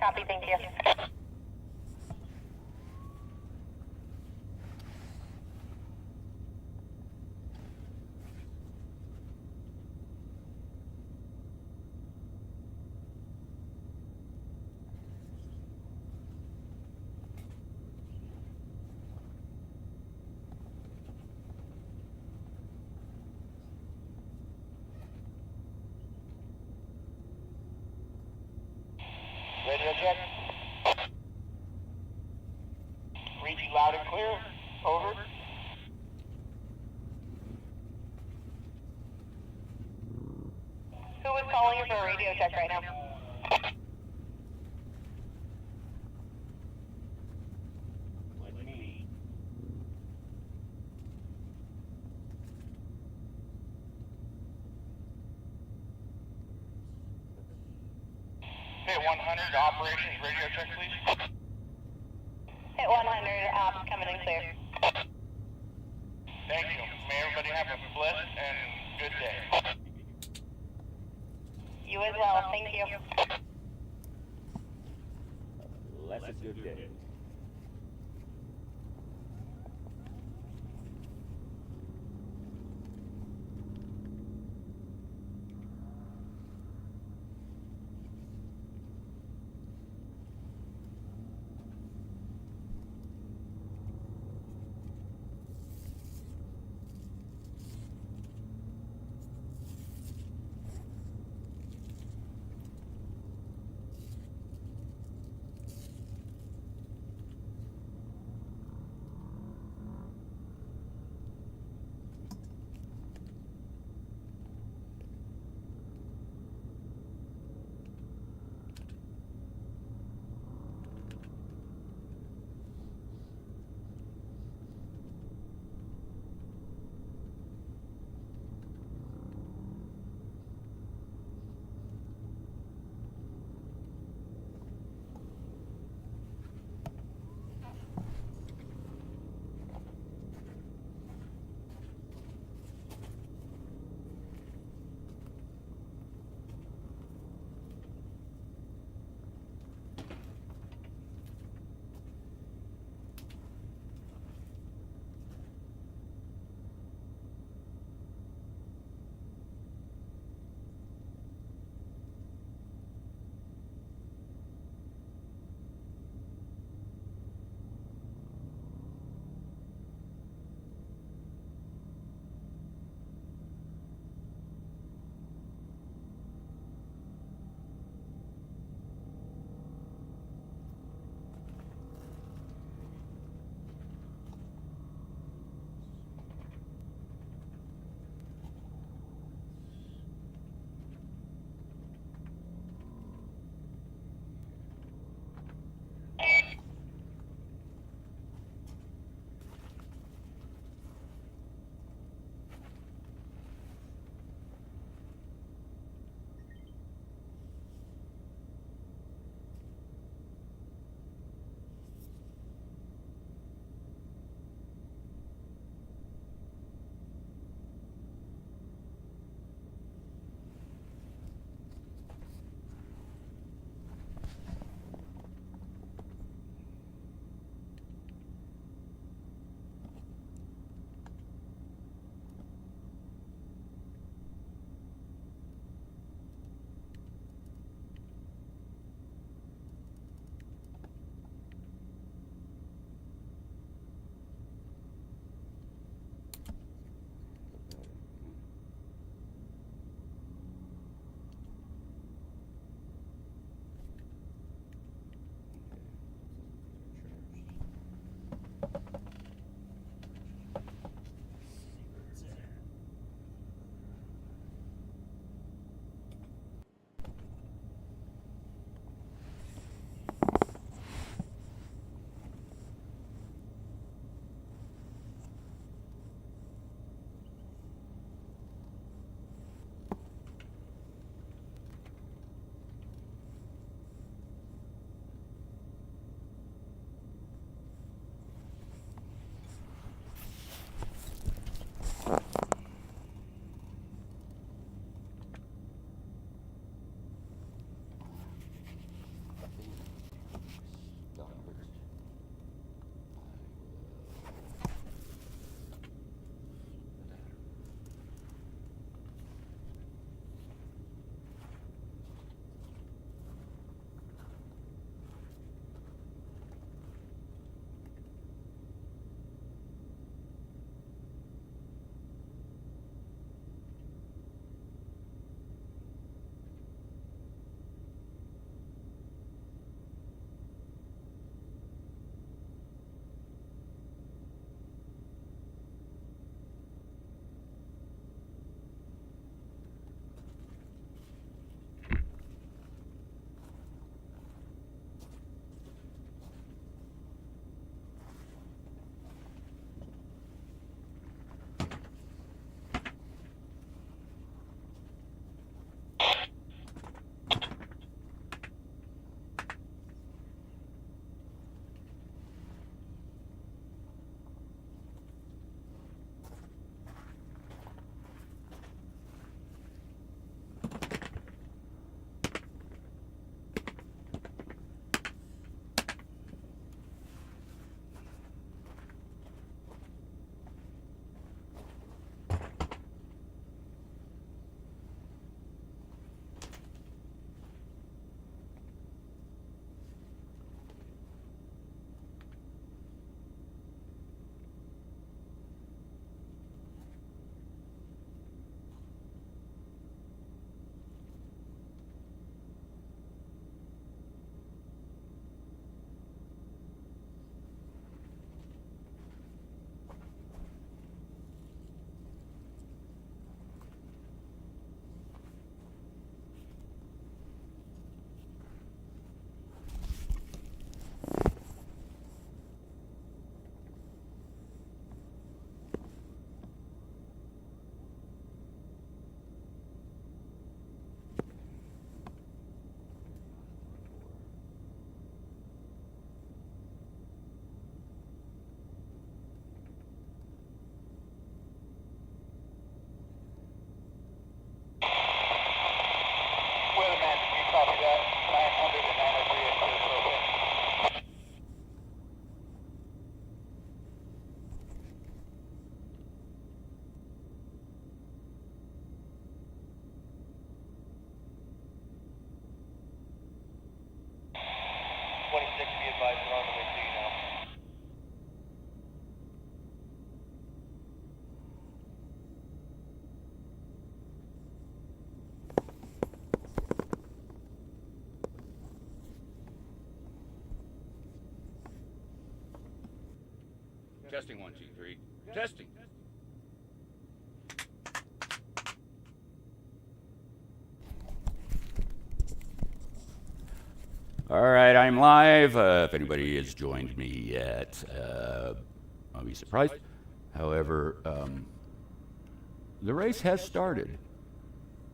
Copy, thank you. Radio check. Read you loud and clear. Over. Who is calling you for a radio check right now? Me. Hit 100, operations, radio check, please. Hit 100, ops coming in clear. Thank you. May everybody have a blessed and good day. You as well, thank you. That's a good day. Testing 1, 2, 3. Testing. All right, I'm live. If anybody has joined me yet, I'll be surprised. However, the race has started,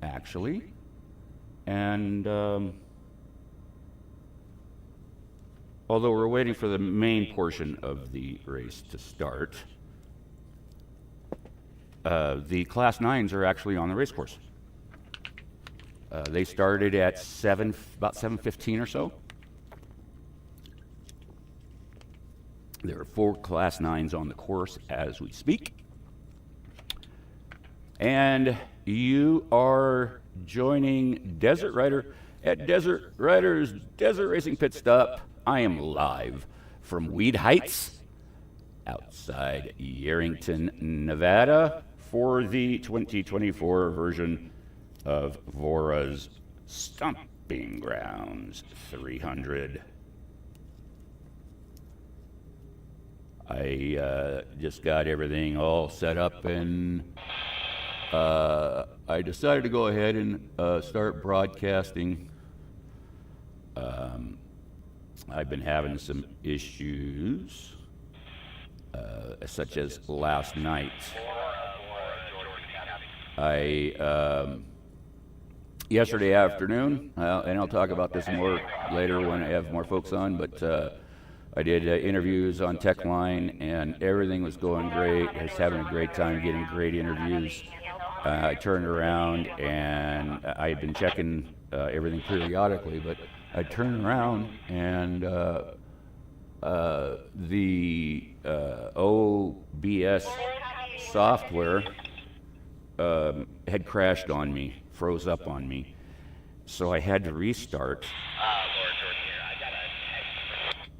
actually, and although we're waiting for the main portion of the race to start, the Class 9s are actually on the race course. They started at about 7:15 or so. There are 4 Class 9s on the course as we speak. And you are joining Desert Rider at Desert Rider's Desert Racing Pit Stop. I am live from Weed Heights, outside Yerington, Nevada, for the 2024 version of VORRA's Stomping Grounds 300. I just got everything all set up, and I decided to go ahead and start broadcasting. I've been having some issues, such as last night. Yesterday afternoon, and I'll talk about this more later when I have more folks on, but I did interviews on Tech Line, and everything was going great. I was having a great time getting great interviews. I turned around, and I had been checking everything periodically, but I turned around, and the OBS software had crashed on me, froze up on me, so I had to restart.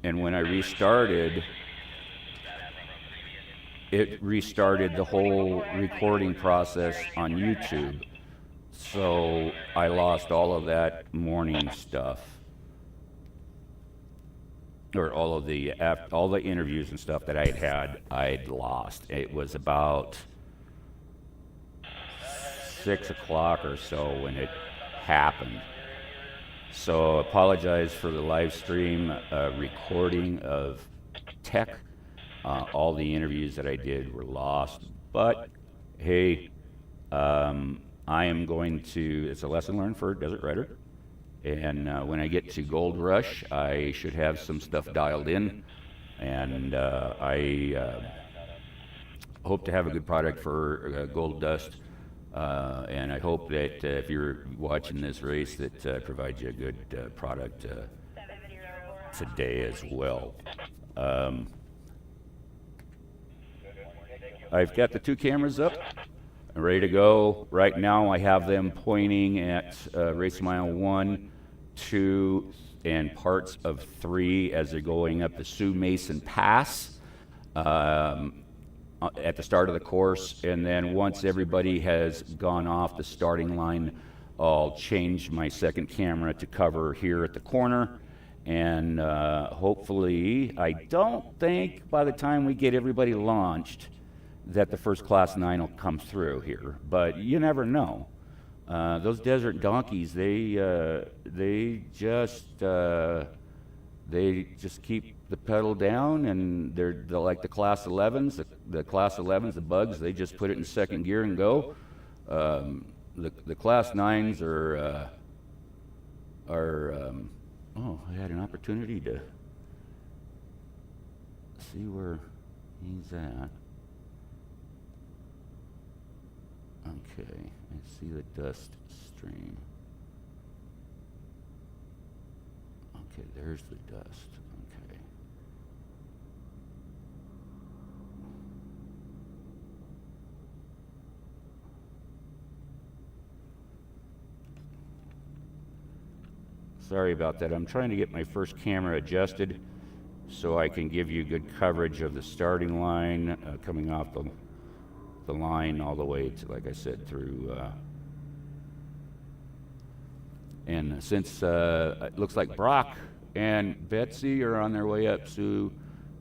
And when I restarted, it restarted the whole recording process on YouTube. So I lost all of that morning stuff, or all the interviews and stuff that I'd lost. It was about 6 o'clock or so when it happened. So apologize for the live stream recording of Tech. All the interviews that I did were lost, but hey, I am going to, it's a lesson learned for Desert Rider, and when I get to Gold Rush, I should have some stuff dialed in, and I hope to have a good product for Gold Dust. And I hope that if you're watching this race, that provides you a good product today as well. I've got the 2 cameras up and ready to go. Right now I have them pointing at race mile 1, 2, and parts of 3 as they're going up the Sue Mason Pass. At the start of the course, and then once everybody has gone off the starting line, I'll change my second camera to cover here at the corner, and hopefully, I don't think by the time we get everybody launched that the first Class 9 will come through here, but you never know. Those desert donkeys, they just keep the pedal down, and they're like the Class 11s. The Class 11s, the bugs, they just put it in second gear and go. The Class 9s are oh, I had an opportunity to see where he's at. Okay, I see the dust stream. Okay, there's the dust. Okay. Sorry about that. I'm trying to get my first camera adjusted so I can give you good coverage of the starting line, coming off the line all the way to, like I said, through. And since it looks like Brock and Betsy are on their way up to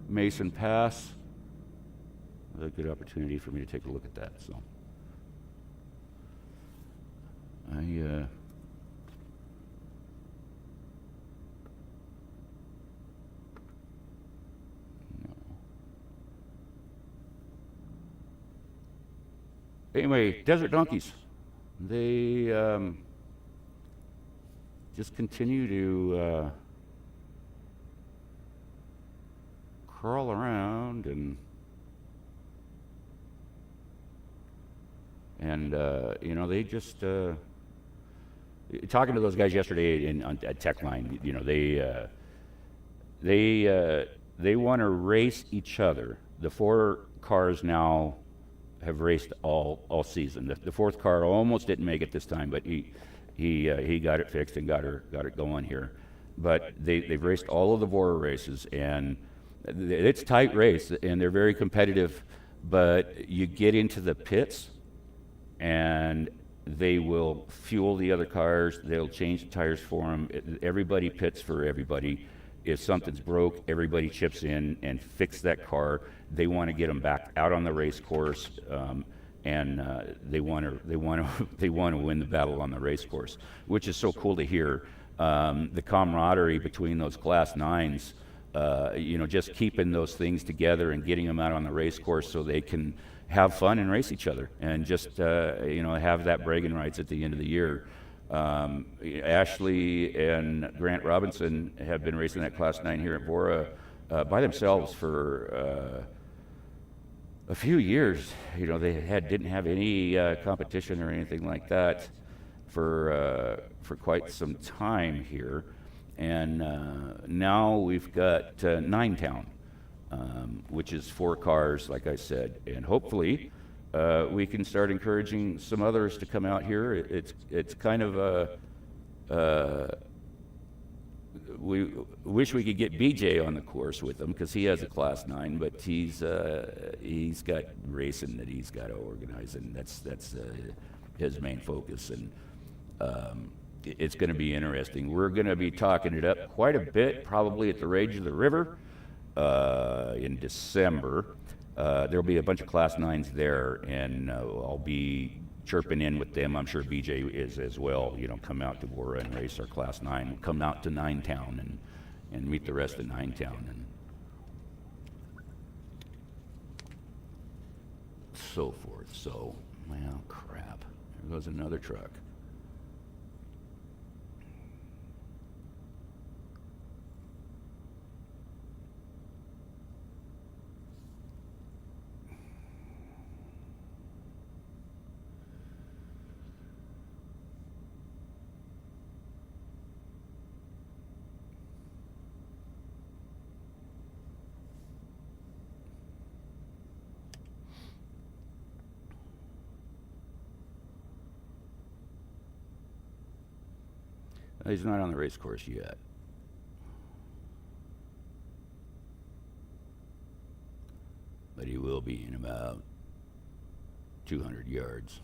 Mason Pass, a good opportunity for me to take a look at that. So I anyway, Desert Donkeys. They just continue to crawl around and you know, they just talking to those guys yesterday at Techline. You know, they want to race each other. The 4 cars now have raced all season. The 4th car almost didn't make it this time, but he got it fixed and got it going here. But they've raced all of the VORRA races, and it's a tight race, and they're very competitive. But you get into the pits, and they will fuel the other cars. They'll change the tires for them. Everybody pits for everybody. If something's broke, everybody chips in and fix that car. They want to get them back out on the race course, and they want to win the battle on the race course, which is so cool to hear. The camaraderie between those Class 9s, you know, just keeping those things together and getting them out on the race course so they can have fun and race each other, and just you know, have that bragging rights at the end of the year. Ashley and Grant Robinson have been racing that Class 9 here at VORRA by themselves for a few years. You know, they didn't have any competition or anything like that for quite some time here, and now we've got 9 Town, which is 4 cars, like I said, and hopefully we can start encouraging some others to come out here. It's kind of we wish we could get BJ on the course with him, because he has a Class 9, but he's got racing that he's got to organize, and that's his main focus. And it's going to be interesting. We're going to be talking it up quite a bit, probably at the Rage of the River in December. There'll be a bunch of Class 9s there, and I'll be chirping in with them. I'm sure BJ is as well. You know, come out to VORRA and race our Class 9. Come out to 9 Town and meet the rest of 9 Town and so forth. So, well, crap. There goes another truck. He's not on the race course yet. But he will be in about 200 yards.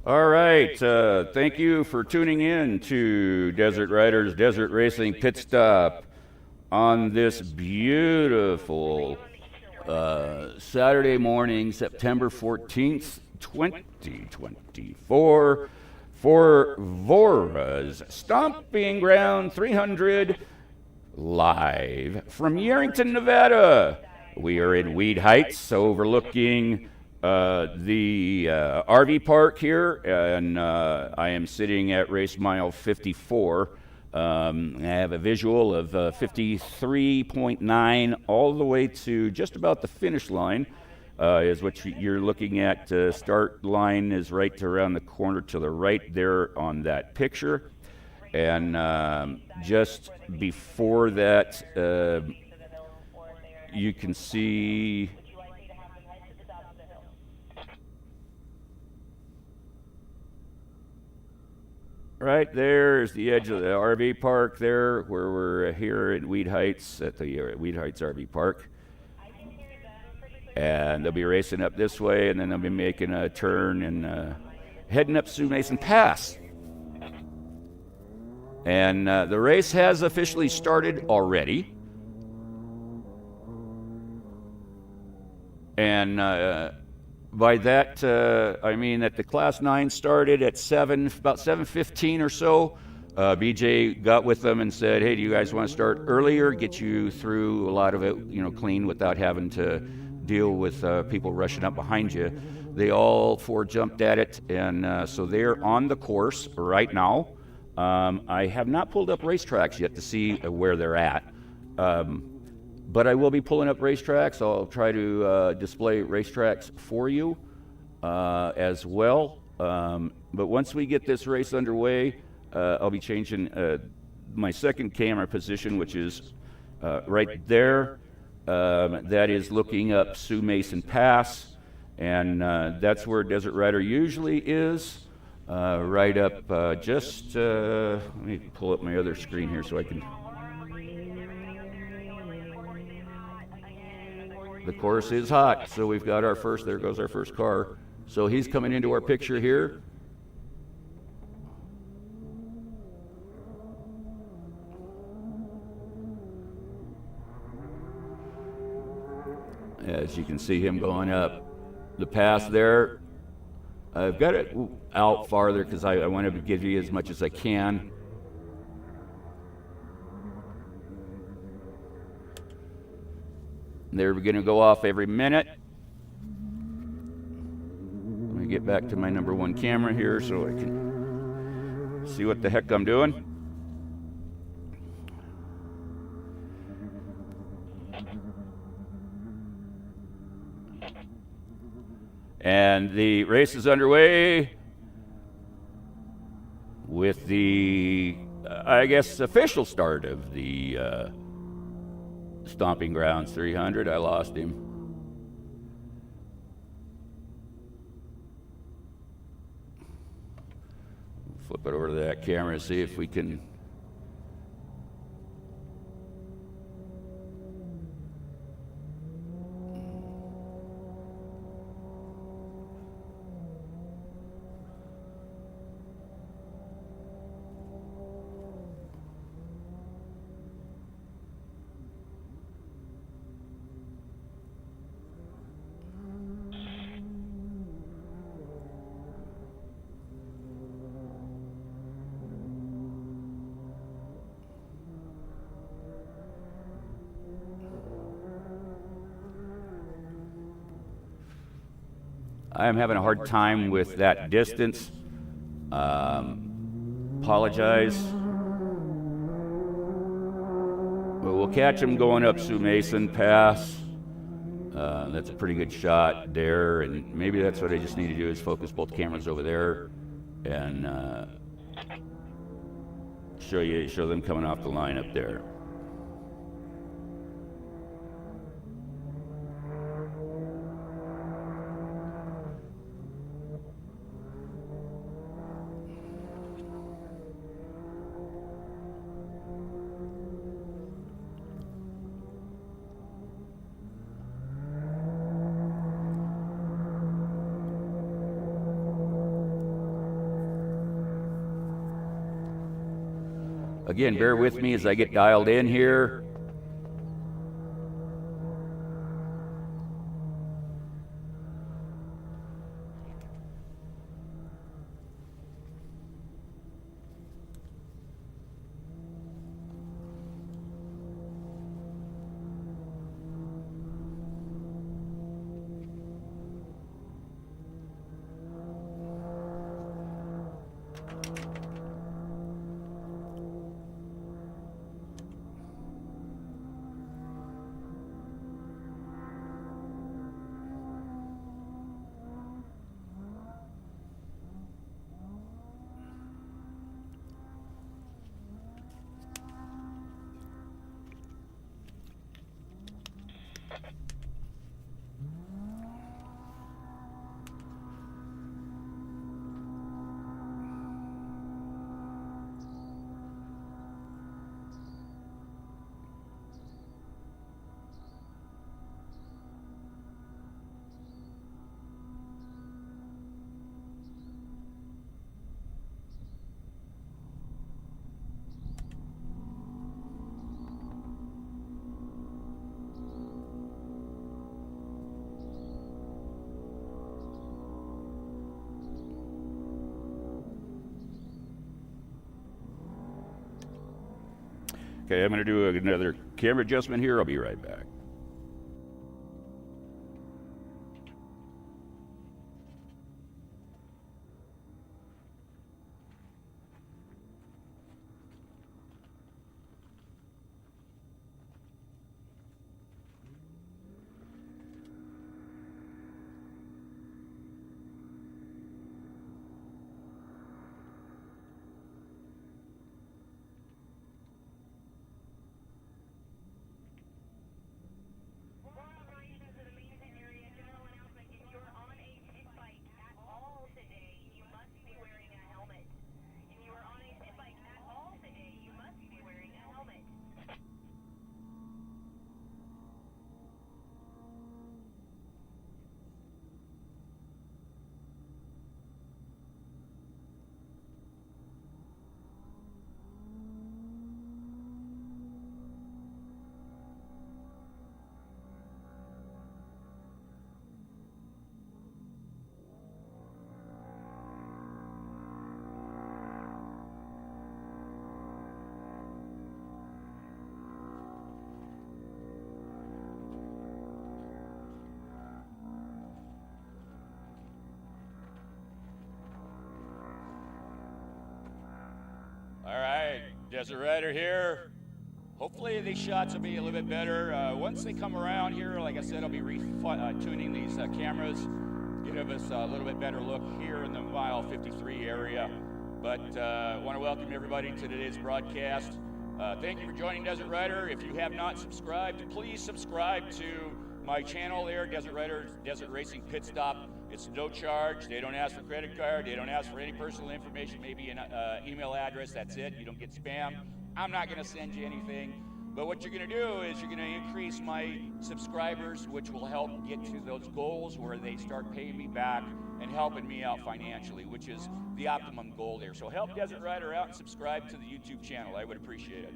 All right, thank you for tuning in to Desert Riders Desert Racing Pit Stop on this beautiful Saturday morning, September 14th, 2024, for VORRA's Stomping Ground 300 live from Yerington, Nevada. We are in Weed Heights, overlooking the RV park here, and I am sitting at race mile 54. I have a visual of 53.9 all the way to just about the finish line. Is what you're looking at. Start line is right around the corner to the right there on that picture. And just before that, you can see right there is the edge of the RV park there, where we're here in Weed Heights at the Weed Heights RV Park. And they'll be racing up this way, and then they'll be making a turn and heading up Sioux Mason Pass. And the race has officially started already. And by that, I mean that the Class 9 started at about 7:15 or so. BJ got with them and said, hey, do you guys want to start earlier, get you through a lot of it, clean without having to deal with people rushing up behind you. They all four jumped at it, and so they're on the course right now. I have not pulled up racetracks yet to see where they're at, but I will be pulling up racetracks. I'll try to display racetracks for you as well. But once we get this race underway, I'll be changing my second camera position, which is right there. That is looking up Sioux Mason Pass, and that's where Desert Rider usually is, right up just, let me pull up my other screen here so I can, the course is hot, so we've got our first, there goes our first car. So he's coming into our picture here. As you can see him going up the pass there. I've got it out farther because I want to give you as much as I can. They're going to go off every minute. Let me get back to my number one camera here so I can see what the heck I'm doing. And the race is underway with the, I guess, official start of the Stomping Grounds 300. I lost him. Flip it over to that camera and see if we can. I'm having a hard time with that distance. Apologize. But we'll catch him going up Sioux Mason Pass. That's a pretty good shot there, and maybe that's what I just need to do is focus both cameras over there and show them coming off the line up there. Again, bear with me as I get dialed in here. Okay, I'm going to do another camera adjustment here. I'll be right back. All right, Desert Rider here. Hopefully these shots will be a little bit better. Once they come around here, like I said, I'll be tuning these cameras, give us a little bit better look here in the mile 53 area. But I want to welcome everybody to today's broadcast. Thank you for joining Desert Rider. If you have not subscribed, please subscribe to my channel there, Desert Rider, Desert Racing Pit Stop. It's no charge. They don't ask for credit card. They don't ask for any personal information, maybe an email address. That's it. You don't get spam. I'm not going to send you anything. But what you're going to do is you're going to increase my subscribers, which will help get to those goals where they start paying me back and helping me out financially, which is the optimum goal there. So help Desert Rider out and subscribe to the YouTube channel. I would appreciate it.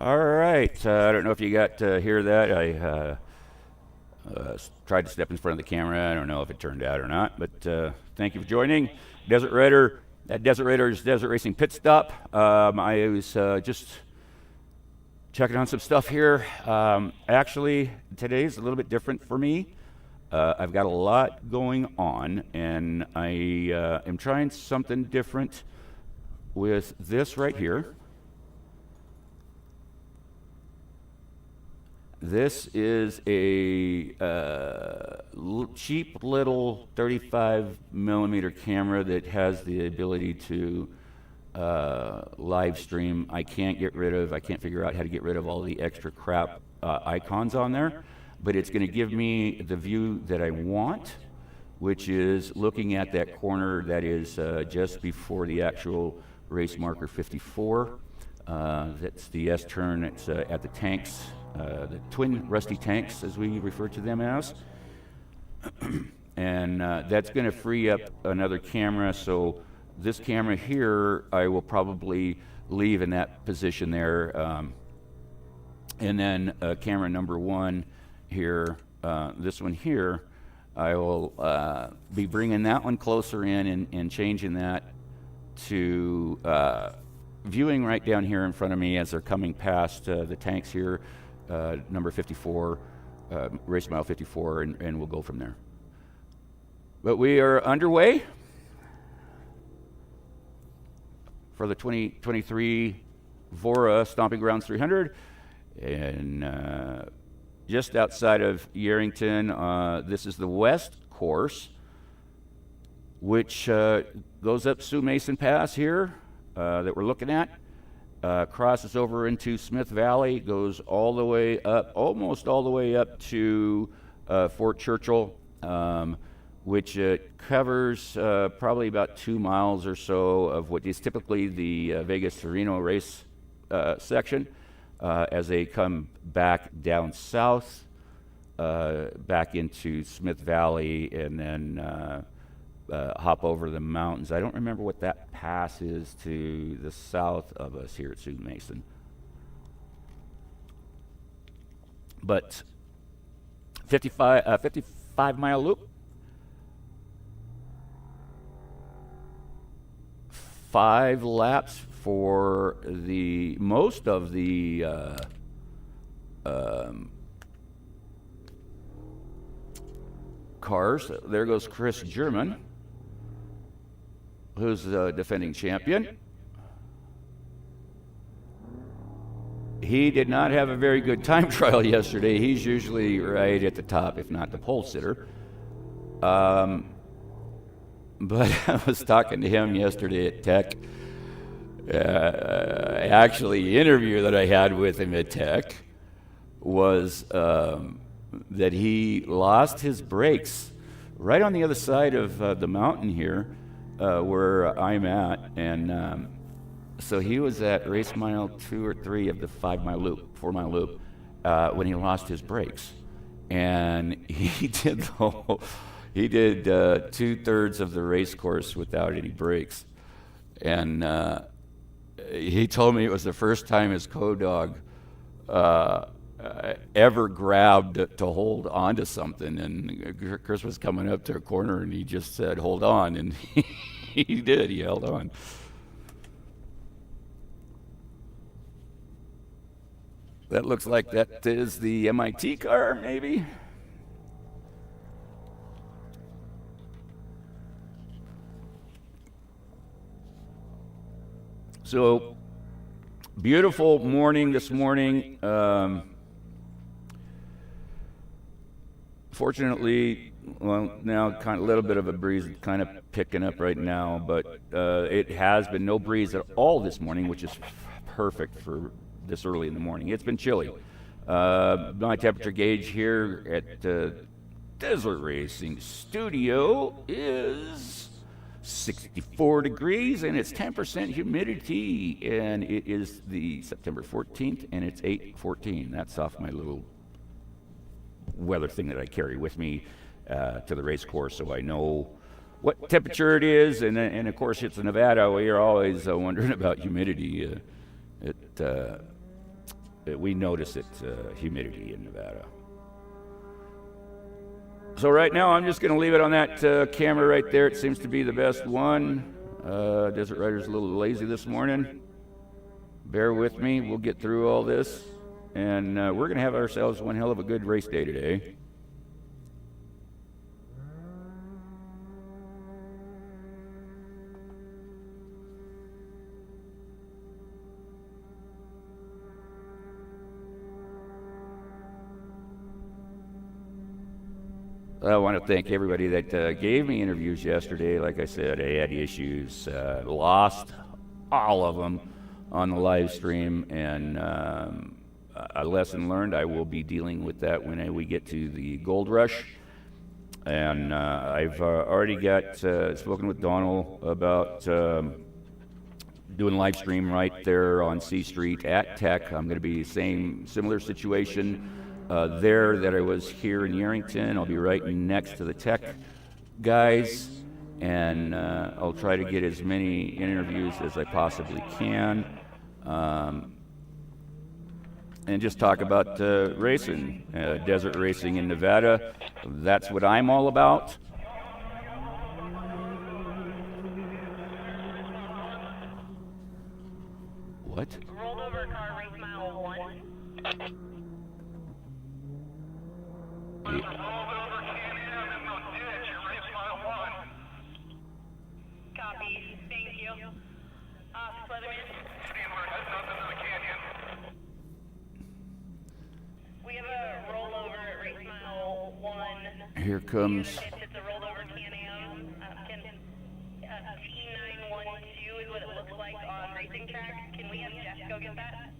All right. I don't know if you got to hear that. I tried to step in front of the camera. I don't know if it turned out or not, but thank you for joining. Desert Rider, at Desert Raiders Desert Racing Pit Stop. I was just checking on some stuff here. Actually, today's a little bit different for me. I've got a lot going on, and I am trying something different with this right here. This is a cheap little 35 millimeter camera that has the ability to live stream. I can't figure out how to get rid of all the extra crap icons on there, but it's going to give me the view that I want, which is looking at that corner that is just before the actual race marker 54. That's the S-turn. It's at the tanks. The twin rusty tanks, as we refer to them as. And that's going to free up another camera. So this camera here, I will probably leave in that position there. And then camera number one here, this one here, I will be bringing that one closer in and changing that to viewing right down here in front of me as they're coming past the tanks here. Number 54, race mile 54, and we'll go from there. But we are underway for the 2023 VORRA Stomping Grounds 300, and just outside of Yerington. This is the west course, which goes up Sioux Mason Pass here that we're looking at. Crosses over into Smith Valley, goes all the way up, almost all the way up to Fort Churchill, which covers probably about 2 miles or so of what is typically the Vegas to Reno race section, as they come back down south, back into Smith Valley, and then hop over the mountains. I don't remember what that pass is to the south of us here at Sioux Mason. But 55 mile loop, 5 laps for the most of the cars. There goes Chris German, who's the defending champion. He did not have a very good time trial yesterday. He's usually right at the top, if not the pole sitter. But I was talking to him yesterday at Tech. Actually, the interview that I had with him at Tech was that he lost his brakes right on the other side of the mountain here, where I'm at, and so he was at race mile 2 or 3 of the 4 mile loop, when he lost his brakes, and he did 2/3 of the race course without any brakes, and he told me it was the first time his co-dog ever grabbed to hold on to something, and Chris was coming up to a corner and he just said, "Hold on," and he did. He held on. That looks like that is the MIT car, maybe. So beautiful morning this morning. Fortunately, well, now kind of a little bit of a breeze, kind of picking up right now, but it has been no breeze at all this morning, which is perfect for this early in the morning. It's been chilly. My temperature gauge here at Desert Racing Studio is 64 degrees, and it's 10% humidity, and it is the September 14th, and it's 8:14. That's off my little weather thing that I carry with me to the race course, so I know what temperature it is, and of course it's Nevada. We are always wondering about humidity. we notice it, humidity in Nevada. So right now I'm just going to leave it on that camera right there. It seems to be the best one. Desert Rider's a little lazy this morning. Bear with me. We'll get through all this. And we're going to have ourselves one hell of a good race day today. I want to thank everybody that gave me interviews yesterday. Like I said, I had issues, lost all of them on the live stream, and a lesson learned. I will be dealing with that when we get to the Gold Rush. And I've already got spoken with Donald about doing live stream right there on C Street at Tech. I'm going to be similar situation there that I was here in Yerington. I'll be right next to the Tech guys, and I'll try to get as many interviews as I possibly can, and just talk about racing, desert racing in Nevada. That's what I'm all about. What? Rolled over car, race mile 1. Copy. Thank you. Leatherman. We have a rollover at race mile 1. Here comes. It's a rollover Can-Am. T912 is what it looks like on racing track. Can we have Jeff go get that?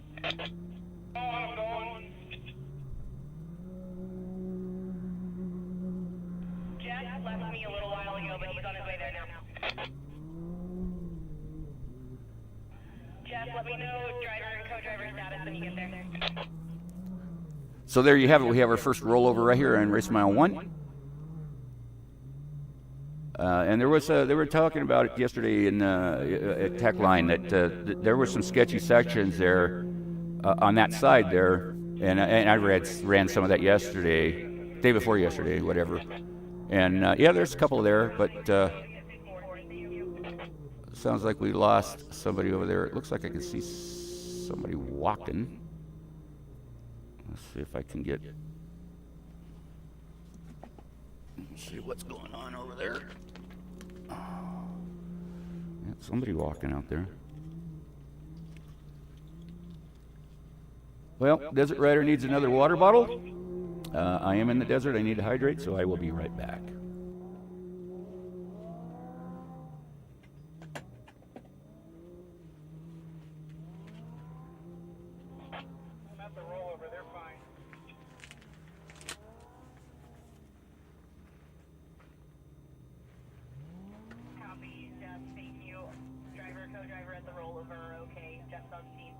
I'm going. Jeff left me a little while ago, but he's on his way there now. Jeff, let me know driver and co-driver status when you get there. So there you have it. We have our first rollover right here on race mile 1. And there was they were talking about it yesterday in at Tech Line that there were some sketchy sections there on that side there, and I ran some of that yesterday, day before yesterday, whatever. And yeah, there's a couple there, but sounds like we lost somebody over there. It looks like I can see somebody walking. Let's see if I can get. Let's see what's going on over there. Yeah, somebody walking out there. Well, Desert Rider needs another water bottle. I am in the desert. I need to hydrate, so I will be right back. I'm at the rollover. They're fine. Copy, Jeff. Thank you. Driver, co-driver at the rollover. Okay, Jeff's on scene.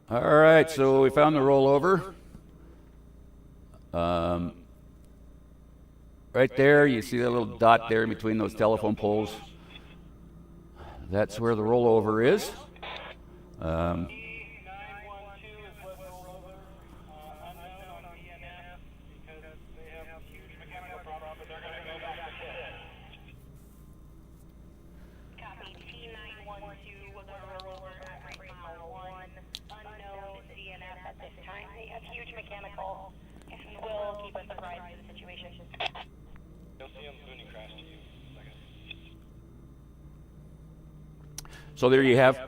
All right, so we found the rollover. Right there, you see that little dot there in between those telephone poles. That's where the rollover is. E912 is what rollover, unknown on DNF, because they have huge mechanical problems, but they're going to go back to pit. Copy. T912 was a rollover at rate mile 1. Unknown DNF at this time. They have huge mechanical. If you will, keep us apprised of the situation. You'll see them when he crashed to you. So there you have,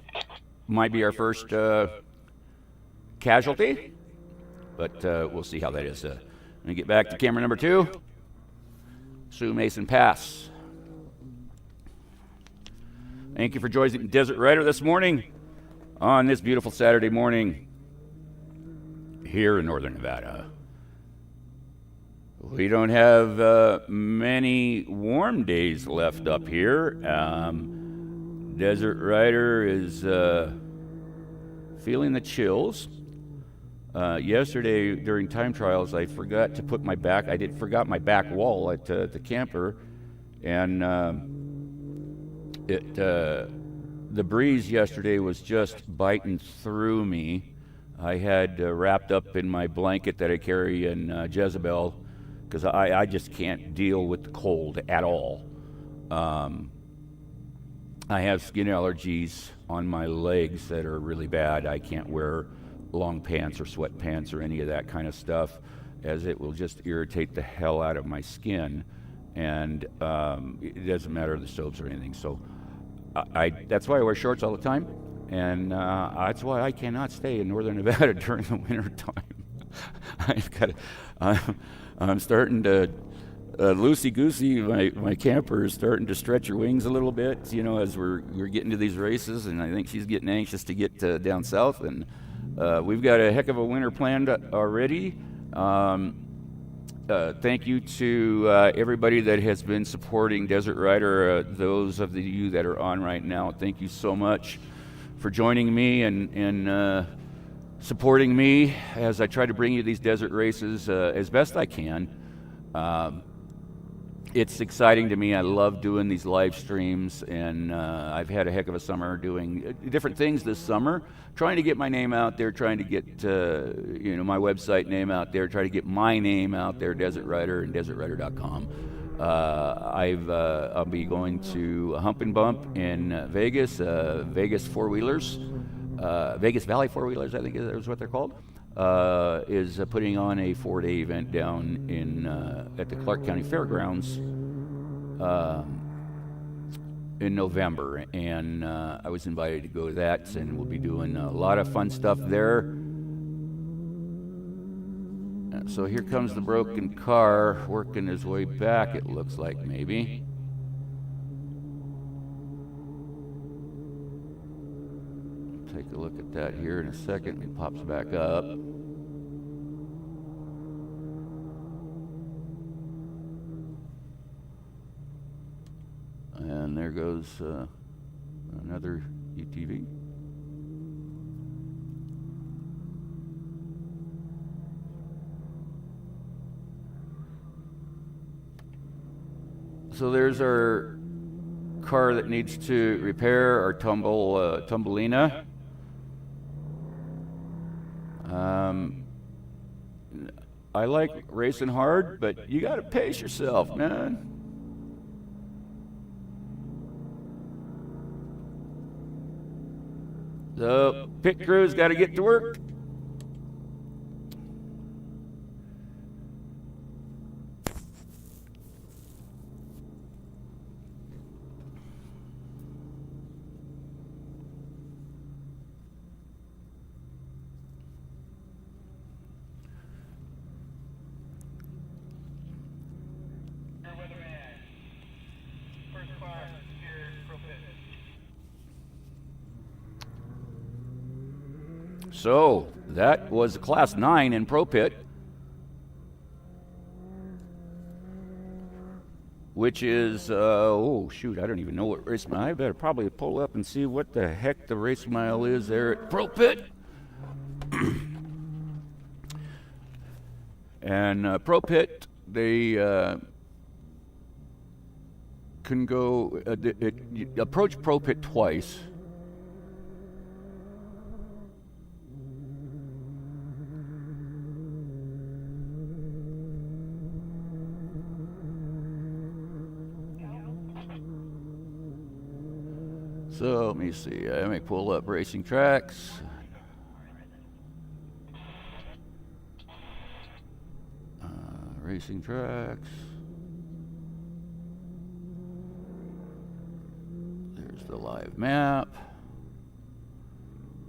might be our first casualty, but we'll see how that is. Let me get back to camera number 2. Sue Mason Pass. Thank you for joining Desert Rider this morning on this beautiful Saturday morning here in Northern Nevada. We don't have many warm days left up here. Desert Rider is feeling the chills. Yesterday during time trials, I forgot to put my back. Forgot my back wall at the camper, and the breeze yesterday was just biting through me. I had wrapped up in my blanket that I carry in Jezebel because I just can't deal with the cold at all. I have skin allergies on my legs that are really bad. I can't wear long pants or sweatpants or any of that kind of stuff, as it will just irritate the hell out of my skin, and it doesn't matter the soaps or anything. So that's why I wear shorts all the time, and that's why I cannot stay in Northern Nevada during the winter time. I'm starting to loosey-goosey. My camper is starting to stretch her wings a little bit, you know, as we're getting to these races, and I think she's getting anxious to get down south, and we've got a heck of a winter planned already. Thank you to everybody that has been supporting Desert Rider, those of you that are on right now. Thank you so much for joining me and supporting me as I try to bring you these desert races as best I can. It's exciting to me. I love doing these live streams, and I've had a heck of a summer doing different things this summer, trying to get my name out there, trying to get my website name out there, try to get my name out there, Desert Rider and DesertRider.com. I'll be going to Hump and Bump in Vegas, Vegas four-wheelers, Vegas Valley four-wheelers, I think is what they're called. Is putting on a 4-day event down at the Clark County Fairgrounds in November, and I was invited to go to that, and we'll be doing a lot of fun stuff there. So here comes the broken car, working his way back, it looks like, maybe. Take a look at that here in a second. He pops back up. And there goes another UTV. So there's our car that needs to repair, our Tumbleina. I like racing hard, but you got to pace yourself, man. The pit crew's got to get to work. So that was a Class 9 in Pro Pit, which is, oh shoot, I don't even know what race mile. I better probably pull up and see what the heck the race mile is there at Pro Pit. And Pro Pit, they can go, you approach Pro Pit twice. So let me see, let me pull up racing tracks. Racing tracks. There's the live map.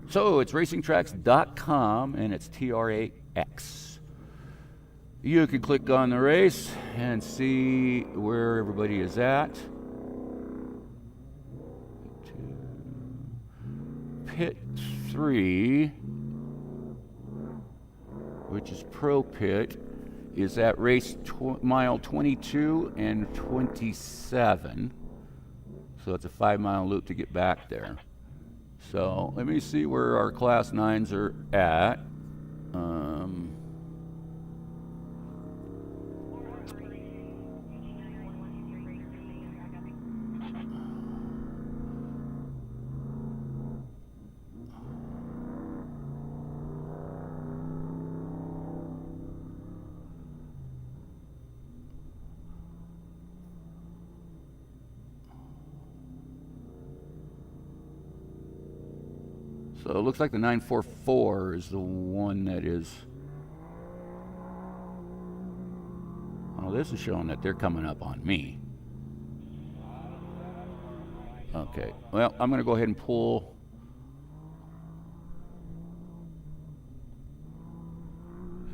So it's racingtracks.com and it's TRAX. You can click on the race and see where everybody is at. Pit 3, which is Pro Pit, is at race mile 22 and 27. So it's a 5-mile loop to get back there. So let me see where our class 9s are at. So it looks like the 944 is the one that is. Oh, this is showing that they're coming up on me. Okay, well, I'm going to go ahead and pull.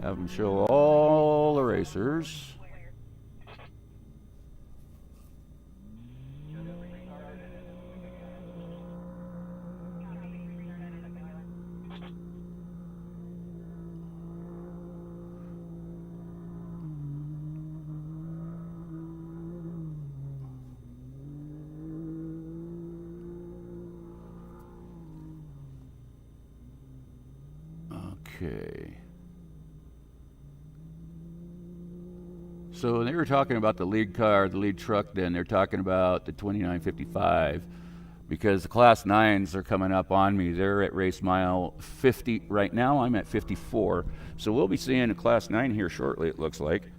Have them show all the racers. Okay. So they were talking about the lead car, the lead truck, then they're talking about the 2955 because the class 9s are coming up on me. They're at race mile 50 right now. I'm at 54. So we'll be seeing a class 9 here shortly, it looks like.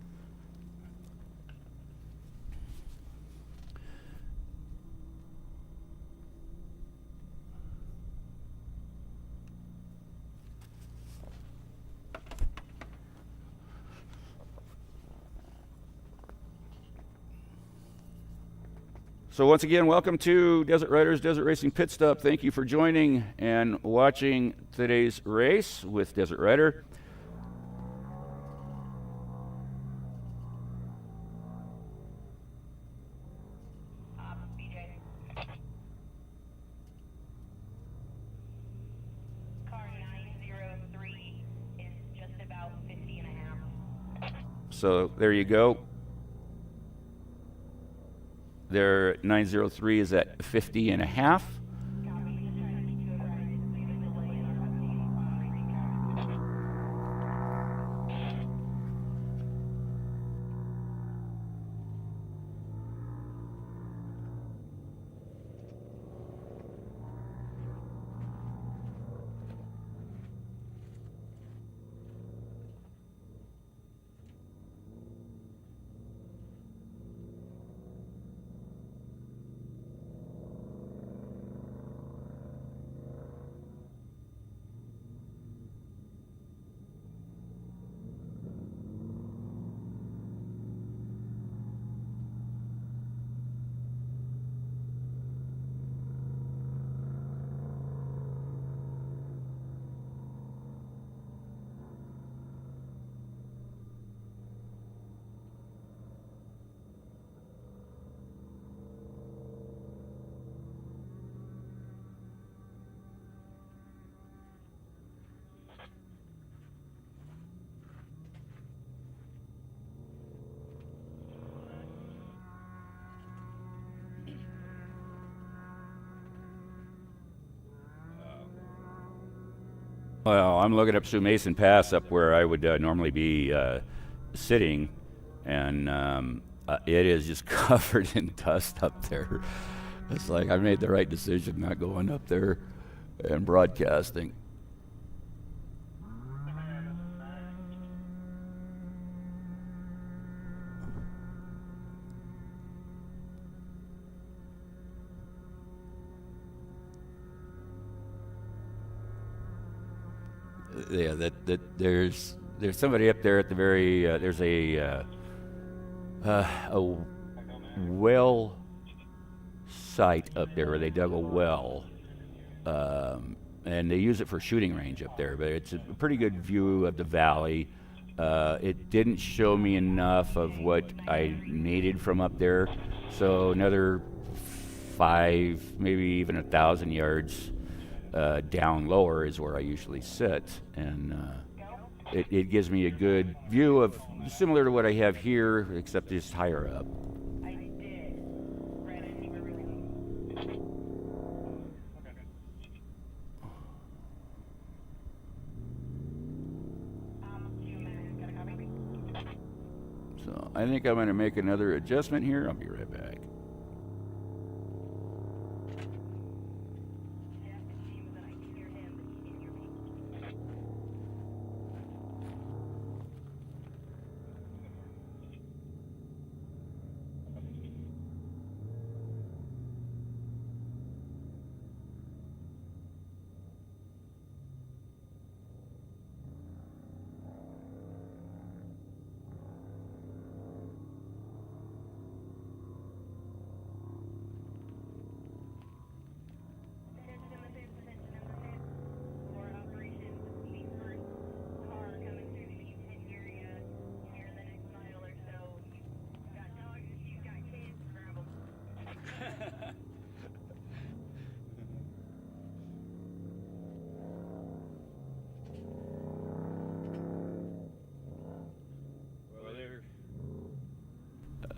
So once again, welcome to Desert Riders Desert Racing Pit Stop. Thank you for joining and watching today's race with Desert Rider. BJ. Car 903 is just about 50 and a half. So there you go. Their 903 is at 50 and a half. Well, I'm looking up Sioux Mason Pass up where I would normally be sitting, and it is just covered in dust up there. It's like I made the right decision not going up there and broadcasting. Yeah, there's somebody up there at the very there's a well site up there where they dug a well, and they use it for shooting range up there. But it's a pretty good view of the valley. It didn't show me enough of what I needed from up there, so another 5, maybe even 1,000 yards down lower is where I usually sit, and it gives me a good view of similar to what I have here, except just higher up. So I think I'm going to make another adjustment here. I'll be right back.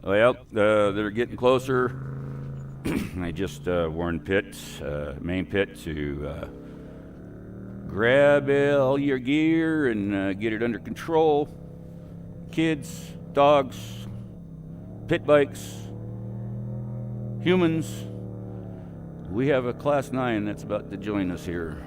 Well, they're getting closer. I just warned main pit to grab all your gear and get it under control. Kids, dogs, pit bikes, humans. We have a Class 9 that's about to join us here.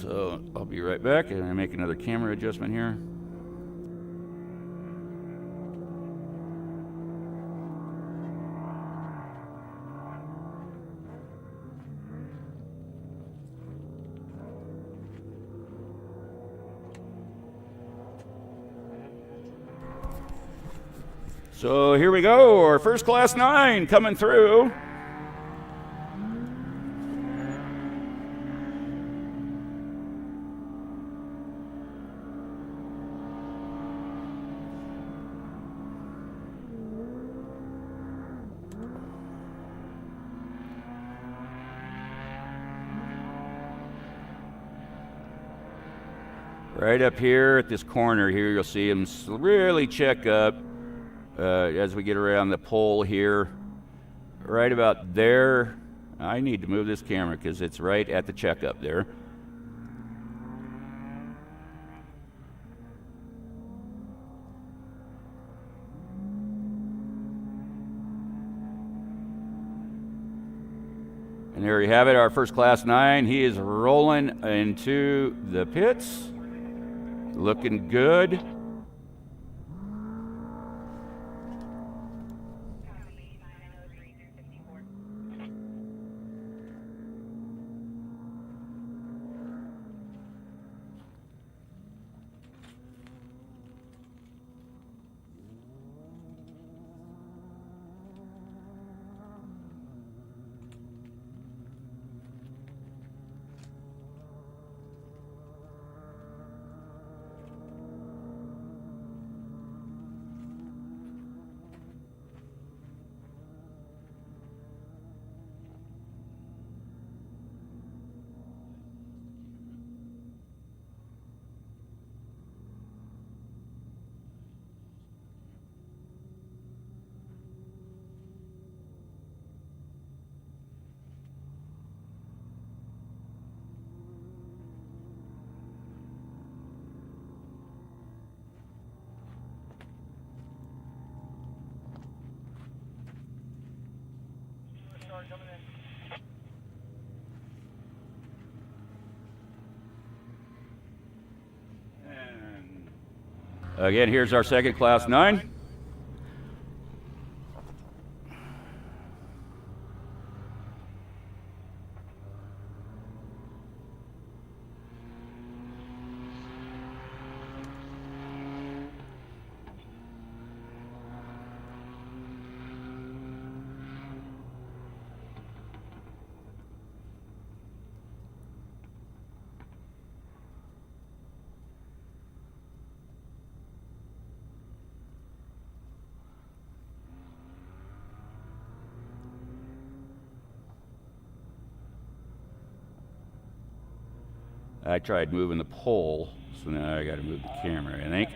So I'll be right back and I make another camera adjustment here. So here we go, our first Class 9 coming through. Right up here at this corner here, you'll see them really check up as we get around the pole here. Right about there. I need to move this camera because it's right at the checkup there. And there you have it, our first Class 9. He is rolling into the pits. Looking good. Again, here's our second Class 9. I tried moving the pole, so now I got to move the camera, I think.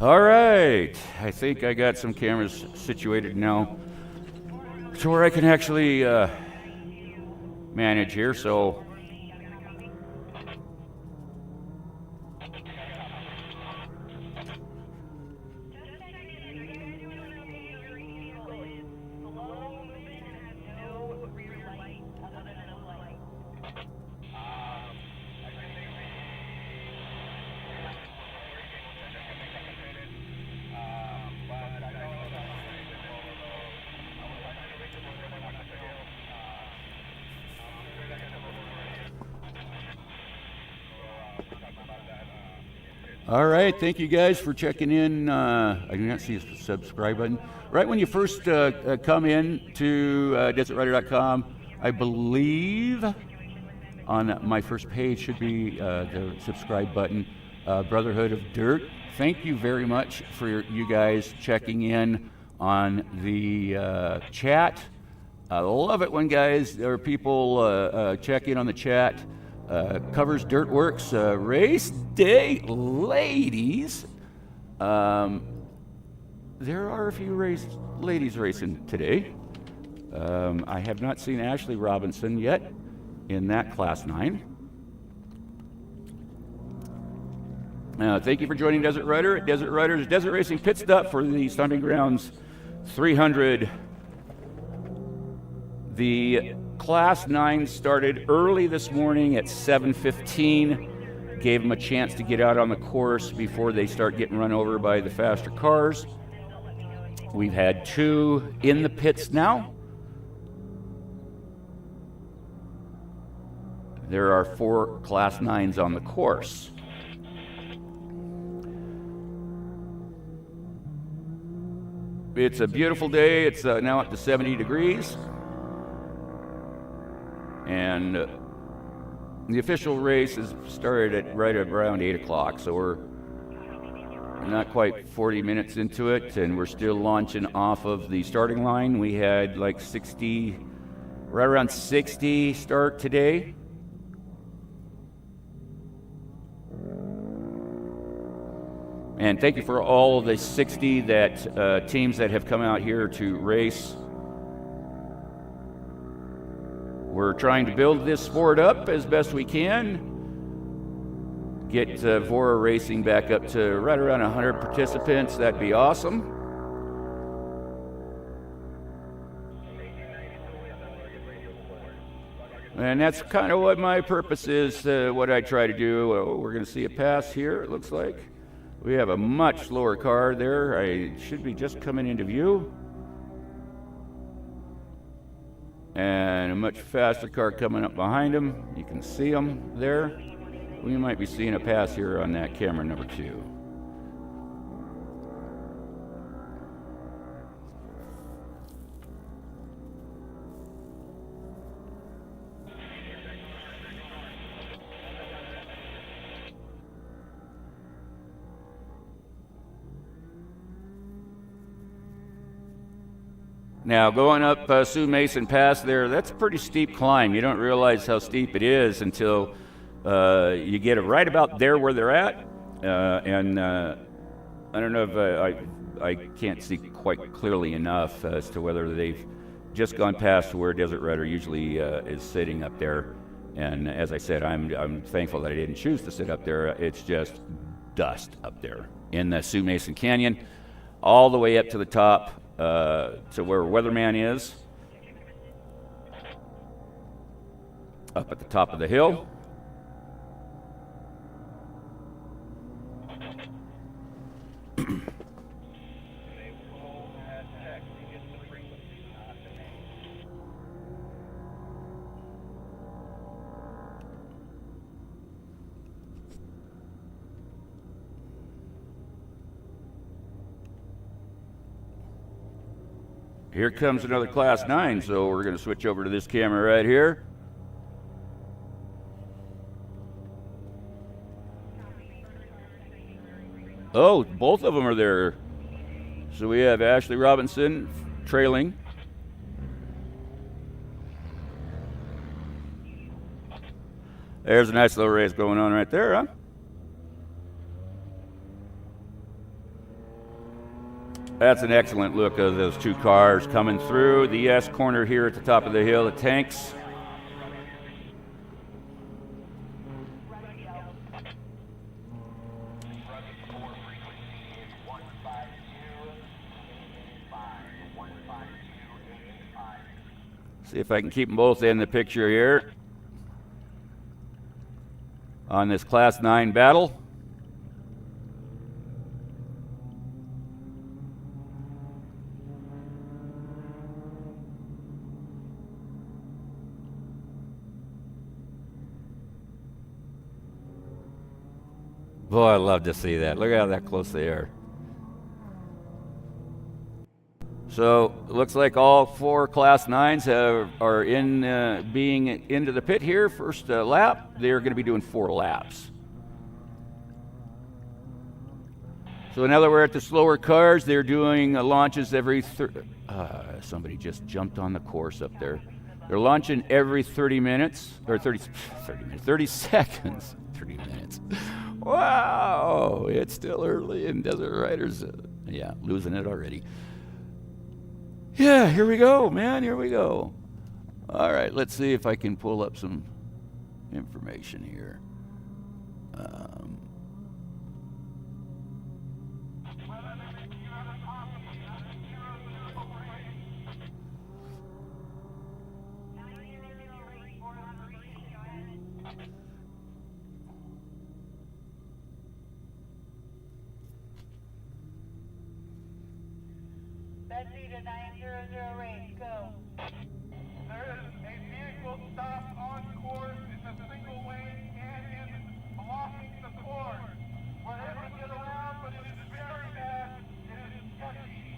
All right, I think I got some cameras situated now to where I can actually manage here, so all right, thank you guys for checking in. I do not see a subscribe button. Right when you first come in to desertrider.com, I believe on my first page should be the subscribe button, Brotherhood of Dirt. Thank you very much for you guys checking in on the chat. I love it when guys or people check in on the chat. Covers Dirtworks race day, ladies. there are a few ladies racing today. I have not seen Ashley Robinson yet in that Class 9. Thank you for joining Desert Rider at Desert Rider's Desert Racing Pit Stop for the Stomping Grounds 300. The Class 9 started early this morning at 7:15. Gave them a chance to get out on the course before they start getting run over by the faster cars. We've had 2 in the pits now. There are 4 Class 9s on the course. It's a beautiful day. It's now up to 70 degrees. And the official race is started at right around 8 o'clock. So we're not quite 40 minutes into it, and we're still launching off of the starting line. We had like 60, right around 60 start today. And thank you for all of the 60 teams that have come out here to race. We're trying to build this sport up as best we can. Get VORRA racing back up to right around 100 participants. That'd be awesome. And that's kind of what my purpose is, what I try to do. We're going to see a pass here, it looks like. We have a much slower car there. I should be just coming into view. And a much faster car coming up behind him. You can see him there. We might be seeing a pass here on that camera number 2. Now, going up Sue Mason Pass there, that's a pretty steep climb. You don't realize how steep it is until you get it right about there where they're at. I don't know if I can't see quite clearly enough as to whether they've just gone past where Desert Rider usually is sitting up there. And as I said, I'm thankful that I didn't choose to sit up there. It's just dust up there in the Sue Mason Canyon, all the way up to the top. To where Weatherman is, up at the top of the hill. Here comes another Class 9, so we're going to switch over to this camera right here. Oh, both of them are there. So we have Ashley Robinson trailing. There's a nice little race going on right there, huh? That's an excellent look of those 2 cars coming through the S corner here at the top of the hill, the tanks. See if I can keep them both in the picture here on this Class 9 battle. Boy, I love to see that. Look how that close they are. So it looks like all 4 Class 9s are in being into the pit here. First lap, they're going to be doing 4 laps. So now that we're at the slower cars, they're doing launches every somebody just jumped on the course up there. They're launching every 30 minutes, or 30 seconds. 30 minutes. Wow, it's still early and Desert Riders, yeah, losing it already. Yeah, here we go, man, here we go. All right, let's see if I can pull up some information here. Betsy to 900 range, go. There is a vehicle stopped on course. It's a single lane and is blocking the course. We're able to get around, but it is very bad. It is sketchy.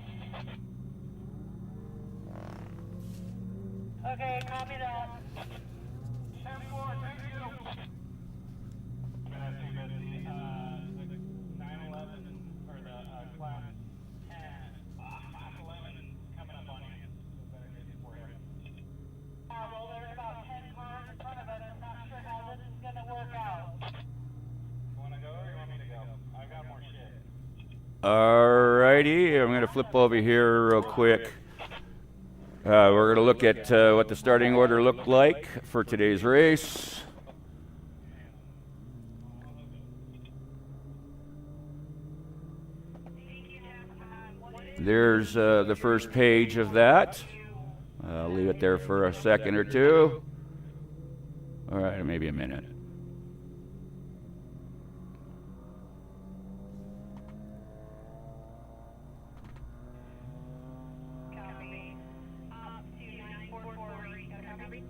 Okay, copy that. 10-4, thank you. Betsy, the 911 or the class 10, class 11 coming up on you. So better get it for you. Well, there's about 10 cars in front of us. I'm not sure how this is going to work out. You want to go or you want me to go? I've got more shit. Alrighty, I'm gonna flip over here real quick. We're gonna look at what the starting order looked like for today's race. There's the first page of that. I'll leave it there for a second or two. All right, maybe a minute. Copy. Up to 944 range, copy.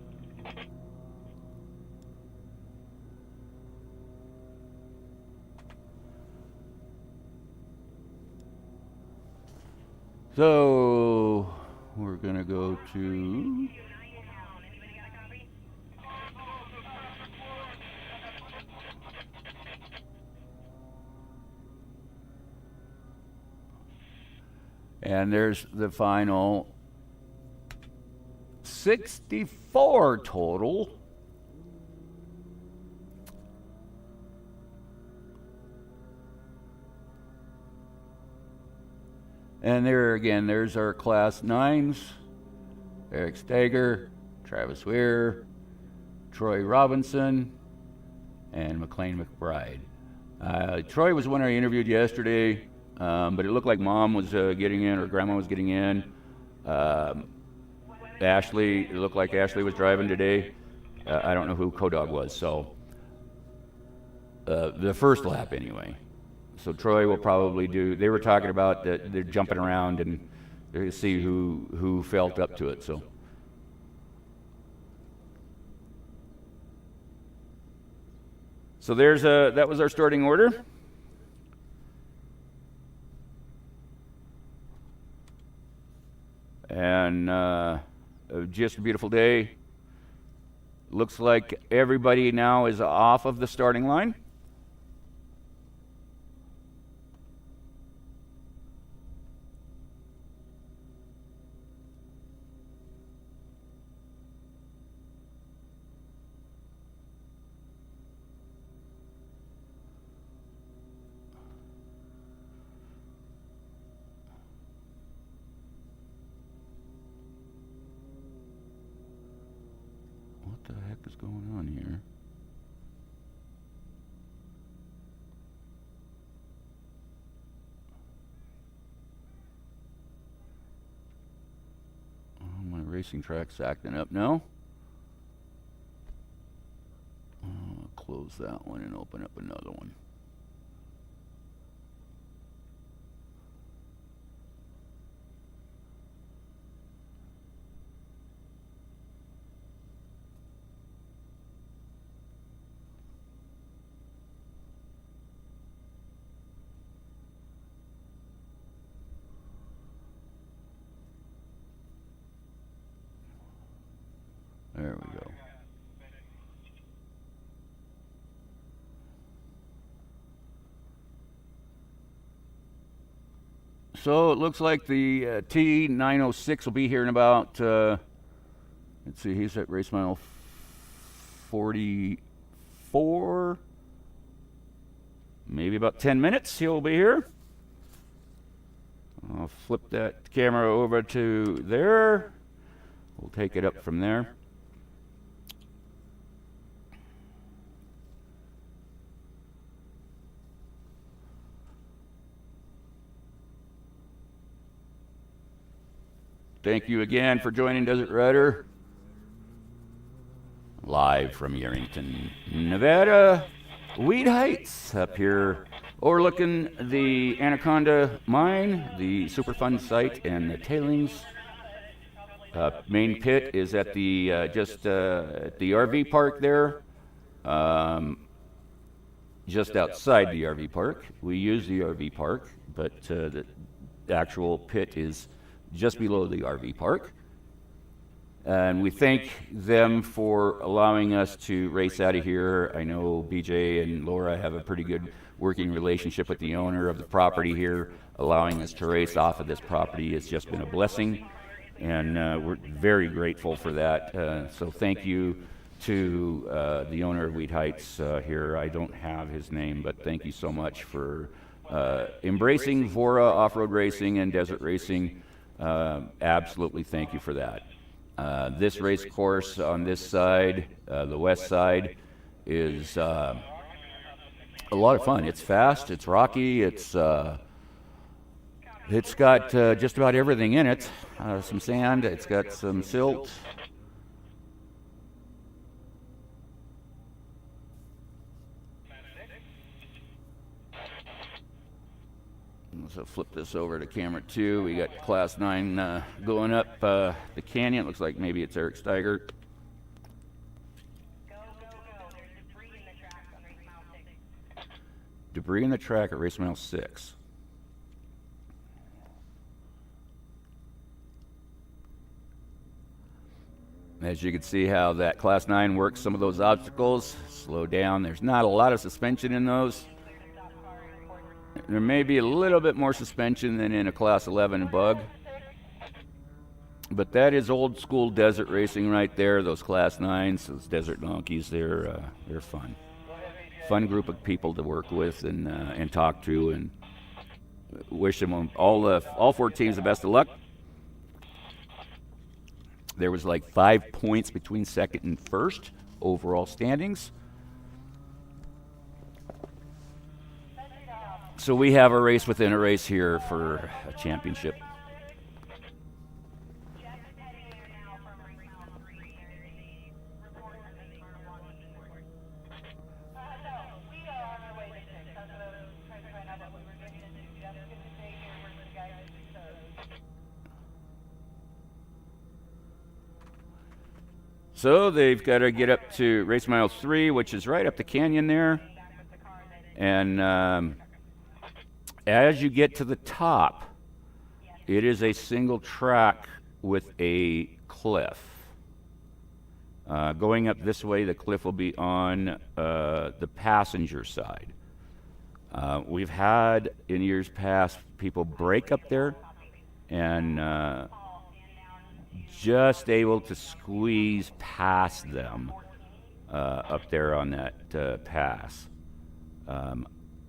So we're gonna go to and there's the final 64 total. And there again, there's our Class 9s. Eric Steger, Travis Weir, Troy Robinson, and McLean McBride. Troy was the one I interviewed yesterday, but it looked like Mom was getting in, or Grandma was getting in. Ashley, it looked like Ashley was driving today. I don't know who Kodog was, so the first lap anyway. So Troy will probably do, they were talking about that they're jumping around and they're going to see who felt up to it. So there's that was our starting order. And just a beautiful day. Looks like everybody now is off of the starting line. What the heck is going on here? Oh, my racing track's acting up now. I'll close that one and open up another one. There we go. So it looks like the T906 will be here in about, let's see, he's at race mile 44. maybe about 10 minutes he'll be here. I'll flip that camera over to there. We'll take it up from there. Thank you again for joining Desert Rider. Live from Yerington, Nevada, Weed Heights, up here overlooking the Anaconda Mine, the Superfund site, and the tailings. Main pit is at the at the RV park there, just outside the RV park. We use the RV park, but the actual pit is just below the RV park. And we thank them for allowing us to race out of here. I know BJ and Laura have a pretty good working relationship with the owner of the property here. Allowing us to race off of this property has just been a blessing, and we're very grateful for that. So thank you to the owner of Weed Heights here. I don't have his name, but thank you so much for embracing VORRA off-road racing and desert racing. Absolutely thank you for that. This race course on this side, the west side, is a lot of fun. It's fast, it's rocky, it's got just about everything in it. Some sand, it's got some silt. So flip this over to camera 2. We got Class 9 going up the canyon. It looks like maybe it's Eric Steiger. Go, go, go. There's debris in the track on race mile 6. Debris in the track at race mile 6. As you can see how that Class 9 works some of those obstacles. Slow down. There's not a lot of suspension in those. There may be a little bit more suspension than in a Class 11 bug. But that is old school desert racing right there. Those Class 9s, those desert donkeys, they're fun. Fun group of people to work with and talk to, and wish them all 4 teams the best of luck. There was like 5 points between second and first overall standings. So we have a race within a race here for a championship. So they've got to get up to race mile 3, which is right up the canyon there. And as you get to the top, it is a single track with a cliff. Going up this way, the cliff will be on the passenger side. We've had, in years past, people break up there and just able to squeeze past them up there on that pass.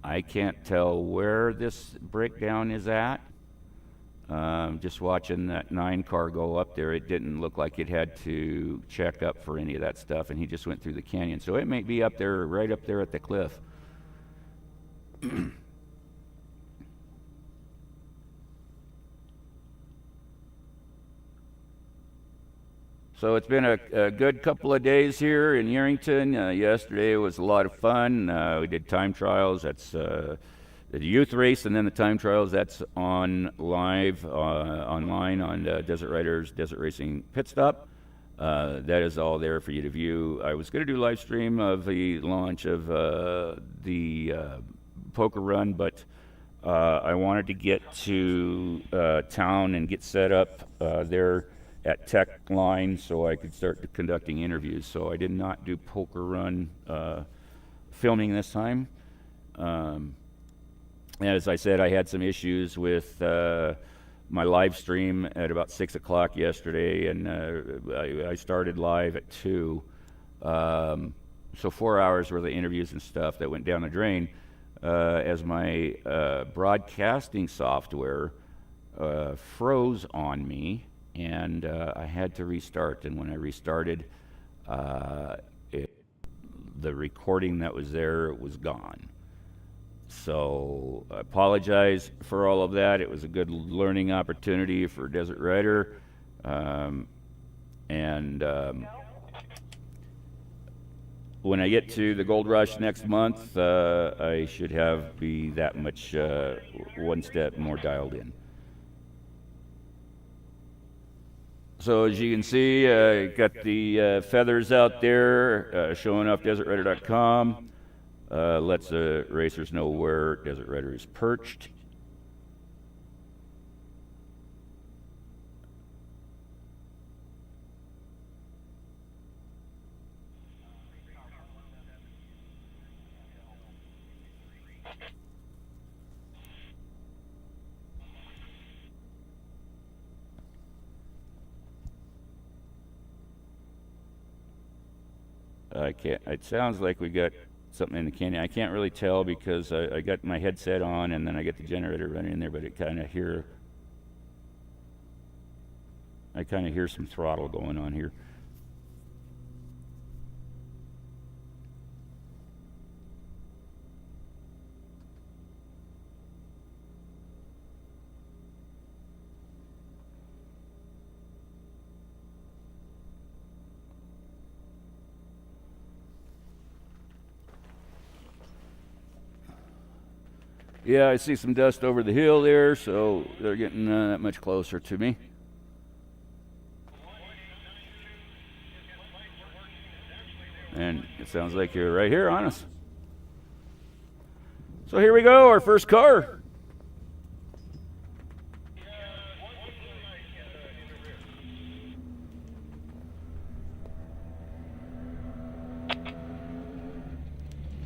I can't tell where this breakdown is at. Just watching that 9 car go up there, it didn't look like it had to check up for any of that stuff, and he just went through the canyon. So it may be up there, right up there at the cliff. So it's been a good couple of days here in Yerington. Yesterday was a lot of fun. We did time trials. That's the youth race, and then the time trials. That's on live online on Desert Riders Desert Racing Pit Stop. That is all there for you to view. I was going to do live stream of the launch of the poker run, but I wanted to get to town and get set up there at Tech Line so I could start conducting interviews. So I did not do poker run filming this time. As I said, I had some issues with my live stream at about 6 o'clock yesterday, and I started live at 2. So 4 hours worth of interviews and stuff that went down the drain. as my broadcasting software froze on me, and I had to restart. And when I restarted, the recording that was there was gone. So I apologize for all of that. It was a good learning opportunity for Desert Rider. When I get to the Gold Rush next month, I should be that much one step more dialed in. So as you can see, got the feathers out there showing off DesertRider.com. Lets racers know where Desert Rider is perched. It sounds like we got something in the canyon. I can't really tell because I got my headset on and then I get the generator running in there, but I kind of hear some throttle going on here. Yeah, I see some dust over the hill there, so they're getting that much closer to me. And it sounds like you're right here on us. So here we go, our first car.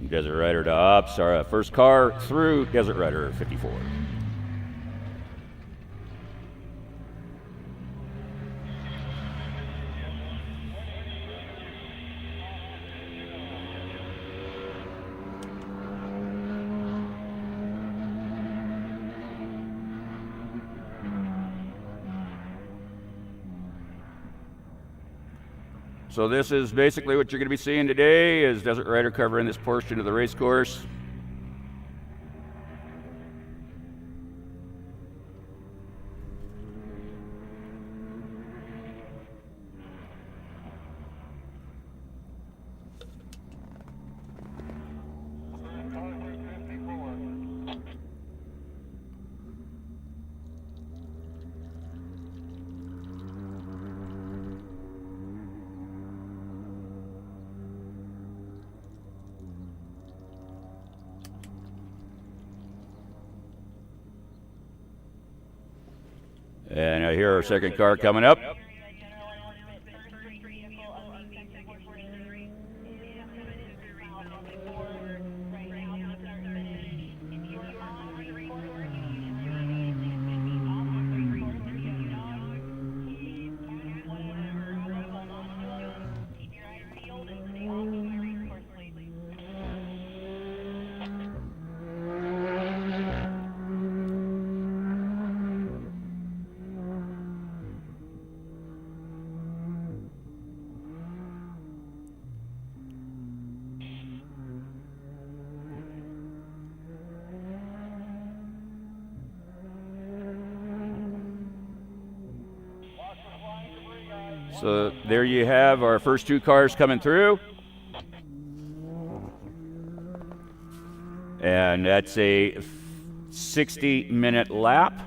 Desert Rider to ops, our first car through Desert Rider 54. So this is basically what you're going to be seeing today is Desert Rider covering this portion of the race course. And I hear our second car coming up. So there you have our first two cars coming through. And that's a 60-minute lap.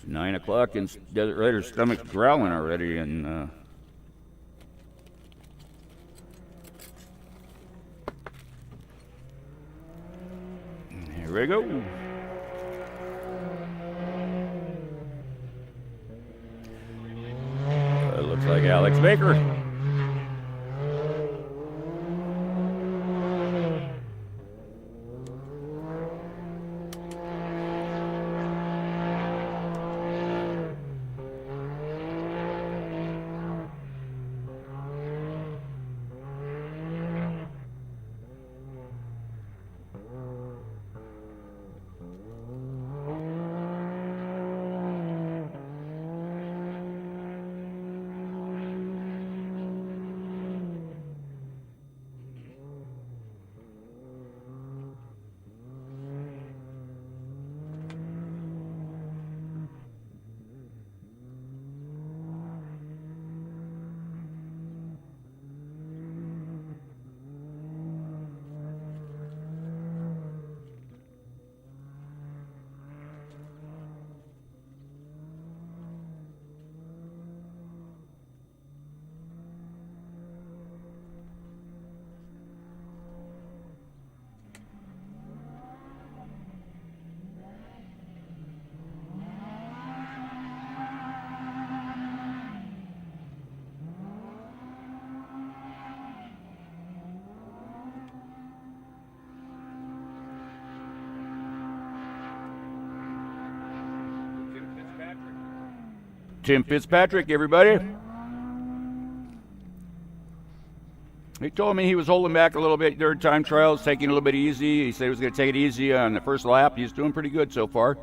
9 o'clock and Desert Rider's stomach's growling already, and here we go. It looks like Alex Baker. Tim Fitzpatrick, everybody. He told me he was holding back a little bit during time trials, taking it a little bit easy. He said he was going to take it easy on the first lap. He's doing pretty good so far.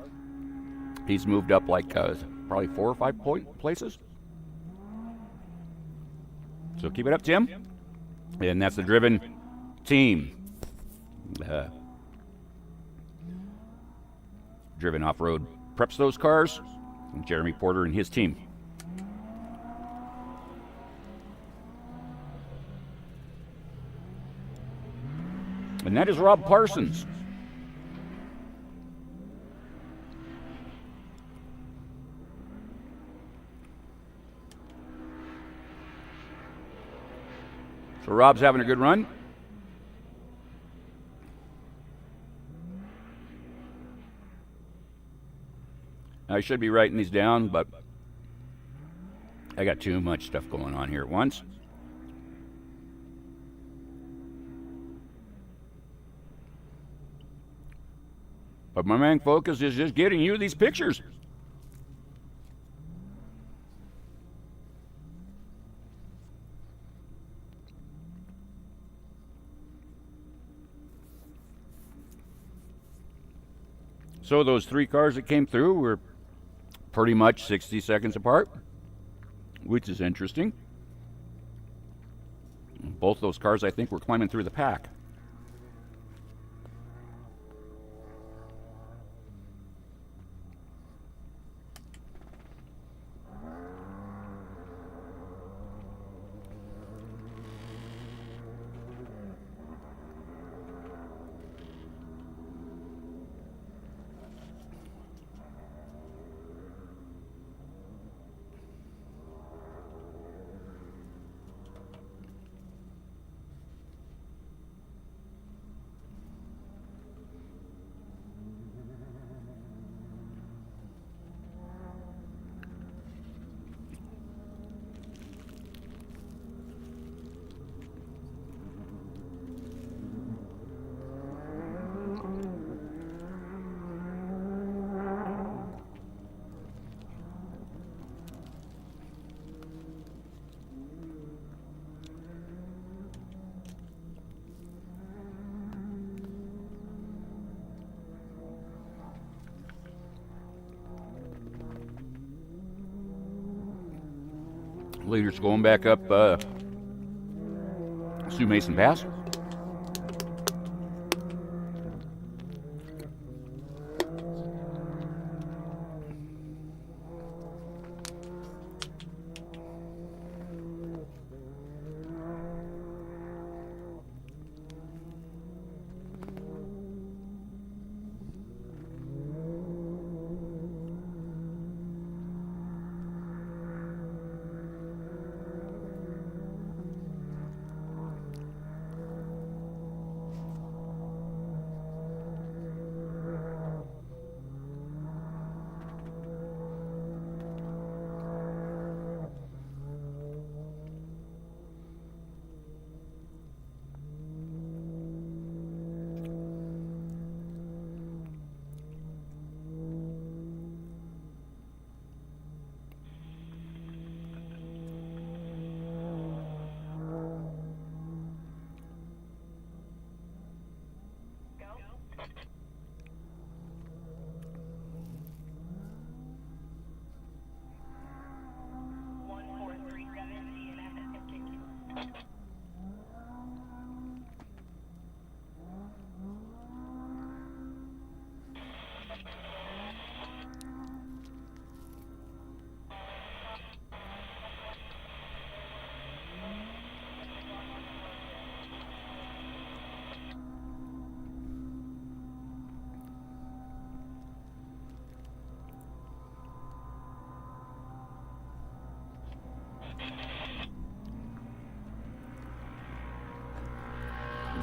He's moved up like probably 4 or 5 places. So keep it up, Tim. And that's the driven team. Driven Off-Road preps those cars. And Jeremy Porter and his team. And that is Rob Parsons. So Rob's having a good run. I should be writing these down, but I got too much stuff going on here at once. But my main focus is just getting you these pictures. So those 3 cars that came through were pretty much 60 seconds apart, which is interesting. Both those cars, I think, were climbing through the pack. Leaders going back up Sue Mason Pass.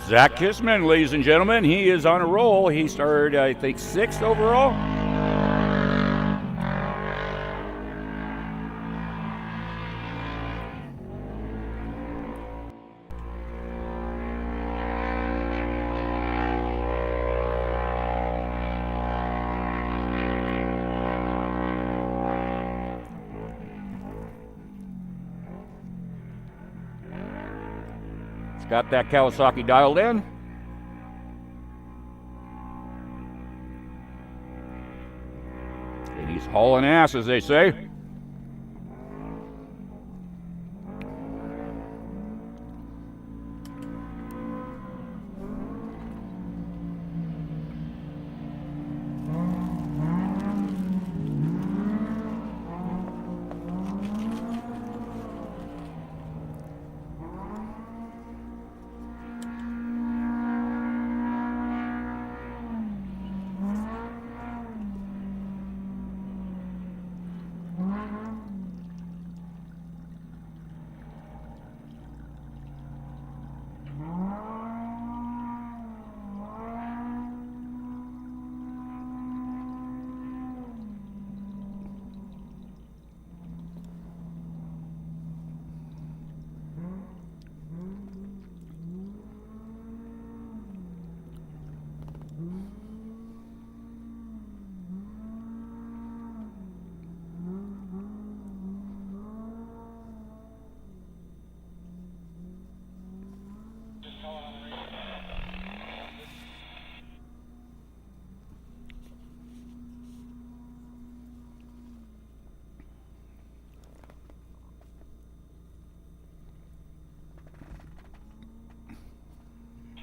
Zach Kissman, ladies and gentlemen, he is on a roll. He started, I think, 6th overall. He's got that Kawasaki dialed in. And he's hauling ass, as they say.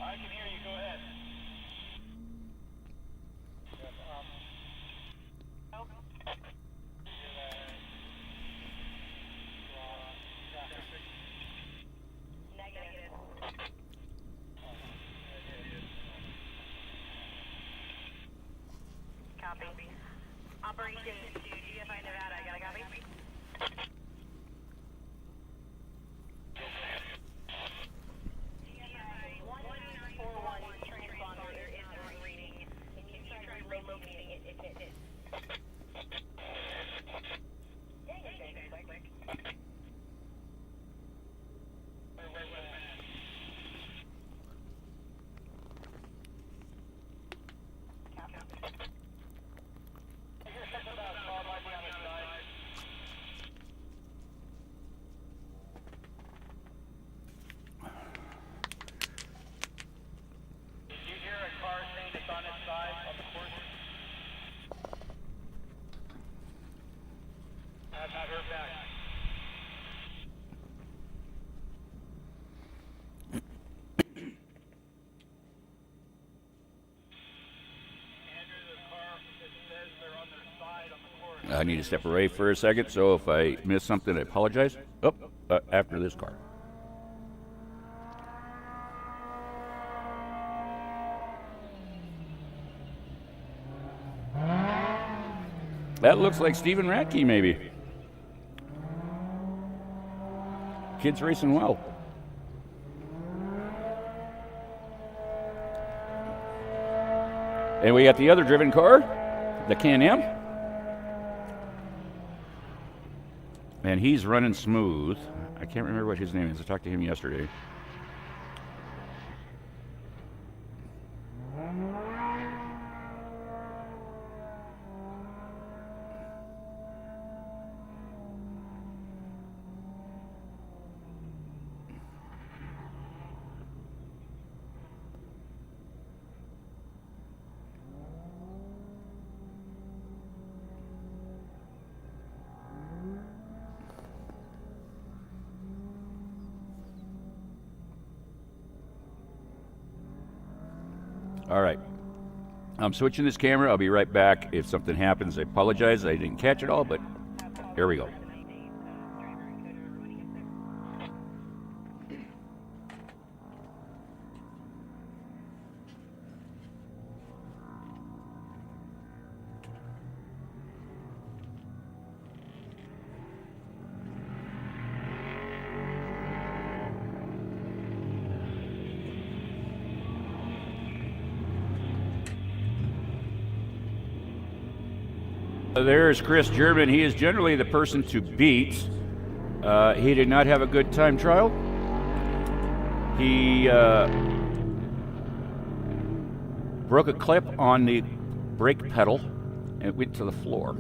I can hear you. Go ahead. Negative. Copy. Operation to GFI Nevada. Got a copy? GFI 1941 transponder. There is no reading. Can you try relocating it if it is? Yeah, quick. Did you hear a car saying it's on its side on the course? I have not heard back. Andrew, the car that says they're on their side on the course. I need to step away for a second, so if I miss something, I apologize. Oh, after this car. That looks like Steven Radke, maybe. Kid's racing well. And we got the other driven car, the Can-Am. And he's running smooth. I can't remember what his name is. I talked to him yesterday. All right. I'm switching this camera. I'll be right back. If something happens, I apologize. I didn't catch it all, but here we go. There's Chris German. He is generally the person to beat. He did not have a good time trial. He broke a clip on the brake pedal and it went to the floor.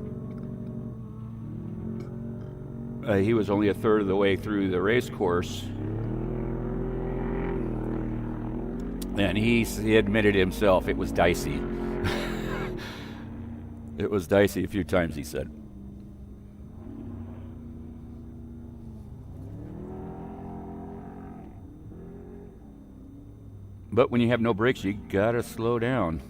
He was only a third of the way through the race course. And he admitted himself it was dicey. It was dicey a few times, he said. But when you have no brakes, you gotta slow down.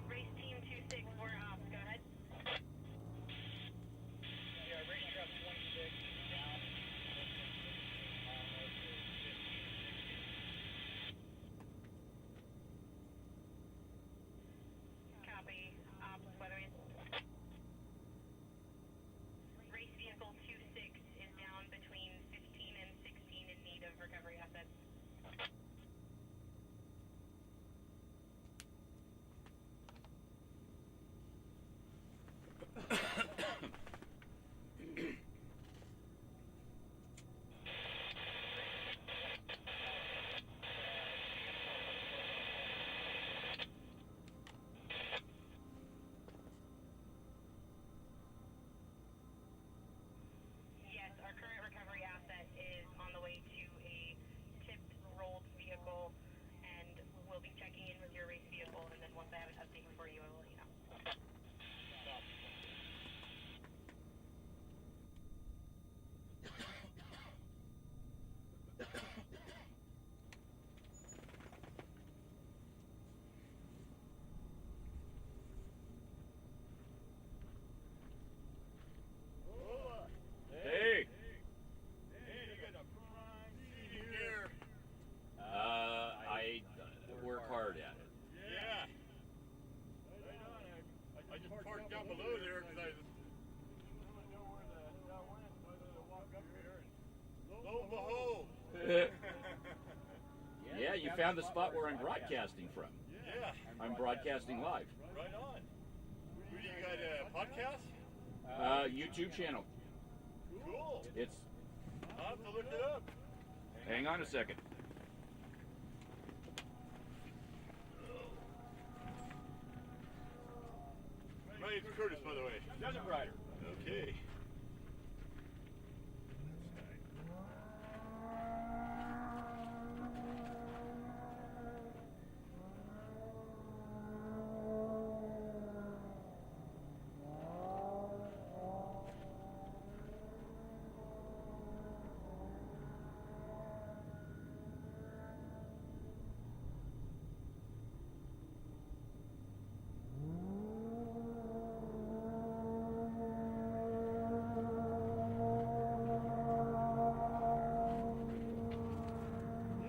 Race team 26, we're up. Go ahead. Yeah, race truck 26 down. Copy. Weatherman. Race vehicle 26 is down between 15 and 16 in need of recovery assets. Yes, our current recovery asset is on the way to a tipped, rolled vehicle, and we'll be checking in with your race vehicle, and then once I have an update for you, I will let you know. Hey, Hey, you got a prime seat here. I work hard at it. Yeah. Right on. I just parked down below there because I didn't know where the hell went, so I had to walk up here and lo and behold. Yeah, you found the spot where I'm broadcasting from. Yeah. I'm broadcasting live. Right on. Who do you got a podcast? YouTube channel. Cool. It's. I'll have to look it up. Hang on a second. My name's Curtis, by the way. Desert Rider. Okay.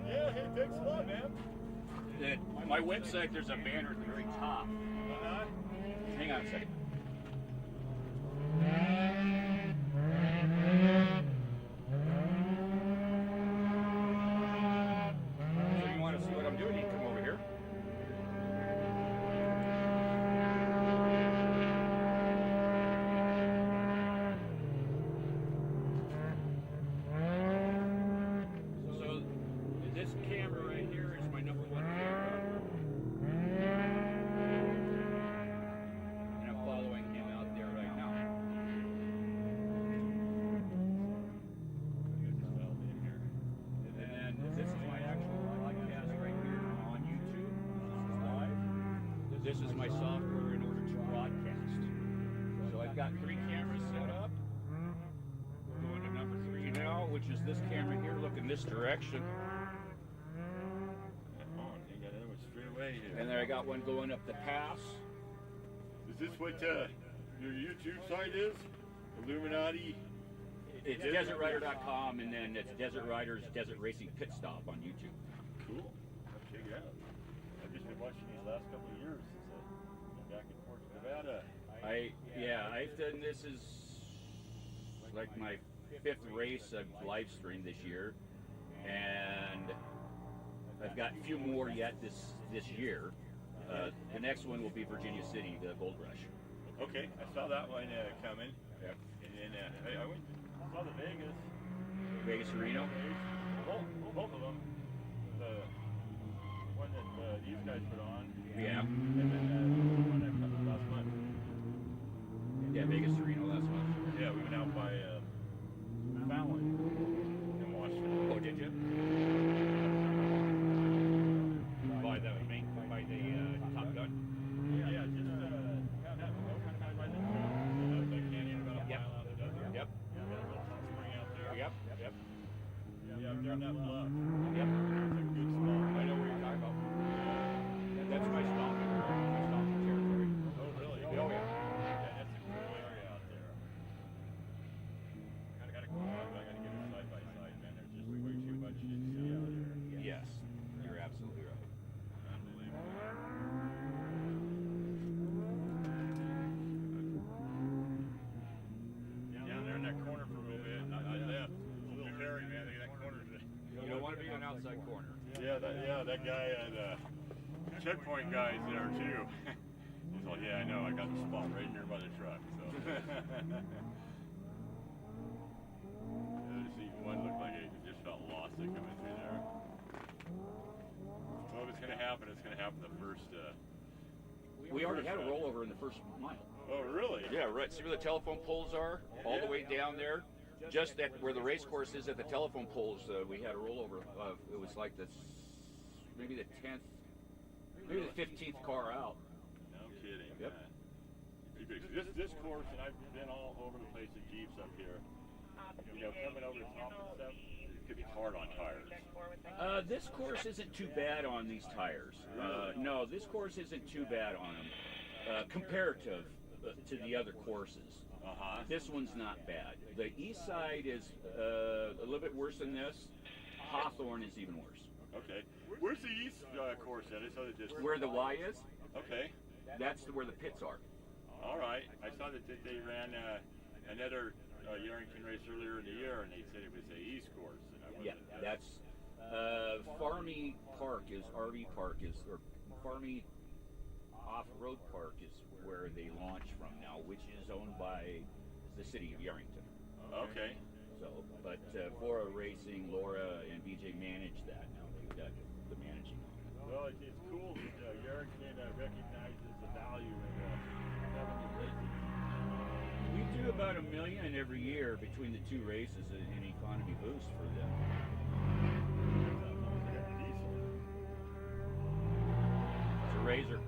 Yeah, hey, thanks a lot, man. My website, there's a banner at the very top. Uh-huh. Hang on a second. So you want to see what I'm doing? You can come over here. So this camera right here is this is my software in order to broadcast. So I've got 3 cameras set up. We're going to number 3 now, which is this camera here looking this direction. You got another one straight away here. And then I got one going up the pass. Is this what your YouTube site is? Illuminati? It's DesertRider.com, and then it's Desert Riders Desert Racing Pit Stop on YouTube. Cool. I'll check it out. I've just been watching these last couple of years since I've been back and forth to Nevada. I've done this is like my 5th race I've live streamed this year, and I've got a few more yet this year. The next one will be Virginia City, the Gold Rush. Okay, I saw that one coming. Yep. And then I went saw the Vegas Reno. both of them. The one that these guys put on. Yeah. And then the one that comes last month. Yeah, Vegas Reno last month. Yeah, we went out by Fallon and watched it. Oh, did you? By the Top Gun. Yeah, just by the canyon about a mile out of the desert. Yep. Yeah, there's a little hot spring out there. Yep. Yeah, up there on that bluff. Yep. It's a good spot. I know what you're talking about. That's my stomping territory. Oh, really? Oh, yeah. Yeah, that's a cool area out there. Kind of got to go on, but I got to get it side by side, man. There's just way too much to see out there. Yes, you're absolutely right. Down there in that corner for a little bit. I left. It's a little hairy, man. That corner's You don't want to be on outside corner. that guy at checkpoint guy's there too. He's like, yeah, I know. I got the spot right here by the truck. So. See, one looked like it just felt lost coming through there. So if it's gonna happen, it's gonna happen the first. We already had a rollover in the first mile. Oh, really? Yeah, right. See where the telephone poles are? All the way down there? Just at where the race course is at the telephone poles, we had a rollover. It was like maybe the 10th, maybe the 15th car out. No kidding. Yep. This course, and I've been all over the place in Jeeps up here. You know, coming over the top and stuff, it could be hard on tires. This course isn't too bad on these tires. No, this course isn't too bad on them. Comparative to the other courses. This one's not bad. The east side is a little bit worse than this. Hawthorne is even worse. Okay. Where's the east course at? I saw that just... Where the Y is, Okay. that's where the pits are. All right. I saw that they ran another Yerington race earlier in the year, and they said it was the east course. And I Yeah, wasn't, that's Farmy Park is RV Park is, or Farmy Off-Road Park is where they launch from now, which is owned by the city of Yerington. Okay. So, but VORRA Racing, Laura, and BJ manage that now. They've got the managing on it. Well, it's cool that Yerington recognizes the value in having these races. We do about $1 million every year between the 2 races, an economy boost for them. It's a Razor.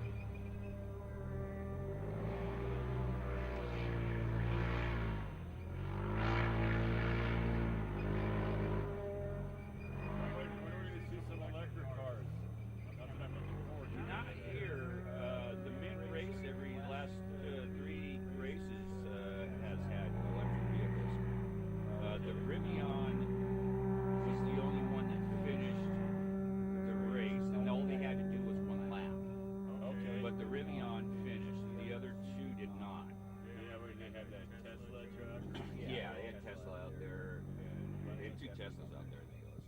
Teslas out there that goes.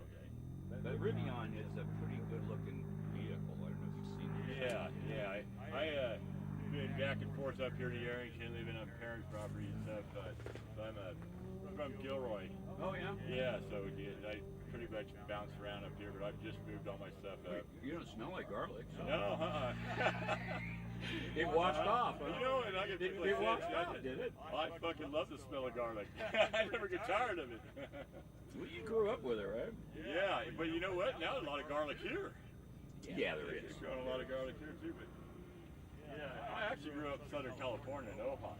Okay. But Rivian is a pretty good-looking vehicle. I don't know if you've seen it. Yeah. I been back and forth up here to Yerington, living on parents' property and stuff. So I'm from Gilroy. Oh yeah. Yeah. So I pretty much bounce around up here, but I've just moved all my stuff up. You don't smell like garlic. So. No. It washed off. Huh? You know, and I get people it that say, washed off, did it? I fucking love the smell of garlic. I never get tired of it. Well, you grew up with it, right? Yeah, but you know what? Now there's a lot of garlic here. Yeah, there is. There's growing a lot of garlic here too, but Yeah, I actually grew up in Southern California in Ojai.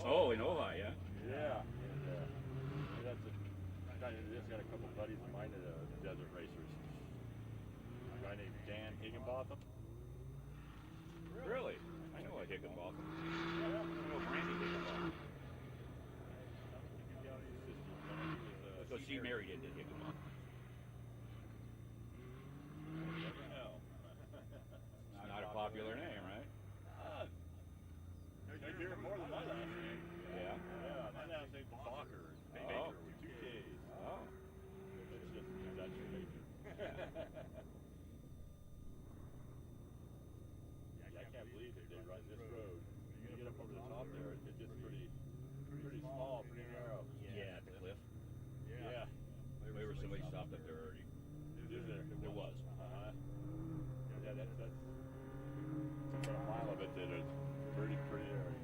Oh, in Ojai, yeah. Yeah. That's just got a couple buddies of mine that are desert racers. A guy named Dan Higginbotham. Really? I know a Higginbotham. I know Brandy Higginbotham. So she married into Higginbotham. Not a popular name, right? I hear it more than my last name. Yeah. Yeah, my last name's Baker. Baker with 2 K's. Oh. It's just Dutch Baker. Yeah, I can't believe that they run this road. When you get up over the top there, it's just pretty small, pretty narrow. Yeah, at the cliff. Yeah. Maybe somebody stopped up there already. Is there? There was. Yeah, that's about a mile of it that is pretty area.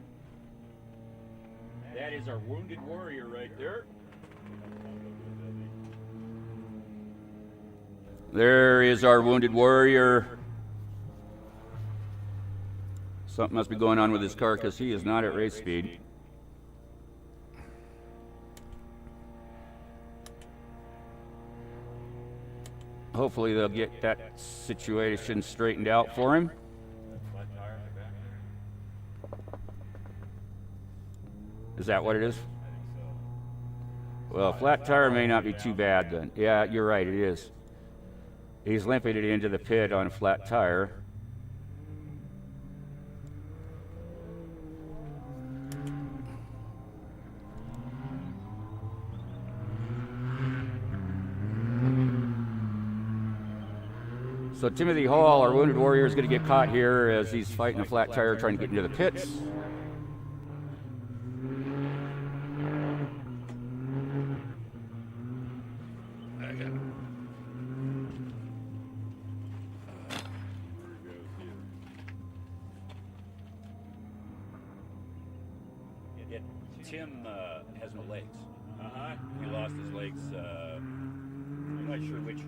That is our wounded warrior right there. There is our wounded warrior. Something must be going on with his car because he is not at race speed. Hopefully they'll get that situation straightened out for him. Is that what it is? Well, flat tire may not be too bad then. Yeah, you're right, it is. He's limping it into the pit on a flat tire. So Timothy Hall, our wounded warrior, is going to get caught here as he's fighting a flat tire trying to get into the pits. Tim has no legs. He lost his legs. I'm not sure which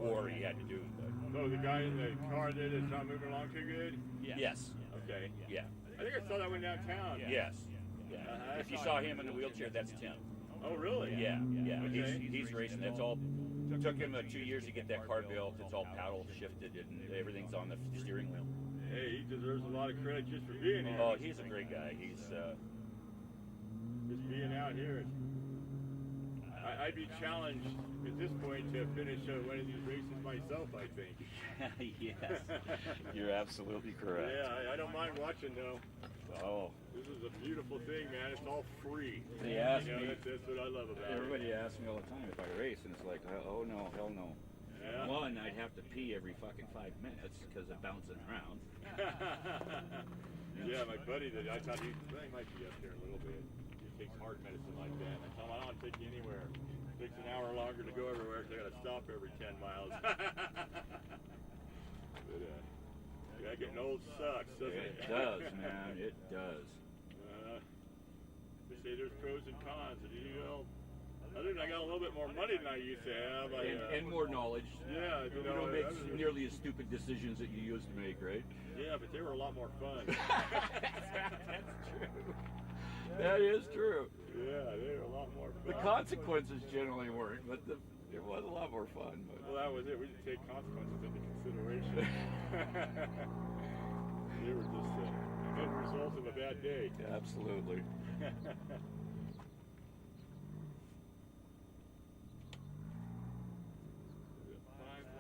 war he had to do. But. So the guy in the car that is not moving along too good? Yes. Okay. Yeah. I think I saw that one downtown. Yes. Yeah. If you saw him in the wheelchair, that's Tim. Oh, really? Yeah. Okay. He's racing. That's all. Took him 2 years to get that car built. It's all paddle shifted and everything's on the steering wheel. Hey, he deserves a lot of credit just for being here. Oh, he's a great guy. He's just being out here. I'd be challenged at this point to finish one of these races myself, I think. Yes, you're absolutely correct. Yeah, I don't mind watching though. Oh, this is a beautiful thing, man. It's all free. They ask me. That's what I love about Everybody asks me all the time if I race, and it's like, oh no, hell no. Yeah. One, I'd have to pee every fucking 5 minutes because of bouncing around. Yeah, my buddy that I thought he might be up there a little bit. He takes heart medicine like that. I tell him I don't take you anywhere. It takes an hour longer to go everywhere because I got to stop every 10 miles. But yeah, getting old sucks, doesn't it? It does, man. It does. They say there's pros and cons. And other than I got a little bit more money than I used to have. And more knowledge. Yeah, You don't make nearly as stupid decisions that you used to make, right? Yeah, but they were a lot more fun. That's true. That is true. Yeah, they were a lot more fun. The consequences generally weren't, but it was a lot more fun. But. Well, that was it. We didn't take consequences into consideration. They were just the end result of a bad day. Absolutely. 5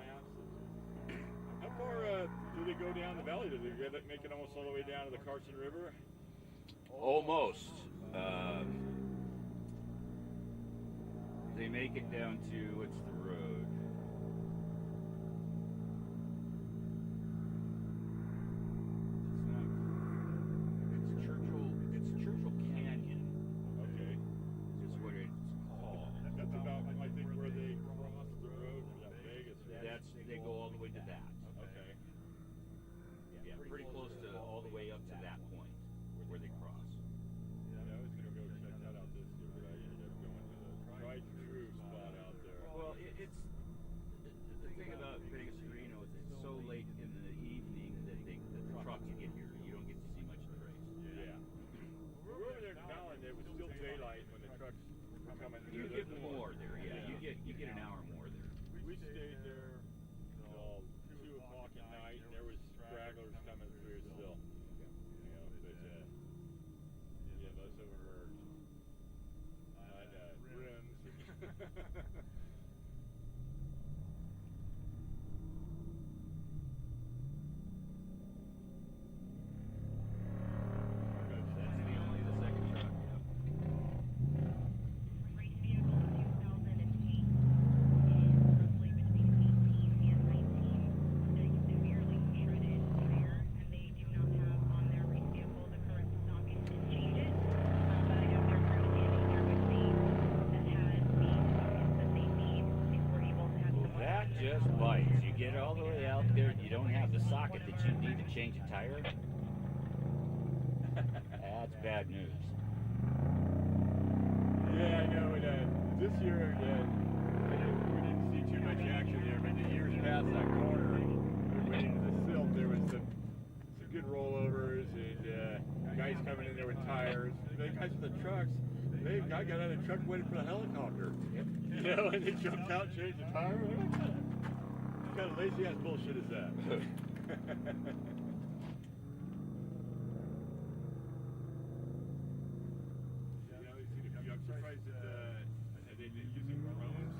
laps. How far do they go down the valley? Do they make it almost all the way down to the Carson River? Almost. They make it down to, what's the road? It's Churchill Canyon. Okay. Is what it's called. That's about, I think, where they cross the road from Vegas. They go all the way to that. Okay. Yeah, pretty close to all the way up to that point where they cross. Yeah, I was going to go check that out this year, but I ended up going to the tried-and-true spot out there. Well, it's the thing about Vegas Reno is it's so late in the evening that the trucks get here. You don't Race vehicle 2008 is roughly between 18 and 19. They severely shredded tire, and they do not have on their race vehicle the correct stomping to change it. But I have their crew standing here with me that has the stockings that they need if we're able to have someone. That just bites. You get all the way out there and you don't have the socket that you need to change a tire. That's bad news. Yeah, I know. This year, we didn't see too much action there, but the years past that corner, we went into the silt. There was some good rollovers and guys coming in there with tires. The guys with the trucks, I got out of the truck waiting for the helicopter. You know, and they jumped out, changed the tire. What kind of lazy ass bullshit is that? I'm surprised that they've been using drones.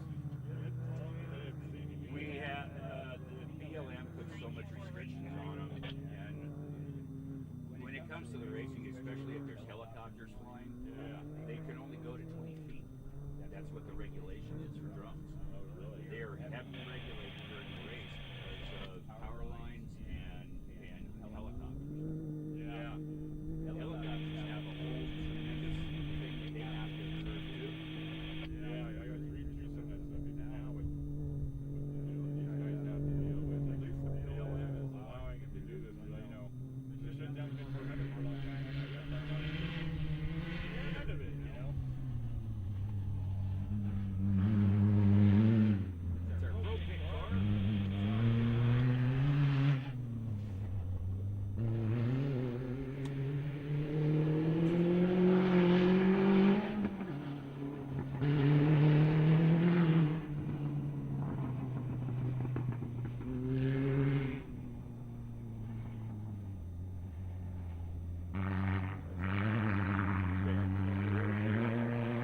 We have the BLM puts so much restrictions on them, and when it comes to the racing, especially if there's helicopters flying, they can only go to 20 feet. That's what the regulation is for drones. They are heavily regulated during the race because of power lines and helicopters. Yeah. Helicopters have a whole tremendous thing that they have to observe too. Yeah, I got to read through some of that stuff even now with these guys have to deal with. At least the BLM is allowing them to do this, but they shut down the 400 for a long time. Get rid of it, you know? That's our pro pick car.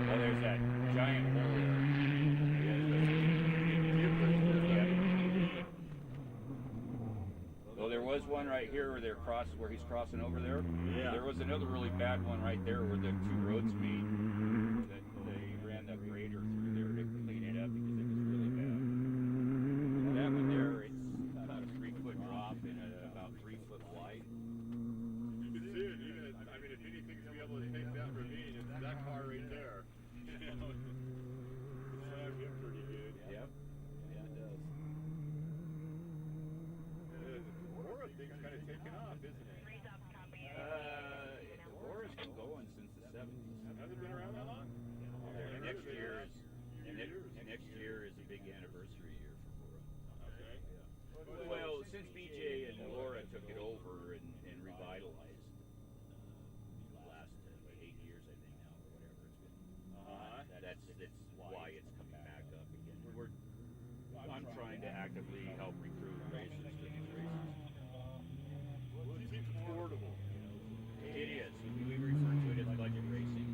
Well, there's that giant hole there. Well, there was one right here where he's crossing over there. Yeah. There was another really bad one right there where the two roads meet. That they ran that grader through there to clean it up because it was really bad. That one there, it's about a 3-foot drop and about 3 foot wide. You can see it, even if anything's to be able to take that ravine, it's that car right there. It slams him pretty good. Yep. Yeah, it does. The VORRA thing's kind of taken off, isn't it? VORRA's been going since the 70s. Has it been around that long? Next year is a big anniversary year for VORRA. Okay. Well, since BJ and Laura took it over and revitalized the last 8 years, I think now, or whatever it's been. That's why it's coming back up again. I'm trying to actively help recruit racers to these races. Well, it seems affordable. It is. We refer to it as budget racing.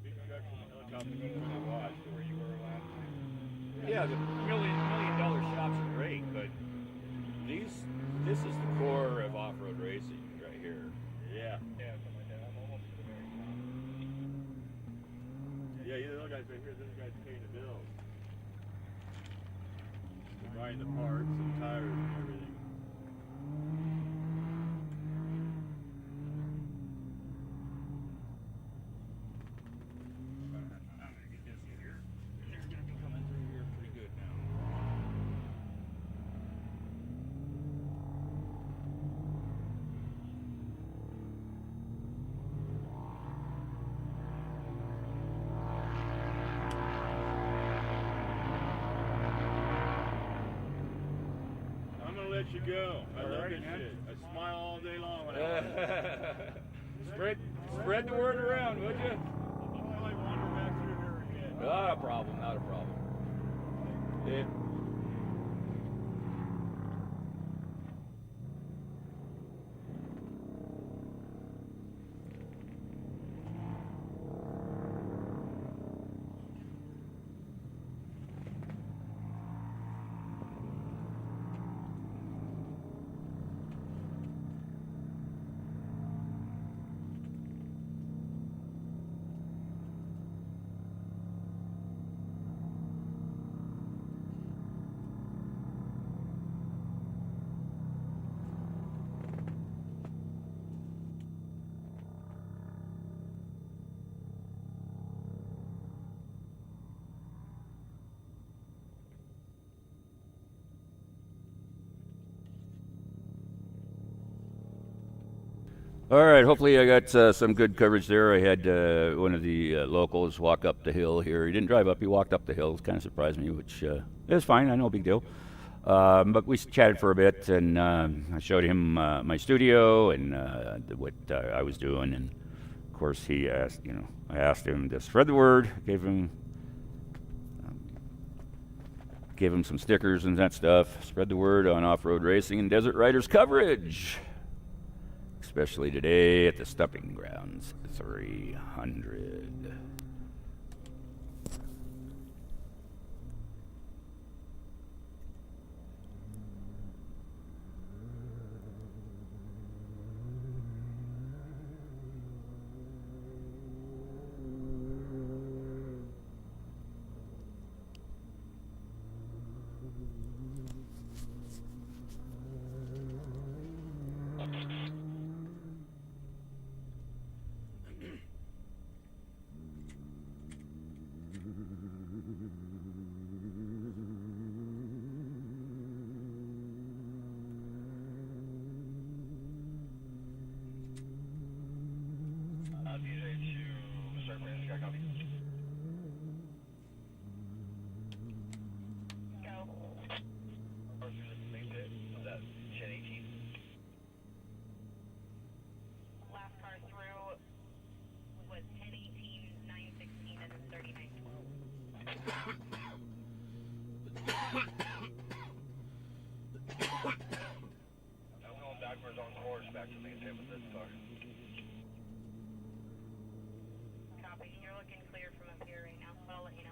Big trucks and helicopters to watch where you were last time. Yeah, the million dollar shops are great, but this is the core of off-road racing right here. Yeah. Yeah, these little guys right here, those guys paying the bills. They're buying the parts and tires and everything. I'm gonna get this here. They're gonna be coming through here pretty good now. I'm gonna let you go. I love this shit. I smile all day long when I watch it. Spread the word around, would you? I'll probably wander back through here again. Not a problem, not a problem. Yeah. All right, hopefully I got some good coverage there. I had one of the locals walk up the hill here. He didn't drive up, he walked up the hill. It kind of surprised me, which is fine, I know, big deal. But we chatted for a bit, and I showed him my studio and what I was doing. And of course, he asked, I asked him to spread the word, gave him some stickers and that stuff. Spread the word on off-road racing and desert riders coverage. Especially today at the Stomping Grounds 300. Last car through was 10:18, 9:16, and then 39:12. I'm going backwards on course back to maintain with this car. Copy. You're looking clear from up here right now, so I'll let you know.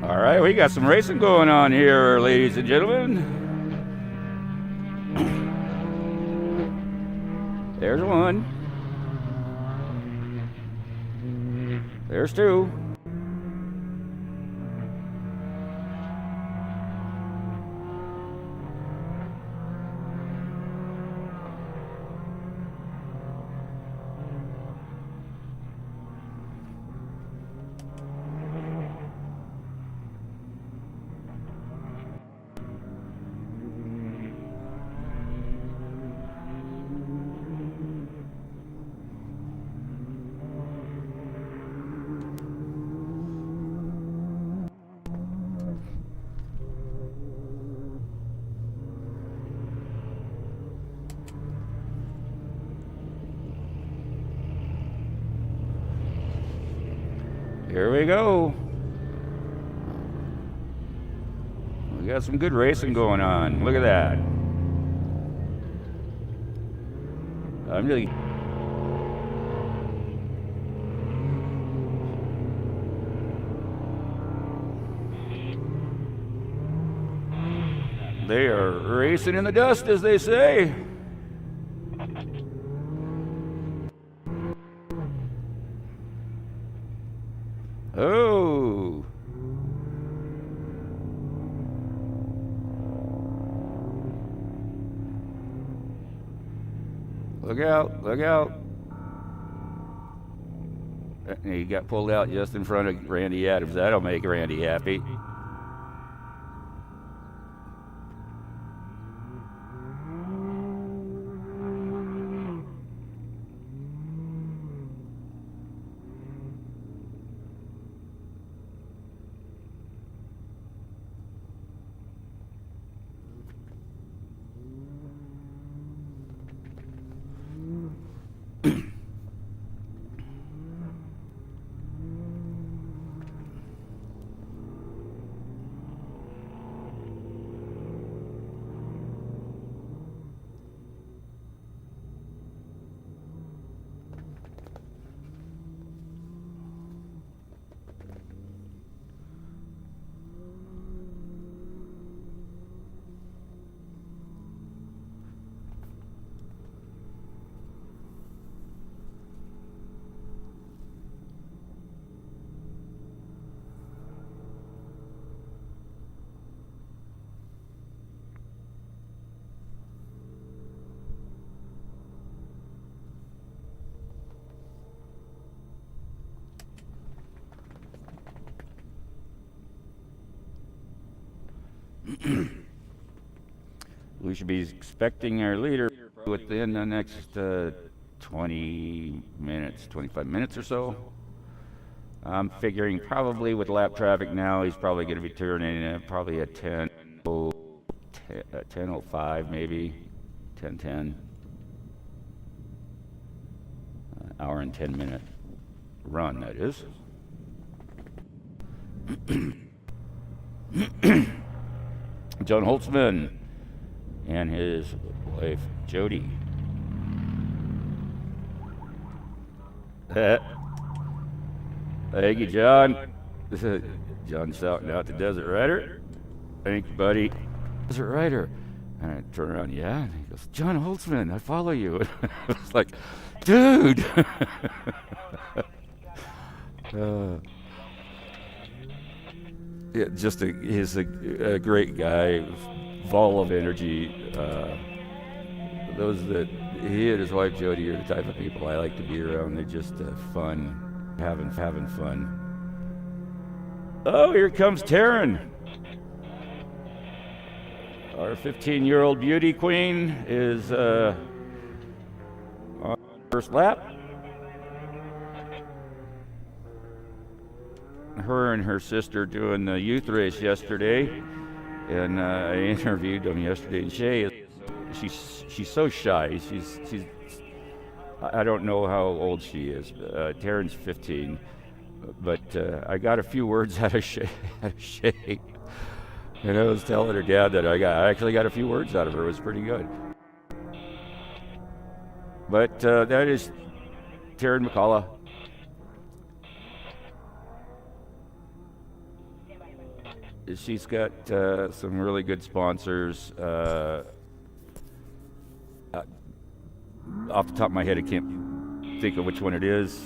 All right, we got some racing going on here, ladies and gentlemen. There's one. There's two. Here we go. We got some good racing going on. Look at that. I'm really... They are racing in the dust, as they say. Oh. Look out, look out. He got pulled out just in front of Randy Adams. That'll make Randy happy. We should be expecting our leader within the next 20 minutes, 25 minutes or so. I'm figuring probably with lap traffic now, he's probably going to be turning in probably at 10:05 maybe, 10:10. Hour and 10-minute run, that is. John Holtzman and his wife Jody. Thank you, John. John's shouting out the Desert Rider. Thank you, buddy. Desert Rider. And I turn around, yeah. And he goes, John Holtzman, I follow you. And I was like, dude. Yeah, he's a great guy, full of energy. He and his wife Jody are the type of people I like to be around. They're just fun, having fun. Oh, here comes Taryn. Our 15-year-old beauty queen is on first lap. Her and her sister doing the youth race yesterday, and I interviewed them yesterday. And she's so shy. She's I don't know how old she is. Taryn's 15, but I got a few words out of Shay. And I was telling her dad that I actually got a few words out of her. It was pretty good. But that is Taryn McCullough. She's got some really good sponsors. Off the top of my head, I can't think of which one it is.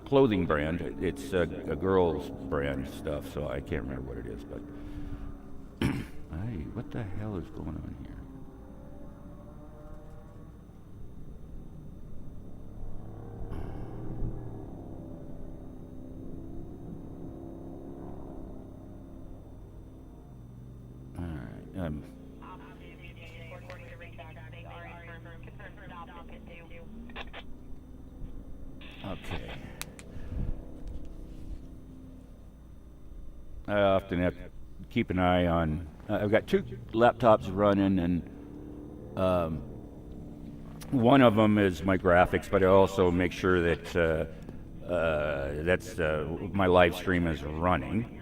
Clothing brand. It's a girl's brand stuff, so I can't remember what it is. But hey, what the hell is going on here? Okay. I often have to keep an eye on. I've got two laptops running, and one of them is my graphics, but I also make sure that my live stream is running.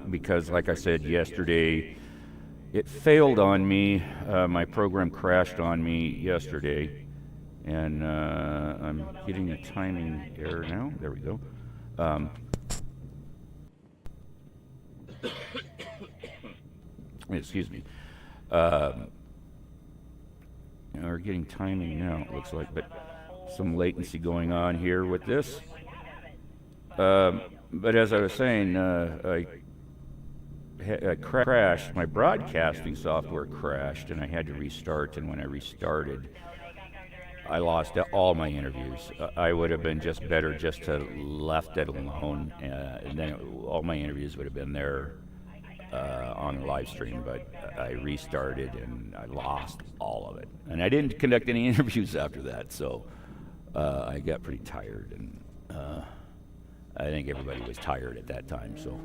Because, like I said yesterday, it failed on me. My program crashed on me yesterday, and I'm getting a timing error now. There we go. Excuse me. We're getting timing now, it looks like, but some latency going on here with this. But as I was saying, I crashed. My broadcasting software crashed, and I had to restart. And when I restarted, I lost all my interviews. I would have been just better just to left it alone, and then all my interviews would have been there on the live stream. But I restarted, and I lost all of it. And I didn't conduct any interviews after that, so I got pretty tired, and I think everybody was tired at that time. So,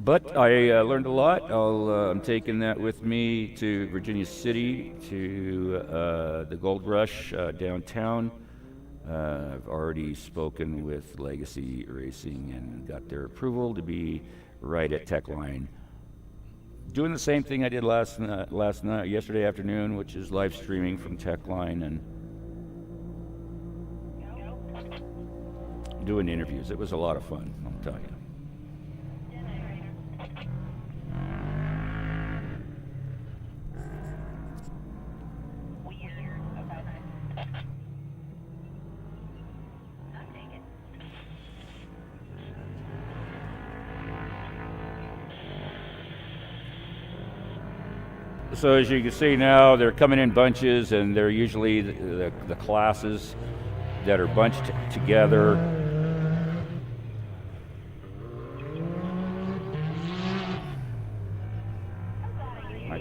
but I learned a lot. I'm taking that with me to Virginia City, to the Gold Rush downtown. I've already spoken with Legacy Racing and got their approval to be right at Tech Line. Doing the same thing I did yesterday afternoon, which is live streaming from Tech Line and doing interviews. It was a lot of fun, I'll tell you. So as you can see now, they're coming in bunches, and they're usually the classes that are bunched together.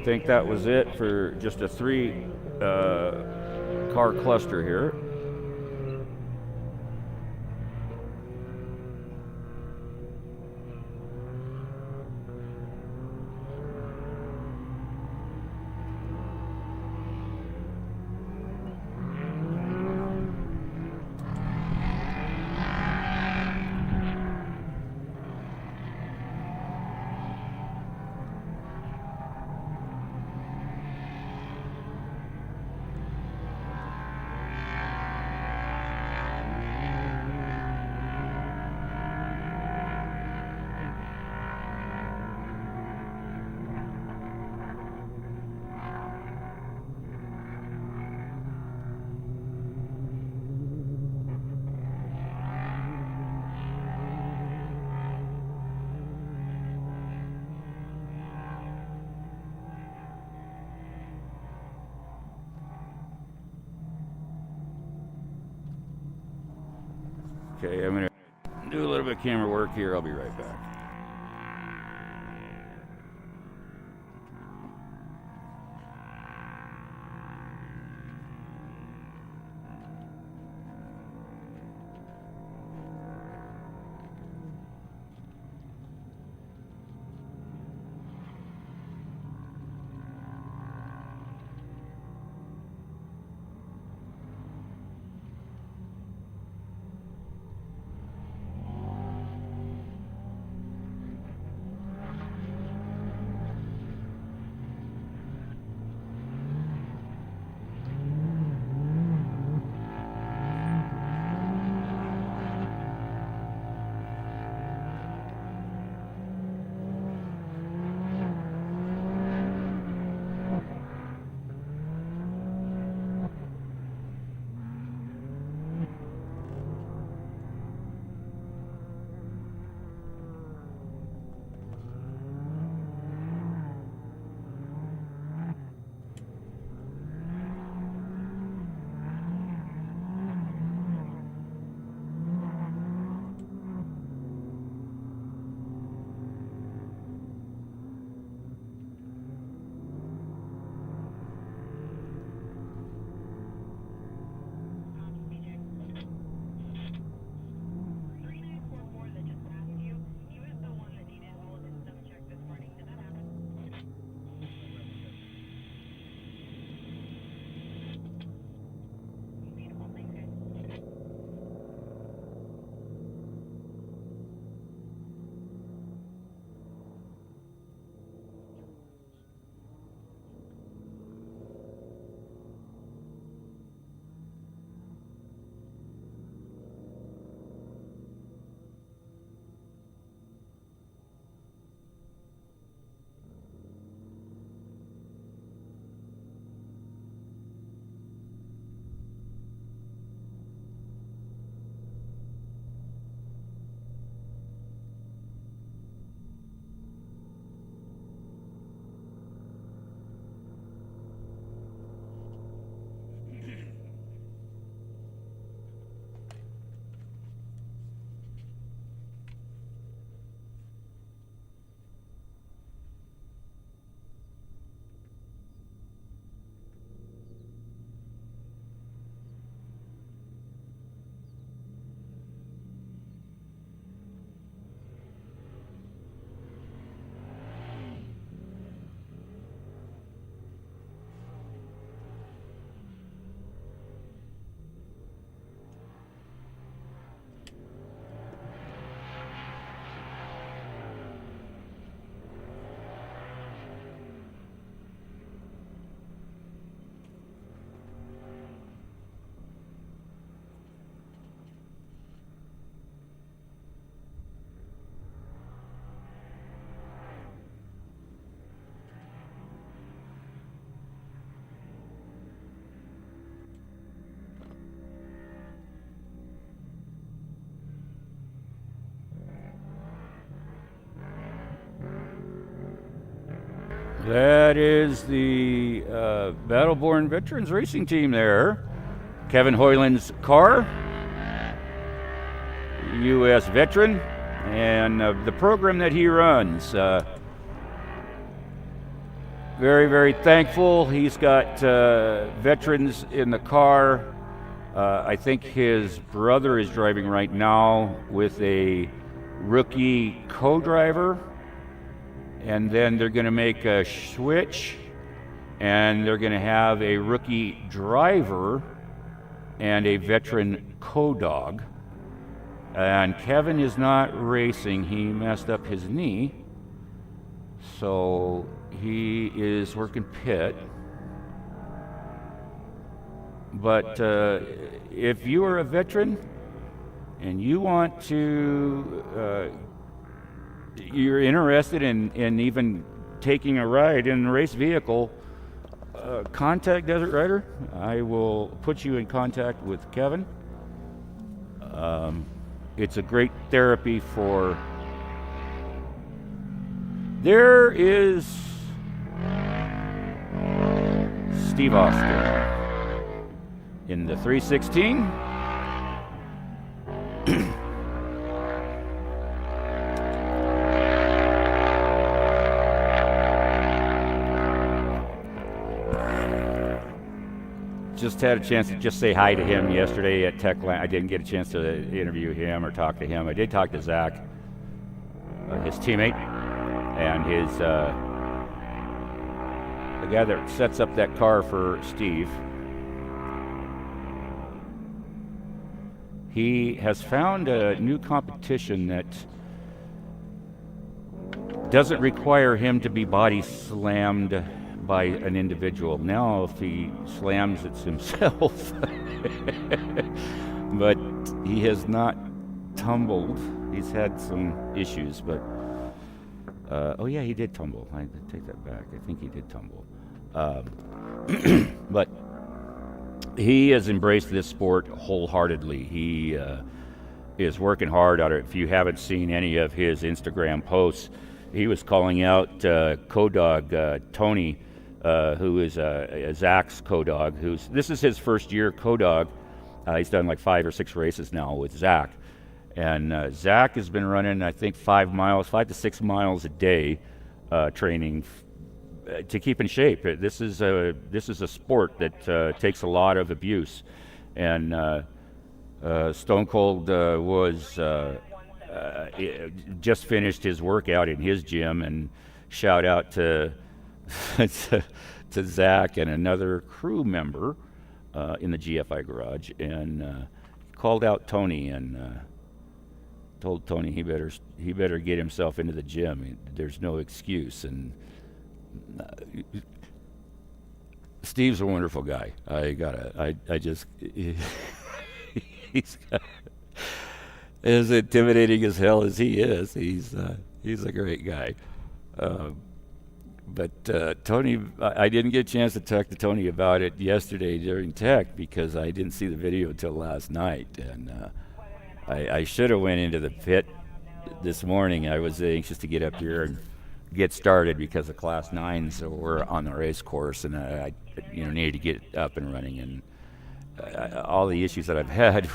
think that was it for just a 3 car cluster here. Okay, I'm gonna do a little bit of camera work here. I'll be right back. That is the Battleborn Veterans Racing Team there. Kevin Hoyland's car, U.S. veteran, and the program that he runs. very, very thankful. He's got veterans in the car. I think his brother is driving right now with a rookie co-driver, and then they're going to make a switch, and they're going to have a rookie driver and a veteran co-dog. And Kevin is not racing. He messed up his knee, so he is working pit. But if you are a veteran and you want to, you're interested in even taking a ride in a race vehicle, contact Desert Rider. I will put you in contact with Kevin. It's a great therapy for. There is Steve Austin in the 316. Just had a chance to just say hi to him yesterday at Techland. I didn't get a chance to interview him or talk to him. I did talk to Zach, his teammate, and his the guy that sets up that car for Steve. He has found a new competition that doesn't require him to be body slammed by an individual. Now if he slams, it's himself. But he has not tumbled. He's had some issues, but oh yeah, he did tumble. I take that back. I think he did tumble. But he has embraced this sport wholeheartedly. He is working hard at it. If you haven't seen any of his Instagram posts, he was calling out co-dog Tony, who is Zach's co-dog. This is his first year co-dog. He's done like 5 or 6 races now with Zach, and Zach has been running, I think, 5 to 6 miles a day, training to keep in shape. This is a sport that takes a lot of abuse, and Stone Cold was just finished his workout in his gym, and shout out to to Zach and another crew member in the GFI garage, and called out Tony and told Tony he better get himself into the gym. There's no excuse. And Steve's a wonderful guy. He's as intimidating as hell as he is. He's a great guy. But Tony, I didn't get a chance to talk to Tony about it yesterday during tech because I didn't see the video until last night, and I should have went into the pit this morning. I was anxious to get up here and get started because the Class 9s were on the race course, and I needed to get up and running, and all the issues that I've had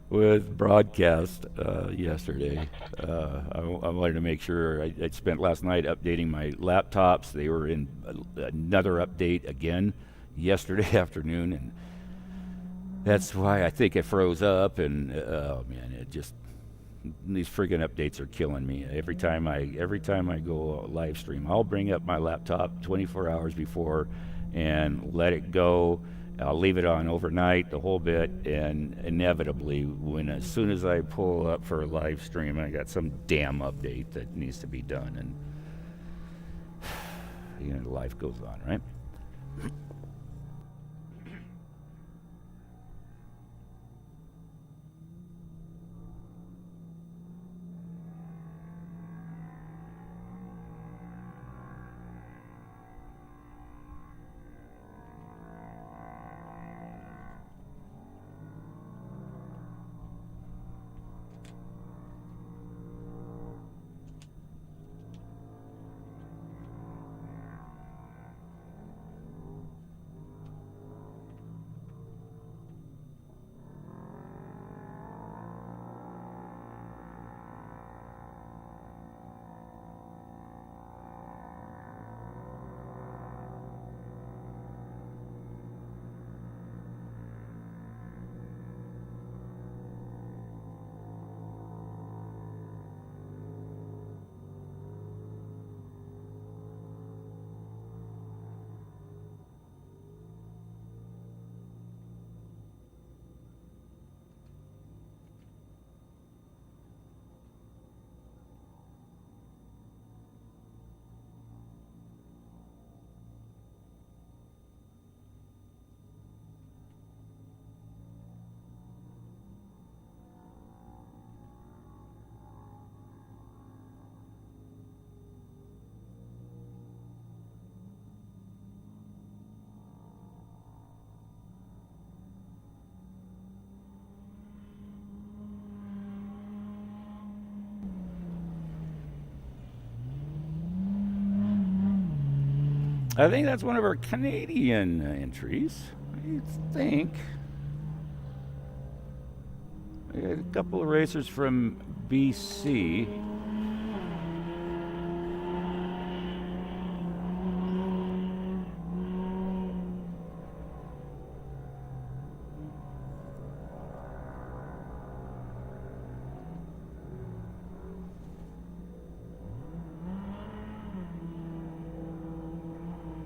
with broadcast yesterday. I wanted to make sure. I spent last night updating my laptops. They were in another update again yesterday afternoon, and that's why I think it froze up. And oh man, these friggin' updates are killing me. Every time I go live stream, I'll bring up my laptop 24 hours before and let it go. I'll leave it on overnight, the whole bit, and inevitably, as soon as I pull up for a live stream, I got some damn update that needs to be done, and life goes on, right? I think that's one of our Canadian entries. I think. We got a couple of racers from BC.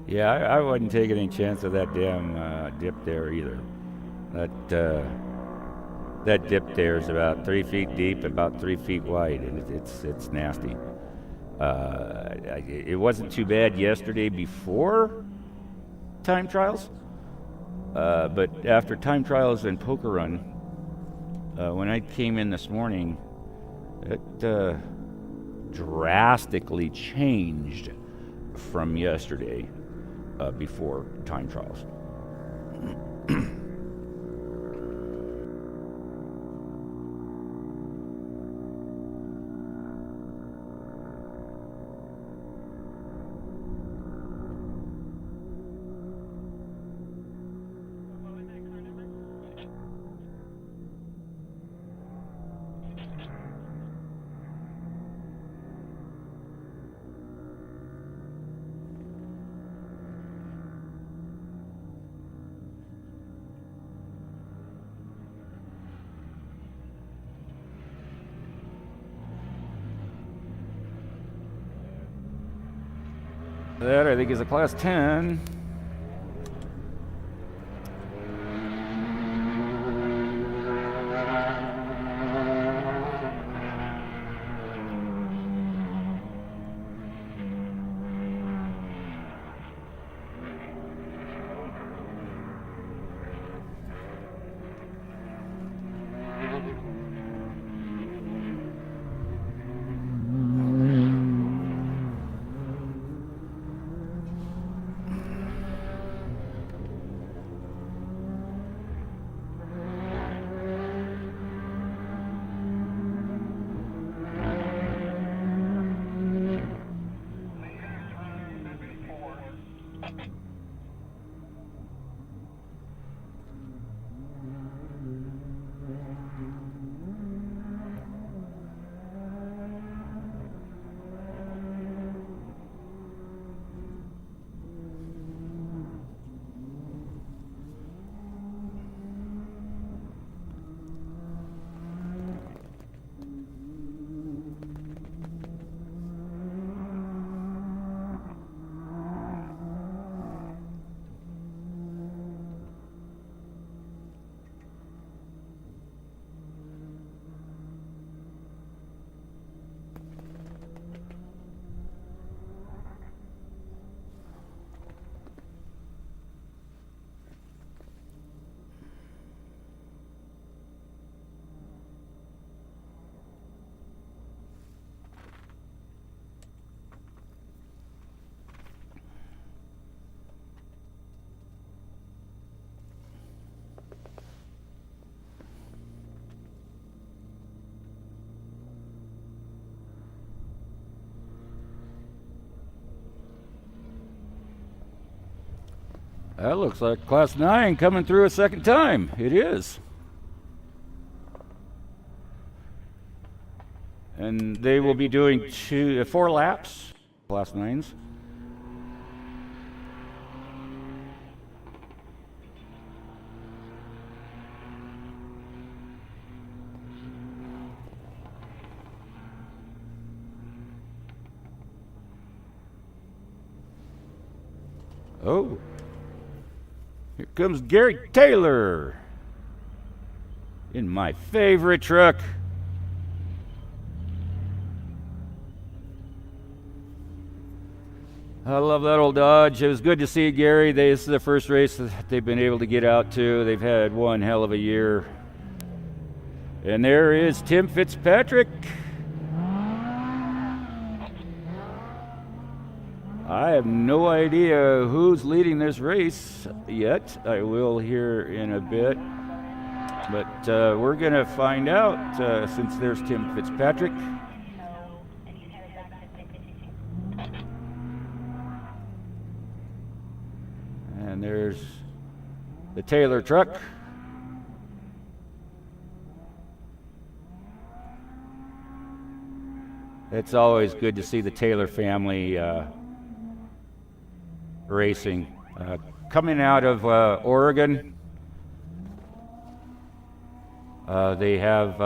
Yeah, I wouldn't take any chance of that damn dip there either. That dip there is about 3 feet deep and about 3 feet wide, and it's nasty. It wasn't too bad yesterday before time trials, but after time trials and poker run, when I came in this morning, it drastically changed from yesterday before time trials. That I think is a class 10. That looks like class 9 coming through a second time. It is. And they will be doing 4 laps, class 9s. Oh. Here comes Gary Taylor in my favorite truck. I love that old Dodge. It was good to see Gary. This is the first race that they've been able to get out to. They've had one hell of a year. And there is Tim Fitzpatrick. I have no idea who's leading this race yet. I will here in a bit. But we're going to find out since there's Tim Fitzpatrick. the Taylor truck. It's always good to see the Taylor family racing. Coming out of Oregon, they have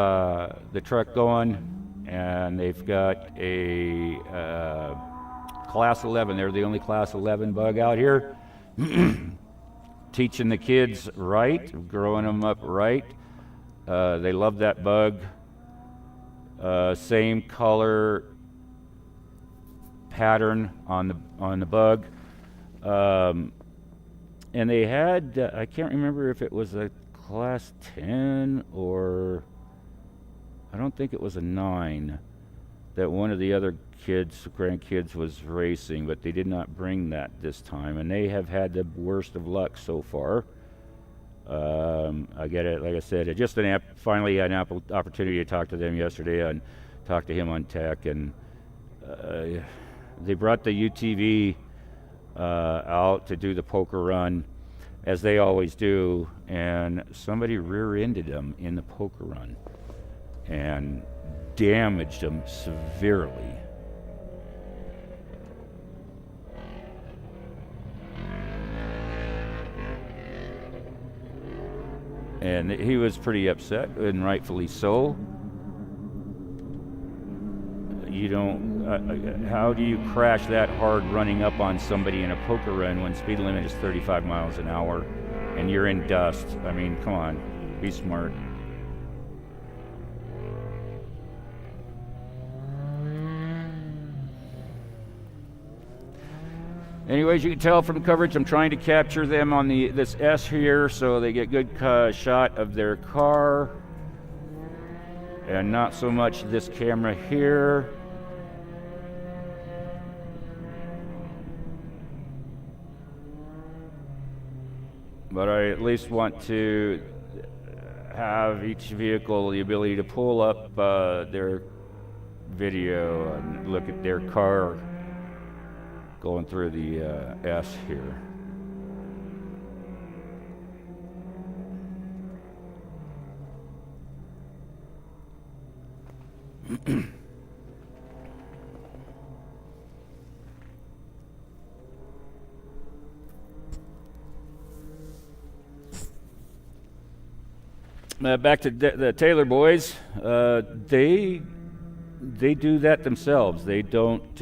the truck going, and they've got a Class 11. They're the only Class 11 bug out here. Teaching the kids right, growing them up right. They love that bug. Same color pattern on the bug. And they had, I can't remember if it was a Class 10 or, I don't think it was a 9 that one of the other grandkids was racing, but they did not bring that this time, and they have had the worst of luck so far. I get it, like I said, just finally an opportunity to talk to them yesterday and talk to him on tech, and they brought the UTV out to do the poker run, as they always do, and somebody rear-ended them in the poker run and damaged them severely. And he was pretty upset, and rightfully so. You don't, how do you crash that hard running up on somebody in a poker run when speed limit is 35 miles an hour and you're in dust? I mean, come on, be smart. Anyways, you can tell from the coverage, I'm trying to capture them on this S here so they get good shot of their car, and not so much this camera here. But I at least want to have each vehicle the ability to pull up their video and look at their car going through the S here. Back to the Taylor boys. They do that themselves. They don't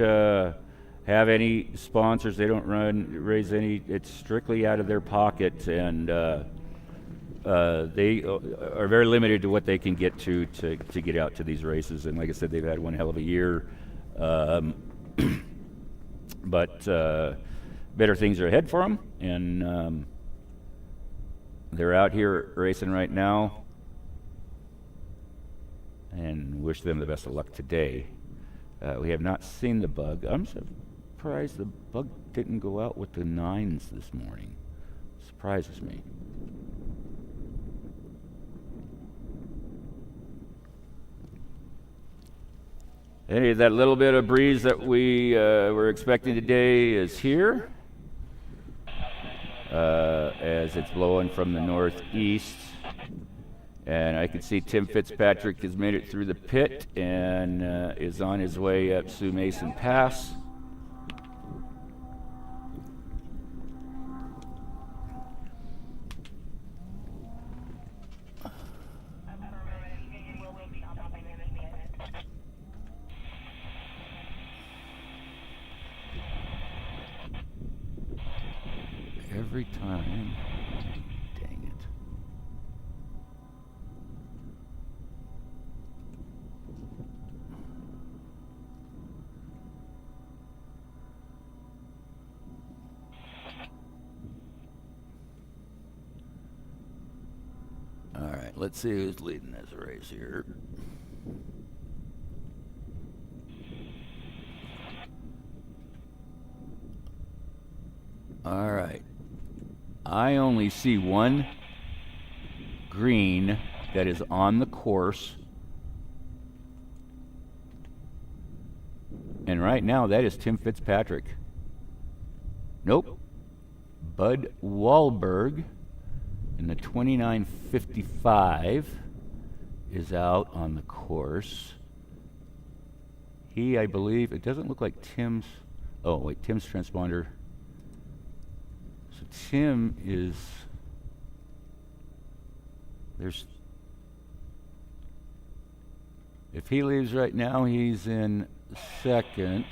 have any sponsors. They don't raise any. It's strictly out of their pocket, and they are very limited to what they can get to get out to these races. And like I said, they've had one hell of a year, but better things are ahead for them, and they're out here racing right now. And wish them the best of luck today. We have not seen the bug. I'm surprised the bug didn't go out with the 9s this morning. Surprises me. Anyway, that little bit of breeze that we were expecting today is here, as it's blowing from the northeast. And I can see Tim Fitzpatrick has made it through the pit and is on his way up Sioux Mason Pass. Every time. Dang it. All right, let's see who's leading this race here. All right. I only see one green that is on the course. And right now, that is Tim Fitzpatrick. Nope. Bud Wahlberg And the 2955 is out on the course. I believe, it doesn't look like Tim's. Oh, wait, Tim's transponder. So Tim is, if he leaves right now, he's in second.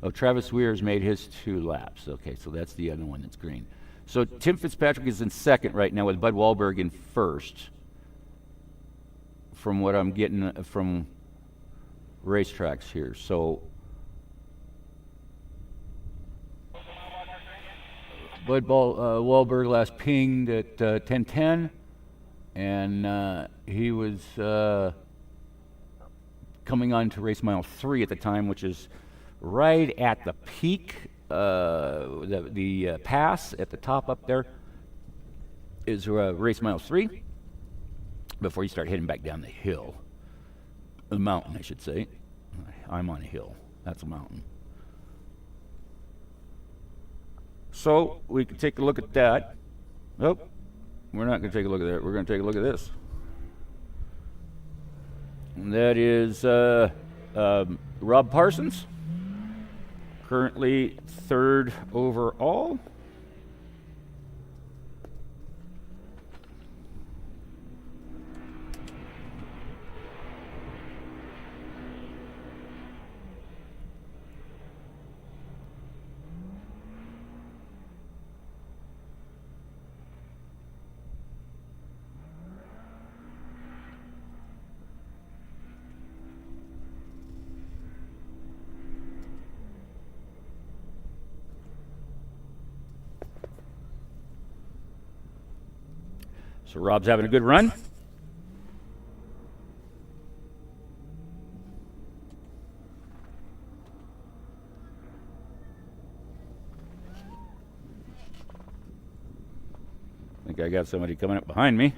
Oh, Travis Weir's made his 2 laps. Okay, so that's the other one that's green. So Tim Fitzpatrick is in second right now with Bud Wahlberg in first, from what I'm getting from racetracks here. So Bud Wahlberg last pinged at 10:10, and he was coming on to race mile 3 at the time, which is right at the peak. The pass at the top up there is race mile 3 before you start heading back down the hill. The mountain, I should say. I'm on a hill. That's a mountain. So we can take a look at that. Oh, we're not going to take a look at that. We're going to take a look at this. And that is Rob Parsons, currently 3rd overall. So Rob's having a good run. I think I got somebody coming up behind me.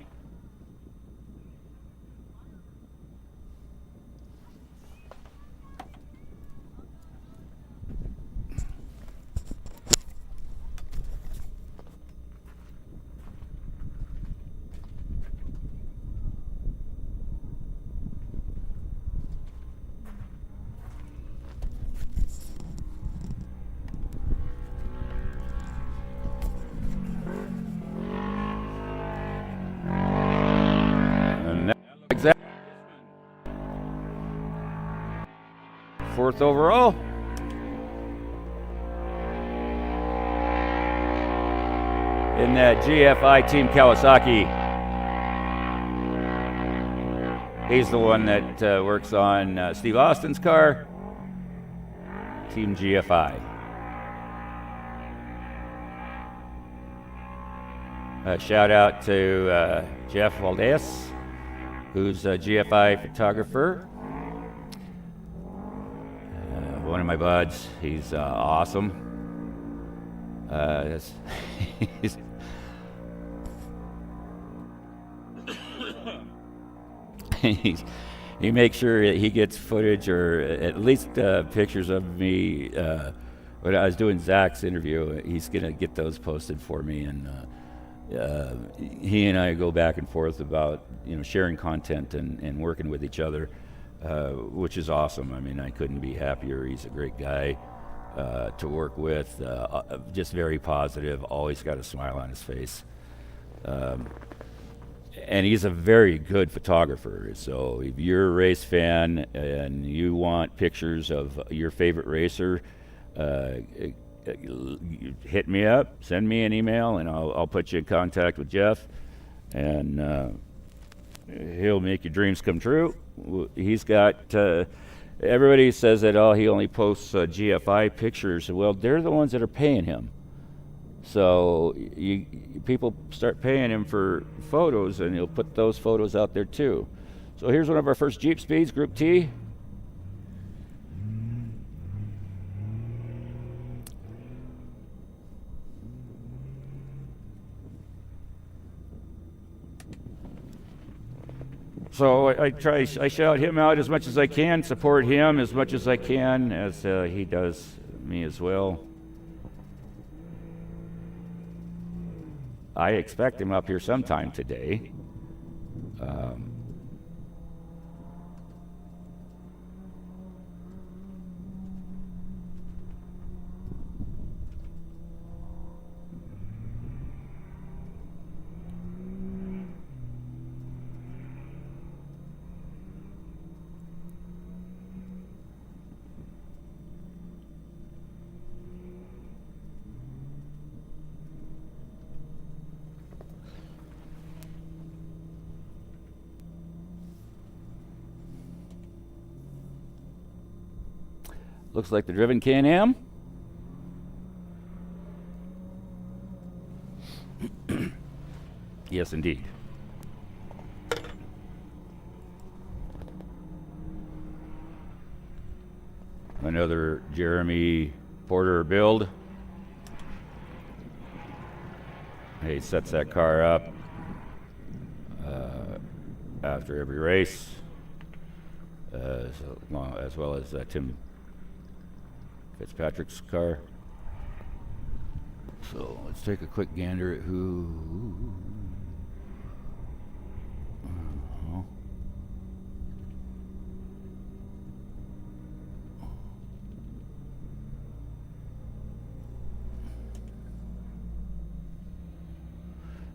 Exactly. 4th overall. In that GFI Team Kawasaki. He's the one that works on Steve Austin's car. Team GFI. Shout out to Jeff Valdez, who's a GFI photographer. One of my buds. He's awesome. He makes sure that he gets footage or at least pictures of me. When I was doing Zach's interview, he's going to get those posted for me. And he and I go back and forth about sharing content and working with each other, which is awesome. I mean, I couldn't be happier. He's a great guy to work with, just very positive, always got a smile on his face. And he's a very good photographer. So if you're a race fan and you want pictures of your favorite racer, hit me up, send me an email, and I'll put you in contact with Jeff, and he'll make your dreams come true. He's got, everybody says that, he only posts GFI pictures. Well, they're the ones that are paying him. So people start paying him for photos, and he'll put those photos out there too. So here's one of our first Jeep Speeds, Group T. So I shout him out as much as I can, support him as much as I can, as he does me as well. I expect him up here sometime today. Looks like the driven Can-Am. Yes, indeed. Another Jeremy Porter build. He sets that car up after every race, as well as Tim Fitzpatrick's car. So let's take a quick gander at who.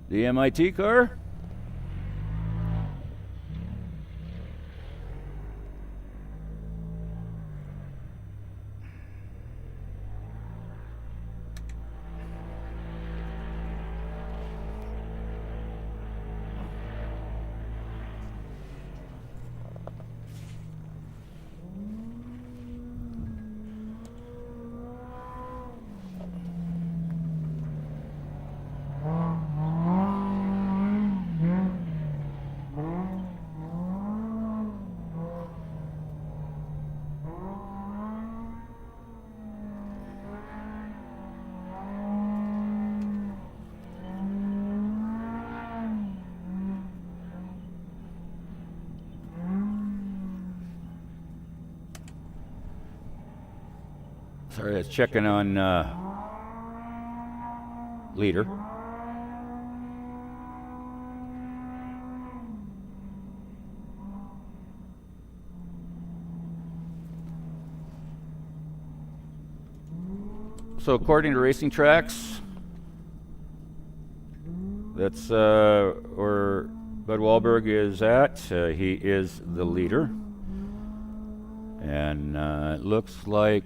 The MIT car. Sorry, I was checking on leader. So according to Racing Tracks, that's where Bud Wahlberg is at. He is the leader. And it looks like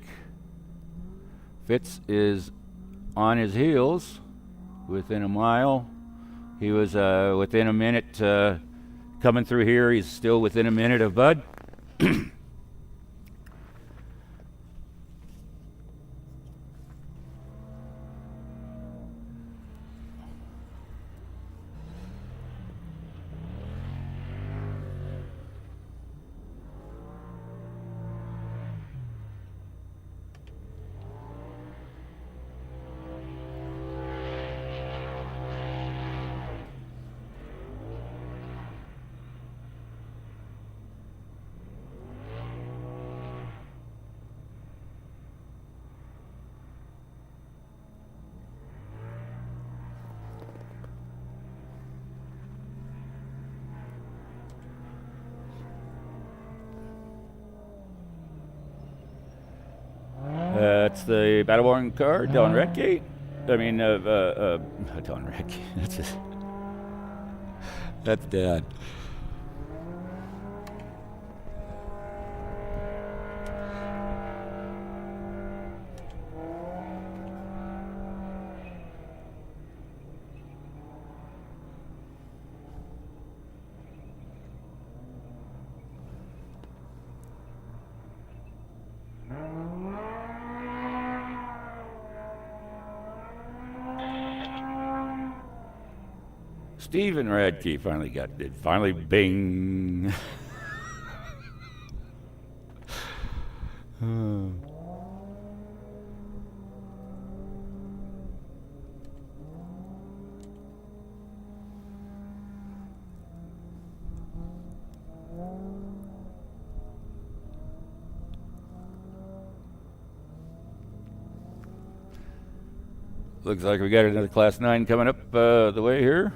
Fitz is on his heels within a mile. He was within a minute coming through here. He's still within a minute of Bud. That's the Battle-Worn car, Don Redgate. I mean, Don Redgate. That's Dad. Stephen Radke finally got it. Finally, bing. Looks like we got another Class 9 coming up the way here.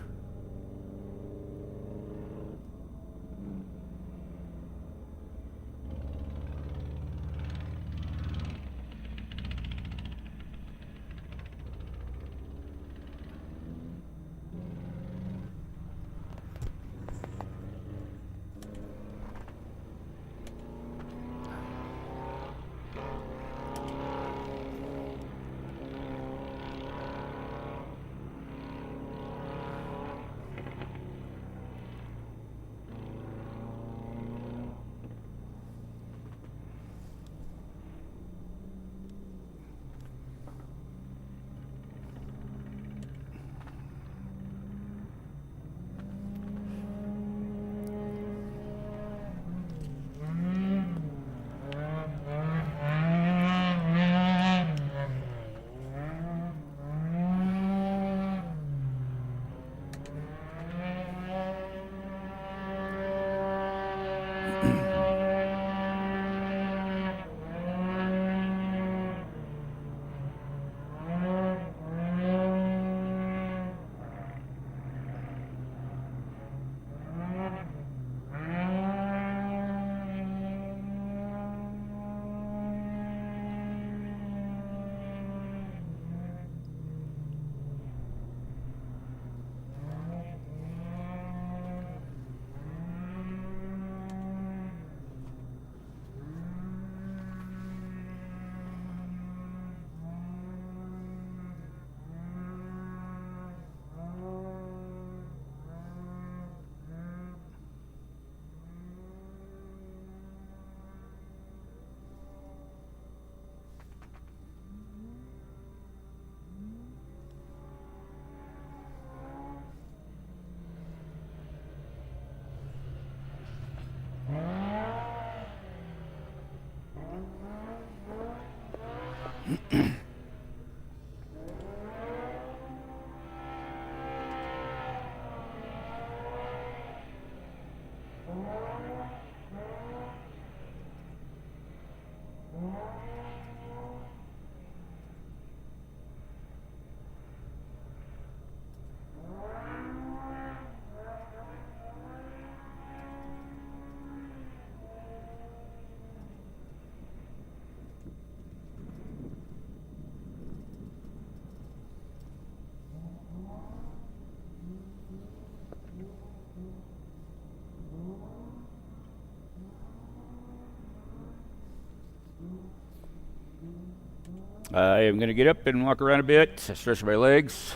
I am going to get up and walk around a bit, stretch my legs.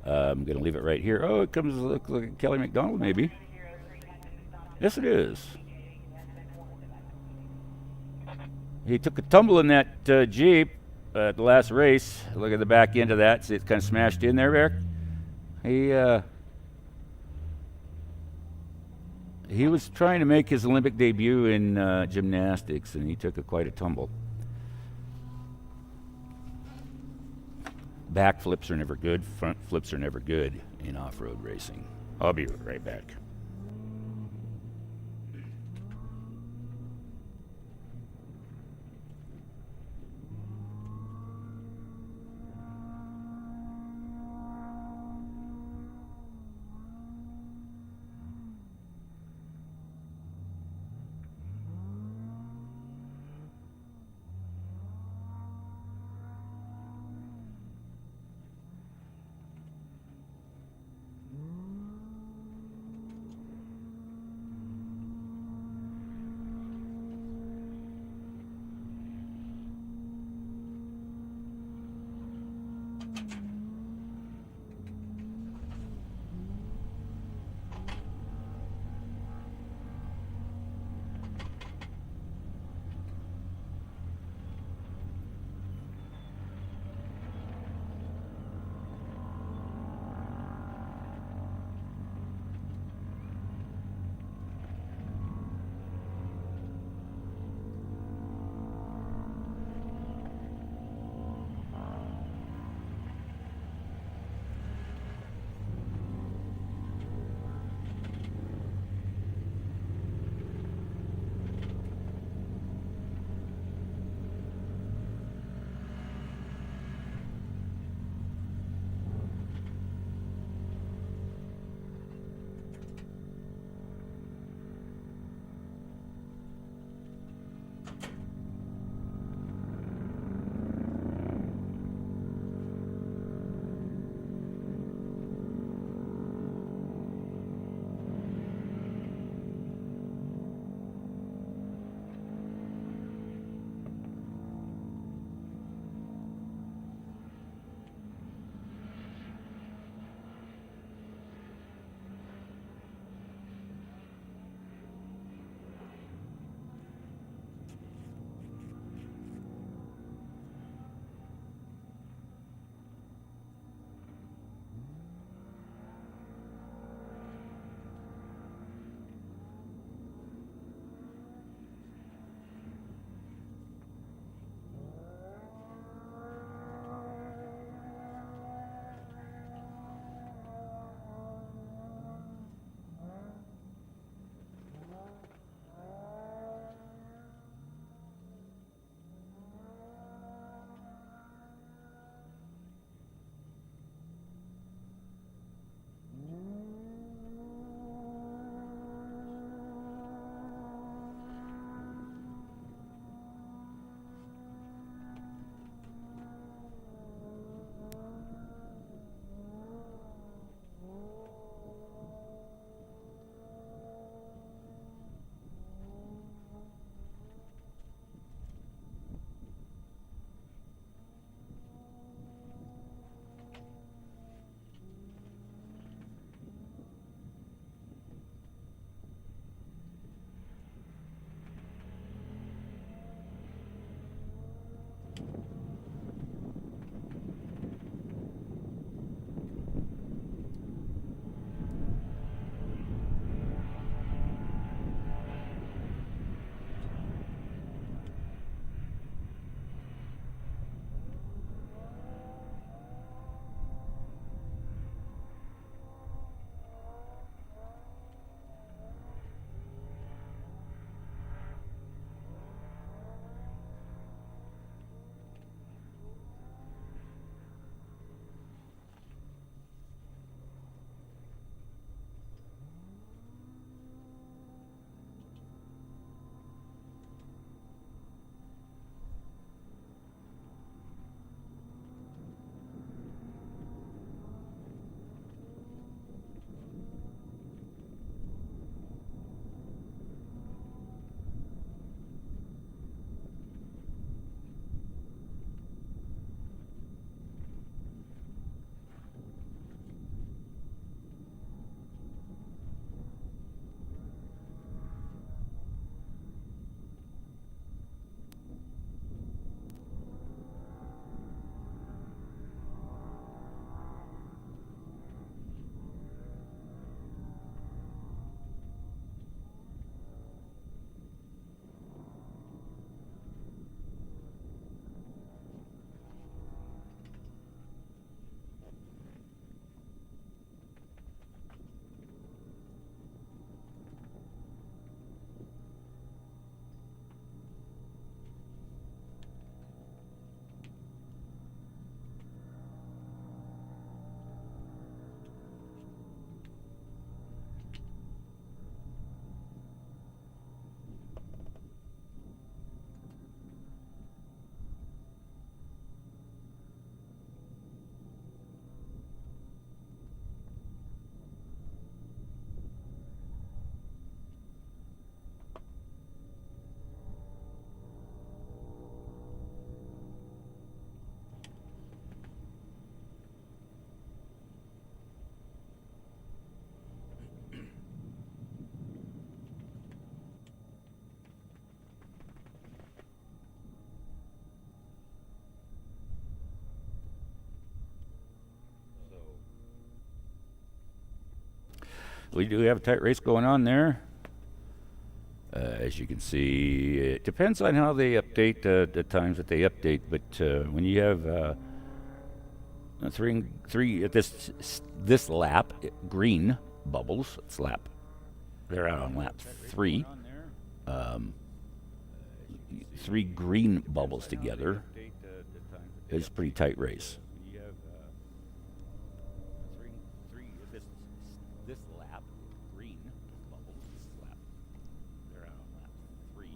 I'm going to leave it right here. Oh, it comes look like Kelly McDonald, maybe. Yes, it is. He took a tumble in that Jeep at the last race. Look at the back end of that. See, it's kind of smashed in there, Eric. He was trying to make his Olympic debut in gymnastics, and he took quite a tumble. Back flips are never good. Front flips are never good in off-road racing. I'll be right back. we do have a tight race going on there. As you can see, it depends on how they update the times that they update. But when you have three at this lap, green bubbles. It's lap. They're out on lap 3. 3 green bubbles together. It's a pretty tight race. This lap, green bubbles. This lap, they're out on lap 3.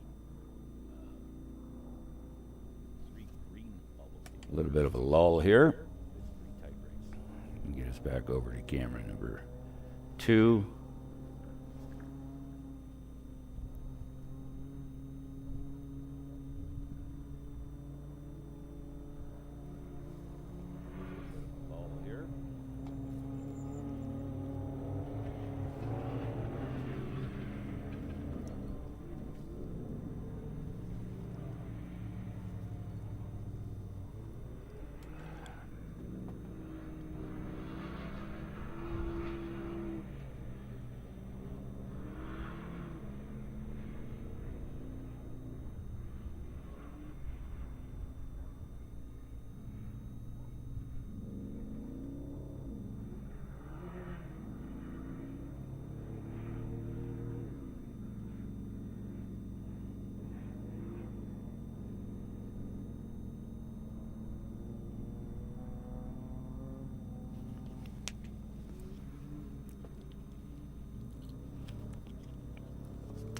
3 green bubbles. A little bit of a lull here. Get us back over to camera number 2.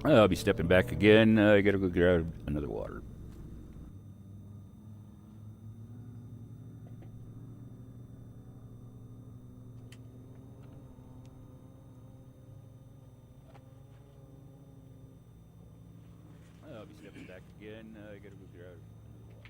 I'll be stepping back again. I gotta go grab another water. I'll be stepping back again. I gotta go grab another water.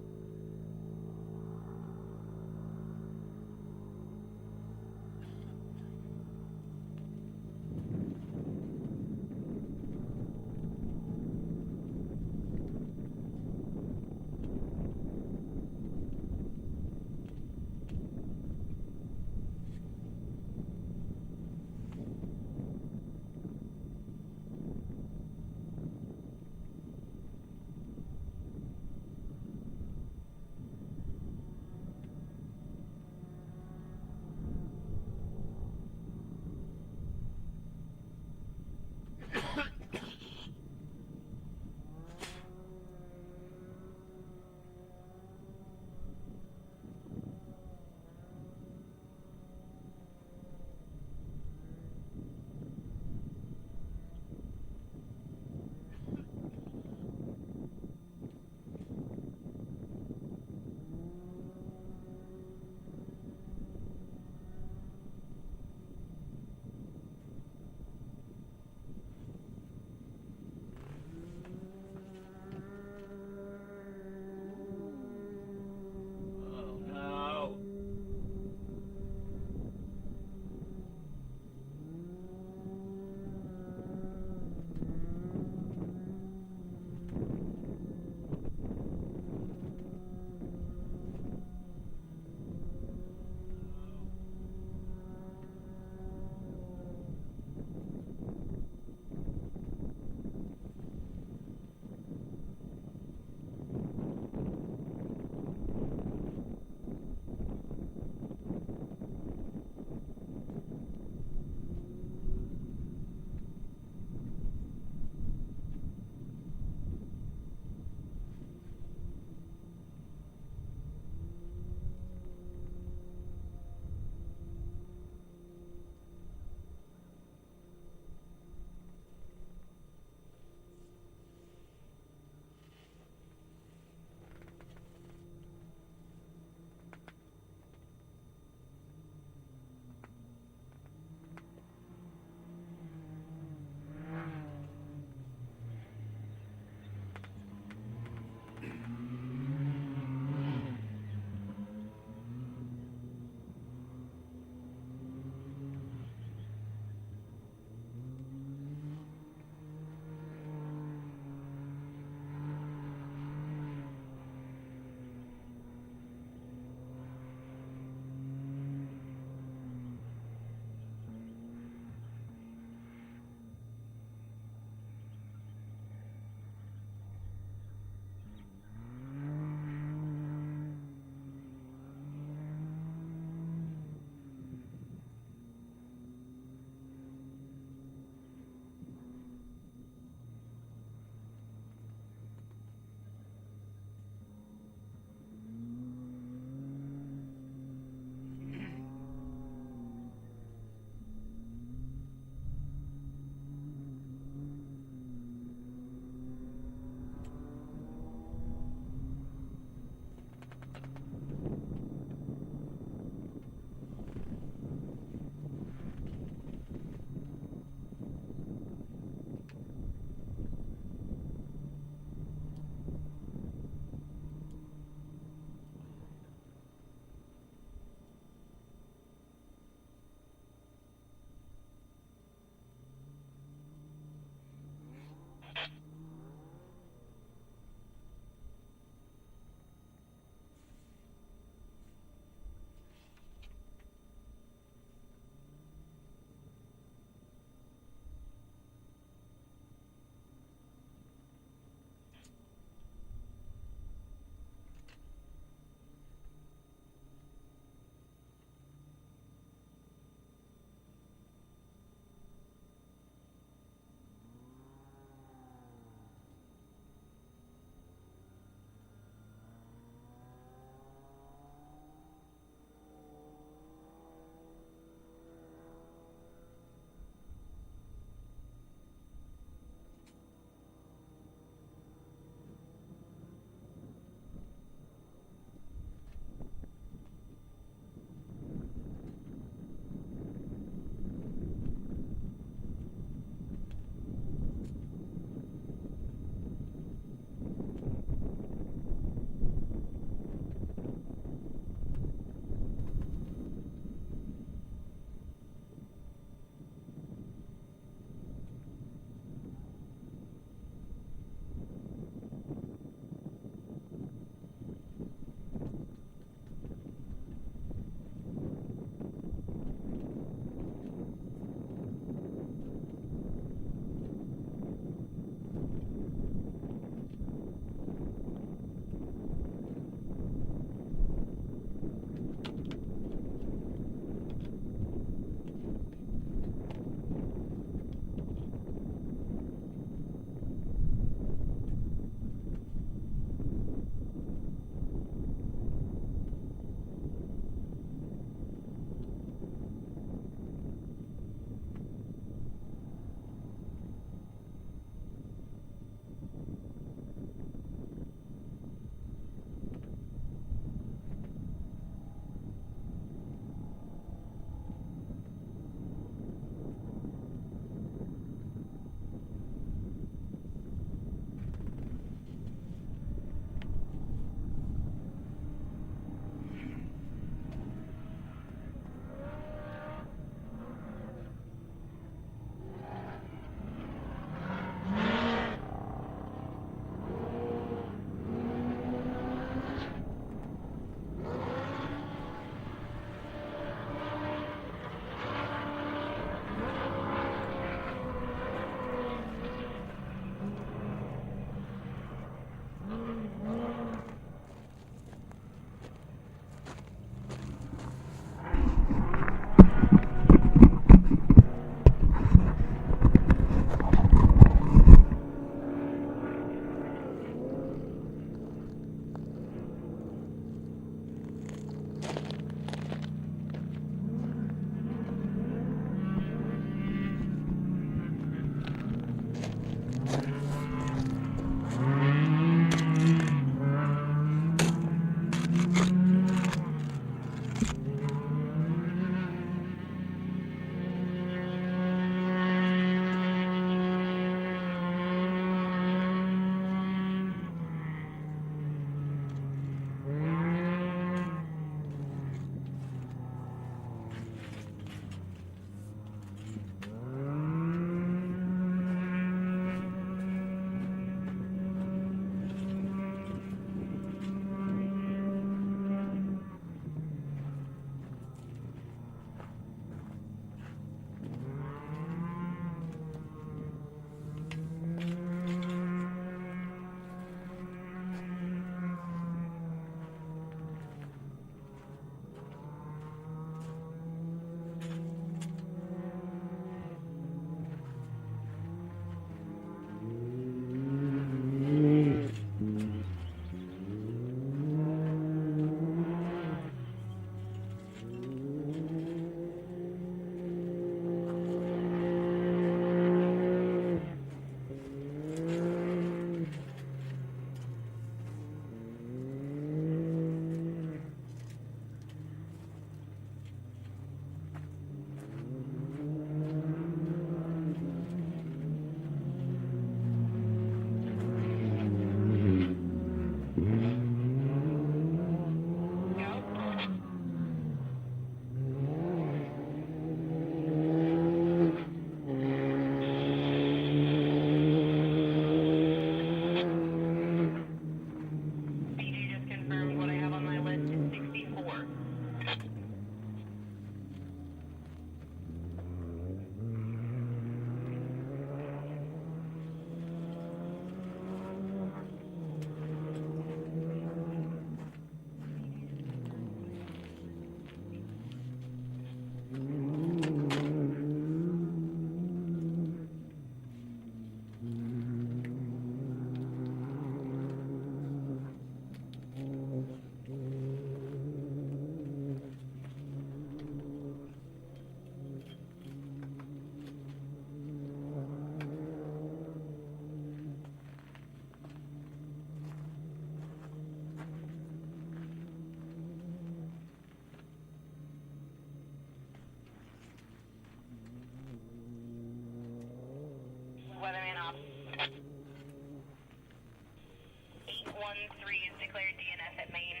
813 is declared DNF at Main.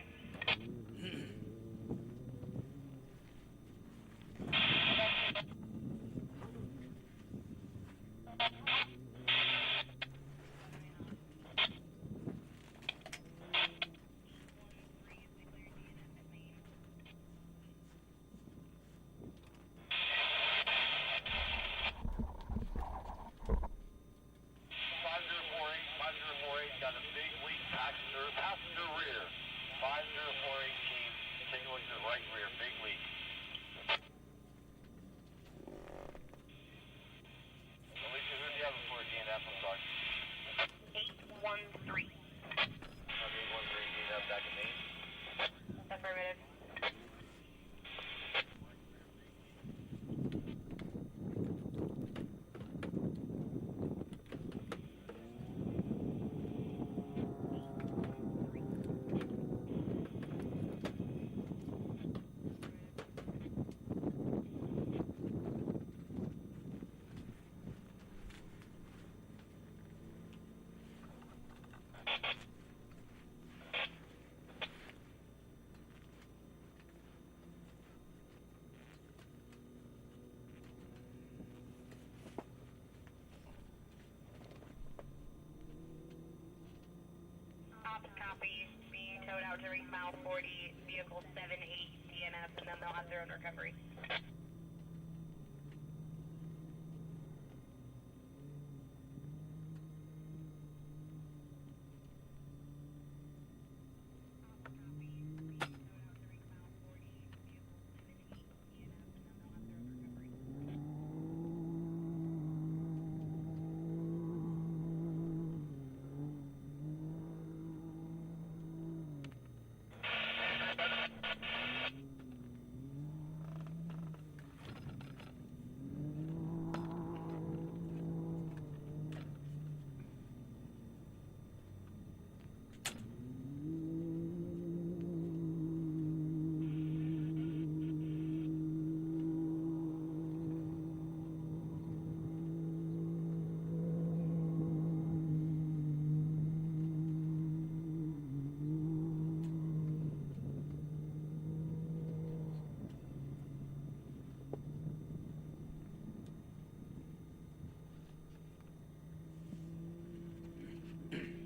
Got a big leak passenger rear. 5048 team, take a look at the right rear, big leak. Alicia, who do you have before DNF? I'm sorry. 813. 813 DNF back at Main. Affirmative. Copy. Being towed out to reach mile 40, vehicle 78 DNF, and then they'll have their own recovery.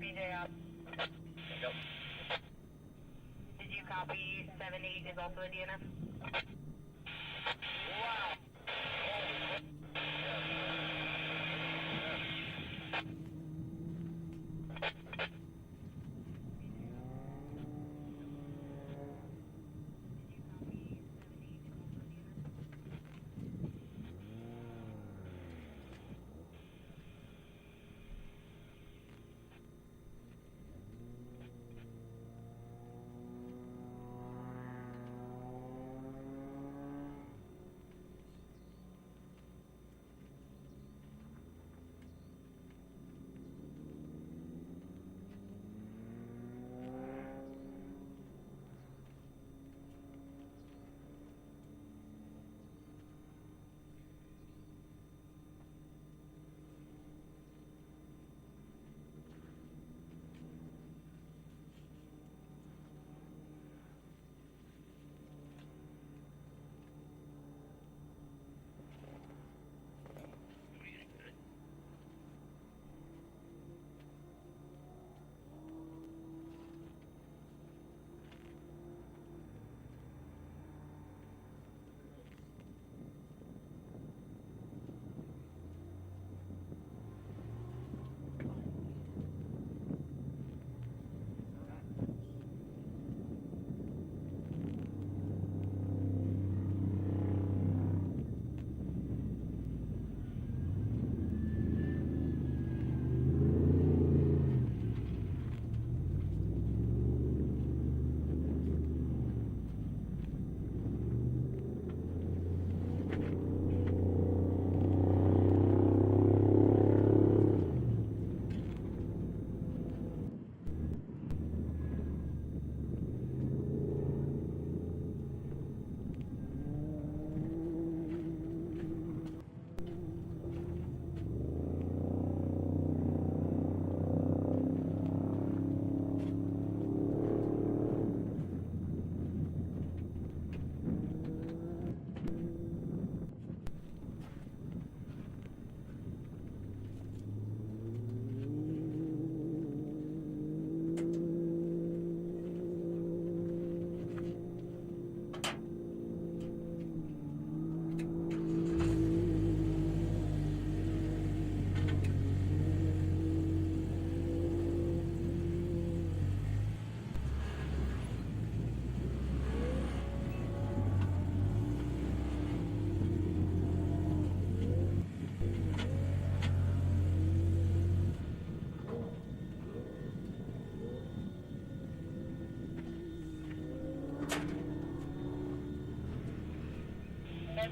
BJ up. Yep. Did you copy 78 is also a DNF? Wow.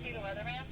see the weatherman?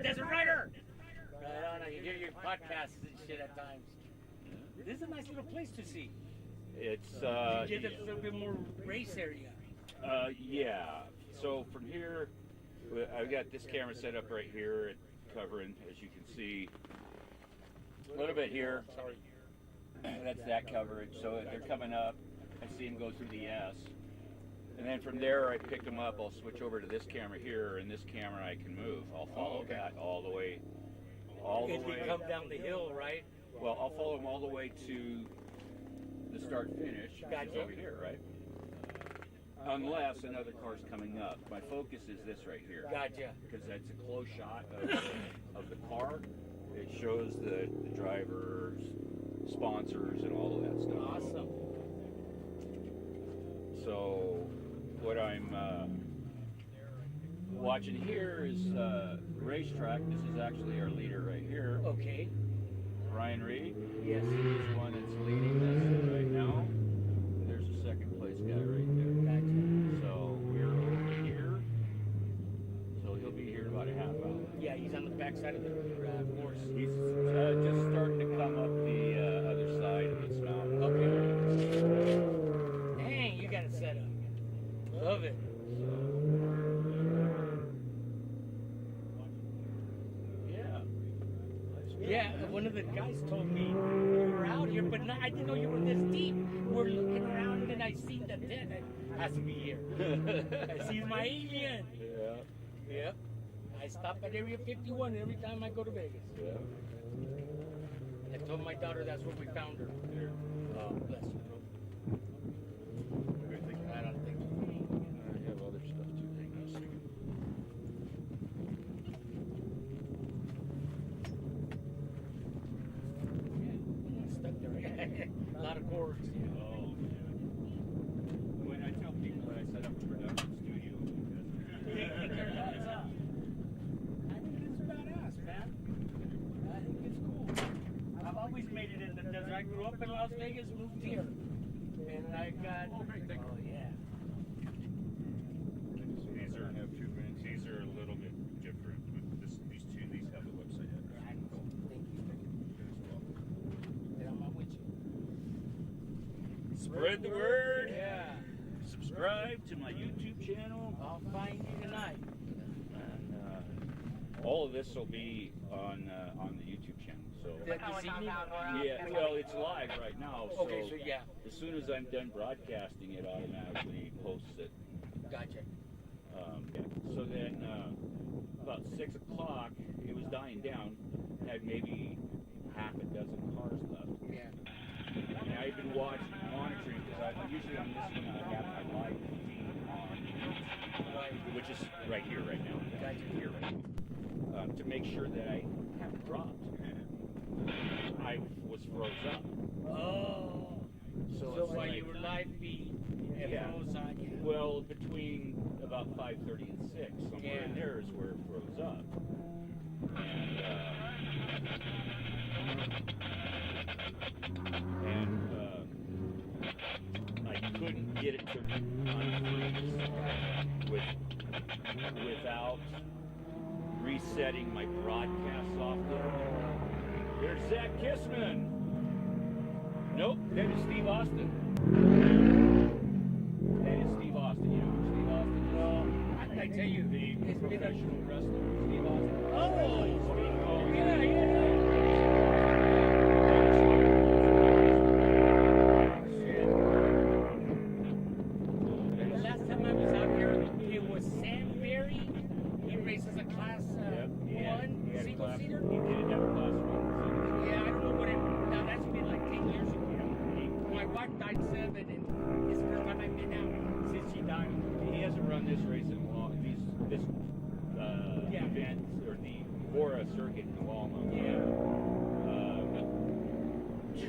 Desert Rider! Right on, I can hear your podcasts and shit at times. This is a nice little place to see. It's You get a little bit more race area. yeah. So from here, I've got this camera set up right here, covering, as you can see, a little bit here. Sorry. That's that coverage. So they're coming up. I see them go through the S. And then from there, I pick them up. I'll switch over to this camera here, and this camera I can move. I'll follow that all the way. If you come down the hill, right? Well, I'll follow them all the way to the start finish. Gotcha. Over here, right? Unless another car's coming up. My focus is this right here. Gotcha. Because that's a close shot of the car. It shows the drivers, sponsors, and all of that stuff. Awesome. So what I'm watching here is racetrack. This is actually our leader right here, Okay. Ryan Reed. Yes. He's the one that's leading us right now. There's the second place guy right there. Gotcha. So we're over here. So he'll be here in about a half hour. Yeah, he's on the backside of the course. He's just starting to come up the other side of this mountain. Okay. Dang, you got it set up. Love it. Yeah, one of the guys told me you were out here, but I didn't know you were this deep. We're looking around and I seen the tent. It has to be here. I see my alien. Yeah. Yep. I stop at Area 51 every time I go to Vegas. Yeah. I told my daughter that's where we found her. Oh, bless you, bro. I don't think I have other stuff too. Hang on a second. I'm stuck there. A lot of cords. Oh, when I tell people that I set up a production studio, They think they're nuts, huh? I think it's badass, man. I think it's cool. I've always made I grew up in Las Vegas, moved here. And I got, oh yeah. These are a little bit different. These have the website. Thank you. And I'm with you. Spread the word. Yeah. Subscribe to my YouTube channel. I'll find you tonight. And all of this will be on the YouTube channel. So This evening? yeah, well, it's live right now. So Okay, so yeah. as soon as I'm done broadcasting, it automatically posts it. Gotcha. So then, about 6 o'clock, it was dying down. Had maybe half a dozen cars left. Yeah. And I've been monitoring because I usually on this one I have my live feed on, which is right here, right now. Gotcha. Here, right now. To make sure that I haven't dropped. I was froze up. Oh. So So it's while like, you were live feed, it Yeah. froze on you. well, between about 5:30 and 6, somewhere in Yeah. there is where it froze up. And I couldn't get it to unfreeze without resetting my broadcast software. There's Zach Kissman. Nope, that is Steve Austin. That is Steve Austin. You know who Steve Austin is? Well, I tell you, The it's been a... professional wrestler, Steve Austin. Oh! Yeah. The last time I was out here, it was Sam Berry. He races a class one single seater. He did have a class 1. Yeah, I don't know what it. Now that's been like 10 years ago. My wife died 7, and it's the first time I've been out since she died. He hasn't run this race in a long. This Yeah. event or the VORRA circuit in a long Yeah.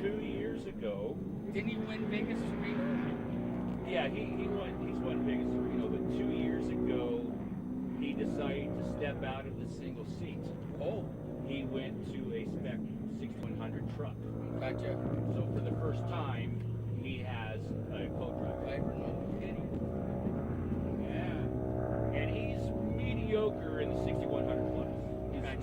2 years ago. Didn't he win Vegas Reno? Yeah, he's won Vegas Reno, but 2 years ago he decided to step out of the single seat. Oh, He went to a spec 6100 truck. gotcha. So for the first time, he has a co-driver. Driver, no kidding. Yeah. And he's mediocre in the 6100 class.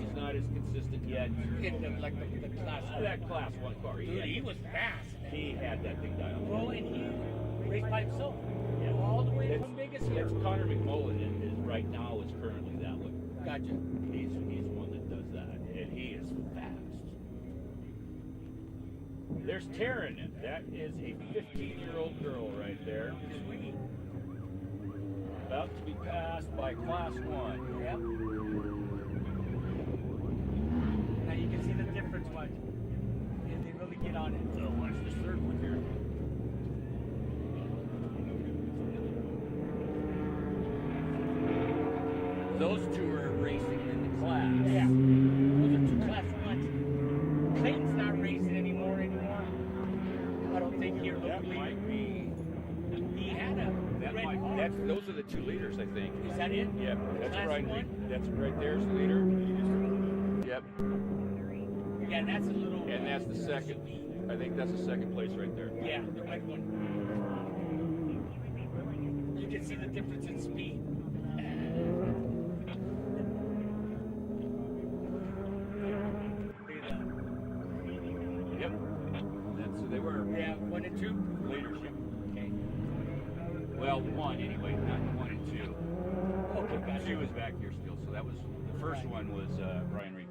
He's not as consistent yet. In the, like the class. That class 1 car. Dude, he was fast. He had that thing dialed. Well, and he raced by himself. Yeah. All the way It's- from Vegas here. It's Connor McMullen is right now is currently that way. Gotcha. He's one that does that, and he is fast. There's Taryn. That is a 15-year-old girl right there. Sweet. About to be passed by class 1. Yep. Now you can see the difference, watch. If they really get on it. So watch this third one here. Those two are racing in the class. Yeah. Those are 2 class 1s. Clayton's not racing anymore. I don't think here That locally. might be. He had a red car. Those are the 2 leaders, I think. Is that it? Yep. That's Class right. 1? That's right there's the leader. Yep. Yeah, that's a little. And that's the second. I think that's the second place right there. Yeah, the red one. You can see the difference in speed. Yep. That's who they were. Yeah, 1 and 2. Leadership. Okay. Well, 1 anyway, not 1 and 2. Okay, gotcha. 2 is back here still. So that was the first one was Brian Reed.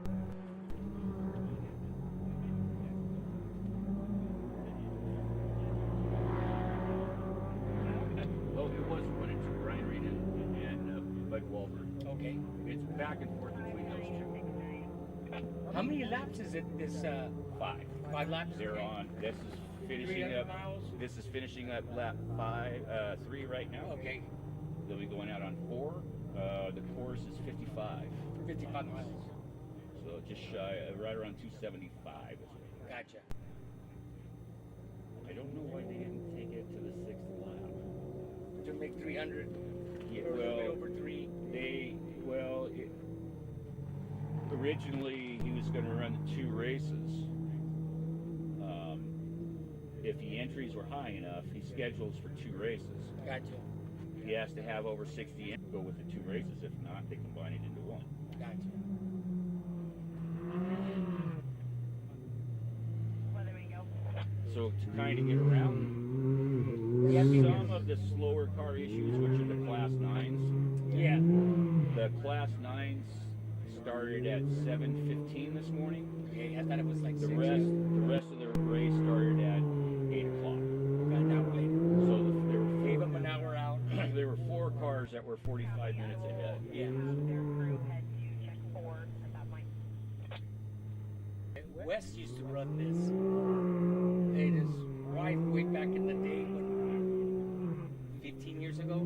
Well, it was 1 and 2, Brian Reed and Bud Wahlberg. Okay. It's back and forth between those 2. How many laps is it? This 5. 5 laps. They're Okay. on. This is finishing 300 up. miles. This is finishing up lap 3 right now. Okay. They'll be going out on 4. The course is 55. 55 miles. So just shy, right around 275. Gotcha. I don't know why they didn't take it to the 6th lap. To make 300. Yeah, Or a little bit well, over 3. Originally he was going to run the 2 races. if the entries were high enough, he schedules for 2 races. Gotcha. He has to have over 60 and go with the 2 races. If not, they combine it into 1. Gotcha. Whether we go. So to kind of get around some of the slower car issues, which are the Class 9s, Yeah. the Class 9s started at 7:15 this morning. Okay, I thought it was like The 6. rest of the race started at 8 o'clock. Got an hour later. So Gave them an hour out. there were 4 cars that were 45 minutes ahead. Yeah. Their crew had to check 4 at that point. Wes used to run this. And his wife, way back in the day, when 15 years ago.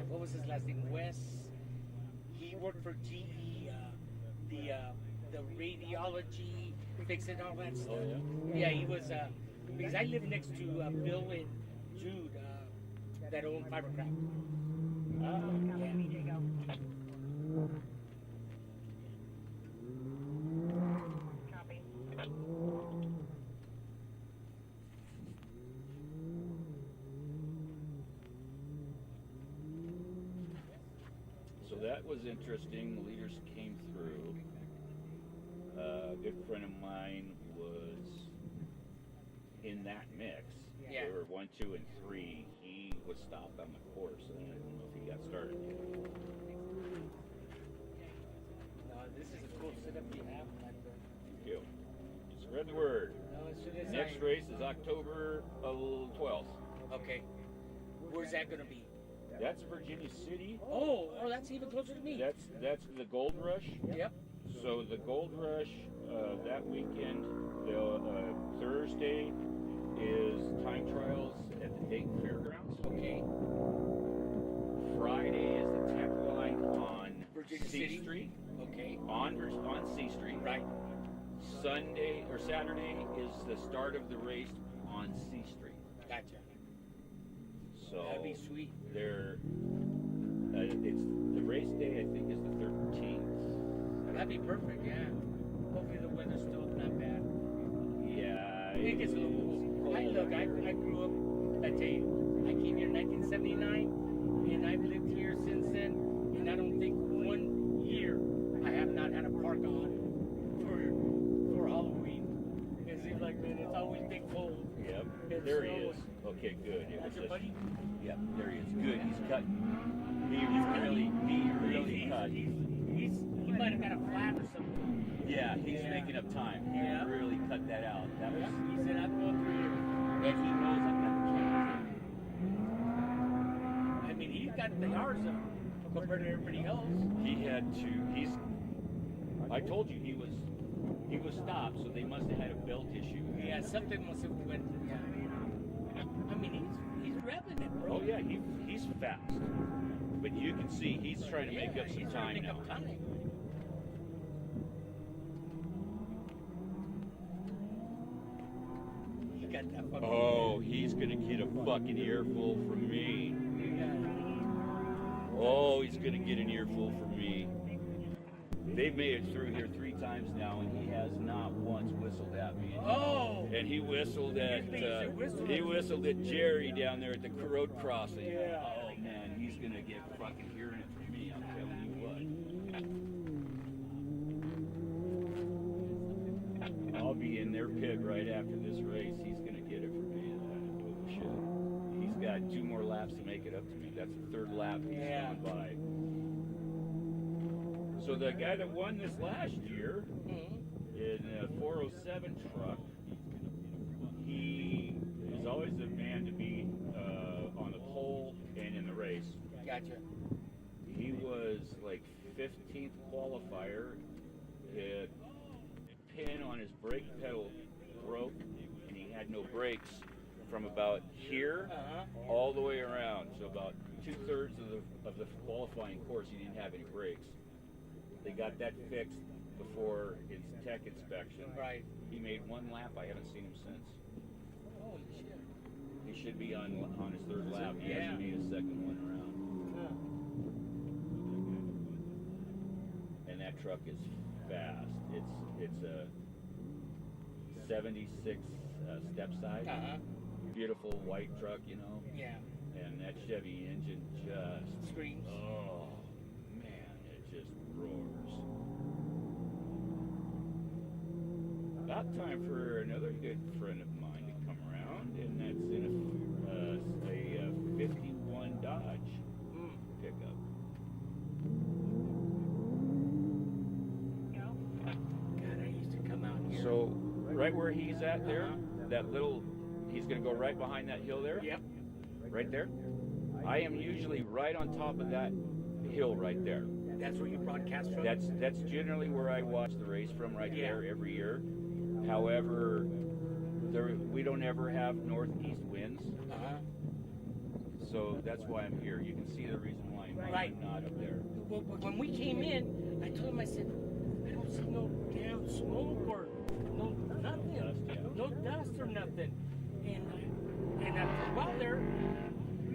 What was his last name? Wes. He worked for GE, the radiology, fixing all that stuff. Oh, Yeah, he was. Because I live next to Bill and Jude, that own Fibercraft. Yeah. BJ, go. Copy. So that was interesting. The leaders came through. A good friend of mine was in that mix. Yeah. There were 1, 2, and 3. He was stopped on the course, and I don't know if he got started yet. No, this is a cool setup you have. Thank you. Spread the word. No, as soon as Next race is October 12th. Okay. Where's that gonna be? That's Virginia City. Oh, that's even closer to me. That's the Gold Rush. Yep. So the Gold Rush that weekend, Thursday is time trials at the Dayton Fairgrounds. Okay. Friday is the tech line on Virginia C City. Street. Okay. On C Street. Right. Sunday or Saturday is the start of the race on C Street. Gotcha. So That'd be sweet. it's the race day. I think is the 13th. That'd be perfect. Yeah. Hopefully the weather's still not bad. Yeah. It gets a little cool. I grew up. I tell you, I came here in 1979, and I've lived here since then. And I don't think 1 year I have not had a park on for Halloween. It seems like, man, it's always been cold. Yep. It's There he so- is. Okay, good. That's your buddy? Yep. There he is. Good. He's cutting. He really cut. He might have got a flat or something. Yeah, he's Yeah. making up time. He Yeah. really cut that out. That was. He said, I'm going through here. And he knows I've got the cameras. I mean, he's got the hours up compared to everybody else. He had to. I told you he was stopped, so they must have had a belt issue. Yeah, something must have went. Yeah. I mean, he's revving it, bro. Oh yeah, he's fast. But you can see he's trying to make up some he's trying time to make now. up time. He got that fucking. Oh, he's gonna get a fucking earful from me. Yeah. Oh, he's gonna get an earful from me. They've made it through here 3 times now, and he has not once whistled at me. Oh. And he whistled at Jerry down there at the road crossing. Yeah. Oh man, he's gonna get fucking hearing it from me. I'm telling you what. I'll be in their pit right after this race. He's gonna get it from me. Oh shit. He's got 2 more laps to make it up to me. That's the 3rd lap he's Yeah. gone by. So the guy that won this last year in a 407 truck, he is always the man to beat on the pole and in the race. Gotcha. He was like 15th qualifier. The pin on his brake pedal broke, and he had no brakes from about here all the way around. So about 2/3 of the qualifying course, he didn't have any brakes. They got that fixed before his tech inspection. Right. He made 1 lap. I haven't seen him since. Holy shit. He should be on his 3rd lap. He Yeah. hasn't made a 2nd one around. And that truck is fast. It's a '76 step side. Uh-huh. Beautiful white truck, you know. Yeah. And that Chevy engine just Screams. Oh man, it just roars. About time for another good friend of mine to come around, and that's in a 51 Dodge pickup. God, I used to come out here. So right where he's at there, that little, he's gonna go right behind that hill there. Yep. Right there. I am usually right on top of that hill right there. That's where you broadcast from? That's generally where I watch the race from, right there every year. However, we don't ever have northeast winds, so that's why I'm here. You can see the reason why I'm not up there. Well, when we came in, I told him, I said, I don't see no damn smoke or no nothing, Dust, yeah. no dust or nothing. And after a while there,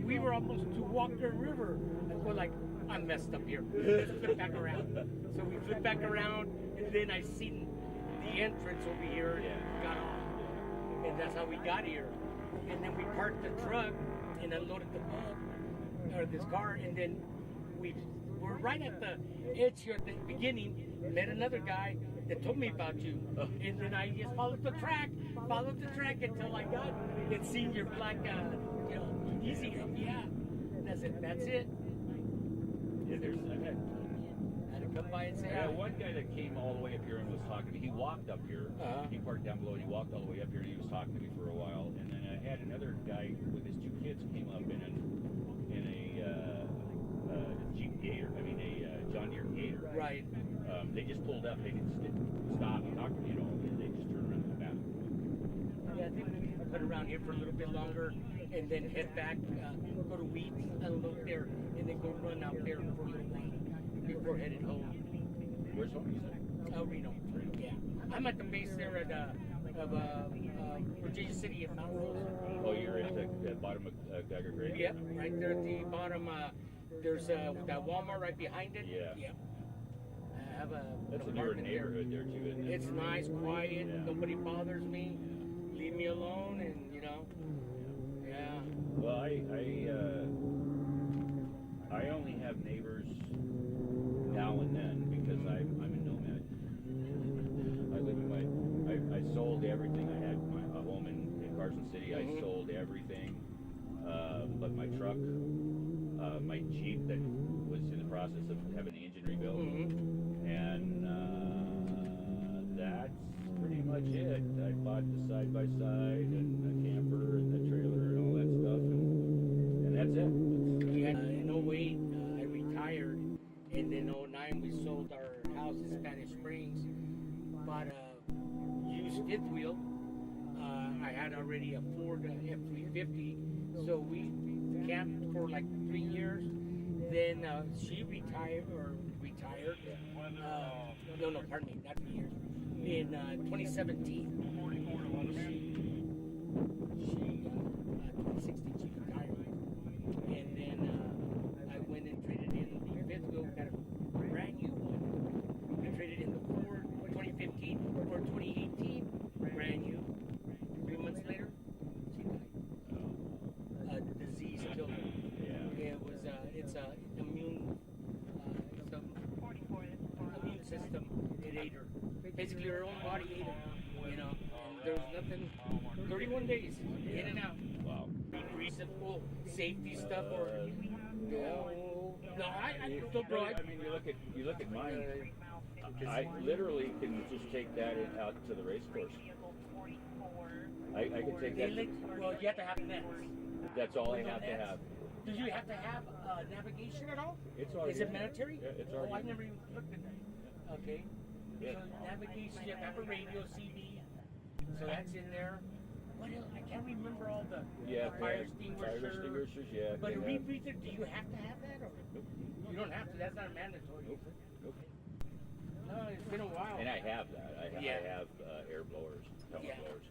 we were almost to Walker River. And we're like, I'm messed up here. Let's flip back around. So we flipped back around, and then I seen the entrance over here and got on. And that's how we got here. And then we parked the truck and unloaded the bug, or this car, and then we were right at the edge here at the beginning, met another guy that told me about you. And then I just followed the track until I got it. Seen your black, easy. Yeah, that's it. Yeah, I had to come by and say hi. one guy that came all the way up here and was talking to me. He walked up here. He parked down below and he walked all the way up here and he was talking to me for a while. And then I had another guy with his two kids came up in a Jeep Gator. I mean a John Deere Gator. Right. They just pulled up. They didn't stop and talk to me at all. They just turned around and went back. Yeah, I think we put around here for a little bit longer and then head back, go to Wheat, unload there, and then go run out there for a little while before headed home. Where's home, you said? Reno. Yeah. I'm at the base there at Virginia City at Mount Rose. Oh, you're at the bottom of Geiger Grade? Yep, right there at the bottom. There's that Walmart right behind it. Yeah. Yep. I have a That's a newer neighborhood there, too, isn't it? It's nice, quiet, Yeah. nobody bothers me. Leave me alone, and yeah. Well, I only have neighbors now and then because I'm a nomad. I live in I sold everything. I had a home in Carson City. I sold everything, but my truck, my Jeep that was in the process of having the engine rebuilt, and that's pretty much it. I bought the side-by-side and the camper and the trailer and all that stuff, and that's it. In 08, I retired, and in 09 we sold our house in Spanish Springs, bought a used fifth wheel. I had already a Ford F-350, so we camped for like 3 years. Then she retired. No, pardon me, not 3 years. In 2017, 2016 she retired, and then I went and traded in the fifth wheel, got a brand new one. I traded in the Ford 2015 for 2018, brand new. 3 months later, she died. The disease killed her. It was it's a immune system. It ate her. Basically, her own body ate her. And there was nothing. 31 days in and out. Wow. Recent full safety stuff or no, I don't, bro. I mean, you look at mine. I literally can just take that out to the race course. I can take that. Well, you have to have nets. That's all I have to have. Do you have to have navigation at all? It's already Is it in there. mandatory? Yeah, it's already Oh, I in never even looked at that. Okay. Yeah. So navigation, you have to have a radio, CD. So that's in there. What else? I can't remember all the fire extinguisher. Fire extinguishers, yeah. But a they have- rebreather, do you have to have that? Or Nope. you don't have to. That's not mandatory. Nope. Nope. No, it's been a while. And I have that. I have air blowers, pellet blowers.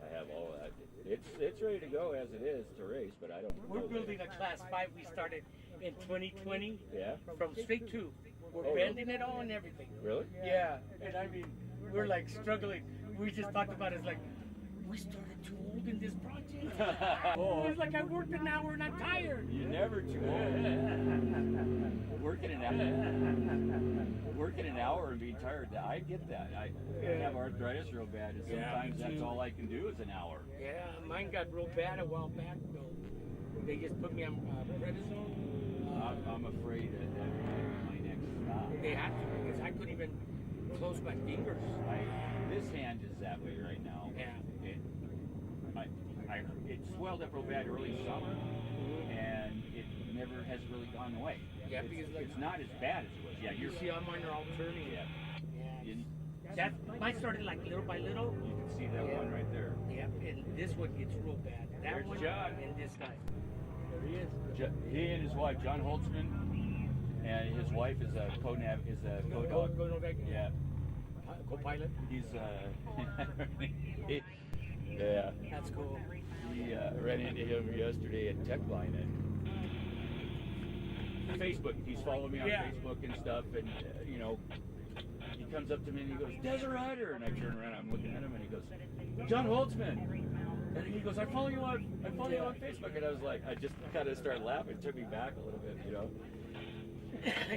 I have all of that. It's ready to go as it is to race, but I don't. We're know building a class 5 we started in 2020 Yeah. from straight 2. We're Oh, bending it all and everything. Really? Yeah, and I mean, we're like struggling. we just talked about it. It's like, we started too old in this project. It's like I worked an hour and I'm tired. You're never too old. Working an hour and being tired, I get that. I have arthritis real bad, and sometimes that's all I can do is an hour. Yeah, mine got real bad a while back, though. They just put me on prednisone. I'm afraid that my next stop. They had to, because I couldn't even close my fingers. This hand is that way right now. Yeah. It swelled up real bad early summer, and it never has really gone away. Yeah, because it's not as bad as it was. Yeah, you see how mine are all turning. Yeah. That mine started like little by little. You can see that one right there. Yeah, and this one gets real bad. That There's one John. and this guy. There he is. He and his wife, John Holtzman, and his wife is a co-dog. Yeah. Co-pilot. He's yeah. That's cool. He ran into him yesterday at Tech Line and Facebook. He's following me on Facebook and stuff, and you know, he comes up to me and he goes, "Desert Rider," and I turn around, I'm looking at him, and he goes, "John Holtzman," and he goes, "I follow you on Facebook," and I was like, I just kind of started laughing. It took me back a little bit, you know.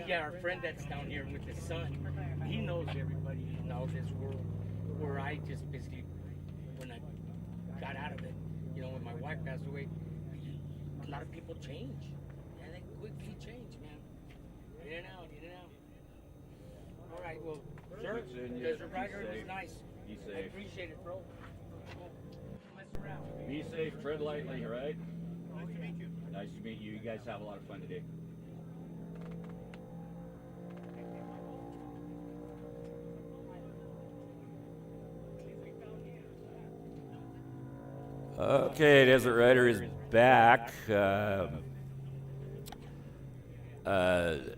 Yeah, our friend that's down here with his son, he knows everybody in all this world. Where I just basically, when I got out of it, you know, when my wife passed away, a lot of people change. Yeah, they quickly change, man. In and out, in and out. All right, well, sir, Desert Rider, it was nice. Be safe. I appreciate it, bro. Mess around. Be safe, tread lightly, all right? Nice to meet you. Nice to meet you. You guys have a lot of fun today. Okay, Desert Rider is back.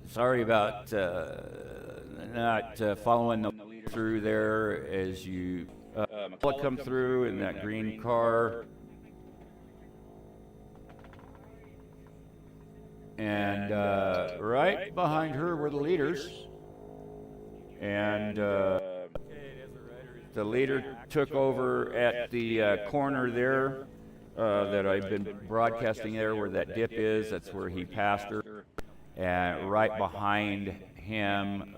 Sorry about not following the leader through there as you come through in that green car. And right behind her were the leaders. And the leader took over at the corner there that I've been broadcasting there where that dip is. That's where he passed her. And right behind him,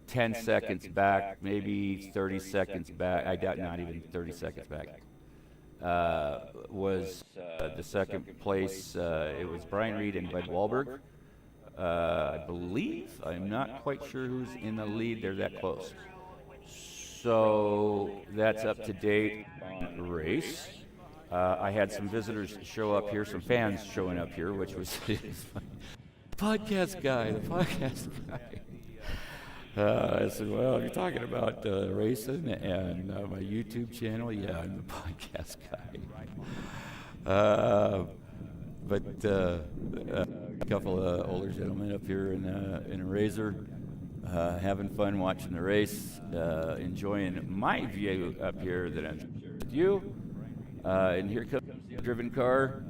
10 seconds back, maybe 30 seconds back, I doubt not even 30 seconds back, was the second place. It was Brian Reed and Bud Wahlberg. I believe, I'm not quite sure who's in the lead. They're that close. So that's up to date on the race. I had some visitors show up here, some fans showing up here, which was podcast guy, the podcast guy. I said, well, you're talking about racing and my YouTube channel? Yeah, I'm the podcast guy. But a couple of older gentlemen up here in a Razor, having fun watching the race, enjoying my view up here that I'm with you. And here comes the driven car.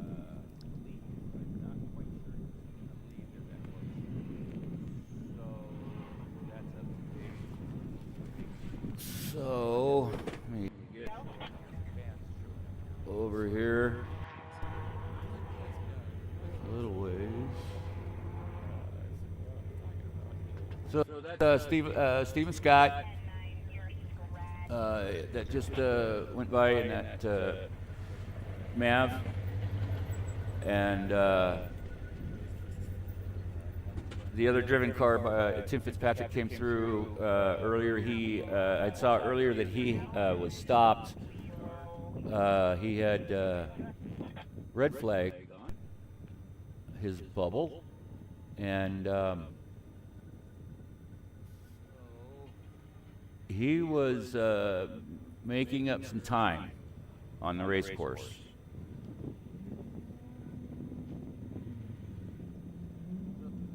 So, let me get over here a little ways. So that's Stephen Scott that just went by in that Mav, and the other driven car by Tim Fitzpatrick came through earlier. I saw earlier that he was stopped. He had red flag on his bubble, and he was making up some time on the race course.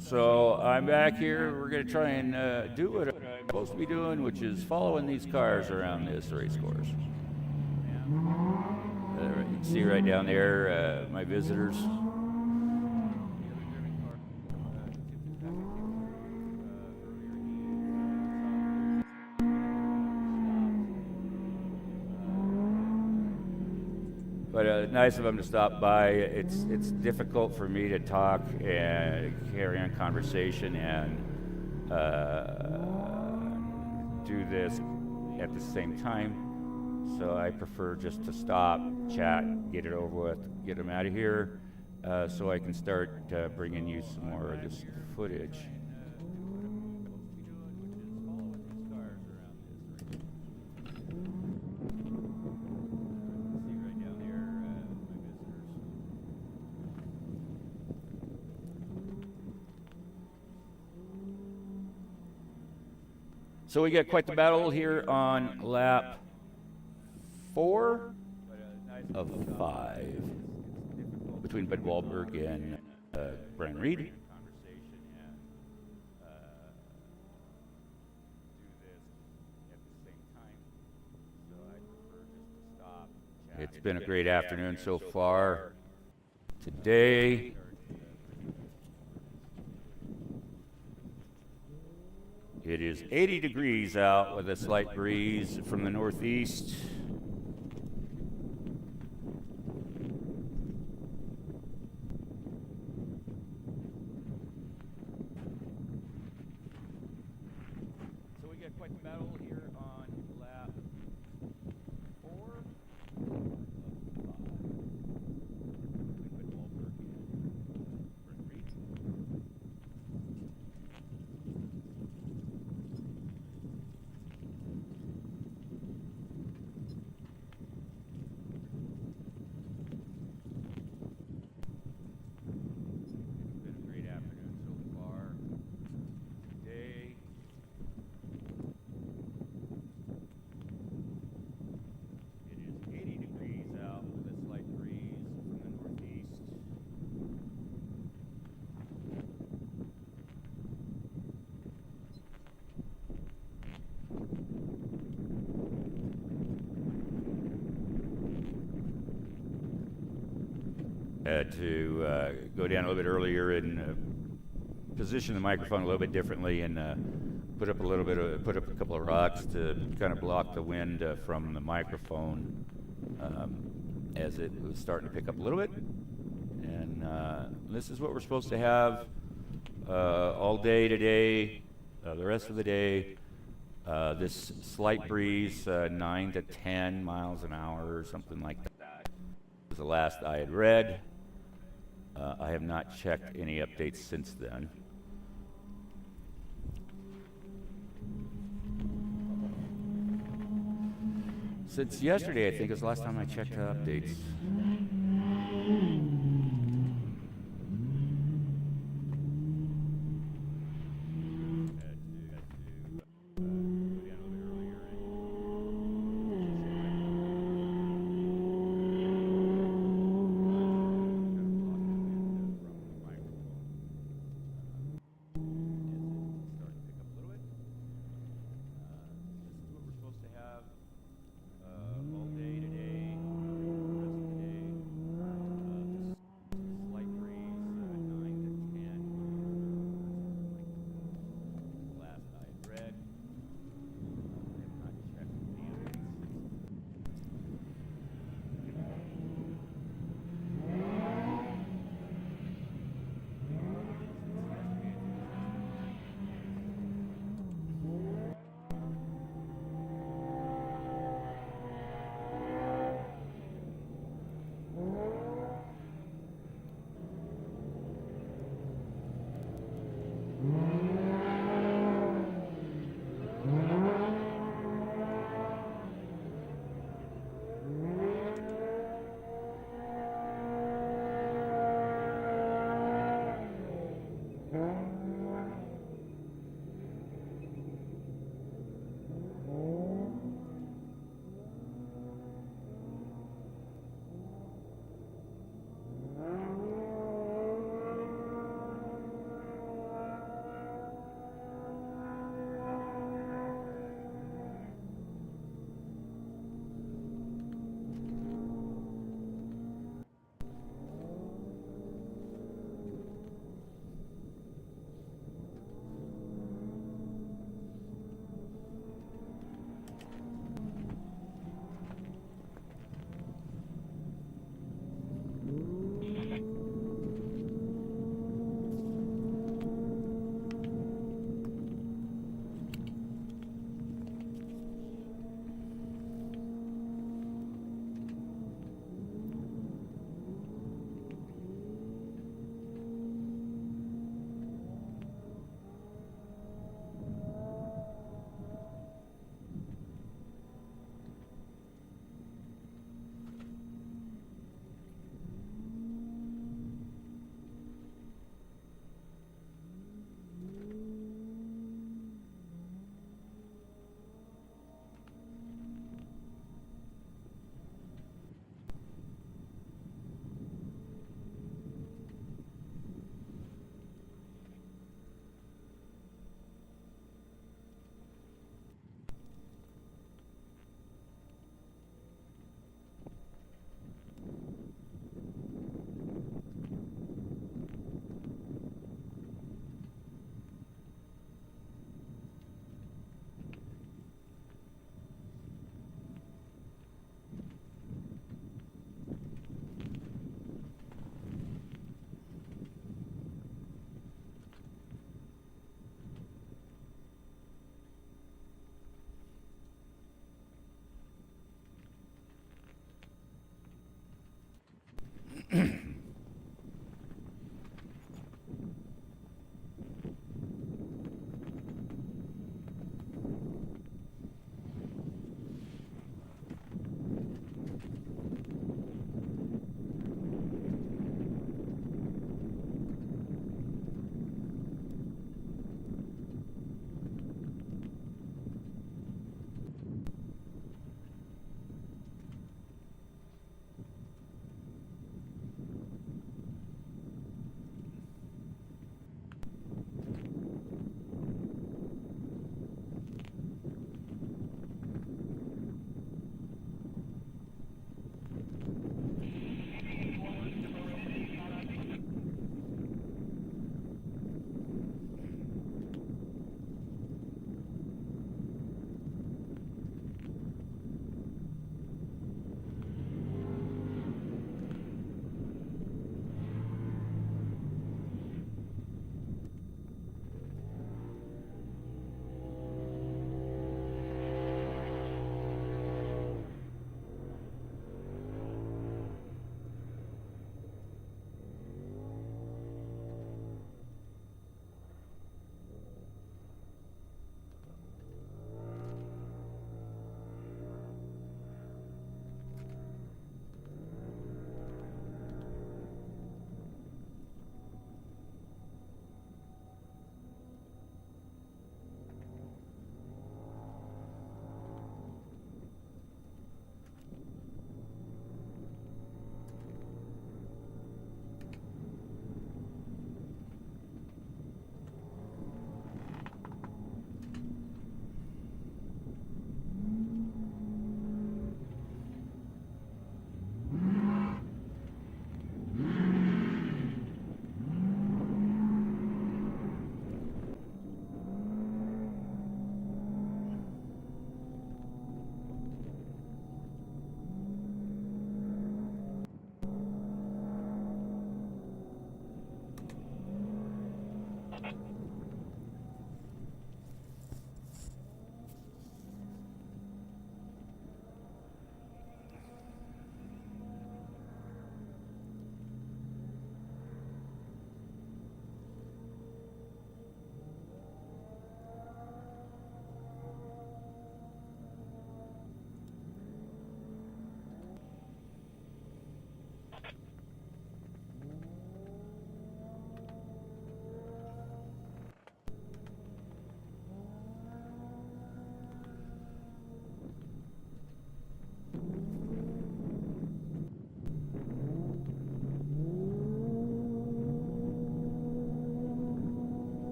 So I'm back here. We're going to try and do what I'm supposed to be doing, which is following these cars around this race course. You can see right down there my visitors. But nice of them to stop by. It's difficult for me to talk and carry on conversation and do this at the same time. So I prefer just to stop, chat, get it over with, get them out of here, so I can start bringing you some more of this footage. So we get quite the battle here on lap 4 of 5 between Bud Wahlberg and Brian Reed. It's been a great afternoon so far. Today, it is 80 degrees out with a slight breeze from the northeast. So we get quite the battle here on lap 4 of 5. Had to go down a little bit earlier and position the microphone a little bit differently, and put up a couple of rocks to kind of block the wind from the microphone as it was starting to pick up a little bit. And this is what we're supposed to have all day today, the rest of the day. This slight breeze, 9 to 10 miles an hour or something like that, was the last I had read. I have not checked any updates since then. Since yesterday, I think, is the last time I checked updates. All day today, rest of the day.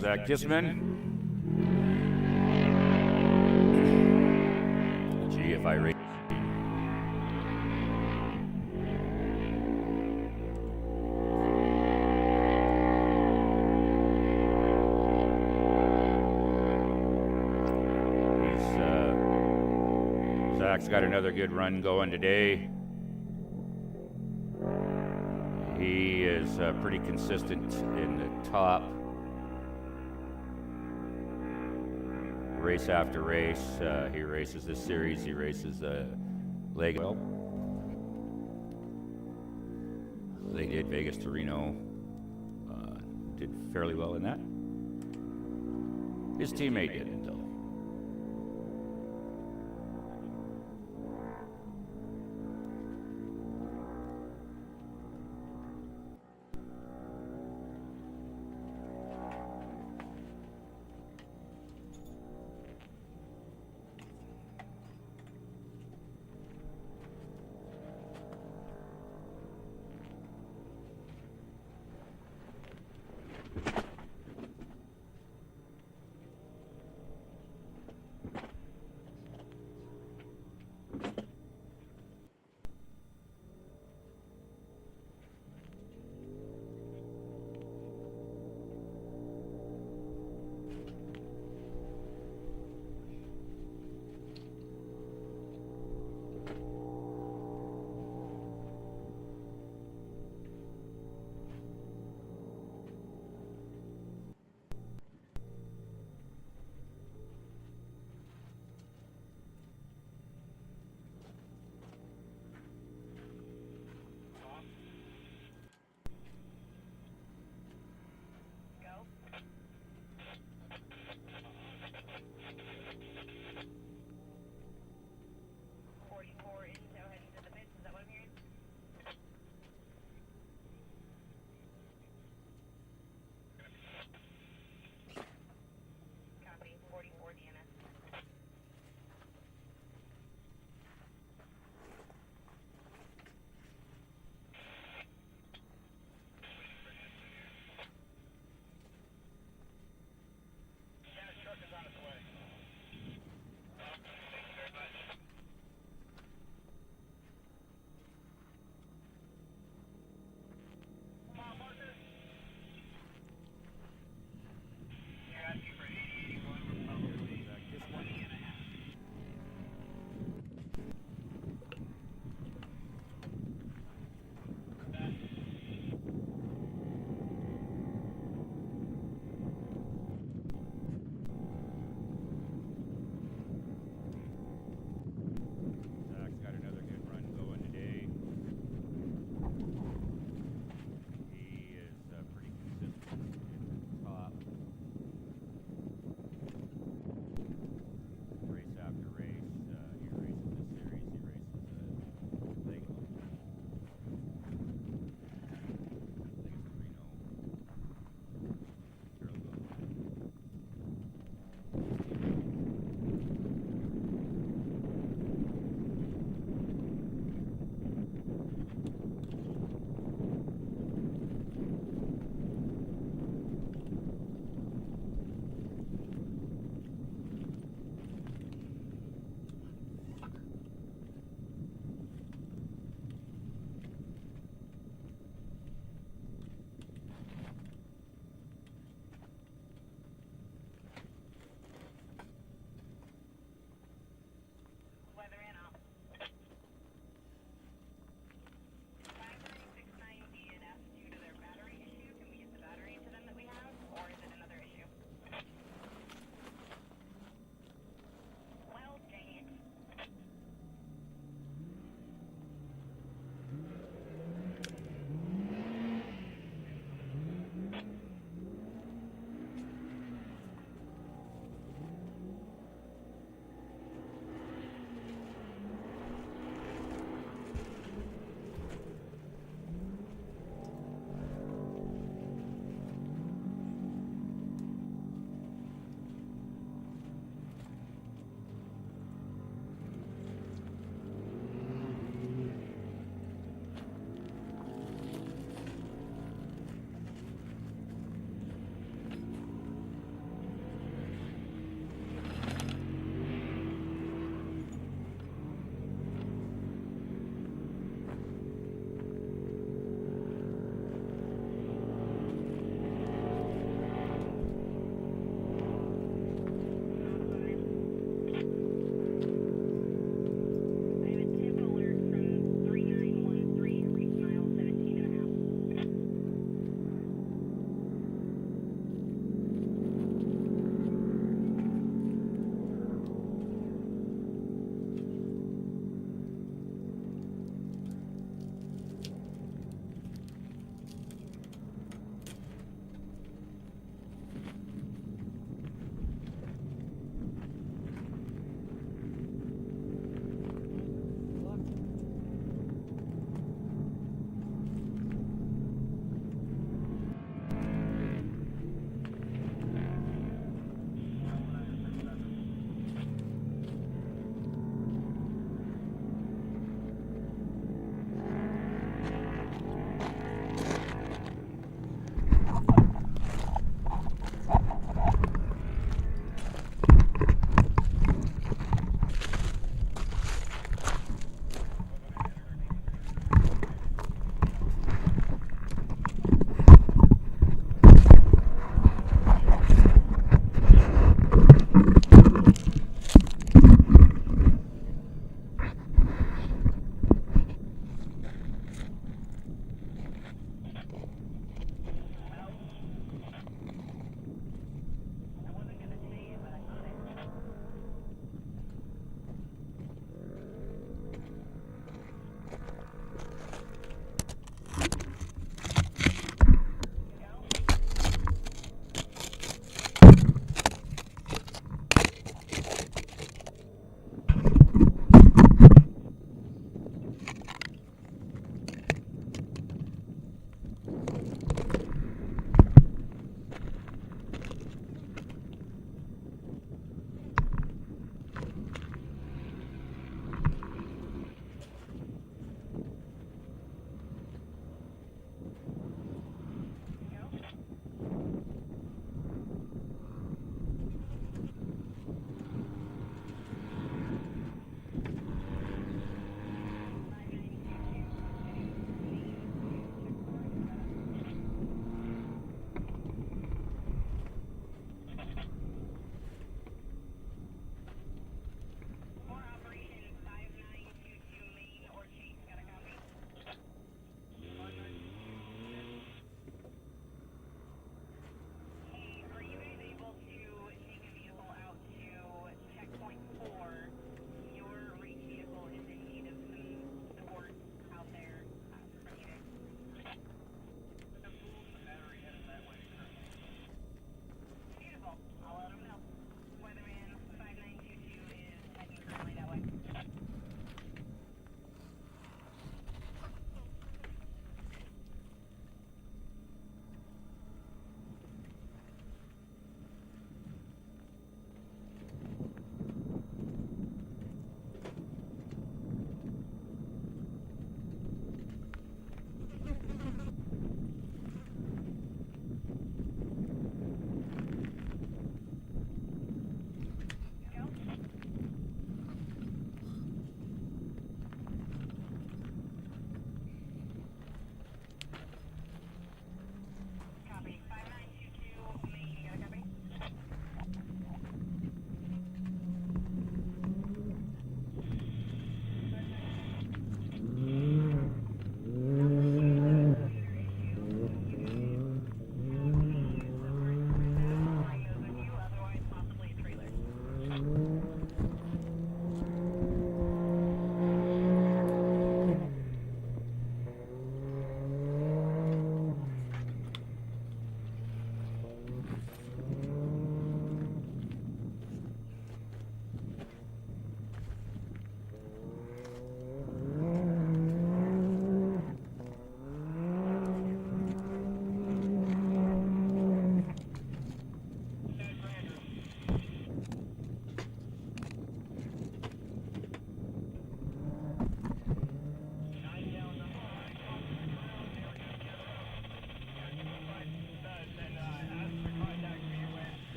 Zach Kissman. GFI Racing. Zach's got another good run going today. He is pretty consistent in the top. Race after race, he races this series, he races leg. Well, they did Vegas to Reno, did fairly well in that. His teammate didn't though.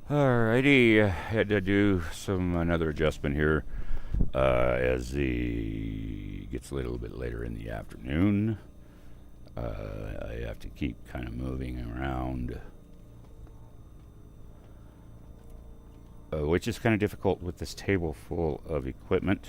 Alrighty, had to do another adjustment here as the gets a little bit later in the afternoon. I have to keep kind of moving around, which is kind of difficult with this table full of equipment.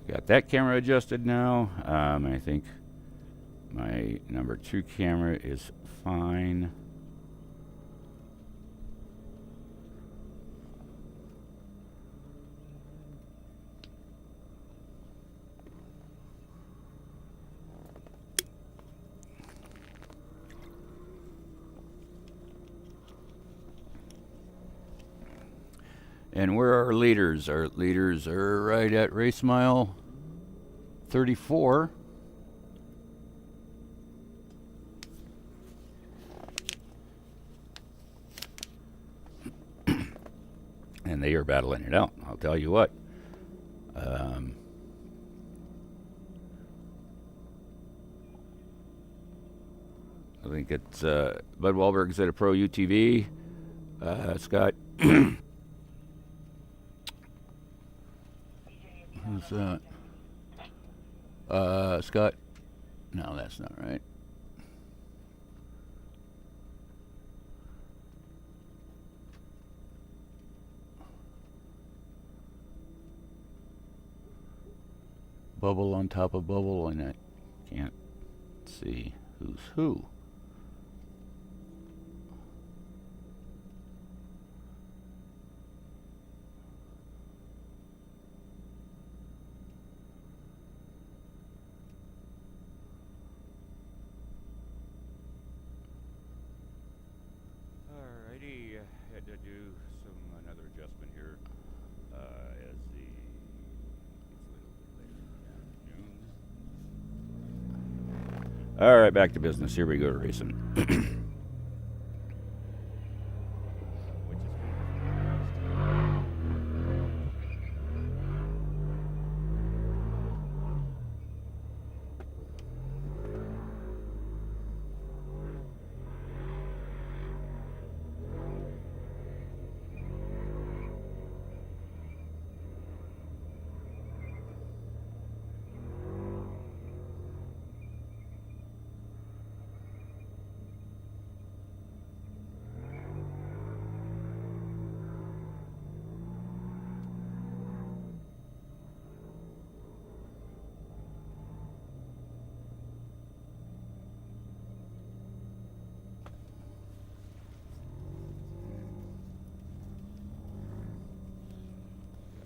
Got that camera adjusted now. I think my number 2 camera is fine. And where are our leaders? Our leaders are right at race mile 34. And they are battling it out, I'll tell you what. I think it's Bud Wahlberg's at a Pro UTV. Scott. Who's that? Scott? No, that's not right. Bubble on top of bubble, and I can't see who's who. Alrighty, had to do another adjustment here as the All right, back to business. Here we go, racing.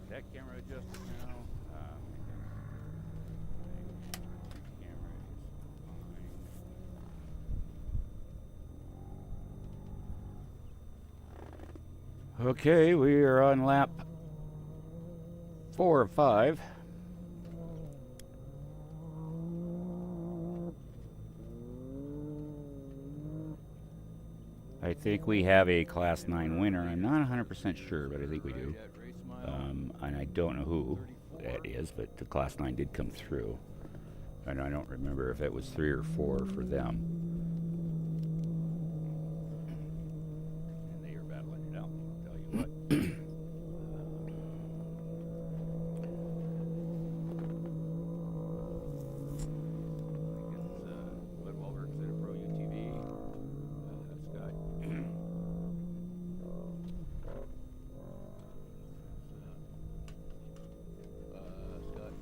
That camera adjusted now. Camera is fine. Okay, we are on lap 4 of 5. I think we have a Class 9 winner. I'm not 100% sure, but I think we do. And I don't know who that is, but the Class 9 did come through. And I don't remember if it was 3 or 4 for them. And they are battling it out, I'll tell you what. Bud Wahlberg's at a Pro UTV. Scott. Scott.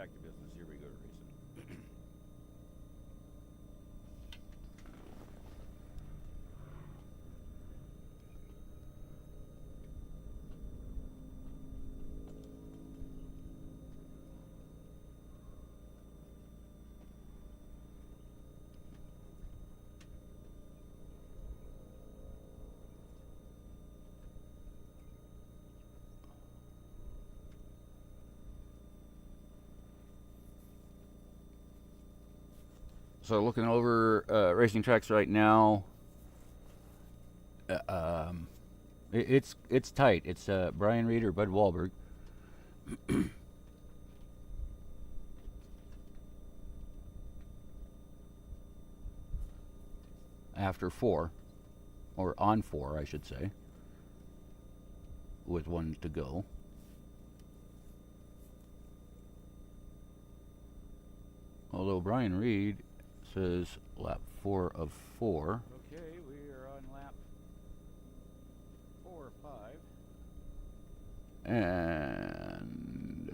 back to business. Here we go, racing. So looking over racing tracks right now, it's tight. It's Brian Reed or Bud Wahlberg. After 4, or on 4, I should say, with 1 to go. Although Brian Reed says lap 4 of 4. Okay, we are on lap 4 or 5. And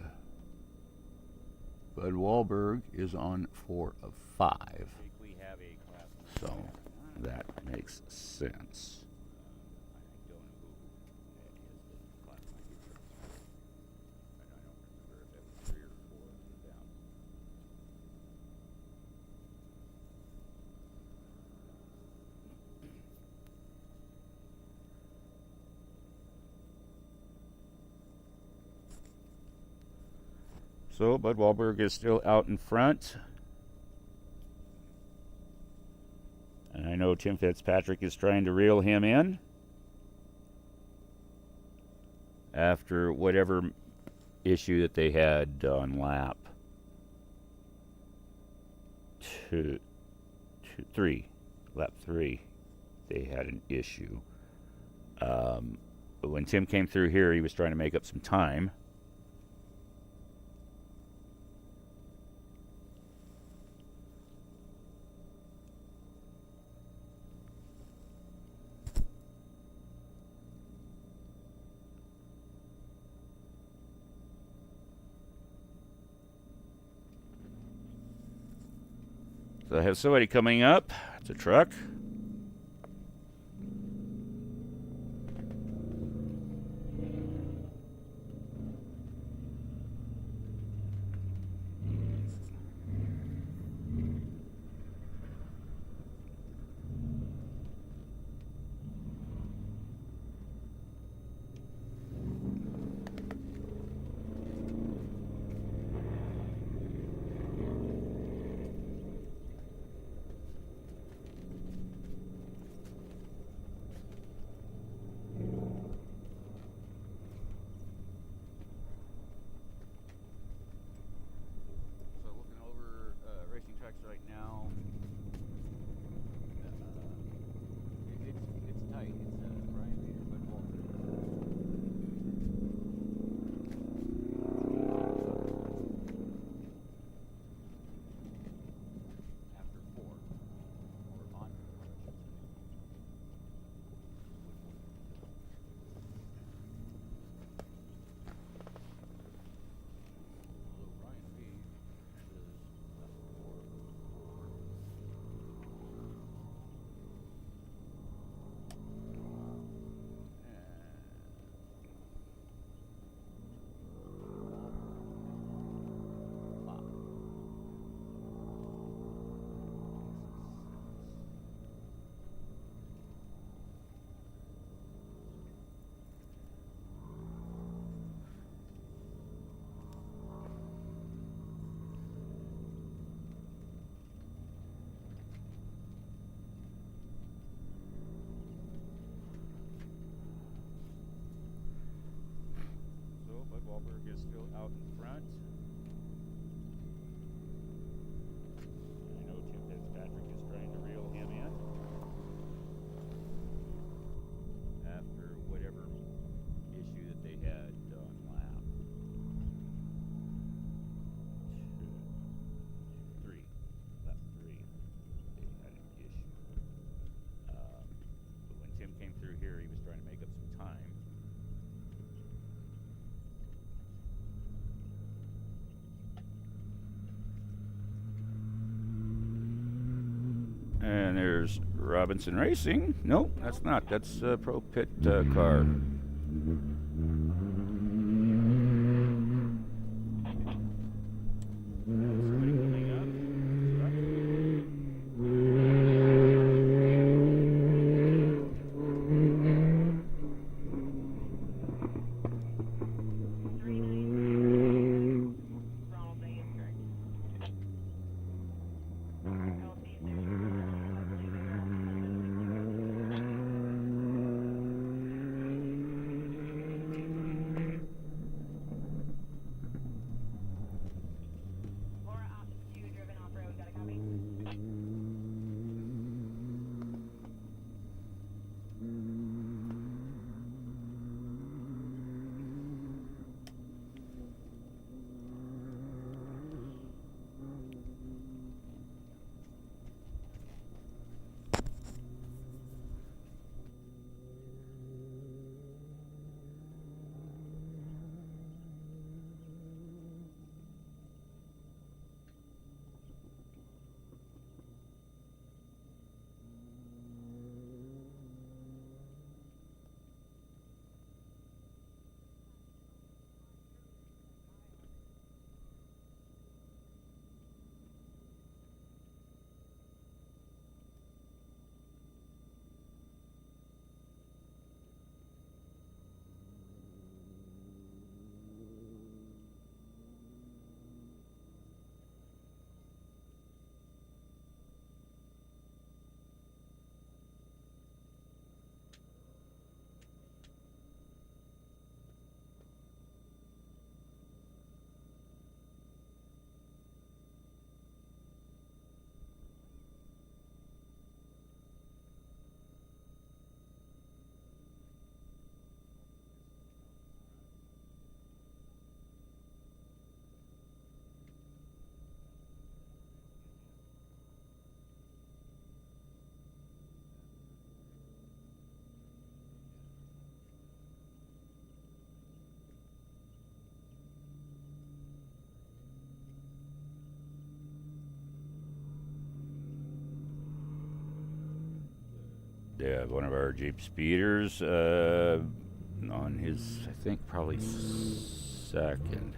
Bud Wahlberg is on 4 of 5. We have a class. So that makes sense. I don't know who that is, but class might be first. I don't remember if it was 3 or 4 down. So Bud Wahlberg is still out in front. And I know Tim Fitzpatrick is trying to reel him in after whatever issue that they had on lap 3. Lap 3, they had an issue. But when Tim came through here, he was trying to make up some time. So I have somebody coming up. It's a truck. Right now, it's tight. It's Brian Reed or Bud Wahlberg. After 4, or on 4, I should say. Although Brian Reed is left 4. Bud Wahlberg is still out in front. I know Tim Fitzpatrick is trying to reel him in after whatever issue that they had on lap 3. Lap 3, they had an issue. But when Tim came through here, he was trying to make up some time. And there's Robinson Racing. Nope, that's not. That's a Pro Pit car. Ronald Day is correct. VORRA option 2, driven off-road, got a copy? Yeah, one of our Jeep speeders on his, I think, probably second.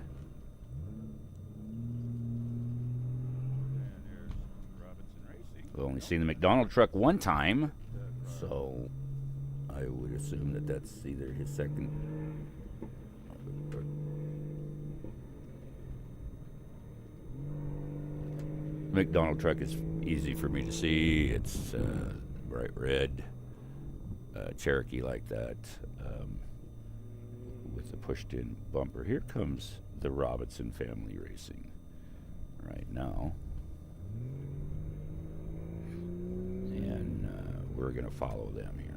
We've only seen the McDonald truck one time, so I would assume that that's either his second. McDonald truck is easy for me to see. It's bright red Cherokee like that, with the pushed-in bumper. Here comes the Robinson family racing right now, and we're gonna follow them here.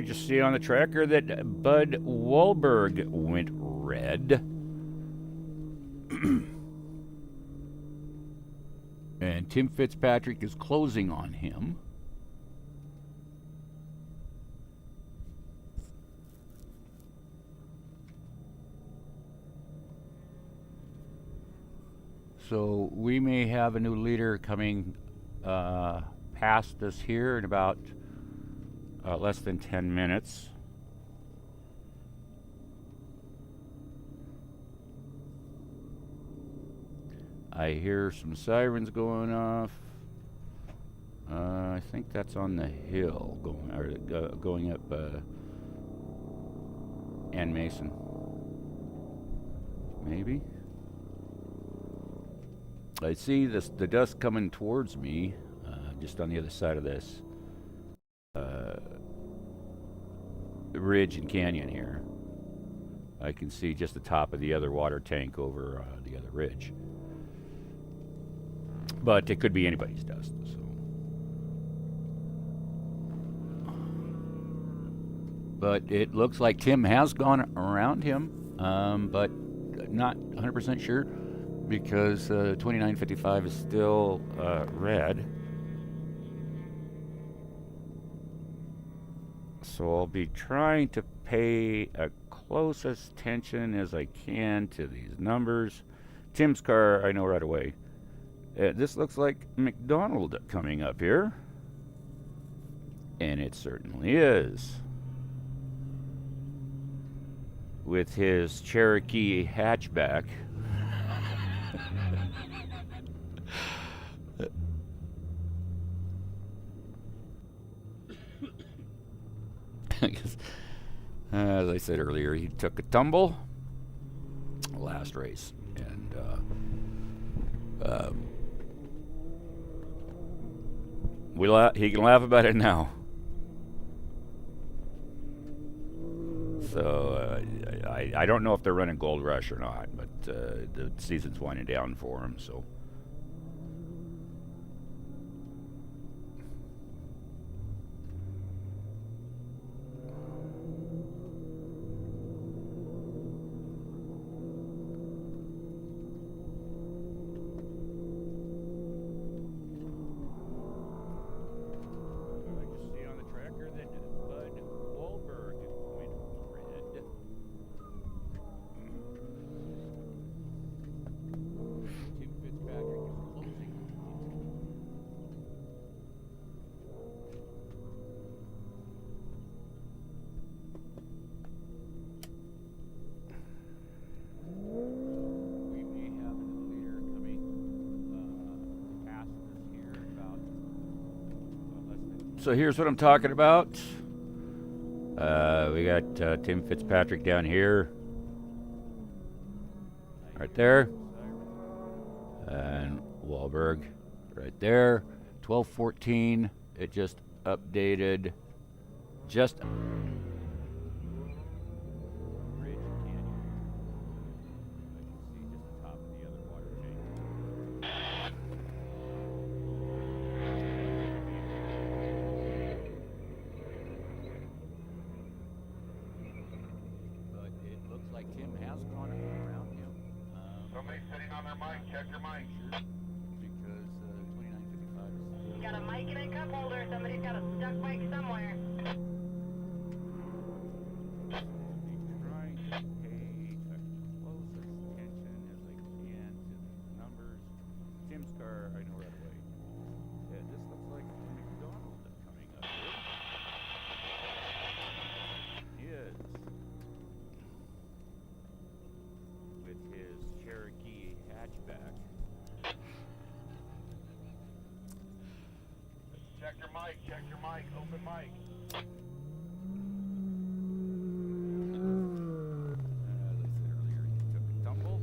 just see on the tracker that Bud Wahlberg went red. And Tim Fitzpatrick is closing on him. So we may have a new leader coming past us here in about less than 10 minutes. I hear some sirens going off. I think that's on the hill going up Ann Mason. Maybe. I see the dust coming towards me, just on the other side of this ridge and canyon here. I can see just the top of the other water tank over the other ridge. But it could be anybody's dust. So. But it looks like Tim has gone around him, but not 100% sure because 2955 is still red. So I'll be trying to pay a closest attention as I can to these numbers. Tim's car, I know right away. This looks like McDonald coming up here. And it certainly is. With his Cherokee hatchback. As I said earlier, he took a tumble last race. And he can laugh about it now. So I don't know if they're running Gold Rush or not, but the season's winding down for him. So So here's what I'm talking about. We got Tim Fitzpatrick down here. Right there. And Wahlberg right there. 12:14. It just updated. Just Check your mic. because 2955 is You got a mic and a cup holder. Somebody's got a stuck mic somewhere. trying to pay the closest attention as I can to the numbers. Tim's car, I know right away. Yeah, this looks like McDonald coming up here. Yes. With his Cherokee hatchback. Check your mic. Check your mic. Open mic. As I said earlier, he took a tumble.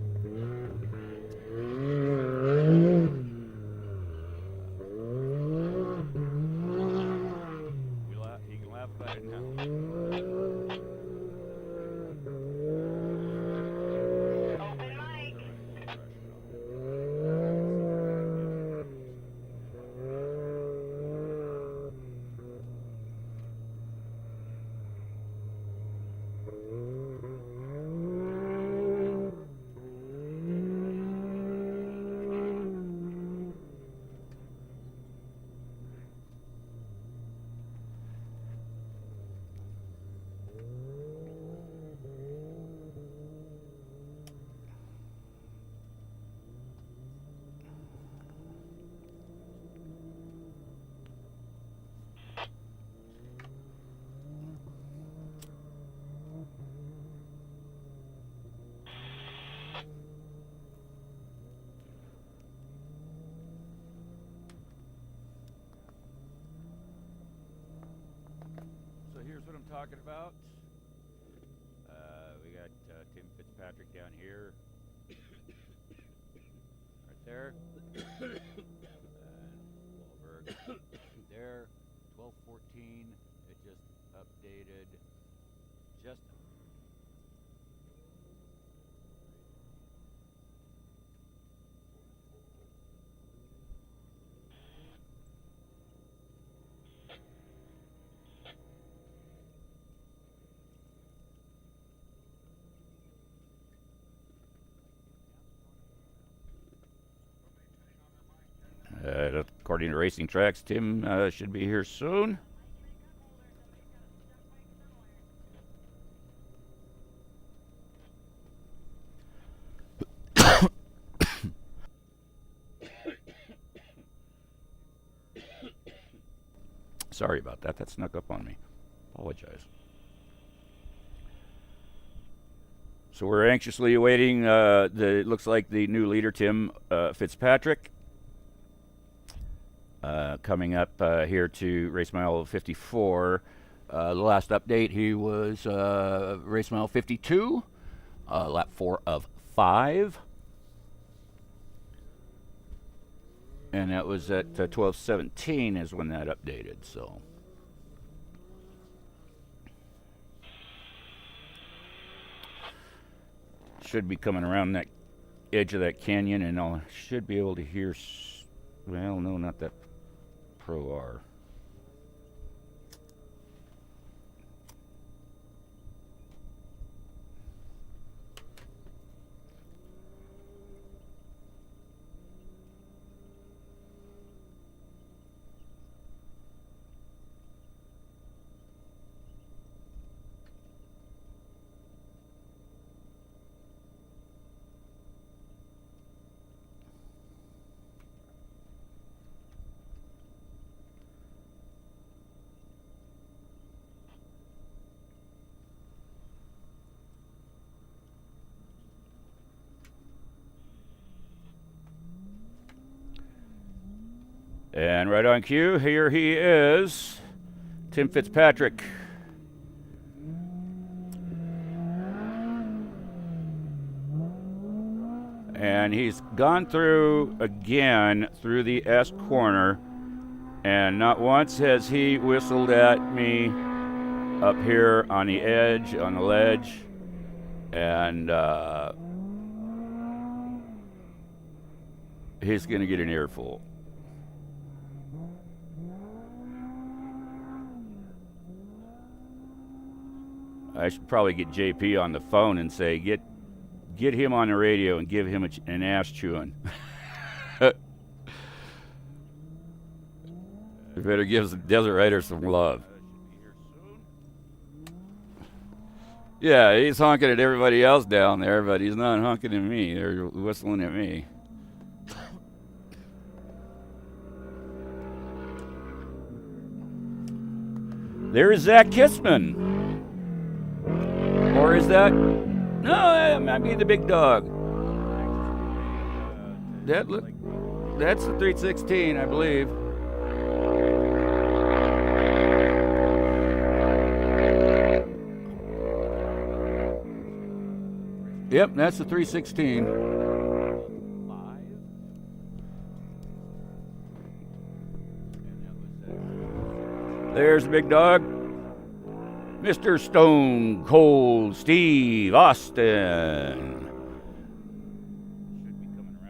He can laugh about it now. Open mic. talking about. We got Tim Fitzpatrick down here, right there. Wahlberg there. 12:14. It just updated. Just. According to Racing Tracks, Tim should be here soon. Sorry about that. That snuck up on me. Apologize. So we're anxiously awaiting it looks like the new leader, Tim Fitzpatrick. Coming up here to race mile 54. The last update, he was race mile 52, lap 4 of 5. And that was at 12:17 is when that updated, so. Should be coming around that edge of that canyon, and I should be able to hear, well, no, not that Pro R. And right on cue, here he is, Tim Fitzpatrick. And he's gone through again through the S corner, and not once has he whistled at me up here on the edge, on the ledge, and he's going to get an earful. I should probably get JP on the phone and say, get him on the radio and give him an ass chewing. You better give the Desert Rider some love. Yeah, he's honking at everybody else down there, but he's not honking at me. They're whistling at me. There's Zach Kissman. Or is that? No, that might be the big dog. That's the 316, I believe. Yep, that's the 316. There's the big dog. Mr. Stone Cold Steve Austin,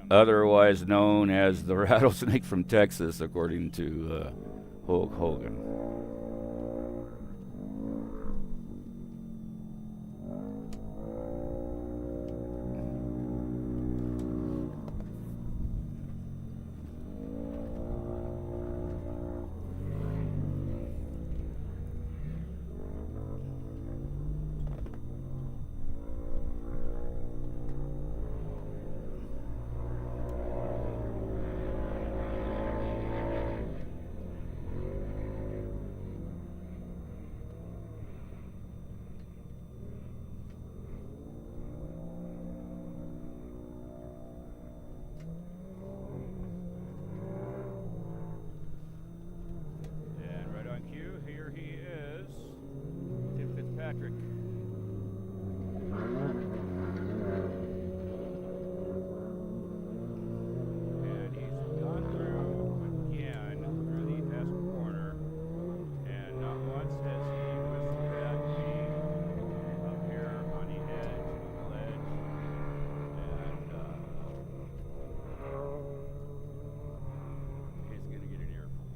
otherwise known as the Rattlesnake from Texas, according to Hulk Hogan. Patrick. And he's gone through again through the S corner, and not once has he whistled at me up here on the edge of the ledge. And he's going to get an earful.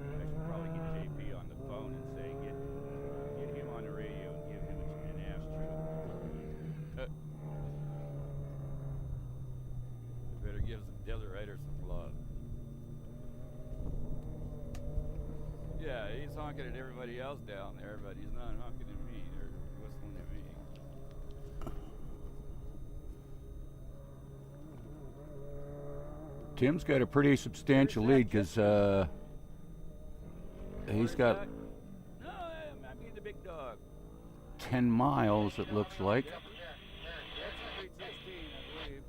I should probably get JP on the phone and say, get him on the radio and give him an ass chew. Better give some desert riders some love. Yeah, he's honking at everybody else down there, but he's not honking at me or whistling at me. Tim's got a pretty substantial lead because he's got No, I mean the big dog. 10 miles, it looks like. That's a 316, I believe.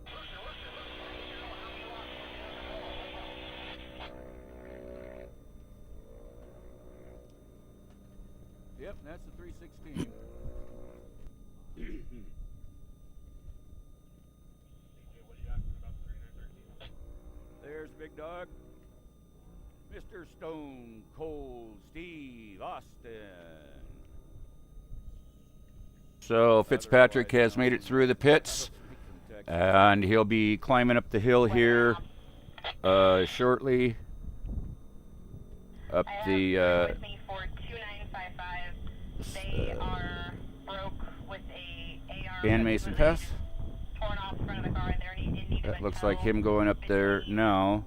Yep, that's the 316. There's Big Dog. Mr. Stone Cold Steve Austin. So Fitzpatrick has made it through the pits, and he'll be climbing up the hill here shortly. Up the with me for 2955. They are broke with a AR. Van Mason Pass. Torn off the front of the car, and they're in need of That a looks tow. like him going up there now.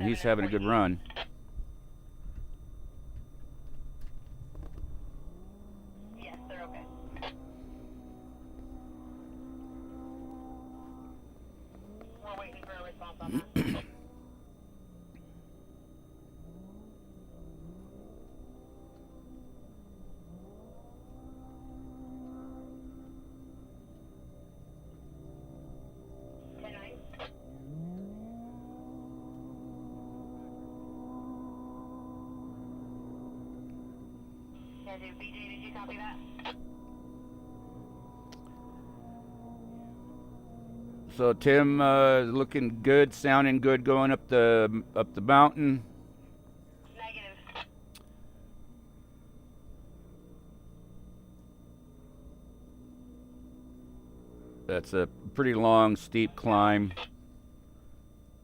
He's having a good run. Yes, they're okay. We're waiting for a response on that. BJ, did you copy that? So Tim, looking good, sounding good, going up the mountain. Negative. That's a pretty long, steep climb.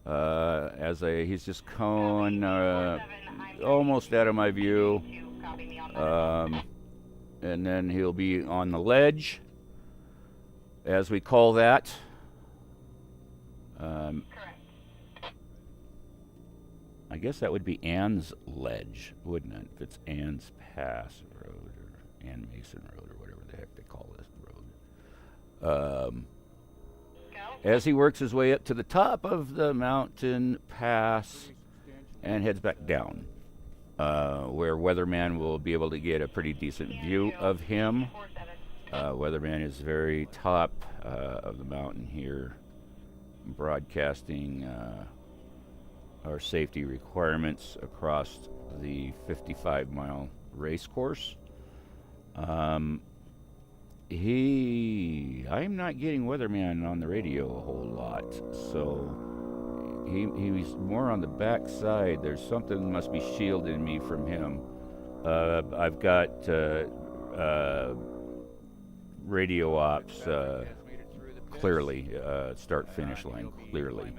He's just going almost out of my view. Copy me on that. And then he'll be on the ledge, as we call that. Correct. I guess that would be Ann's Ledge, wouldn't it? If it's Ann's Pass Road or Ann Mason Road or whatever the heck they call this road. As he works his way up to the top of the mountain pass and heads back down, where Weatherman will be able to get a pretty decent view of him. Weatherman is very top of the mountain here, broadcasting our safety requirements across the 55-mile race course. I'm not getting Weatherman on the radio a whole lot, so he's more on the back side. There's something must be shielding me from him. I've got radio ops clearly, start-finish line clearly.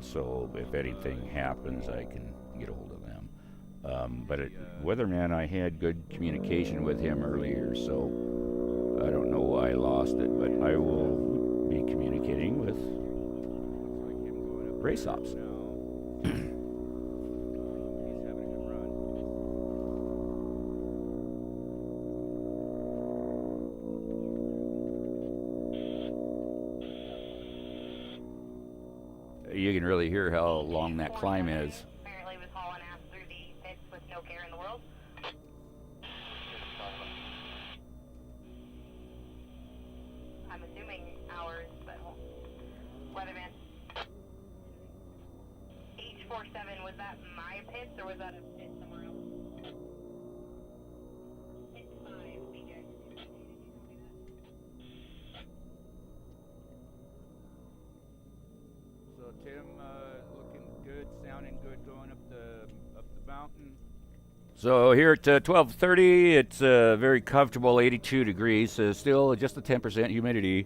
So if anything happens, I can get a hold of them. But Weatherman, I had good communication with him earlier, so I don't know why I lost it, but I will be communicating with race ops. You can really hear how long that climb is. Apparently was hauling ass through the pits with no care in the world. I'm assuming hours, but weatherman. 647, was that my pits or was that a pit somewhere else? Pit 5, BJ. So Tim, looking good, sounding good, going up the mountain. So here at 12:30, it's very comfortable, 82 degrees. Still just a 10% humidity.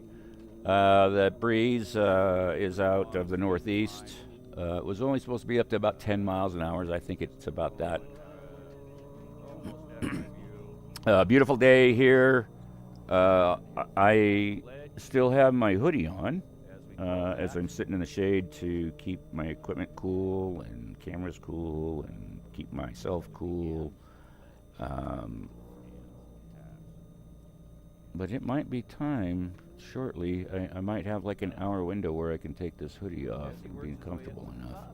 That breeze is out of the northeast. It was only supposed to be up to about 10 miles an hour. I think it's about that. Beautiful day here. I still have my hoodie on as I'm sitting in the shade to keep my equipment cool and cameras cool and keep myself cool. But it might be time shortly. I might have like an hour window where I can take this hoodie off and be comfortable enough.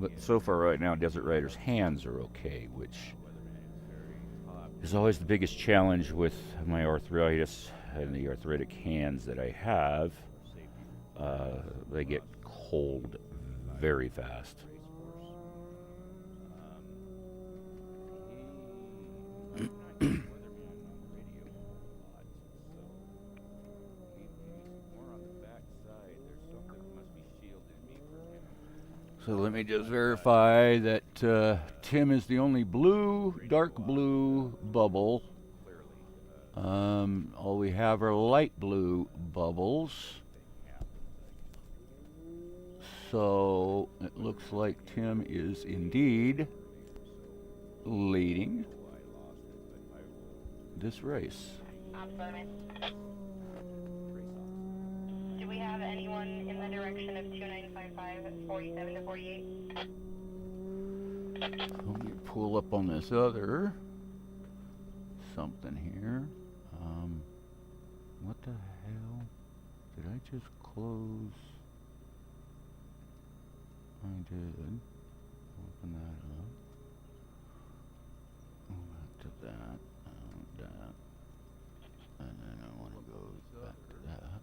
But so far right now, Desert Rider's hands are okay, which is always the biggest challenge with my arthritis and the arthritic hands that I have. They get cold very fast. So let me just verify that Tim is the only dark blue bubble. All we have are light blue bubbles. So it looks like Tim is indeed leading this race. Do we have anyone in the direction of 2955 at 47 to 48? Let me pull up on this other something here. What the hell? Did I just close? I did. Open that up. Go back to that. That. And then I want to go back to that.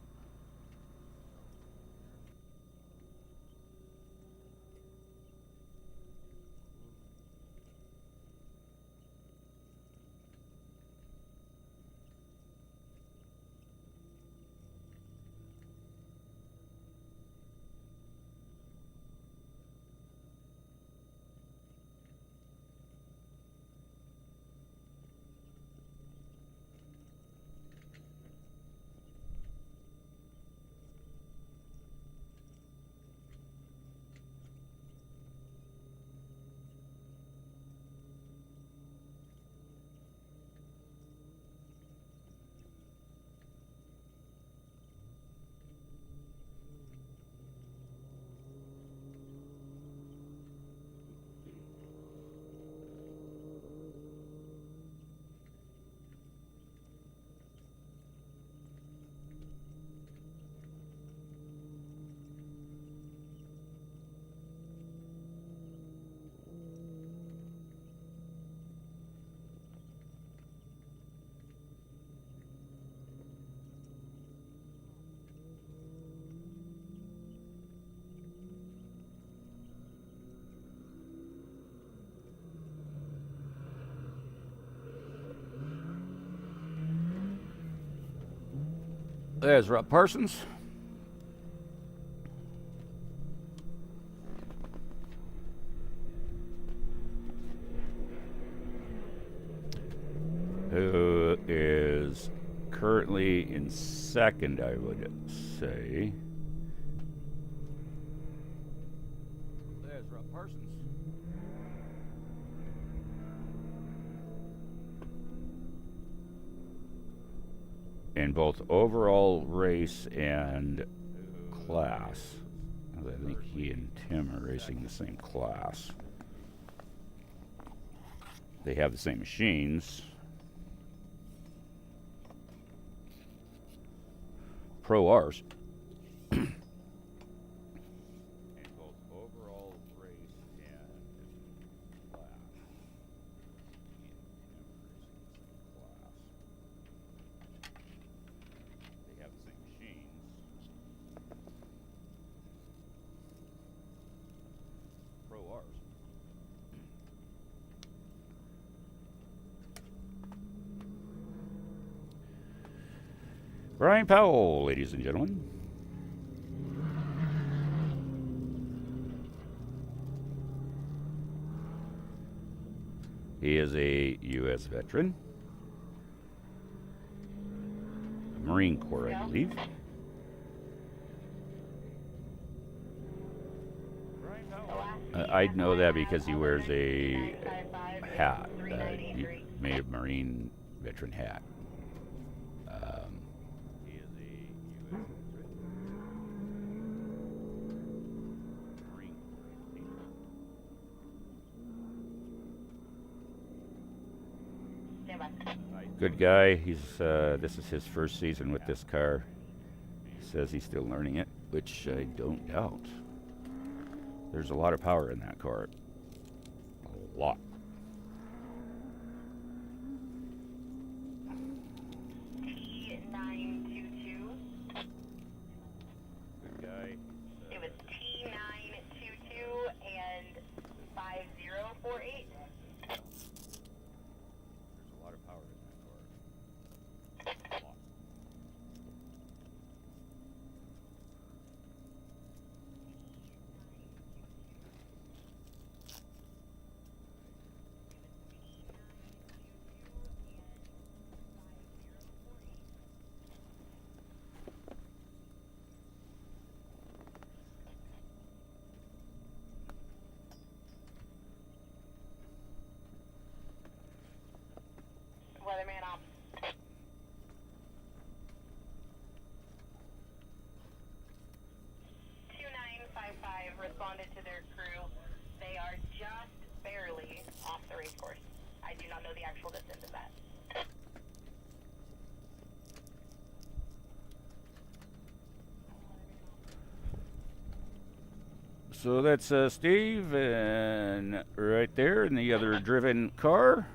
There's Rob Parsons. Who is currently in second, I would say. There's Rob Parsons. In both overall race and class. I think he and Tim are racing the same class. They have the same machines. Pro R's. In both overall race and class. They have the Brian Powell, ladies and gentlemen. He is a U.S. veteran. Marine Corps, I believe. I'd know that because he wears a hat, made of Marine veteran hat. He is a U.S. Marine Good guy. He's this is his first season with this car. He says he's still learning it, which I don't doubt. There's a lot of power in that car. A lot. T922. Good guy. It was T922 and 5048. There's a lot of power in that car. A lot. Weatherman up. Responded to their crew. They are just barely off the race course. I do not know the actual distance of that. So that's Steve, and right there in the other driven car.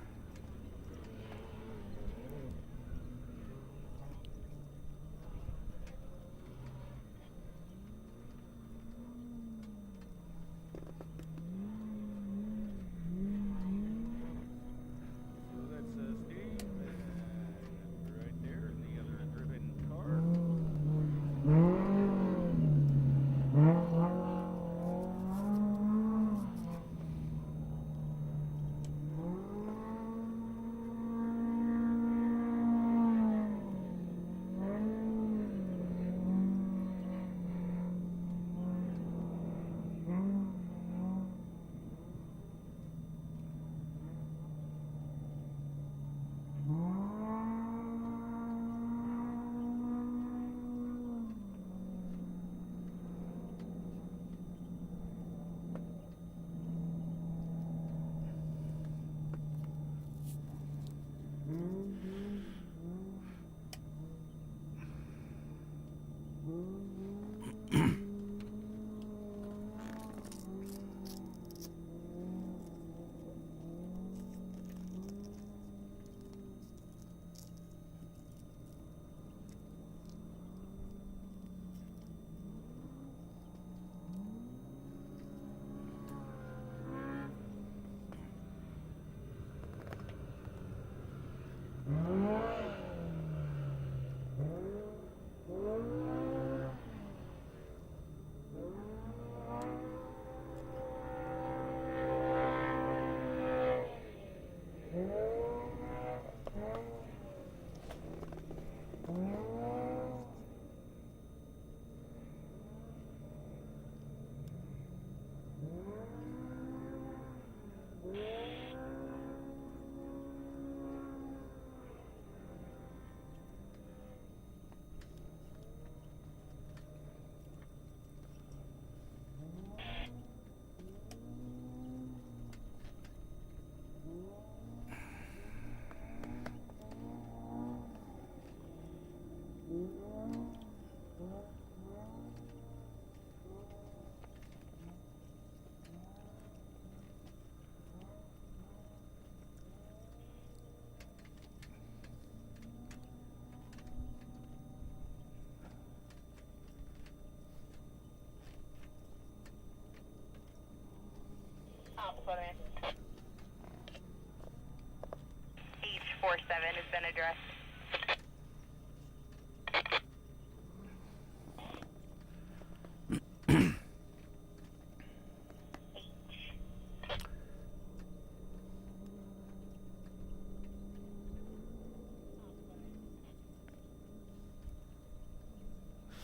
H47 has been addressed.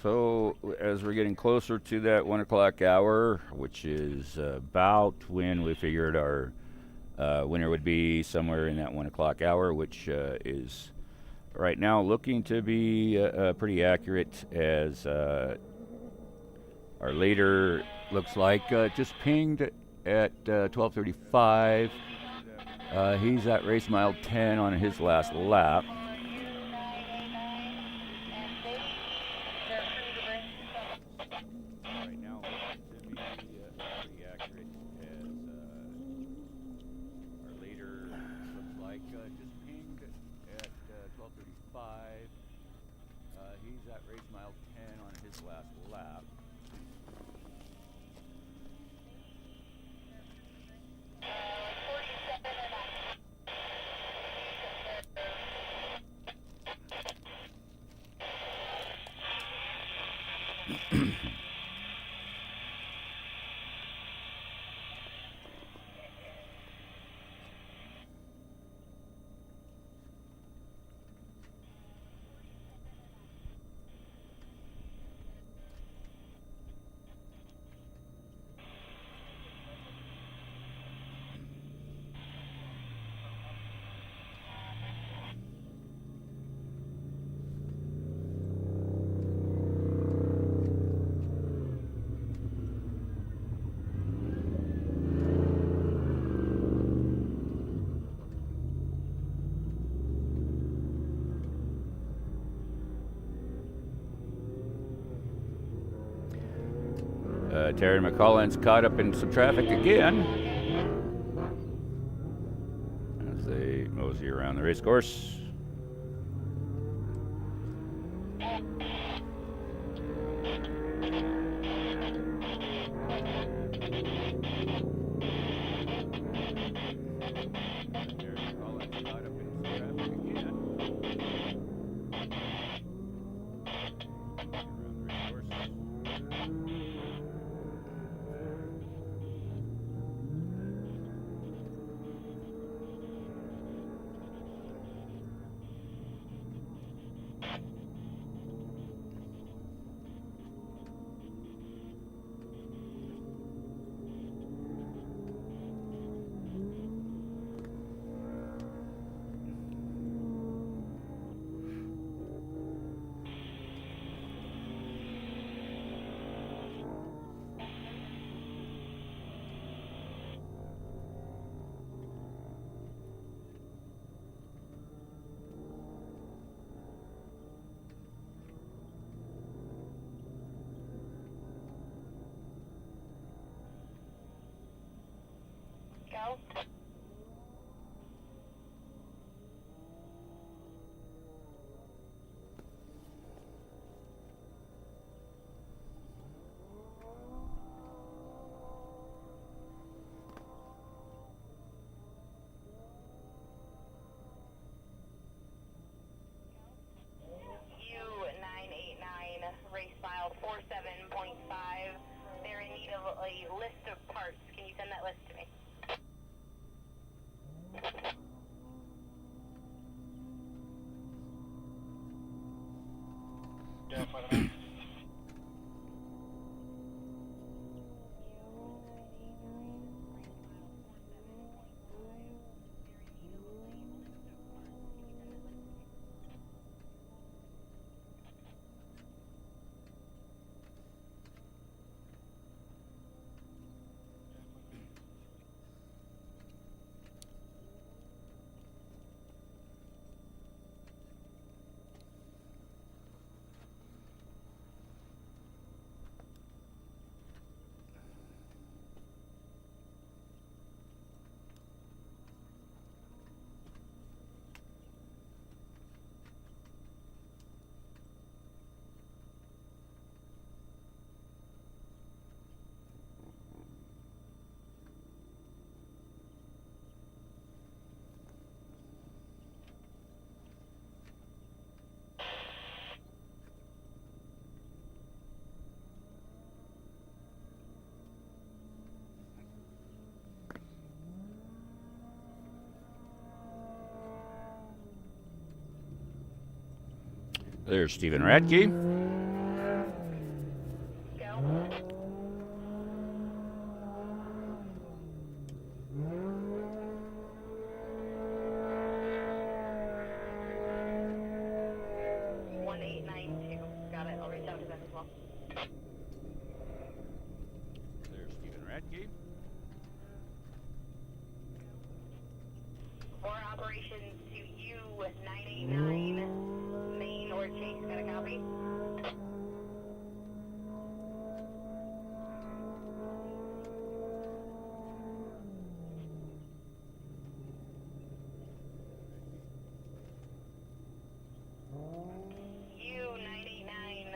So as we're getting closer to that 1 o'clock hour, which is about when we figured our winner would be, somewhere in that 1 o'clock hour, which is right now looking to be pretty accurate, as our leader looks like just pinged at 12:35. He's at race mile 10 on his last lap. Right now looking to be pretty accurate, as our leader looks like just pinged at 12:35. He's at race mile 10 on his last lap. Terry McCullen's caught up in some traffic again as they mosey around the race course. Go. U989, race mile 47.5. They're in need of a list of parts. Can you send that list to me? Yeah, but There's Stephen Radke. Normal. There's Stephen Radke. For operations to U989, main or chase, got a copy? U989,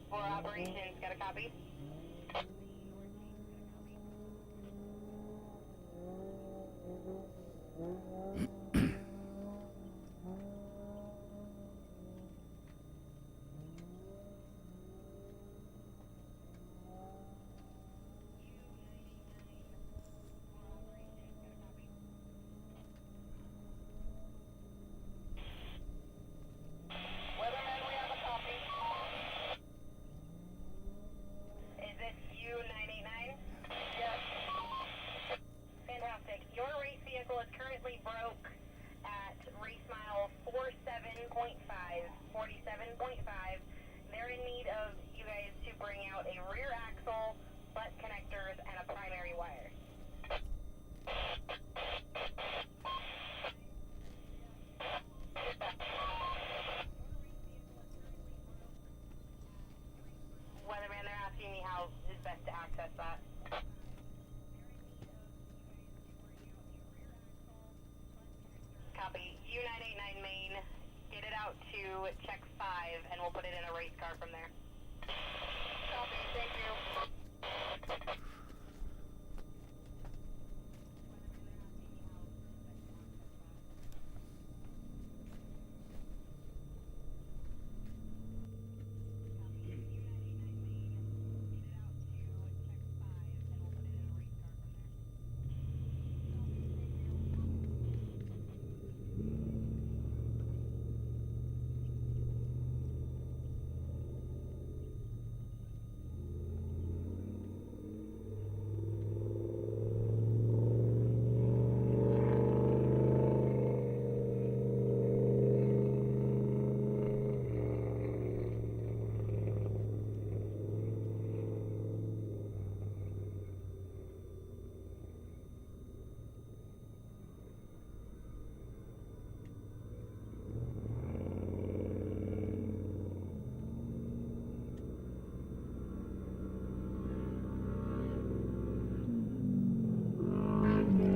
for operations, got a copy? Weatherman, we have a copy. Is this U989? Yes. Fantastic. Your race vehicle is currently broke at race mile 47.5. 47.5. They're in need of you guys to bring out a rear axle, butt connectors, and a primary wire. Weatherman, they're asking me how is best to access that. Copy. U989 main. Get it out to check 5, and we'll put it in a race car from there. Copy, thank you.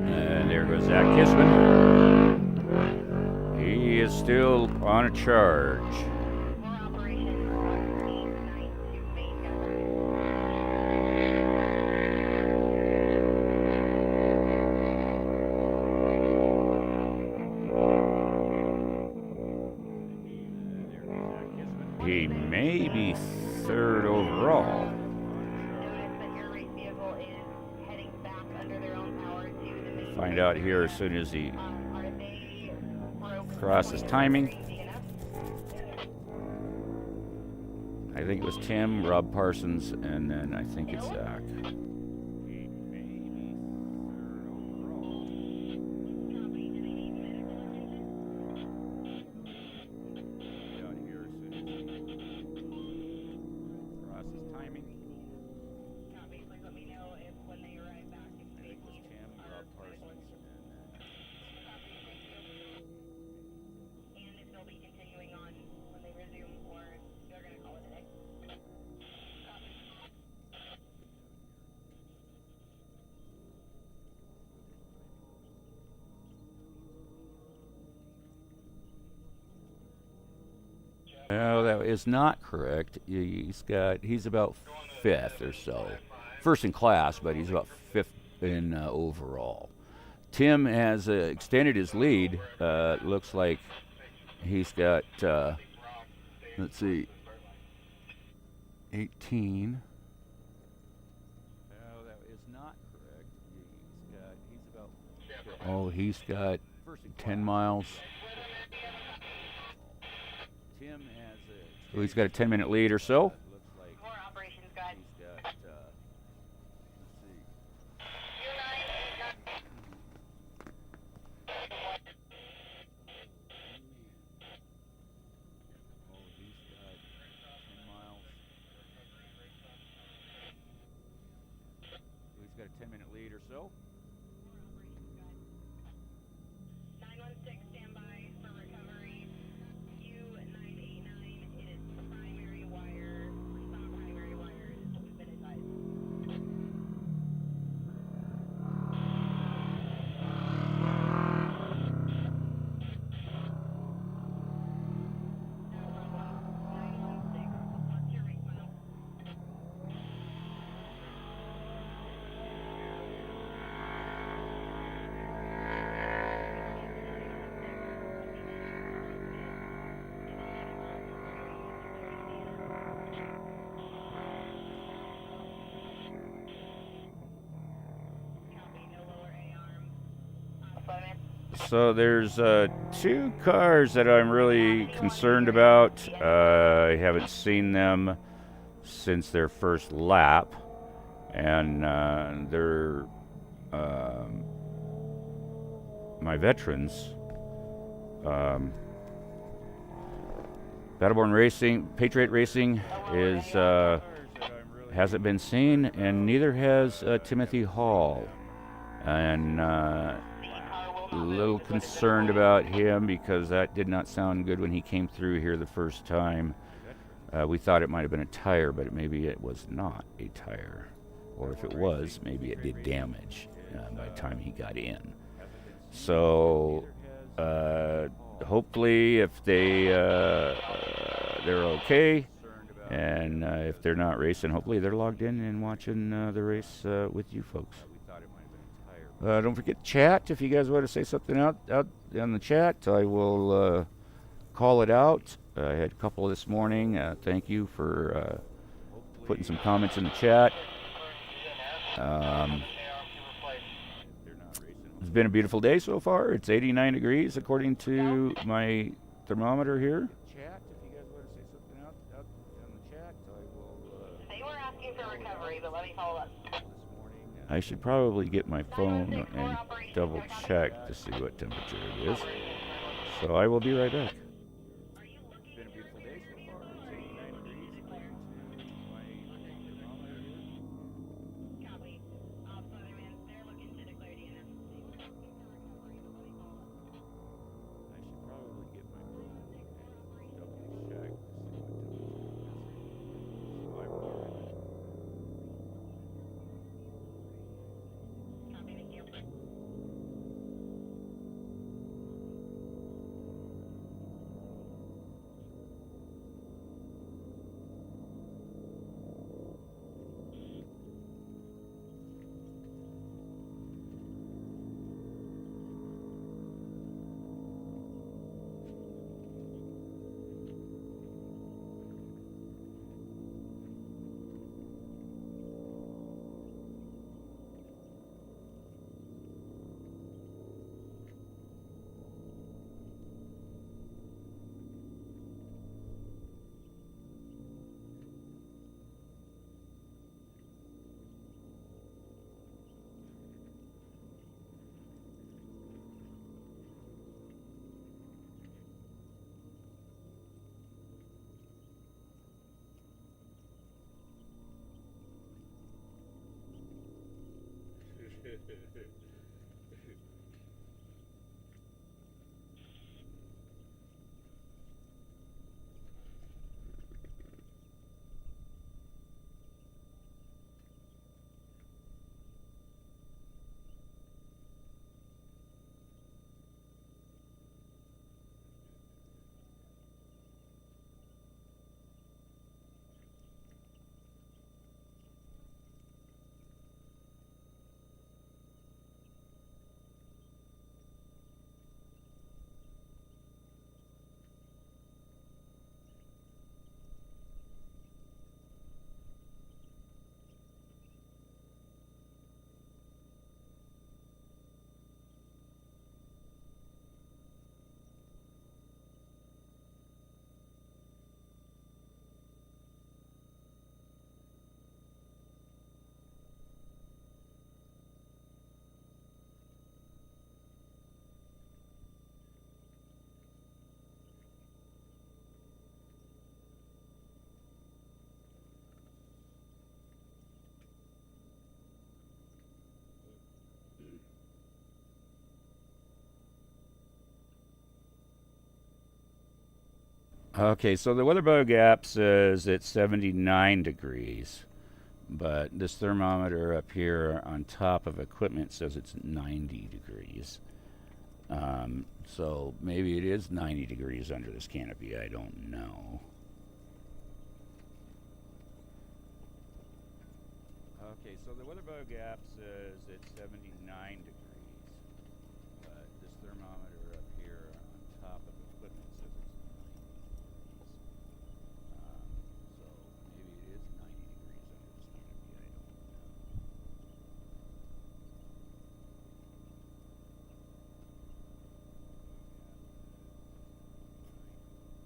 And there goes Zach Kissman. He is still on a charge. For operations, 892 main. He may be third overall. Notice that your race vehicle is heading back under their own power to the main. Find out here as soon as he Are they broke? crosses timing. Easy enough? I think it was Tim, Rob Parsons, and then I think it's Zach. Copy. Please let me know if when they arrive back, if they need our medical attention. And if they'll be continuing on when they resume, or they're going to call it a day. No, that is not correct. He's about fifth or so. First in class, but he's about fifth in overall. Tim has extended his lead. Looks like he's got, let's see, 18. No, that is not correct. He's got 10 miles. So he's got a 10-minute lead or so. For operations, guys. 10-minute lead or so. 916, stand by for recovery. U989, it is primary wire. Some primary wires have been advised. No problem. 916, what's your response? Copy, no lower A-arm. So there's two cars that I'm really concerned about. I haven't seen them since their first lap, and they're my veterans. Battleborn Racing, Patriot Racing is hasn't been seen, and neither has Timothy Hall. And a little concerned about him because that did not sound good when he came through here the first time. We thought it might have been a tire, but maybe it was not a tire. Or if it was, maybe it did damage by the time he got in. So hopefully if they're okay, and if they're not racing, hopefully they're logged in and watching the race with you folks. Don't forget to chat if you guys want to say something out on the chat. I will call it out. I had a couple this morning. Thank you for putting some comments in the chat. It's been a beautiful day so far. It's 89 degrees according to my thermometer here. Chat if you guys want to say something out on the chat. I will. They were asking for recovery, but let me follow up. I should probably get my phone and double check to see what temperature it is. So I will be right back. It's been a beautiful day so far. It's 89 degrees according to my thermometer here. Copy. Southern, they're looking to declare DNF. I should probably get my phone and double check to see what temperature it is. So I will be right back. Copy, thank you. Okay, so the weather bug app says it's 79 degrees, but this thermometer up here on top of equipment says it's 90 degrees. So maybe it is 90 degrees under this canopy. I don't know. Okay, so the weather bug app says it's 79 degrees, but this thermometer up here on top of equipment says it's 90 degrees. So maybe it is 90 degrees under this canopy. I don't know.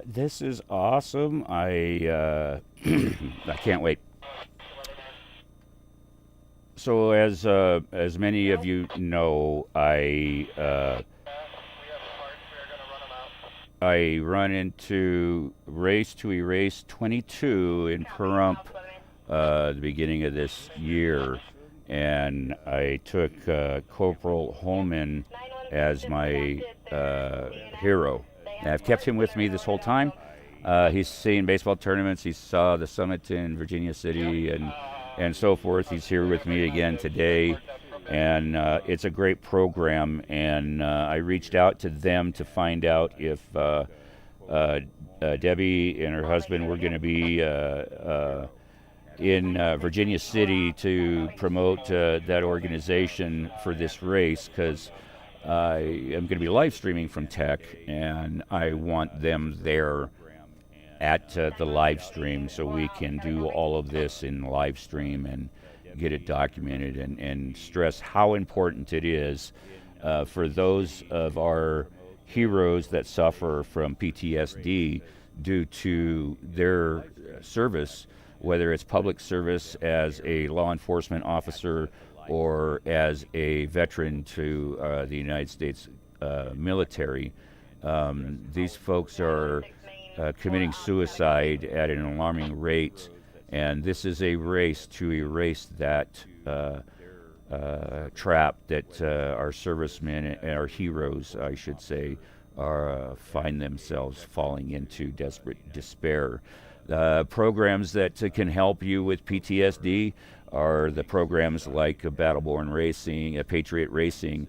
This is awesome. I I can't wait. So as many of you know, I run into Race to Erase 22 in Pahrump the beginning of this year, and I took Corporal Holman as my hero. And I've kept him with me this whole time. He's seen baseball tournaments. He saw the summit in Virginia City and so forth. He's here with me again today, and it's a great program. And I reached out to them to find out if Debbie and her husband were going to be in Virginia City to promote that organization for this race, because I am going to be live streaming from Tech, and I want them there at the live stream so we can do all of this in live stream and get it documented, and stress how important it is for those of our heroes that suffer from PTSD due to their service, whether it's public service as a law enforcement officer or as a veteran to the United States military. These folks are committing suicide at an alarming rate, and this is a race to erase that trap that our servicemen and our heroes, I should say, find themselves falling into desperate despair. Programs that can help you with PTSD are the programs like Battleborn Racing, Patriot Racing.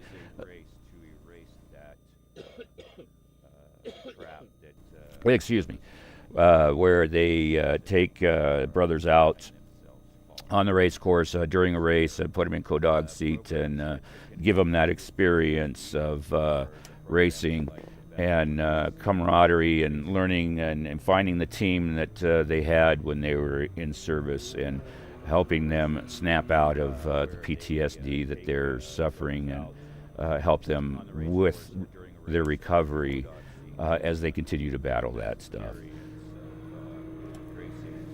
Excuse me, where they take brothers out on the race course during a race and put them in co-dog seat and give them that experience of racing and camaraderie and learning and finding the team that they had when they were in service, and helping them snap out of the PTSD that they're suffering, and help them with their recovery as they continue to battle that stuff.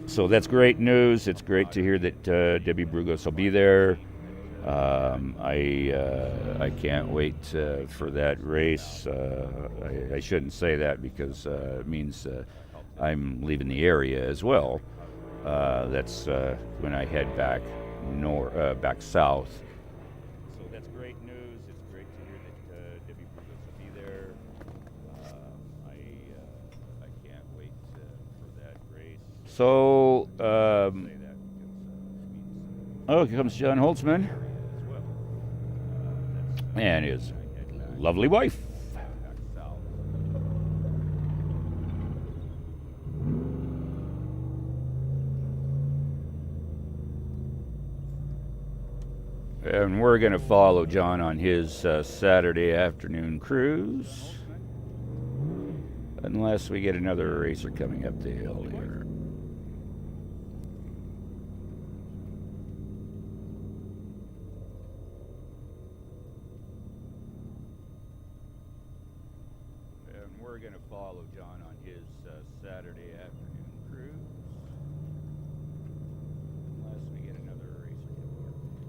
So that's great news. It's great to hear that Debbie Brugos will be there. I can't wait for that race. I shouldn't say that because it means I'm leaving the area as well. That's when I head back back south. So that's great news. It's great to hear that Debbie Brugos will be there. I can't wait for that race. So, here comes John Holtzman and his lovely wife. And we're going to follow John on his Saturday afternoon cruise, unless we get another racer coming up the hill here. And we're going to follow John on his Saturday afternoon cruise, unless we get another racer coming up.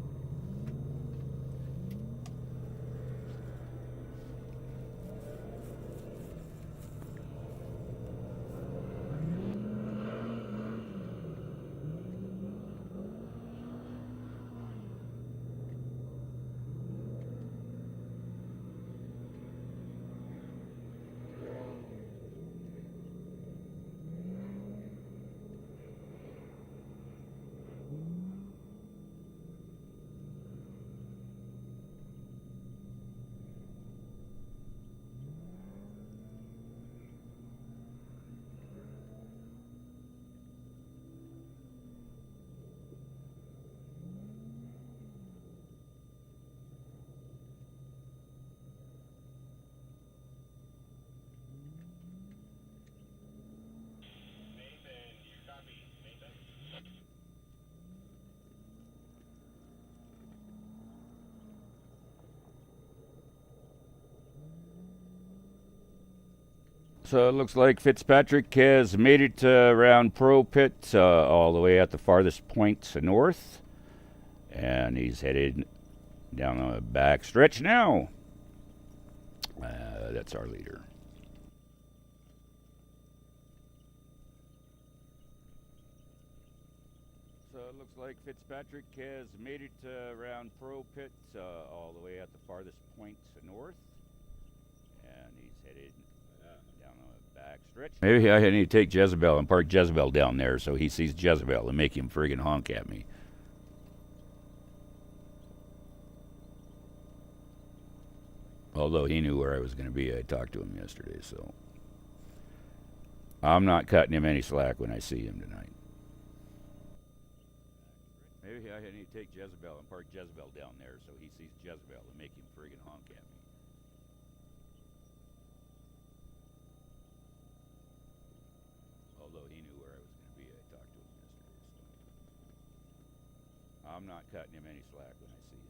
So it looks like Fitzpatrick has made it around Pro Pit, all the way at the farthest point north. And he's headed down the back stretch now. That's our leader. So it looks like Fitzpatrick has made it around Pro Pit, all the way at the farthest point north. And he's headed down the back stretch. Maybe I need to take Jezebel and park Jezebel down there so he sees Jezebel and make him friggin' honk at me. Although he knew where I was going to be. I talked to him yesterday, so I'm not cutting him any slack when I see him tonight. Maybe I need to take Jezebel and park Jezebel down there so he sees Jezebel and make him friggin' honk at me. Although he knew where I was going to be. I talked to him yesterday, so I'm not cutting him any slack when I see him.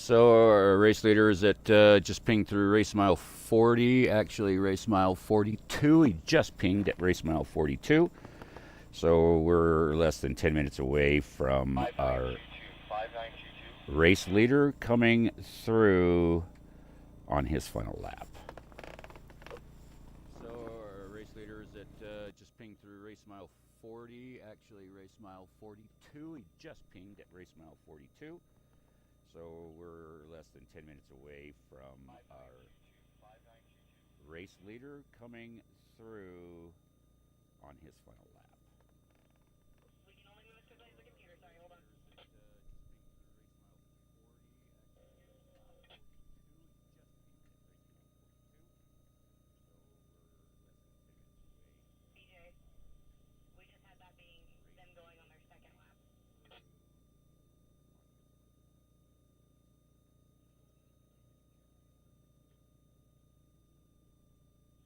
So our race leader is at just pinged through race mile 40, actually race mile 42. He just pinged at race mile 42. So we're less than 10 minutes away from our race leader coming through on his final lap. So our race leader is at just pinged through race mile 40, actually race mile 42. He just pinged at race mile 42. So we're less than 10 minutes away from our race leader coming through on his final lap. We can only move as quickly as the computer. Sorry, hold on. BJ, we just had that being them going on their second lap.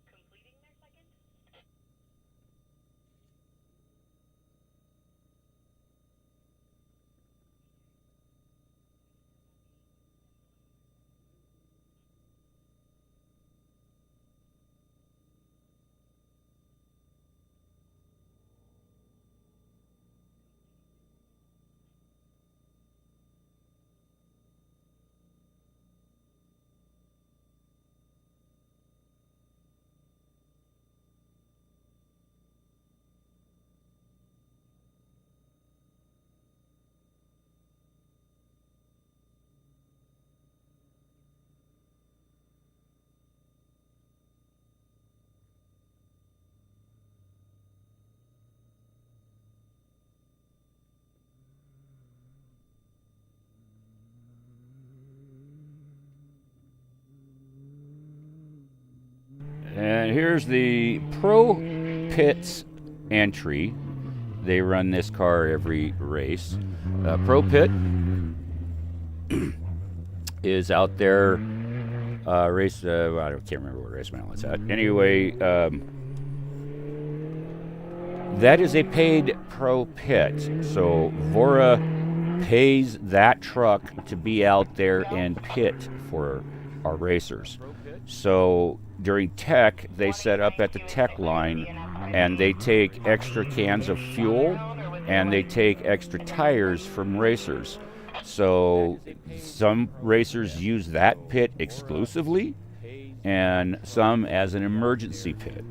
Completing their second? And here's the Pro Pits entry. They run this car every race. Pro Pit is out there. Race. I can't remember what race mile it's at. Anyway, that is a paid Pro Pit. So VORRA pays that truck to be out there and pit for our racers. So during tech, they set up at the tech line and they take extra cans of fuel and they take extra tires from racers. So some racers use that pit exclusively and some as an emergency pit.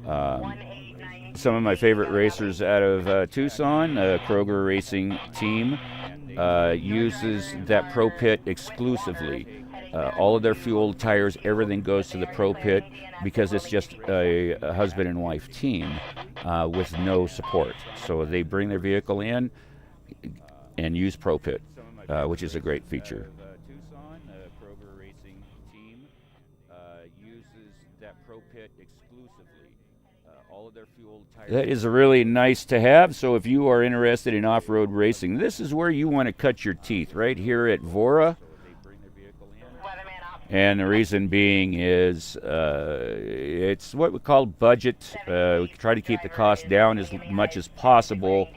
Some of my favorite racers out of Tucson, Kroger Racing Team, uses that Pro Pit exclusively. All of their fuel, tires, everything goes to the Pro Pit because it's just a husband and wife team with no support. So they bring their vehicle in and use Pro Pit, which is a great feature. Tucson, Kroger Racing Team uses that Pro Pit exclusively. All of their fuel, tires. That is really nice to have. So if you are interested in off-road racing, this is where you want to cut your teeth, right here at VORRA. And the reason being is it's what we call budget. We try to keep the cost down as much as possible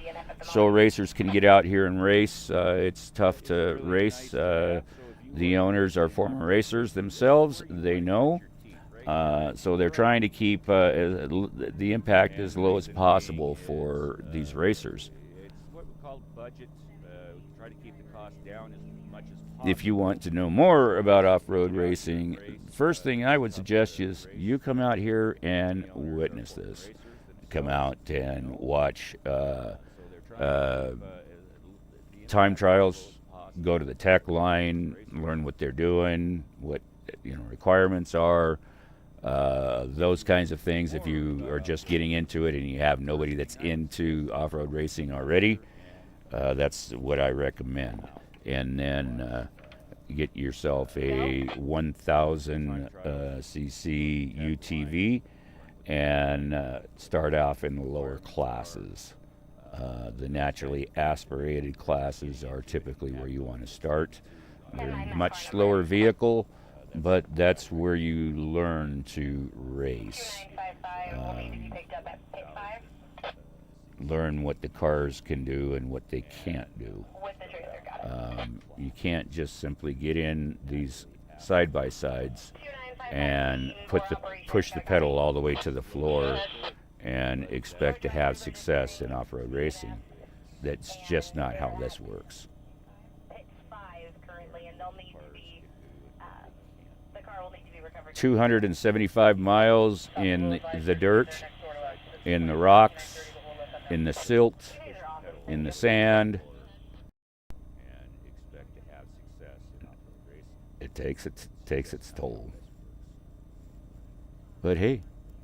so racers can get out here and race. It's tough to race. The owners are former racers themselves. They know. So they're trying to keep the impact as low as possible for these racers. It's what we call budget. We try to keep the cost down as much as possible. If you want to know more about off-road racing, first thing I would suggest is you come out here and witness this. Come out and watch time trials. Go to the tech line, learn what they're doing, what requirements are. Those kinds of things. If you are just getting into it and you have nobody that's into off-road racing already, that's what I recommend. And then get yourself a 1,000 cc UTV and start off in the lower classes. The naturally aspirated classes are typically where you want to start. They're a much slower vehicle, but that's where you learn to race. Learn what the cars can do and what they can't do. You can't just simply get in these side-by-sides and push the pedal all the way to the floor and expect to have success in off-road racing. That's just not how this works. It's 5 currently, and they'll need to be, the car will need to be recovered. 275 miles in the dirt, in the rocks, in the silt, in the sand, and expect to have success in off-road racing. It takes its toll. But hey,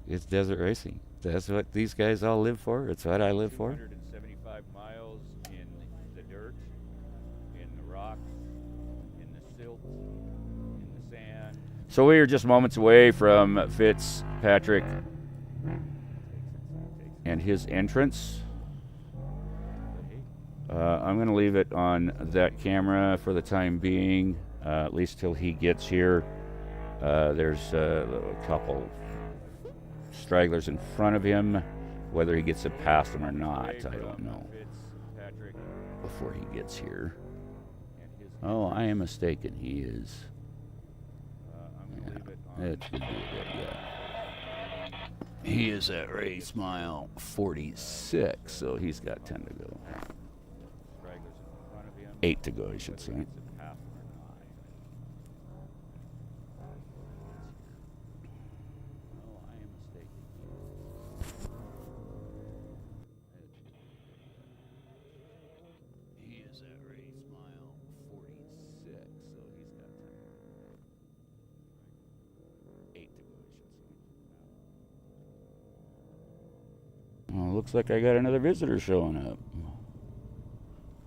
it's desert racing. That's what these guys all live for. It's what I live for. 275 miles in the dirt, in the rocks, in the silt, in the sand. So we are just moments away from Fitzpatrick and his entrance. I'm going to leave it on that camera for the time being, at least till he gets here. There's a couple stragglers in front of him. Whether he gets it past them or not, I don't know. Before he gets here. Oh, I am mistaken. He is. Yeah, it's going to be a bit, yeah. He is at race mile 46, so he's got 10 to go. 8 to go, I should say. Well, looks like I got another visitor showing up.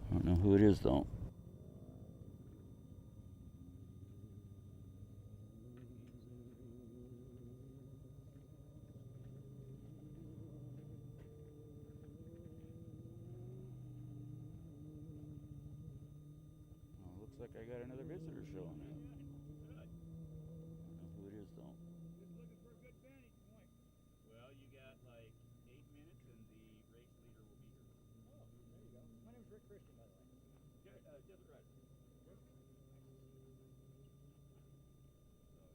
I don't know who it is, though. Well, looks like I got another visitor showing up. I don't know who it is, though. Well, you got like 8 minutes and the race leader will be here. Oh, there you go. My name's Rick Christian, by the way. Desert Rider. So,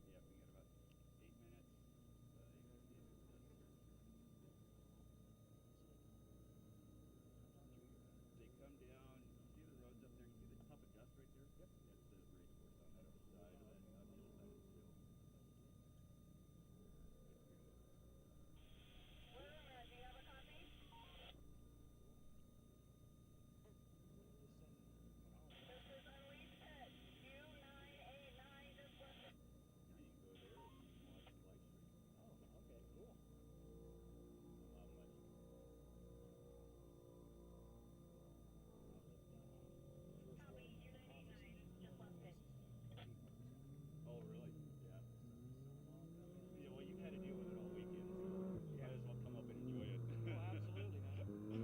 yeah, we got about 8 minutes. They come down, see the roads up there, you see the clump of dust right there? Yep. That's the race course on that other side of that, on the other side of the field. Oh, really? Yeah. Yeah, well, you've had to deal with it all weekend, so you might as well come up and enjoy it. Oh, absolutely, man. How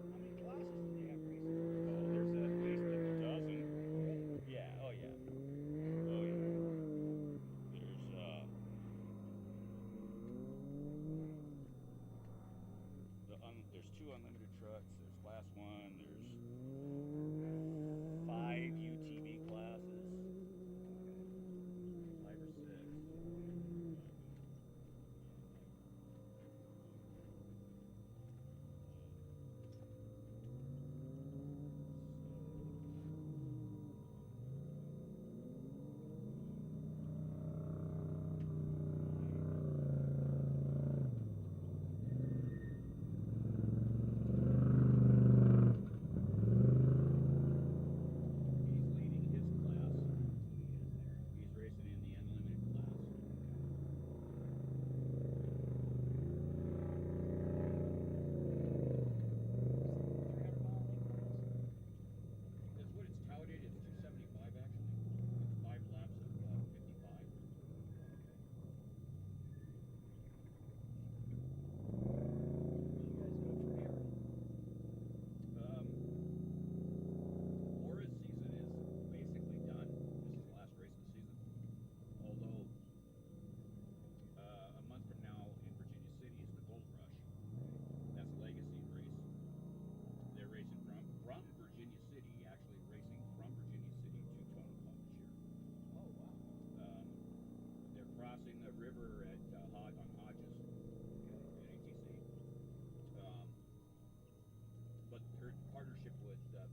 many classes do they have racing? Oh, there's at least a dozen. Yeah, oh yeah. Oh yeah. There's two unlimited trucks, there's class 1, there's 5 UTV classes. 5 or 6.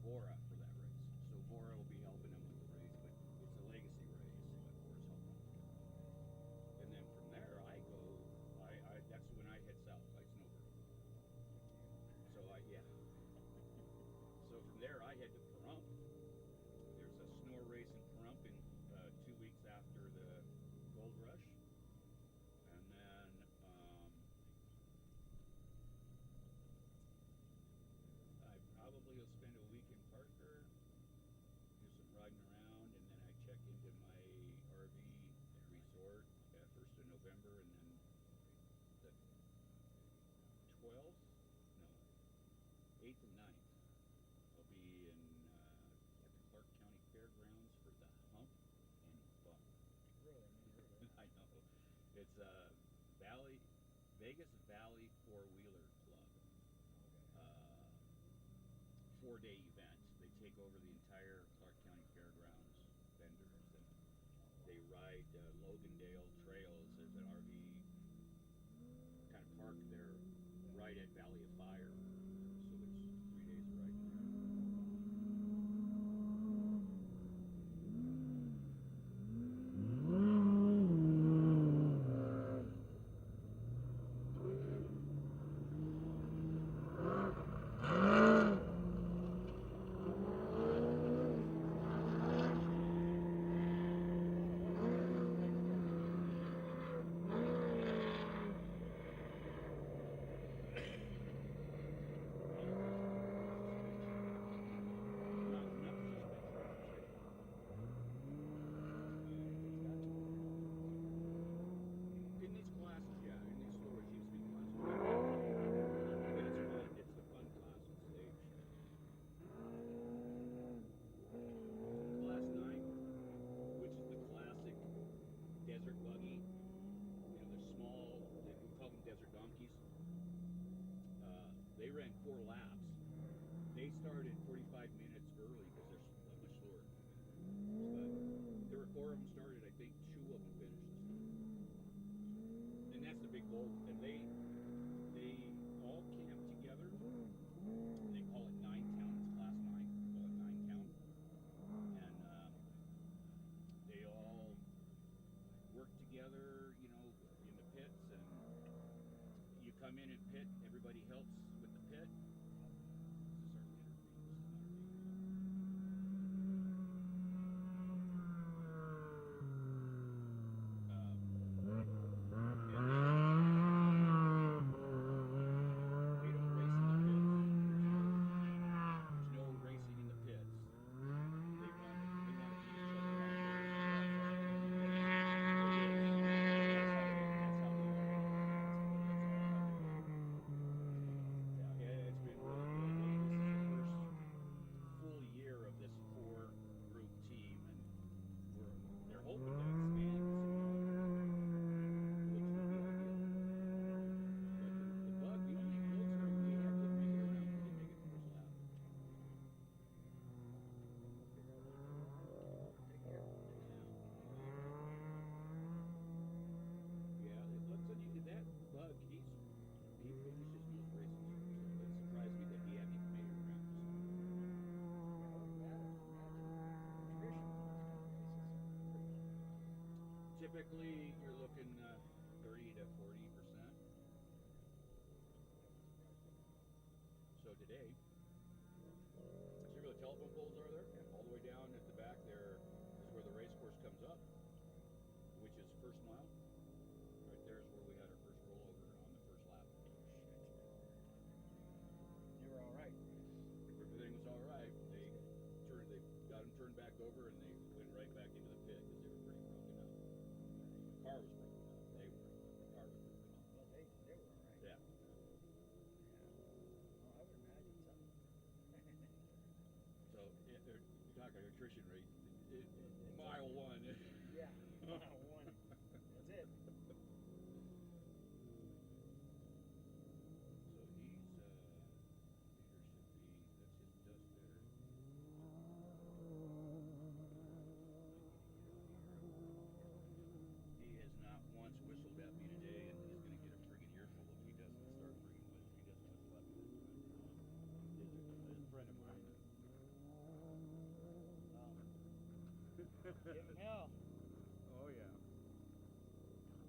VORRA for that race. So VORRA will be helping him with the race, but it's a legacy race, but VORRA's helping. And then from there, I go. That's when I head south. I snowboard. So So from there, I head to Pahrump. There's a snow race in Pahrump in 2 weeks after the Gold Rush, and then I probably will spend a week in Parker, do some riding around, and then I check into my RV resort at 1st of November, and then the 12th, no, 8th and 9th, I'll be in at the Clark County Fairgrounds for the Hump and Bump. Really? Never heard of that. I know. It's a Vegas Valley Four-Wheeler Club. 4-day event. They take over the entire Clark County Fairgrounds vendors, and they ride Logandale trails. There's an RV kind of park there right at Valley of Fire. So there's 3 days of riding there. In these classes, yeah, in these slow regime speed classes. But it's fun. It's the fun classes. Class 9, which is the classic desert buggy. You know, they're small. We call them desert donkeys. They ran 4 laps. They started 45 minutes early because they're much slower. But there were 4 of them started. I think 2 of them finished this time. And that's the big goal. And they all camp together. They call it 9 count. It's class 9. They call it 9 count. And they all work together, you know, in the pits. And you come in and pit. Everybody helps with the pit. This is our leader. This is not our Typically, you're looking 30 to 40%. So today, see where the telephone poles are there? All the way down at the back there is where the race course comes up, which is first mile. Right there is where we had our first rollover on the first lap. You were all right. Everything was all right. They got them turned back over, and they went right back into the pit because they were pretty broken up. The car was broken up. They were. The car was broken up. Well, they were all right. Yeah. Well, I would imagine something. So they're talking attrition rate. Mile 1. Yeah, mile 1. That's it. So he's leader should be. That's his dust there. He has not once whistled at me today, and he's going to get a friggin' earful if he doesn't start friggin' whistle. He doesn't whistle at me this time. He's a friend of mine. Give him hell. Oh yeah. Might be him.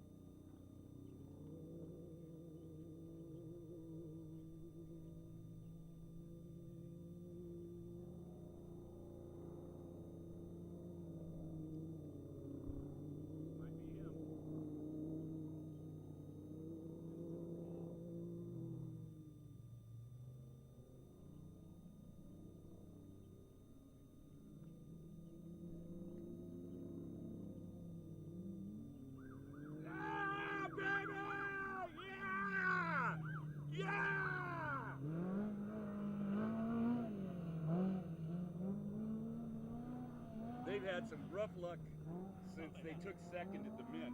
Yeah, baby! Yeah! Yeah! They've had some rough luck since they took second at the Mint.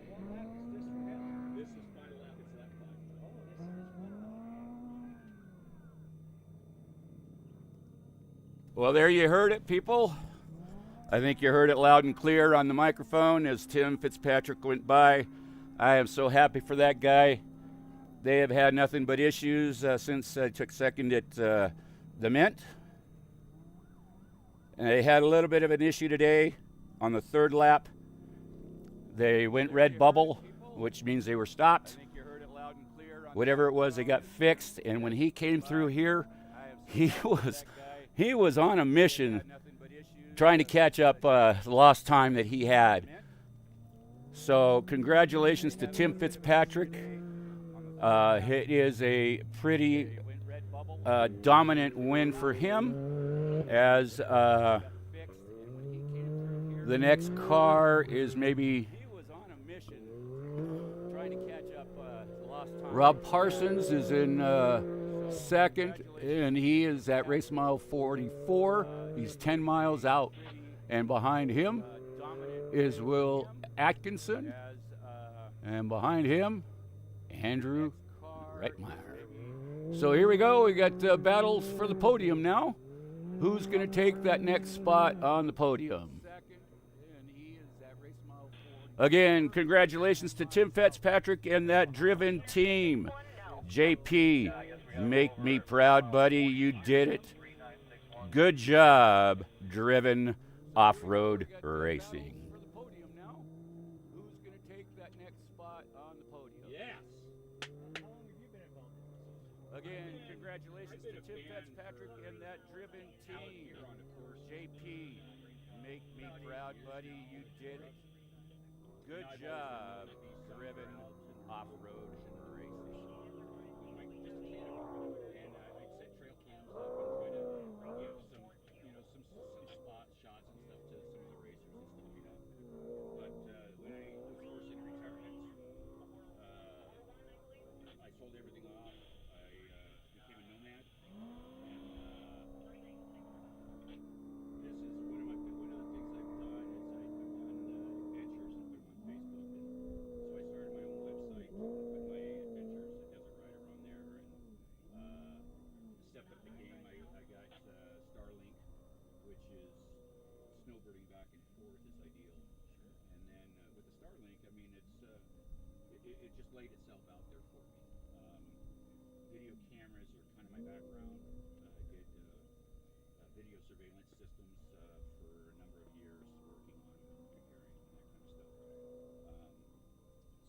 What lap is this for him? This is final lap. It's lap 5. Oh, this is his final lap. Well, there you heard it, people. I think you heard it loud and clear on the microphone as Tim Fitzpatrick went by. I am so happy for that guy. They have had nothing but issues since I took second at the Mint. And they had a little bit of an issue today on the third lap. They went red bubble, which means they were stopped. Whatever it was, they got fixed. And when he came through here, he was on a mission trying to catch up the lost time that he had. So congratulations to Tim Fitzpatrick. It is a pretty dominant win for him, as the next car is maybe Rob Parsons is in second, and he is at race mile 44. He's 10 miles out, and behind him is Will Atkinson, and behind him Andrew Reitmeyer. So here we go. We got battles for the podium now. Who's going to take that next spot on the podium? Again, congratulations to Tim Fitzpatrick and that driven team. JP, make me proud, buddy. You did it. Good job, driven off-road racing. Who's going to take that next spot on the podium? Yes. How long have you been involved in this? Again, congratulations to Tim Fitzpatrick and that driven team. JP, make me proud, buddy. You did it. Good job, driven off-road racing. And I'd set trail cams up and try to give some, some spot shots and stuff to some of the racers and stuff, But when I was forced into retirement, I sold everything off. I became a nomad, and this is one of the things I've done is I've done adventures and put them on Facebook. And so I started my own website, put my adventures as a rider on there, and stepped up the game. I got Starlink, which is snowbirding back and forth is ideal. And then with the Starlink, I mean, it just laid itself out there for me. Video cameras are kind of my background. I did video surveillance systems for a number of years, working on them, repairing them, and that kind of stuff.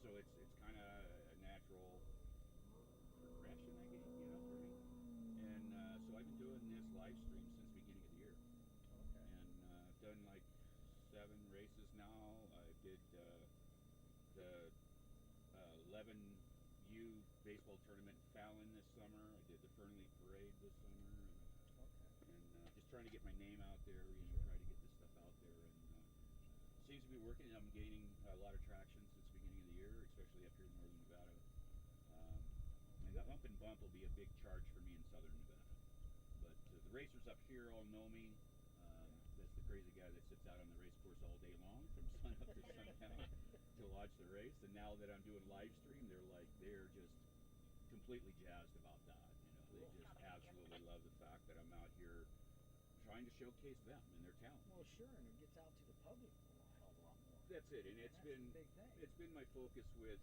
So it's kind of a natural progression, I guess, for me. And so I've been doing this live stream since the beginning of the year. Okay. And I've done like 7 races now. I did the 11U baseball tournament in Fallon this summer. I did the Fernley Parade this summer. And just trying to get my name out there, try to get this stuff out there. And seems to be working. I'm gaining a lot of traction since the beginning of the year, especially up here in northern Nevada. And the hump and bump will be a big charge for me in southern Nevada. But the racers up here all know me. That's the crazy guy that sits out on the race course all day long from sun up to sundown to watch the race. And now that I'm doing live stream, they're just completely jazzed about that. They just absolutely love the fact that I'm out here trying to showcase them and their talent. Well, sure, and it gets out to the public a hell of a lot more. that's it, and And that's a big thing. it's been my focus with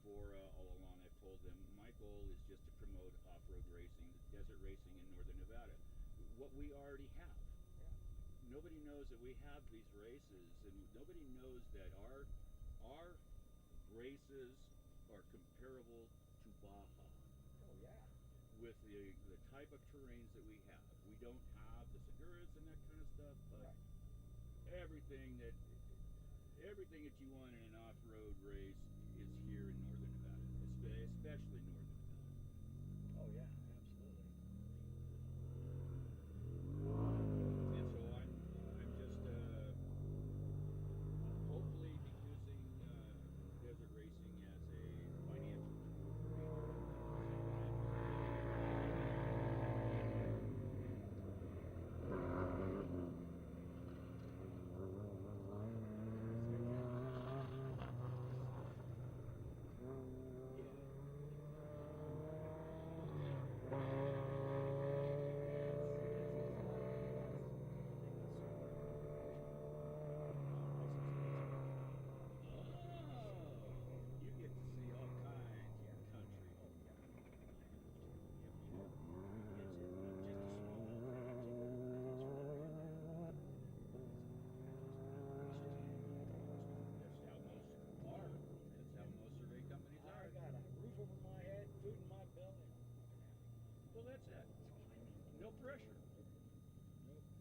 VORRA all along. I've told them my goal is just to promote off-road racing, desert racing in northern Nevada, what we already have. Yeah. Nobody knows that we have these races, and nobody knows that our races are comparable to Baja Oh yeah. with the type of terrains that we have. We don't have the Seguras and that kind of stuff, but Right. everything that you want in an off-road race is here in northern Nevada, especially northern Nevada. Oh yeah, absolutely. And so I'm just hopefully using desert racing as a financial you get to see all kinds of country. It's just a small financial that's really That's how most are. That's how most survey companies I are. got a roof over my head, food in my belly. Well, that's it. No pressure.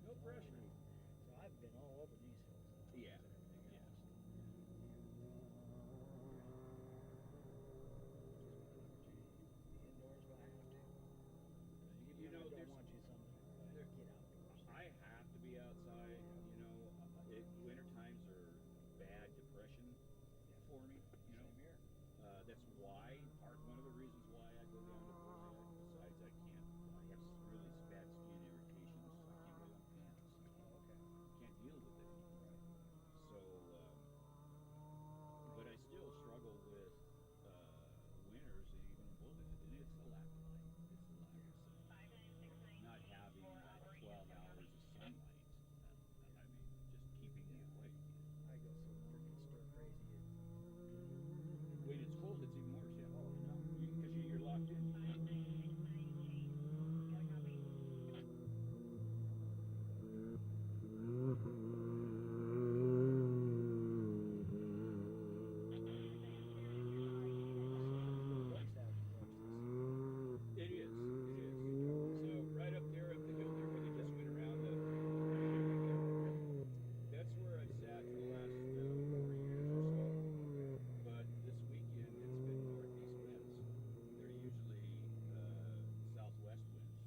No pressure. So I've been all over these hills. Yeah. Yeah. Be indoors if I have to. You know, I don't there's want you something. there- Get outdoors. I have to be outside. You know, winter times are bad depression for me. You know, Same here. that's why one of the reasons why I go down to VORRA. Besides, I have really bad skin irritations. I can't wear long pants. Okay. Can't deal with it anymore. So, but I still struggle with winters and even bullet, and it's a lack of light. It's a lack of sunlight. Not having 12 hours of sunlight. I mean, just keeping me awake. I go so freaking stir crazy. When it's cold, it's even worse. Yeah. Oh, I know. Because you're locked in. It is. It is. So right up there, up the hill there, where they just went around that's where I've sat for the last 4 years or so. But this weekend, it's been northeast winds. They're usually southwest winds,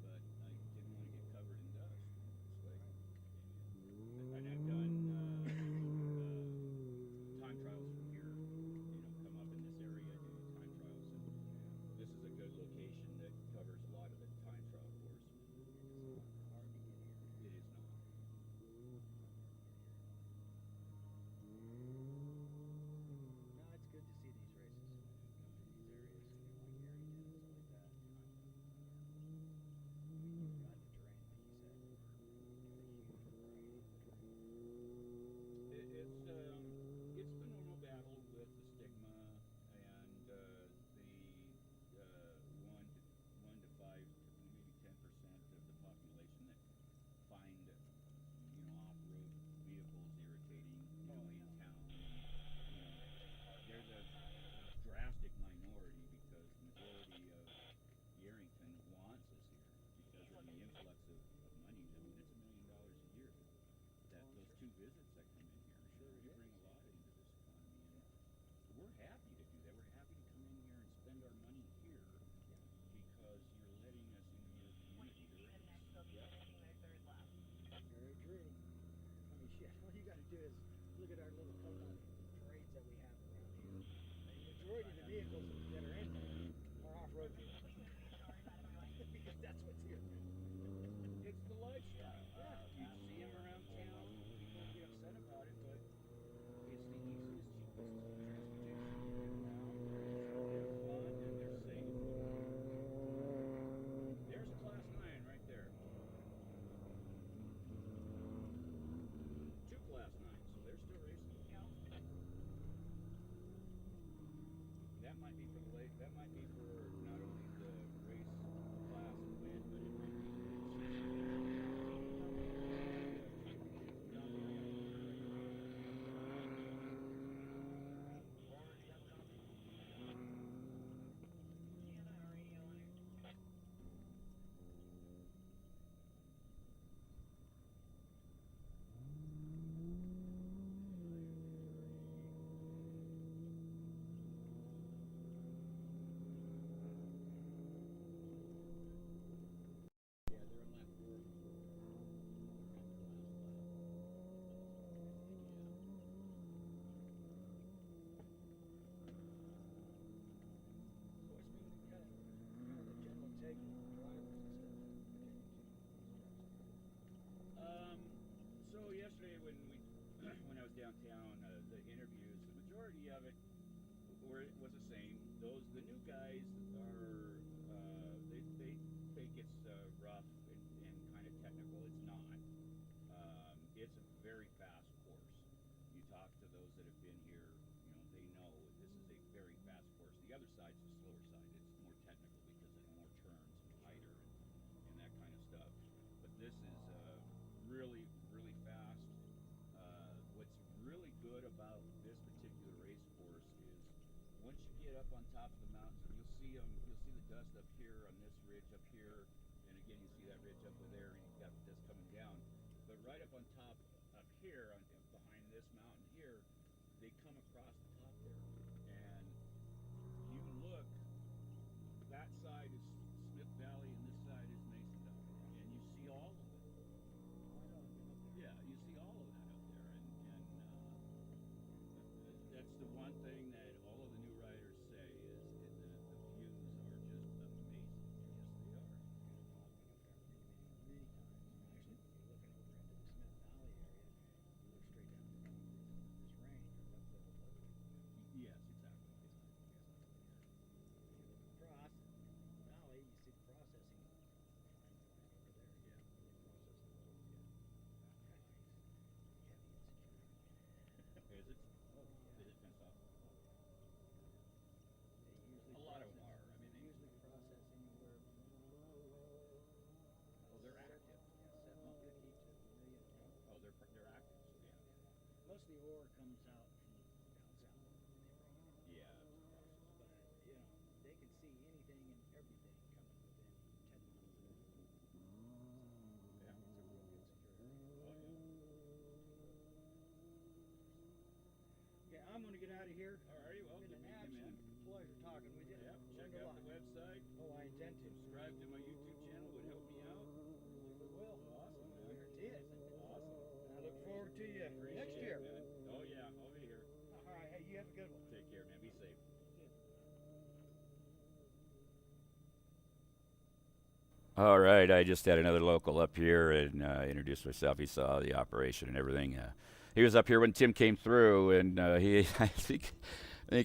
but I didn't want to get covered in dust. It's like, and I've done time trials from here. You know, come up in this area, do time trials, and this is a good location that covers a lot of the time trial course. Hard to get here. It is not. No, it's good to see these races. Come to these areas like Yerington and stuff like that. You've got the terrain, like you said. It's the normal battle with the stigma and the 1 to 5 to maybe 10% of the population that find off-road vehicles irritating in town. There's a drastic minority because the majority of Yerington wants us here because of the influx of money. I mean, it's $1 million a year. Those 2 visits that come in here, you bring a lot into this economy, and we're happy to do that. We're happy to come in here and spend our money here because you're letting us into your community to race. Very true. I mean, shit, all you got to do is look at our little couple of parades that we have around here. The majority of the vehicles that are in there are off-road vehicles. Because that's what's here. It's the lifestyle. Yeah. You see them around town. People get upset about it, but it's the easiest, cheapest transportation to get around. They're fun and they're safe. There's a Class 9 right there. 2 Class 9s, so they're still racing. majority of it was the same. The new guys are they think it's rough and kind of technical. It's not. It's a very fast course. You talk to those that have been here, they know this is a very fast course. The other side's the slower side. It's more technical because it more turns and tighter and that kind of stuff. But this is really, really fast. What's really good about this particular race course is once you get up on top of the mountains, and you'll see the dust up here on this ridge up here, and again you see that ridge up there, and you've got the dust coming down. But right up on top up here, behind this mountain here, they come across the top there, and you look. That side is Smith Valley, and this side is Mason Valley, and you see all of it. Yeah, you see all of that up there, and that's the one thing that all of the new riders say is the views are just amazing. Yes, they are. Many times. Actually, when you're looking over into the Smith Valley area, you look straight down to this range or up the Podium. Yes, exactly. You look across the valley, you see the processing fine plant over there. Yeah. They process the wood. That thing's heavy in security. Is it? Oh, yeah. Is it fenced off? They usually A lot of them process- are. I mean, they usually process anywhere from Oh, they're active. 750 to 1 million a day. Oh, they're active. So yeah. Most of the ore comes out from down south. They bring it. Yeah. But, they can see anything and everything coming within 10 miles of them. Yeah. It's a real good security. Oh yeah. Okay, I'm going to get out of here. Alrighty, well, It's good been an meeting you, man. absolute pleasure talking with you. Yeah, check Learned a out the lot. website. Oh, I intend to. Subscribe to my YouTube channel would help me out. We will. Awesome, man. Guarantee it. Awesome. I look forward to you next Appreciate year. it, man. Oh yeah, I'll be here. All right, hey, you have a good one. Take care, man. Be safe. All right, I just had another local up here and introduced myself. He saw the operation and everything. He was up here when Tim came through, and I think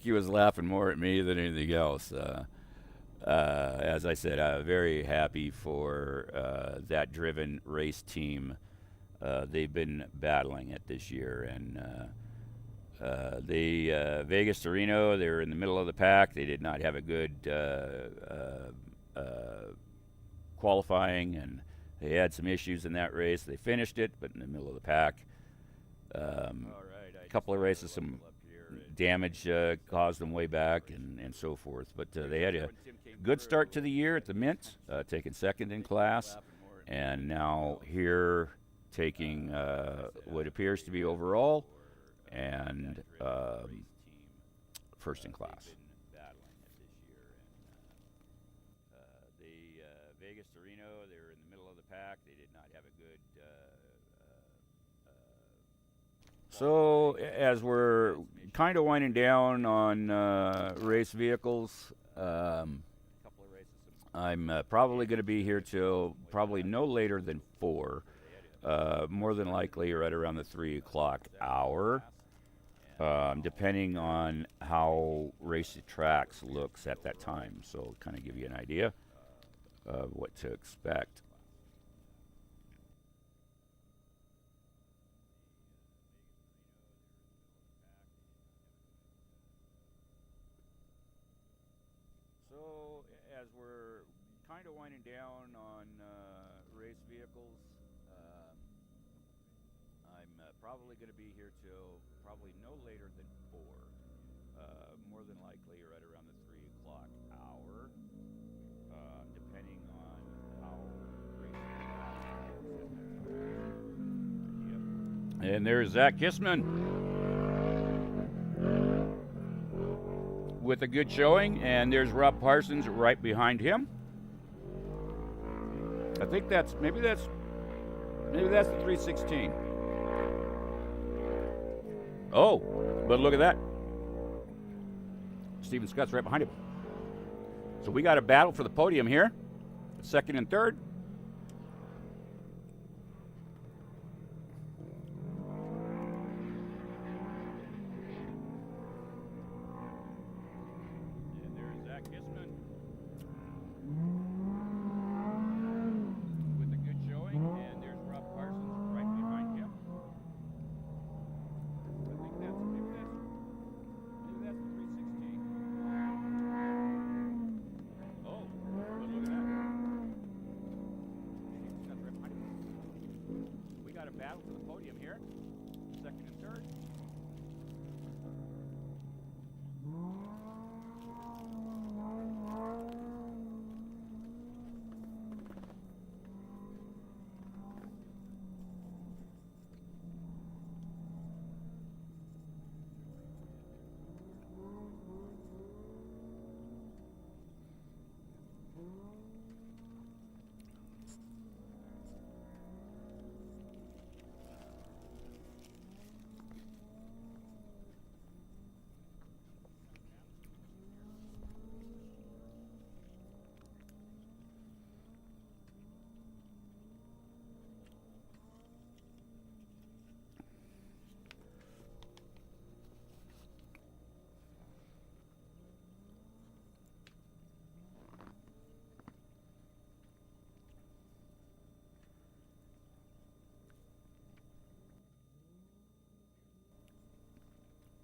he was laughing more at me than anything else. As I said, very happy for that driven race team. They've been battling it this year, and Vegas to Reno, they were in the middle of the pack. They did not have a good qualifying, and they had some issues in that race. They finished it, but in the middle of the pack. A couple of races, some damage caused them way back and so forth. But they had a good start to the year at the Mint, taking second in class, and now here taking what appears to be overall and first in class. Vegas to Reno, they were in the middle of the pack. They did not have a good. So as we're kind of winding down on race vehicles, I'm probably going to be here till probably no later than 4. More than likely right around the 3 o'clock hour, depending on how Race the Tracks looks at that time. So kind of give you an idea of what to expect. So as we're kind of winding down on race vehicles, I'm probably going to be here till probably no later than 4. More than likely right around the 3 o'clock hour, depending on how race. Yep. And there's Zach Kissman with a good showing, and there's Rob Parsons right behind him. I think maybe that's the 316. Oh, but look at that. Steven Scott's right behind him. So we got a battle for the podium here, second and third.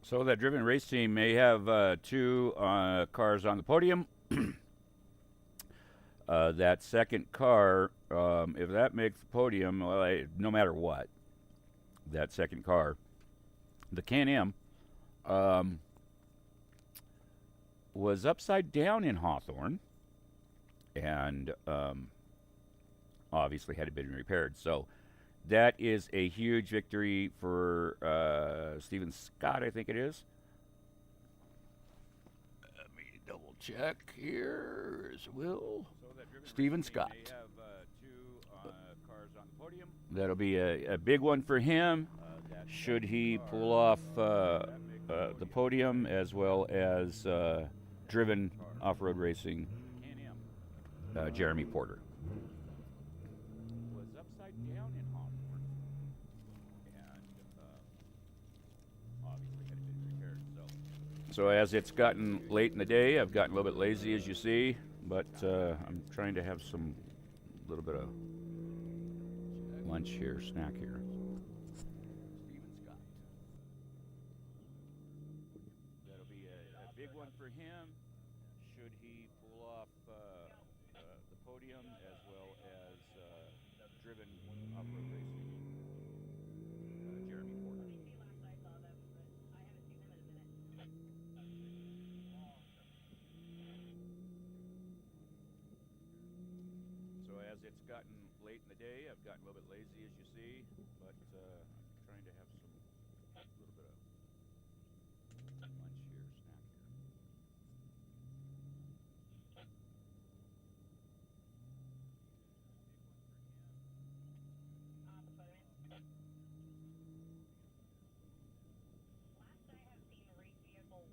So that driven race team may have two cars on the podium. That second car, if that makes the podium, well, no matter what, that second car, the Can-Am, was upside down in Hawthorne, and obviously had been repaired. So that is a huge victory for Stephen Scott, I think it is. Let me double check here as well. Stephen Scott. That'll be a big one for him. Should he pull off the podium, as well as driven off-road racing Jeremy Porter. Was upside down in Hawthorne, and obviously had been repaired. So as it's gotten late in the day, I've gotten a little bit lazy, as you see, but I'm trying to have some little bit of lunch here, snack here. Stephen Scott. That'll be a big one for him. Should he pull off the podium, as well as driven off-road racing Jeremy Porter. So as it's gotten late in the day, I've gotten a little bit lazy, as you see, but I'm trying to have some little bit of lunch here, snack here.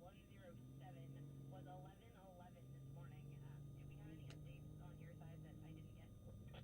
Last I have seen race vehicle 107 was 11:11 this morning. Do we have any updates on your side that I didn't get?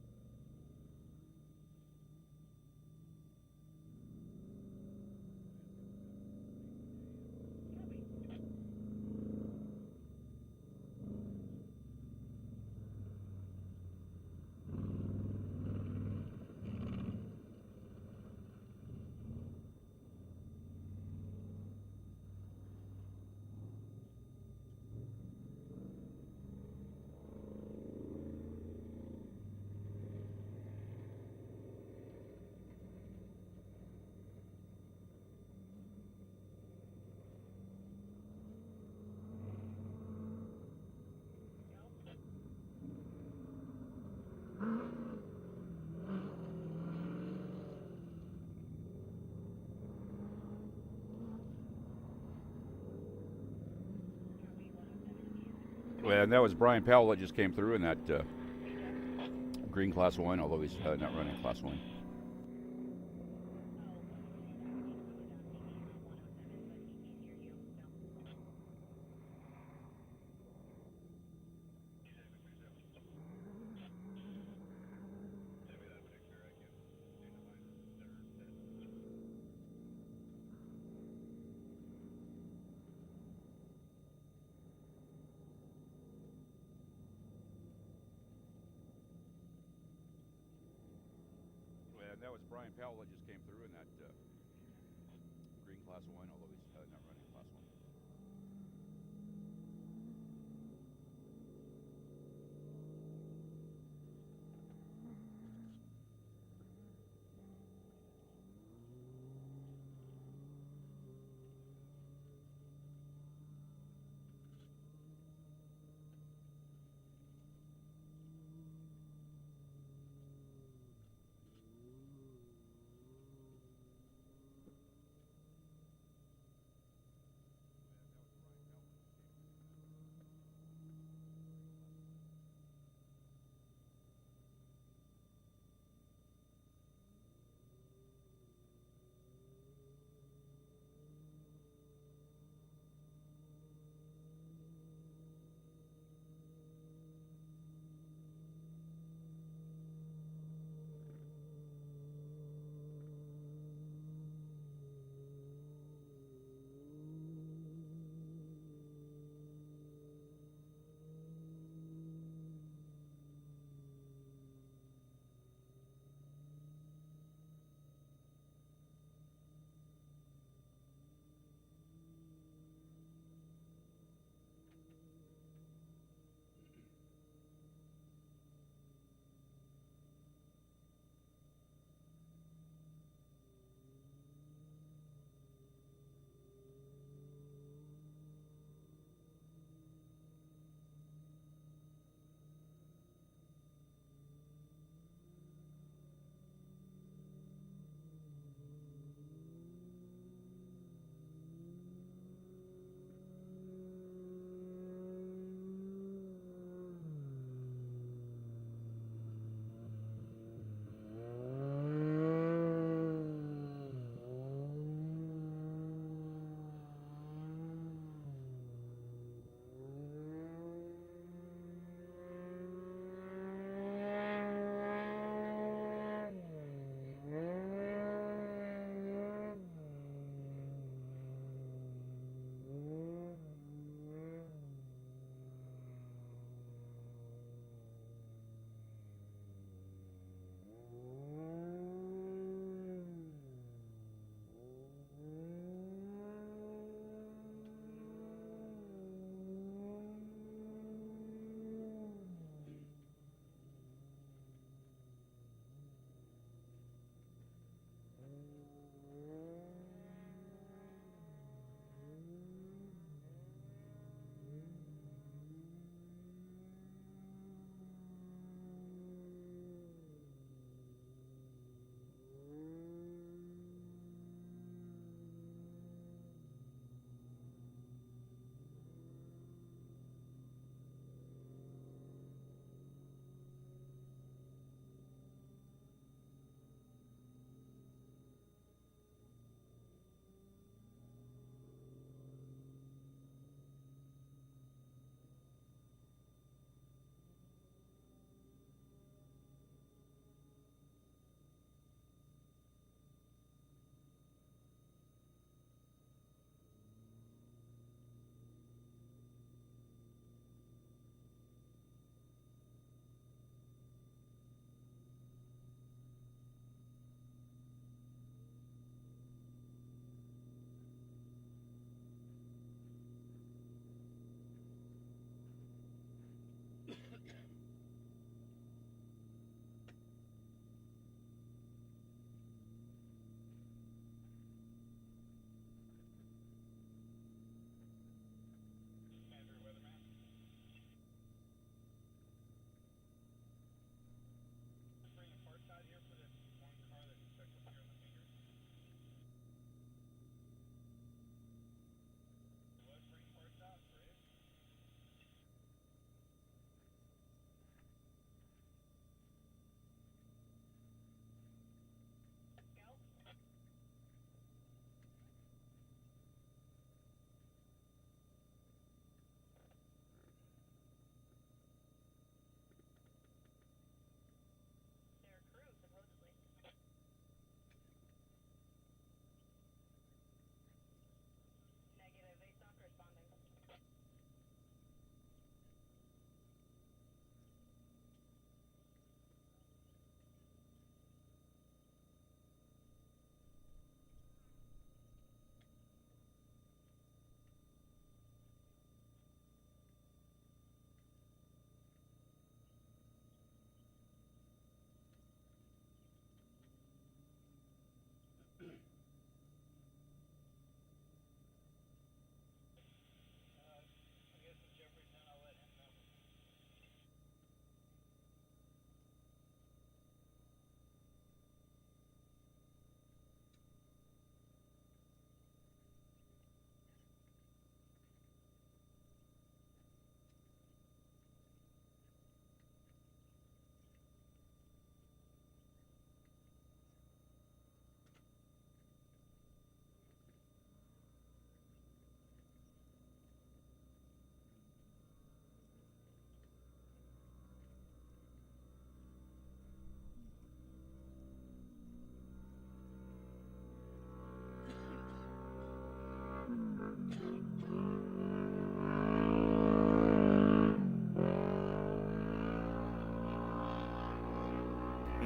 Well, and that was Brian Powell that just came through in that green Class 1, although he's not running Class 1. And that was Brian Powell that just came through in that green Class 1, although he's not running Class 1.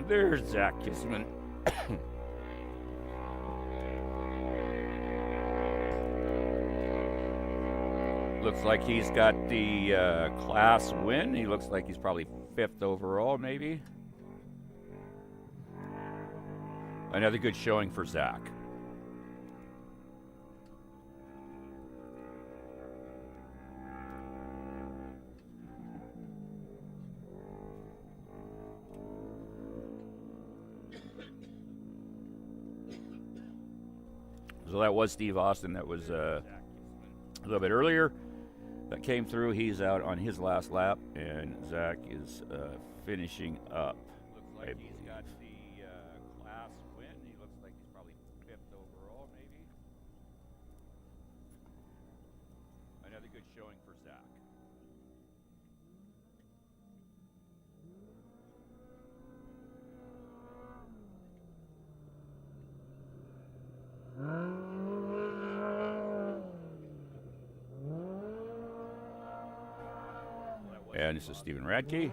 There's Zach Kissman. Looks like he's got the class win. He looks like he's probably 5th overall, maybe. Another good showing for Zach. So that was Steve Austin. That was a little bit earlier. That came through. He's out on his last lap, and Zach is finishing up. Looks like he's got the class win. He looks like he's probably 5th overall, maybe. Another good showing for Zach. And this is Stephen Radke.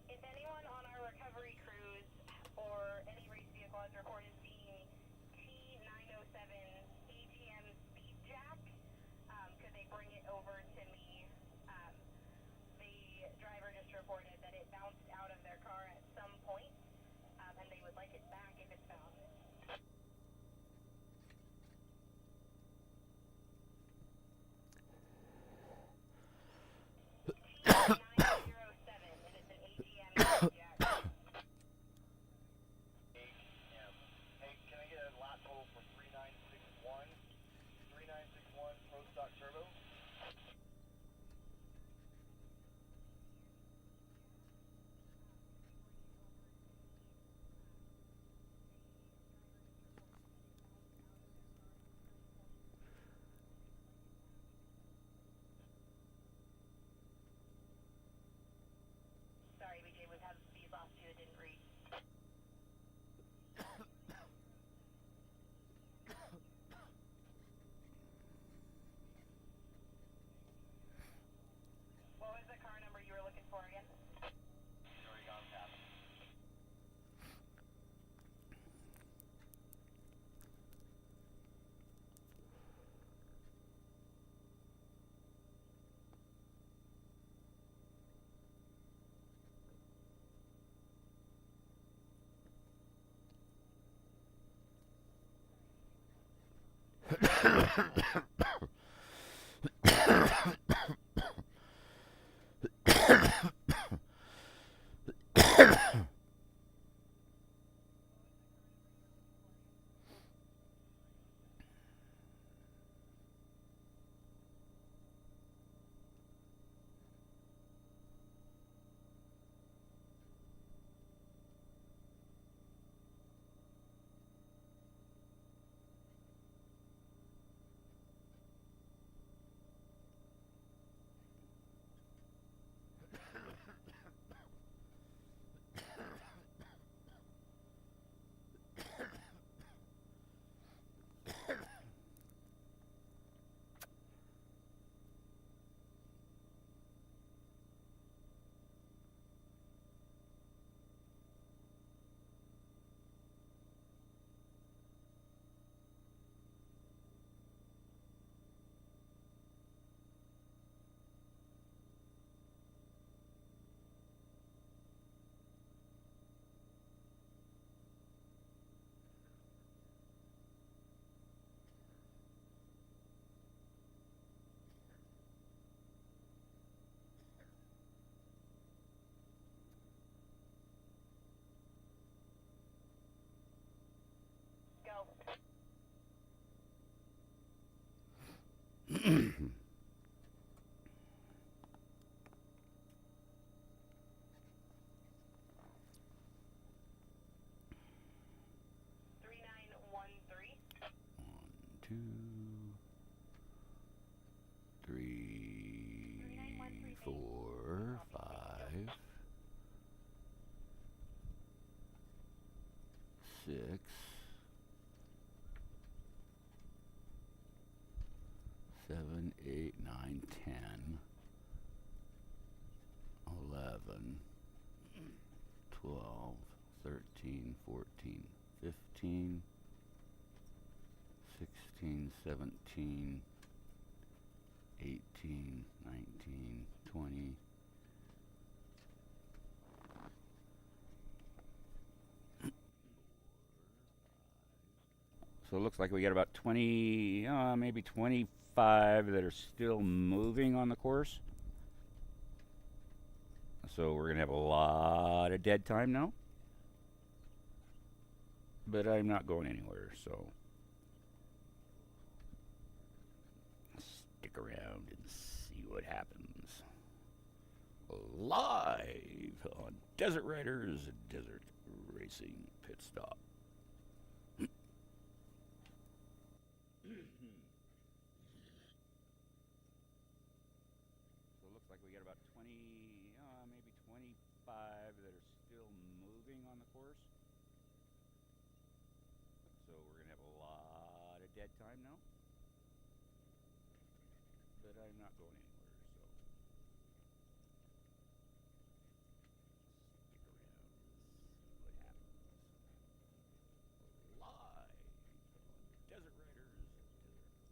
If anyone on our recovery crews or any race vehicle has reported seeing T907 ATM speed jack, could they bring it over to me? The driver just reported that it bounced out of their car at some point, and they would like it back if it's found. T907, and it's an ATM speed jack. Hey, can I get a lap total for 3961? 3961 Pro Stock Turbo? Sorry, BJ, we have these last two that didn't read. What was the car number you were looking for again? Already gone past. 6, 7, 8, 9, 10, 11, 12, 13, 14, 15, 16, 17, 18, 19, 20. So it looks like we got about 20, maybe 25 that are still moving on the course. So we're going to have a lot of dead time now. But I'm not going anywhere, so stick around and see what happens. Live on Desert Riders Desert Racing Pit Stop. So it looks like we got about 20, maybe 25 that are still moving on the course. So we're going to have a lot of dead time now. But I'm not going anywhere, so stick around and see what happens. Live on Desert Riders Desert Racing Pit Stop.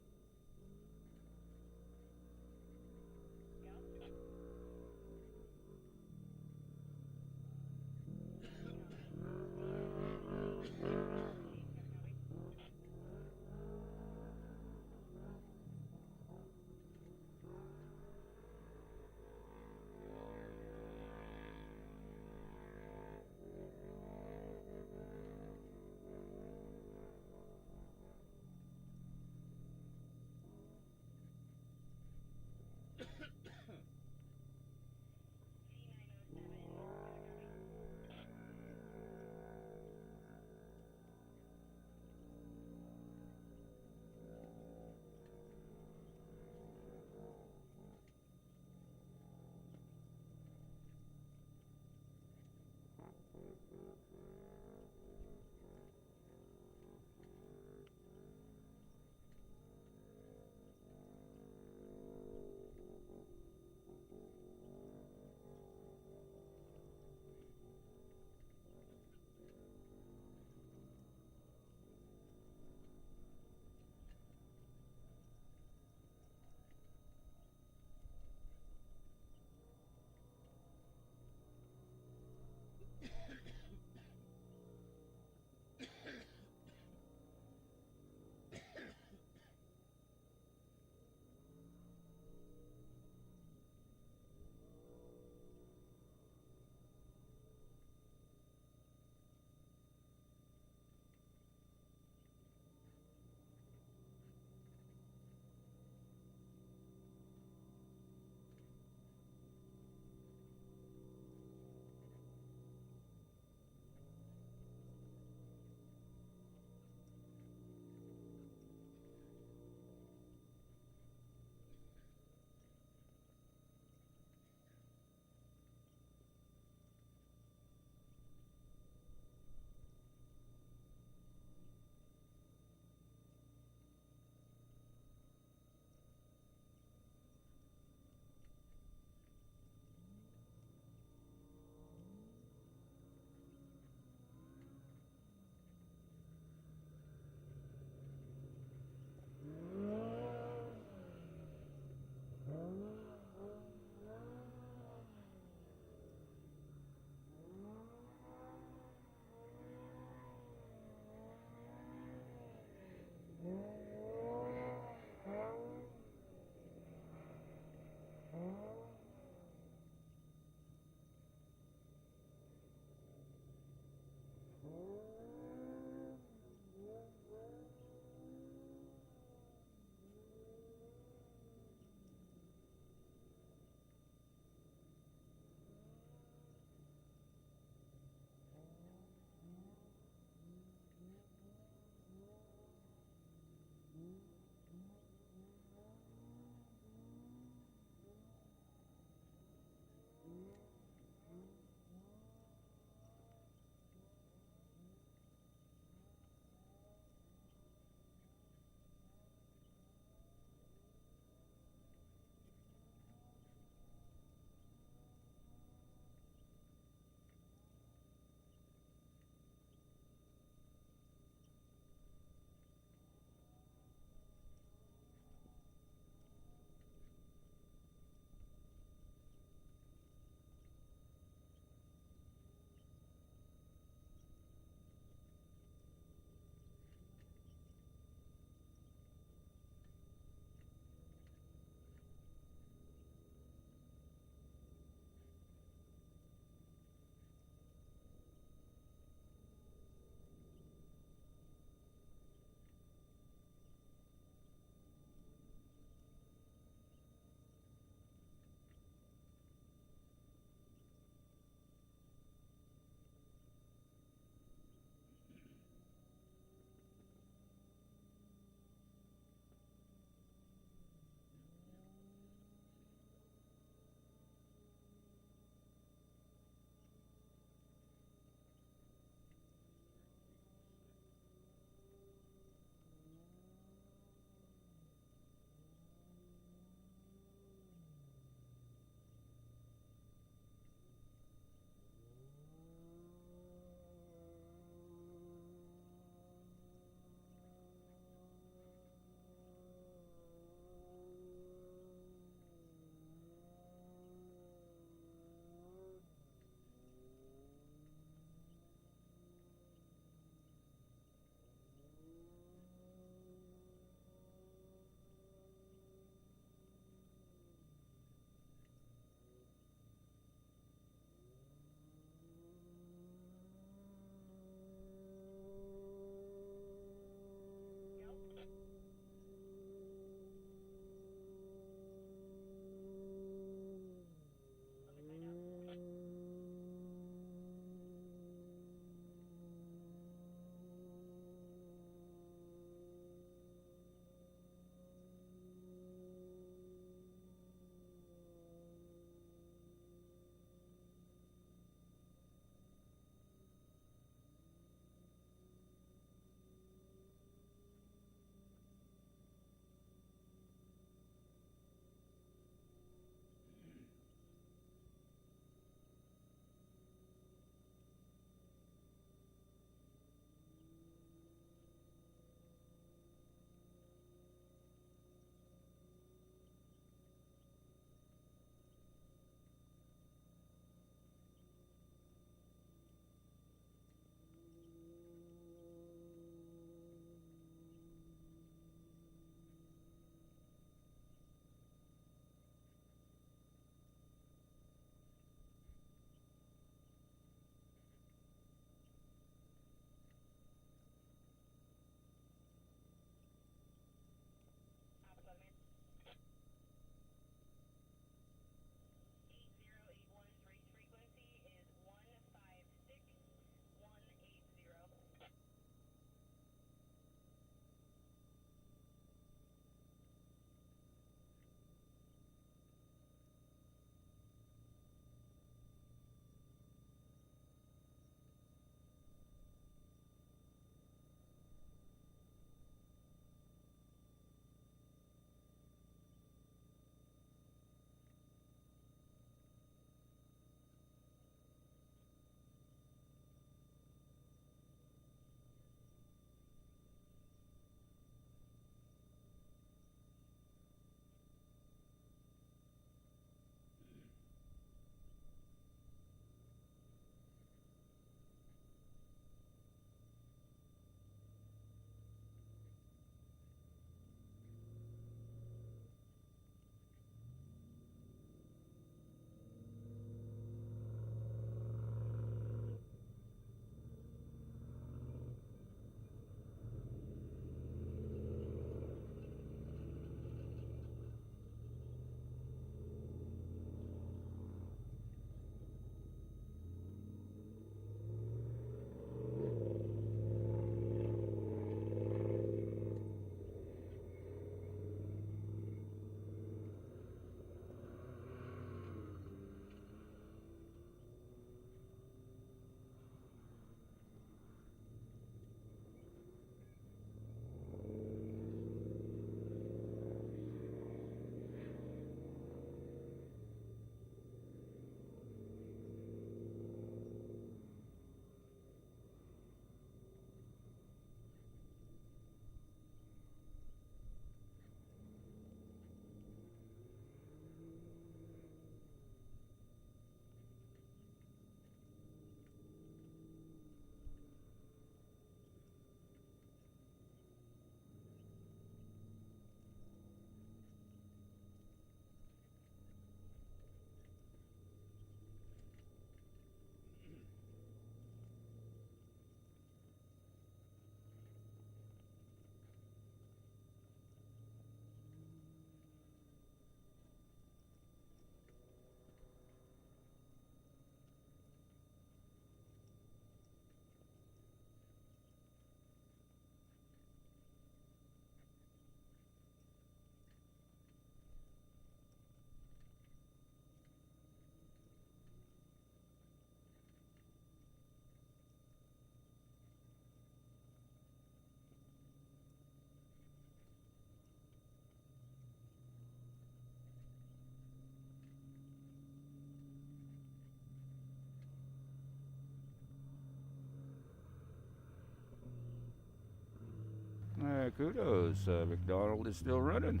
kudos. McDonald is still running.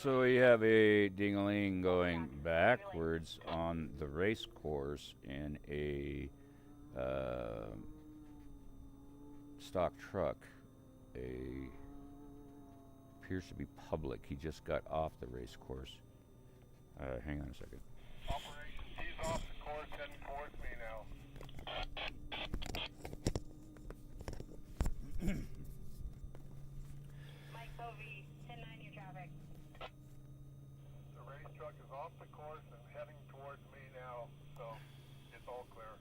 So we have a ding-a-ling going backwards on the race course in a stock truck. Appears to be public. He just got off the race course. Hang on a second. Operation, he's off the course heading towards me now. Mike Bovee, 10-9, your traffic. The race truck is off the course and heading towards me now, so it's all clear.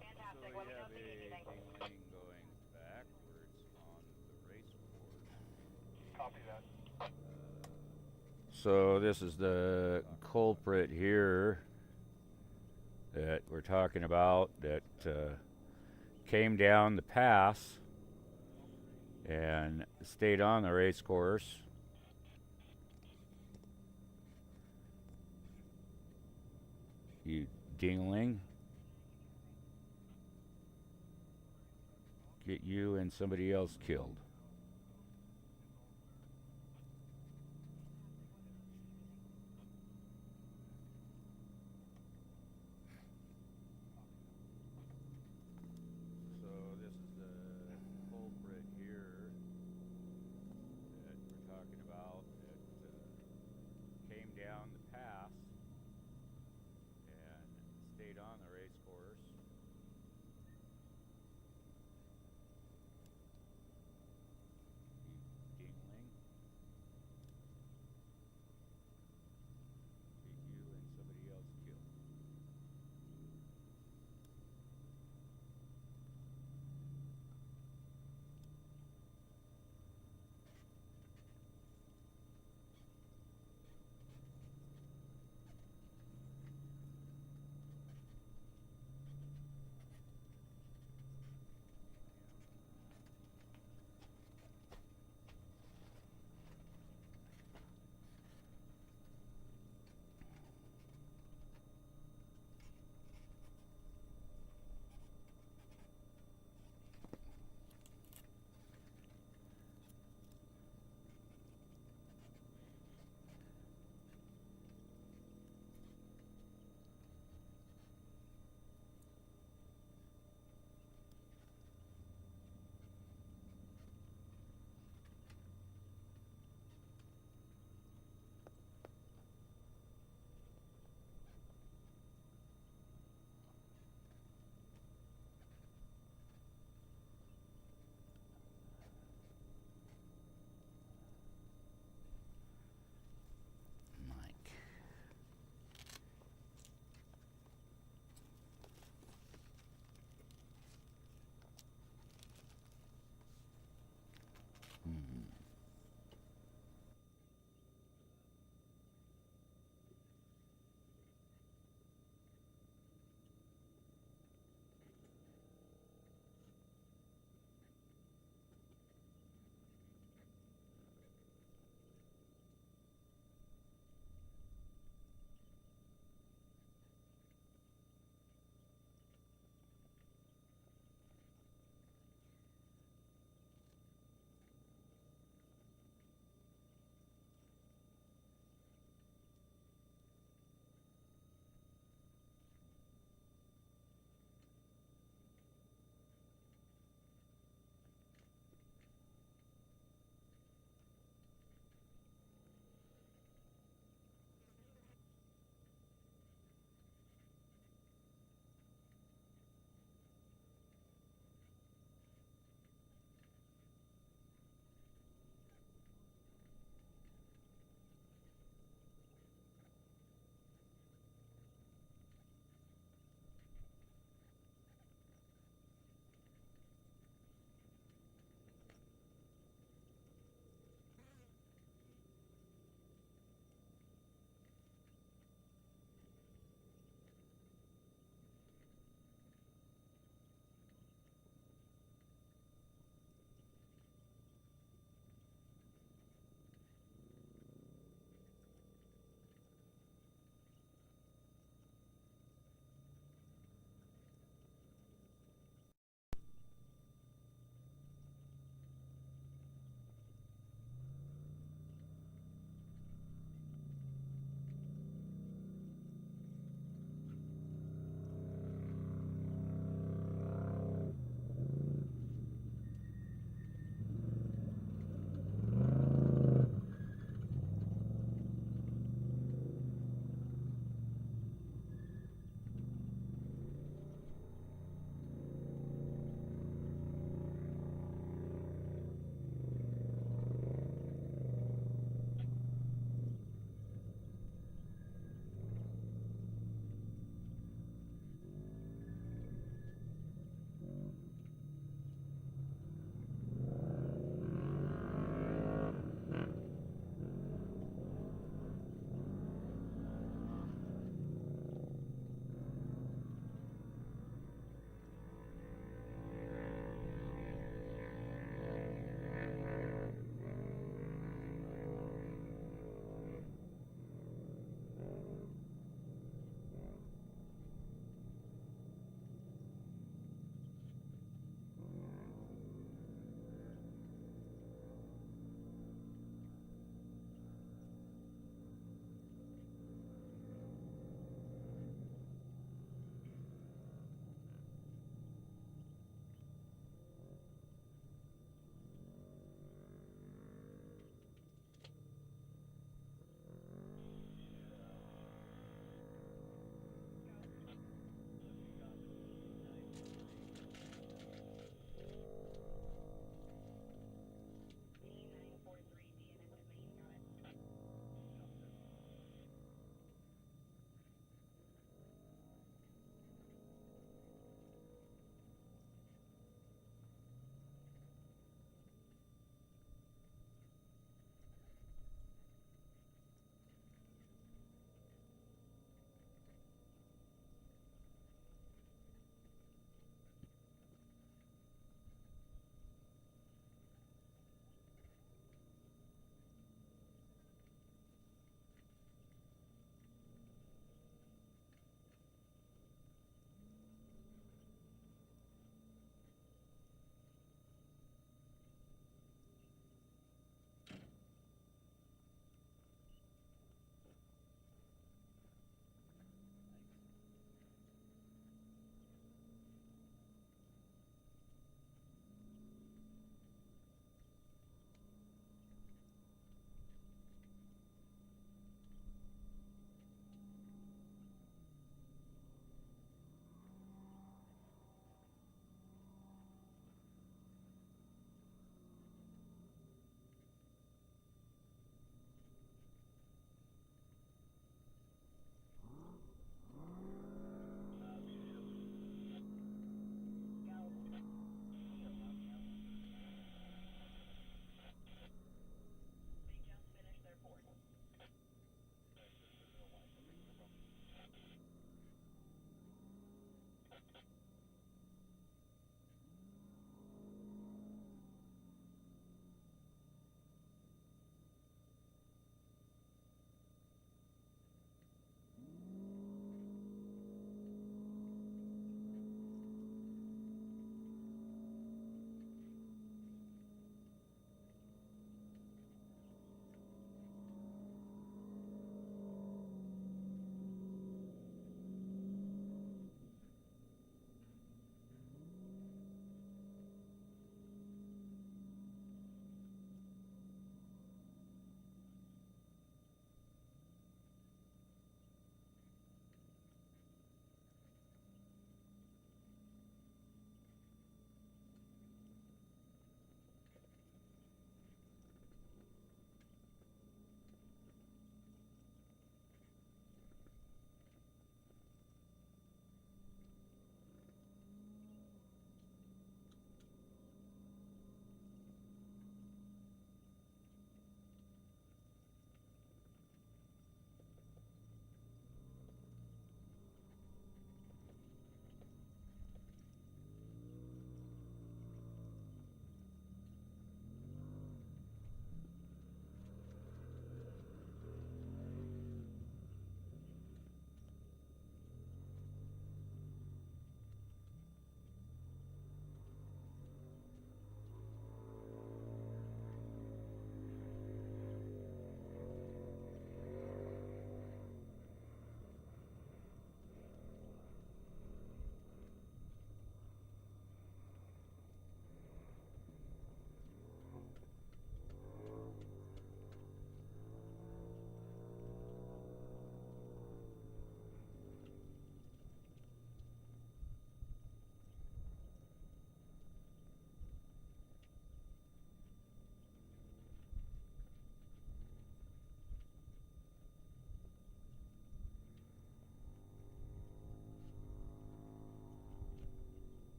Fantastic. So Let we me know have if you need a anything. ding-a-ling going backwards on the race course. Copy that. So this is the culprit here that we're talking about that came down the pass and stayed on the race course. You dingling. Get you and somebody else killed. So this is the culprit here that we're talking about that came down the pass and stayed on the race course.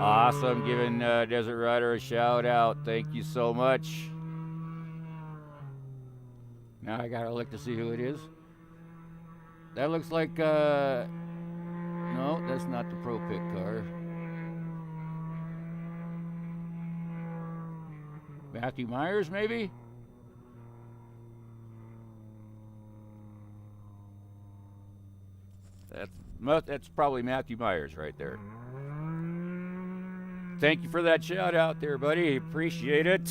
Awesome, giving Desert Rider a shout out. Thank you so much. Now I gotta look to see who it is. That looks like, no, that's not the Pro Pick car. Matthew Myers, maybe? That's probably Matthew Myers right there. Thank you for that shout out there, buddy. Appreciate it.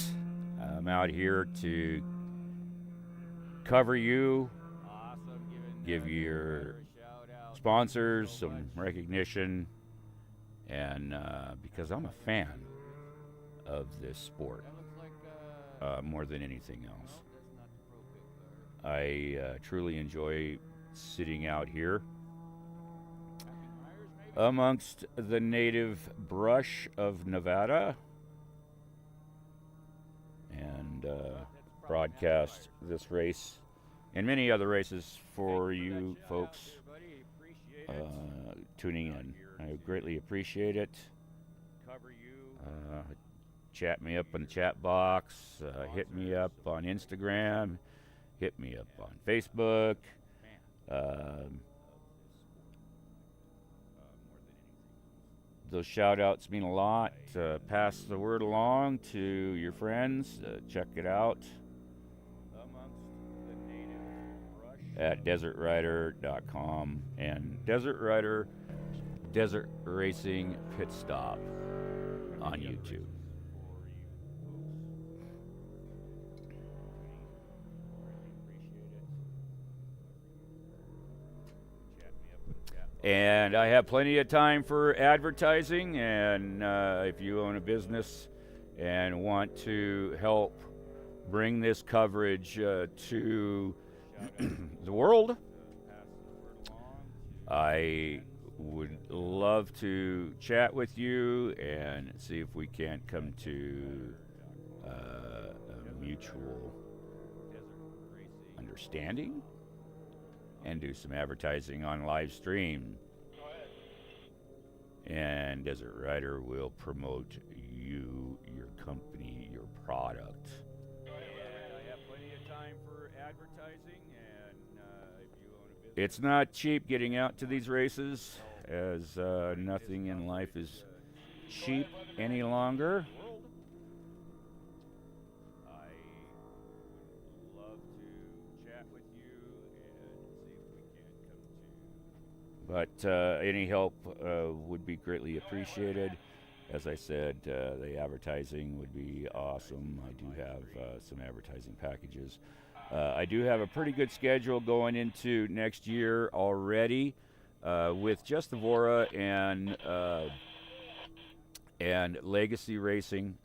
I'm out here to cover you, give your sponsors some recognition, and because I'm a fan of this sport more than anything else. I truly enjoy sitting out here amongst the native brush of Nevada and broadcast this race and many other races for you folks tuning in. I greatly appreciate it. Chat me up in the chat box, hit me up on Instagram, hit me up on Facebook. Those shout outs mean a lot. Pass the word along to your friends. Check it out at desertrider.com and Desert Rider Desert Racing Pit Stop on YouTube. And I have plenty of time for advertising, and if you own a business and want to help bring this coverage to the world, I would love to chat with you and see if we can't come to a mutual understanding and do some advertising on live stream. And Desert Rider will promote you, your company, your product. And I have plenty of time for advertising, and if you own a business. It's not cheap getting out to these races, as nothing in life is cheap any longer. But any help would be greatly appreciated. As I said, the advertising would be awesome. I do have some advertising packages. I do have a pretty good schedule going into next year already with just the VORRA and Legacy Racing.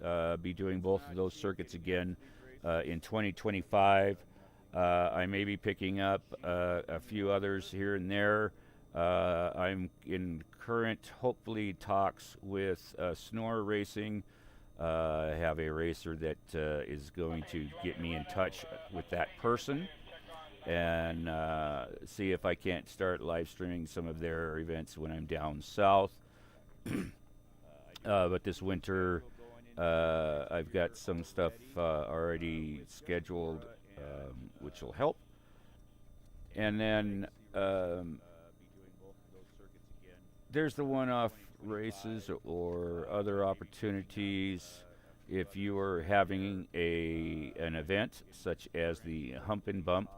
Be doing both of those circuits again in 2025. I may be picking up a few others here and there. I'm in current, hopefully, talks with Snore Racing. I have a racer that is going to get me in touch with that person and see if I can't start live streaming some of their events when I'm down south. But this winter, I've got some stuff already scheduled, which will help. And then there's the one-off races or other opportunities. If you are having an event such as the Hump and Bump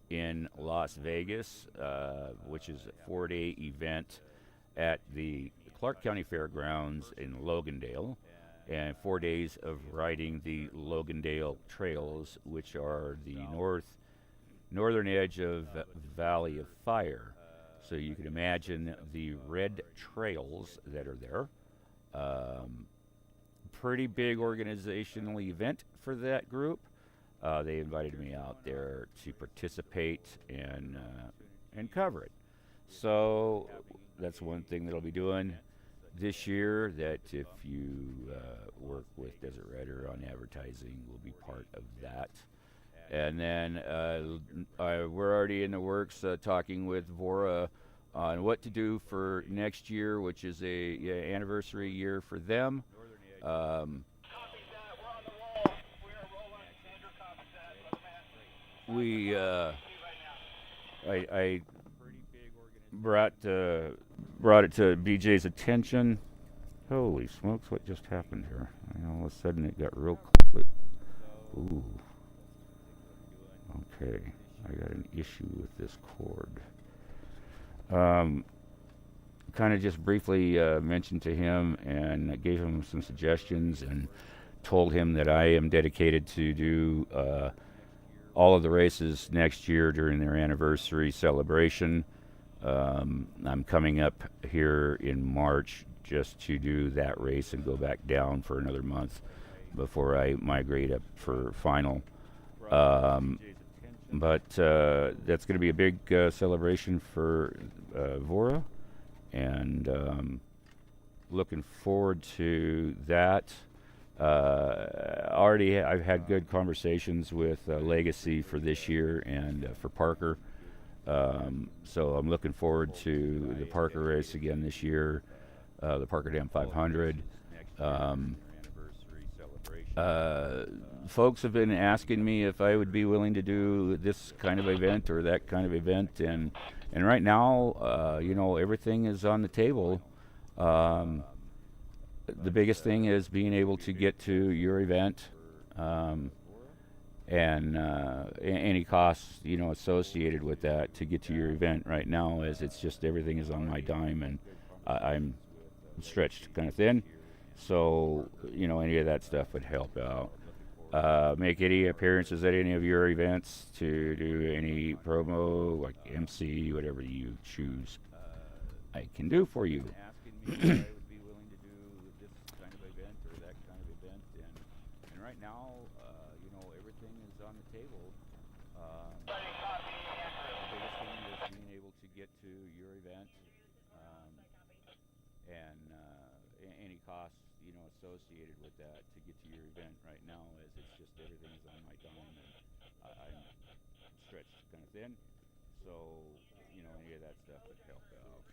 in Las Vegas, which is a 4-day event at the Clark County Fairgrounds in Logandale, and 4 days of riding the Logandale trails, which are the northern edge of Valley of Fire. So you can imagine the red trails that are there. Pretty big organizational event for that group. They invited me out there to participate and cover it. So that's one thing that I'll be doing this year, that if you work with Desert Rider on advertising, will be part of that. And then we're already in the works talking with VORRA on what to do for next year, which is a anniversary year for them. We I brought it to BJ's attention. Holy smokes! What just happened here? All of a sudden, it got real quick. Ooh. Okay, I got an issue with this cord. Kind of just briefly mentioned to him and gave him some suggestions and told him that I am dedicated to do all of the races next year during their anniversary celebration. I'm coming up here in March just to do that race and go back down for another month before I migrate up for final. But that's going to be a big celebration for VORRA, and looking forward to that. I've had good conversations with Legacy for this year and for Parker. So I'm looking forward to the Parker race again this year, the Parker Dam 500. Folks have been asking me if I would be willing to do this kind of event or that kind of event, and right now, everything is on the table. The biggest thing is being able to get to your event, and any costs associated with that to get to your event right now, as it's just everything is on my dime, and I'm stretched kind of thin. So any of that stuff would help out. Make any appearances at any of your events, to do any promo, like MC, whatever you choose, I can do for you. Right now, everything is on the table. The biggest thing is being able to get to your event, and any costs associated with that to get to your event right now, as it's just everything is on my dime, and I'm stretched kind of thin. So any of that stuff would help out.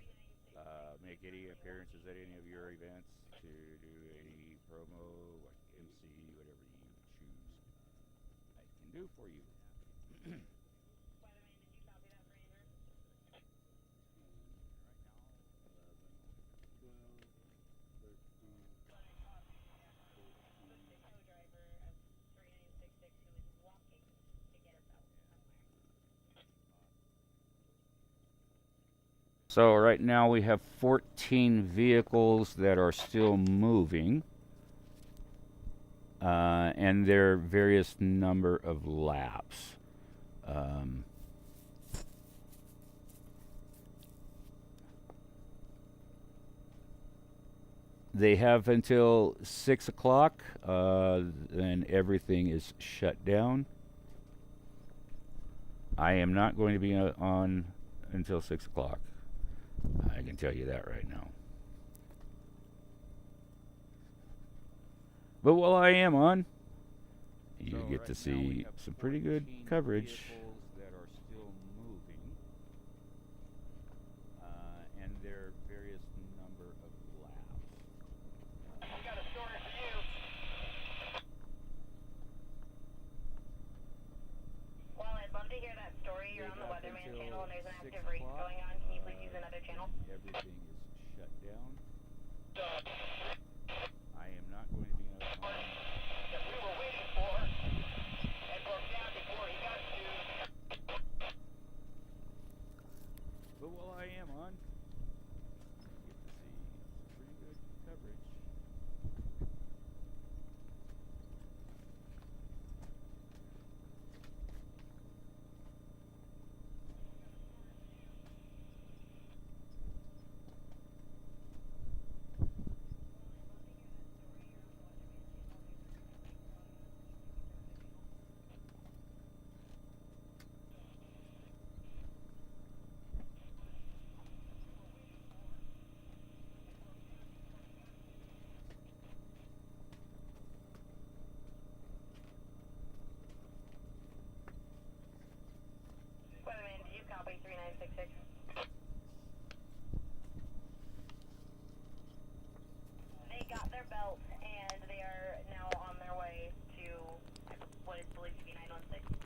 Make any appearances at any of your events, to do any promo, like MC, whatever you choose, I can do for you. So right now we have 14 vehicles that are still moving, and their various number of laps. They have until 6 o'clock, then everything is shut down. I am not going to be on until 6 o'clock. I can tell you that right now. But while I am on, you get to see some pretty good coverage. That are still moving, and their various number of laps. I got a story for you. Well, I'd love to hear that story. You're on the Weatherman channel and there's an active race going on. Can you please use another channel? Everything is shut down. I am not going to be on. That we were waiting for, and broke down before he got to. But while I am on, you get to see some pretty good coverage. Weatherman, did you copy 3966? belt, and they are now on their way to what is believed to be 916.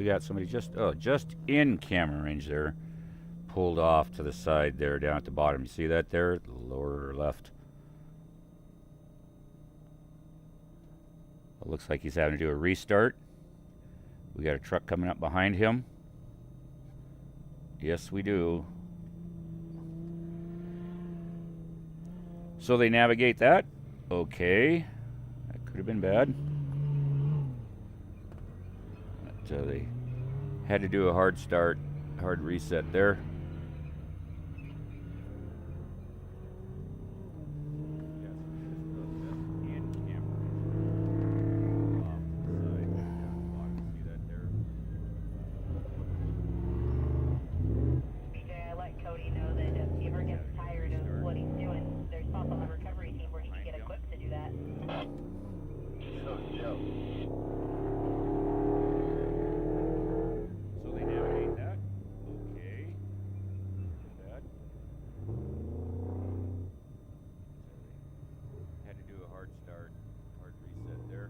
we got somebody just in camera range there, pulled off to the side there, down at the bottom. You see that there, lower left? It looks like he's having to do a restart. We got a truck coming up behind him. Yes, we do. So they navigate that. Okay. That could have been bad. But, they had to do a hard start, hard reset there. BJ, I let Cody know that if he ever gets tired of what he's doing, there's spots on the recovery team where he can get equipped to do that. So they navigate that. Okay. That. Had to do a hard start, hard reset there.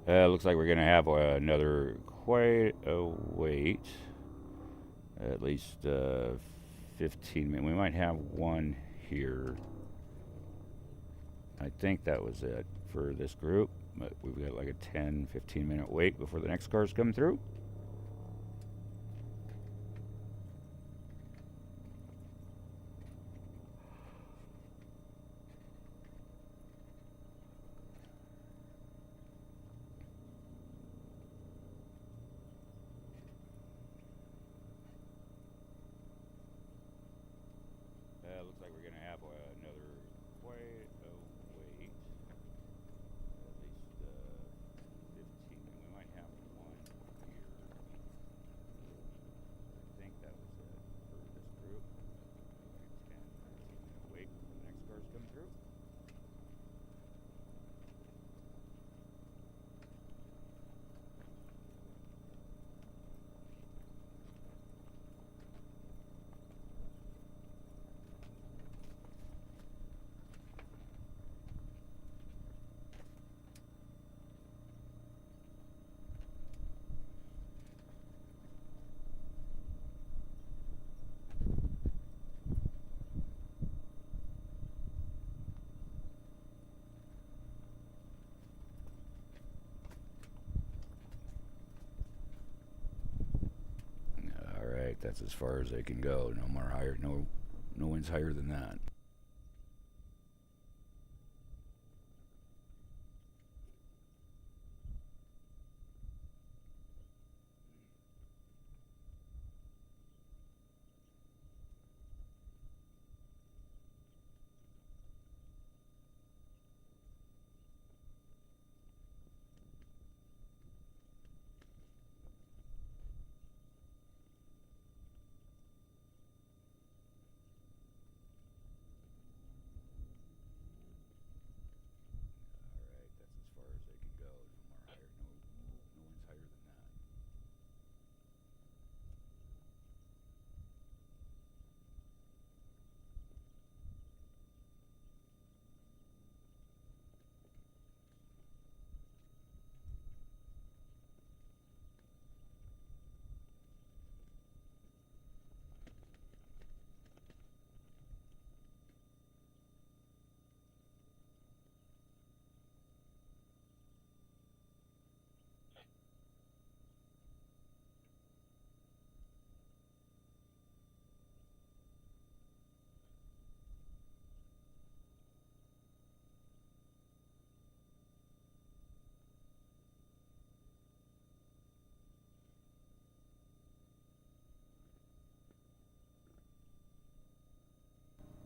Looks like we're going to have another quite a wait. At least 15 minutes. We might have one here. I think that was it for this group. But we've got like a 10, 15 minute wait before the next cars come through. Looks like we're going to have another quite a wait. At least 15. We might have one here. I think that was it for this group. Maybe 10, 15 minute wait before the next cars come through. That's as far as they can go. No more higher. No one's higher than that.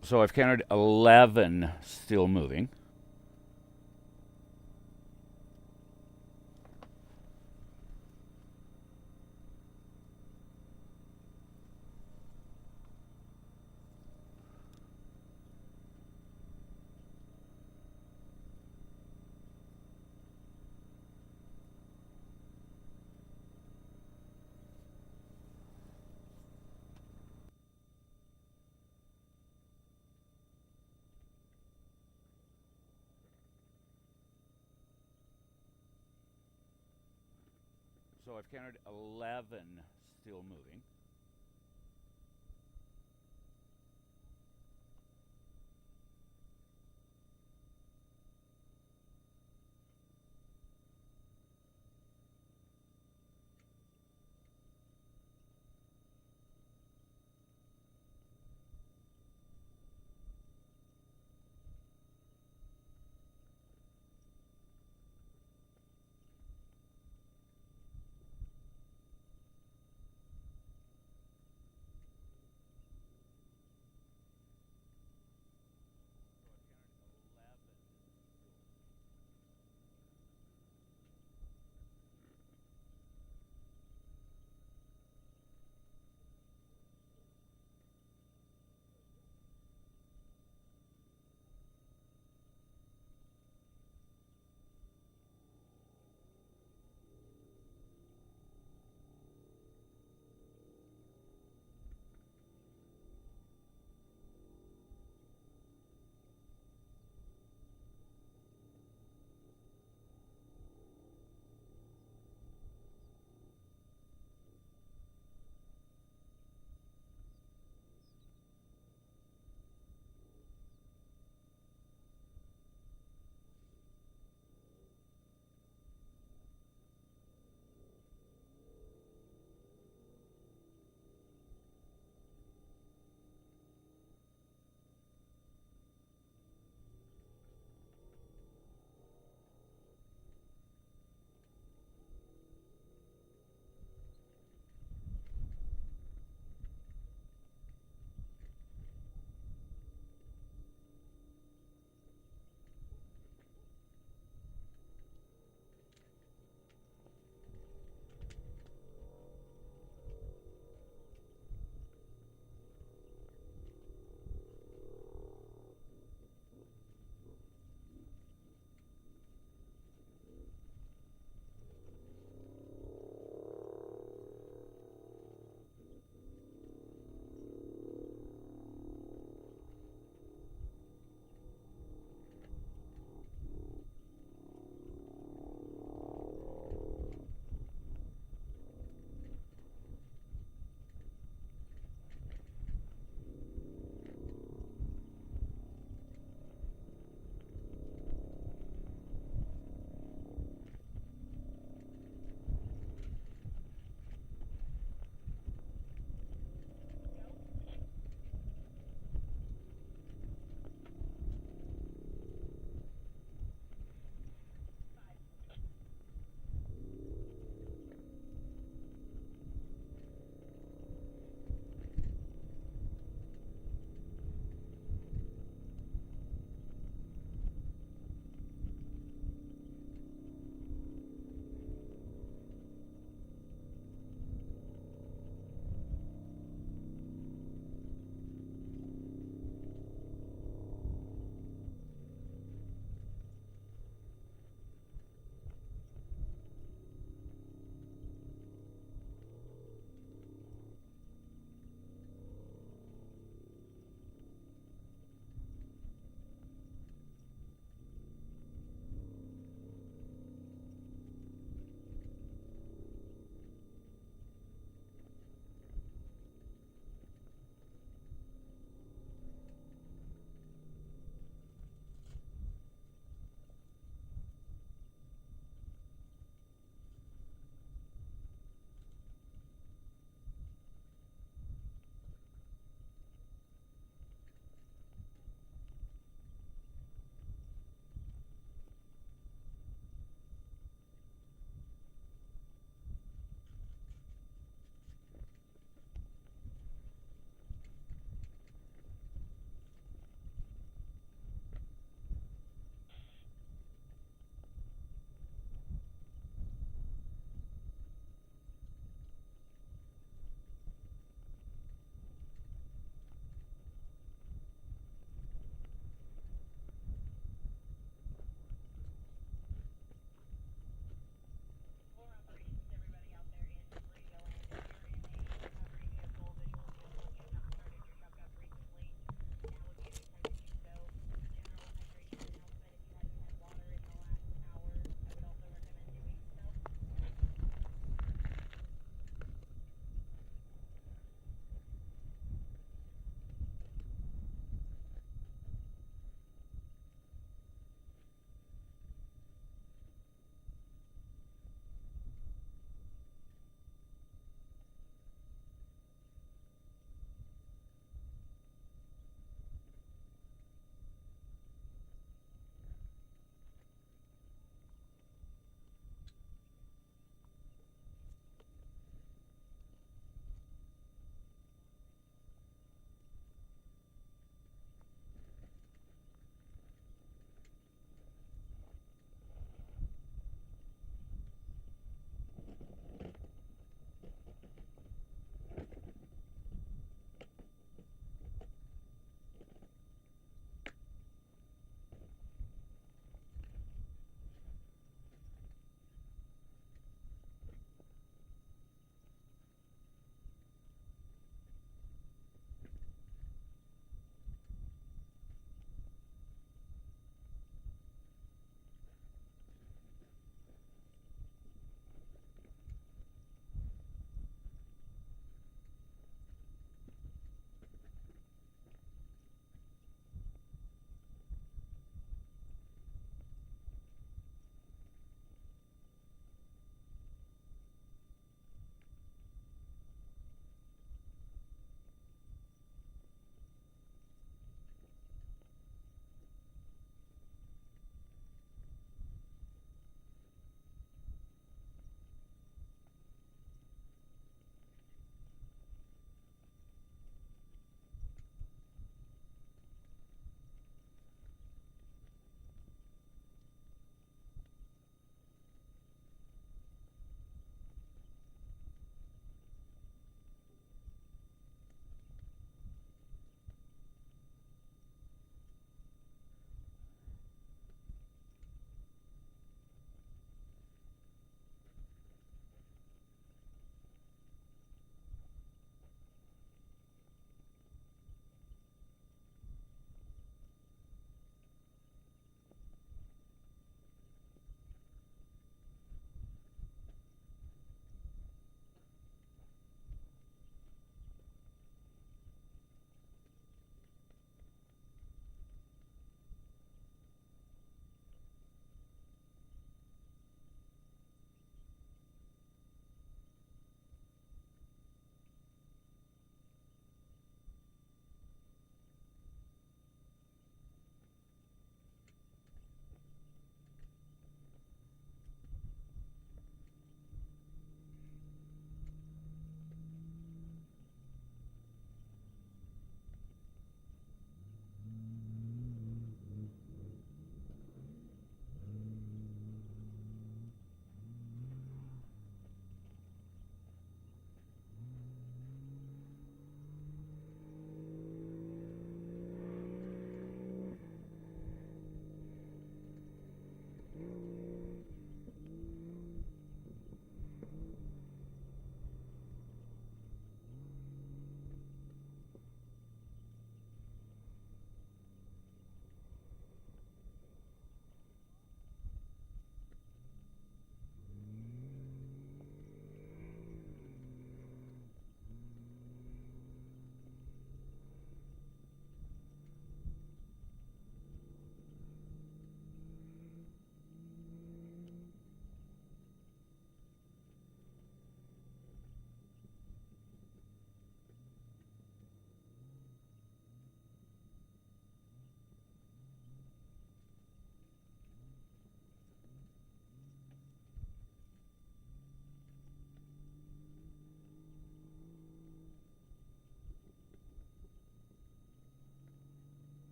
So I've counted 11 still moving. So I've counted 11 still moving.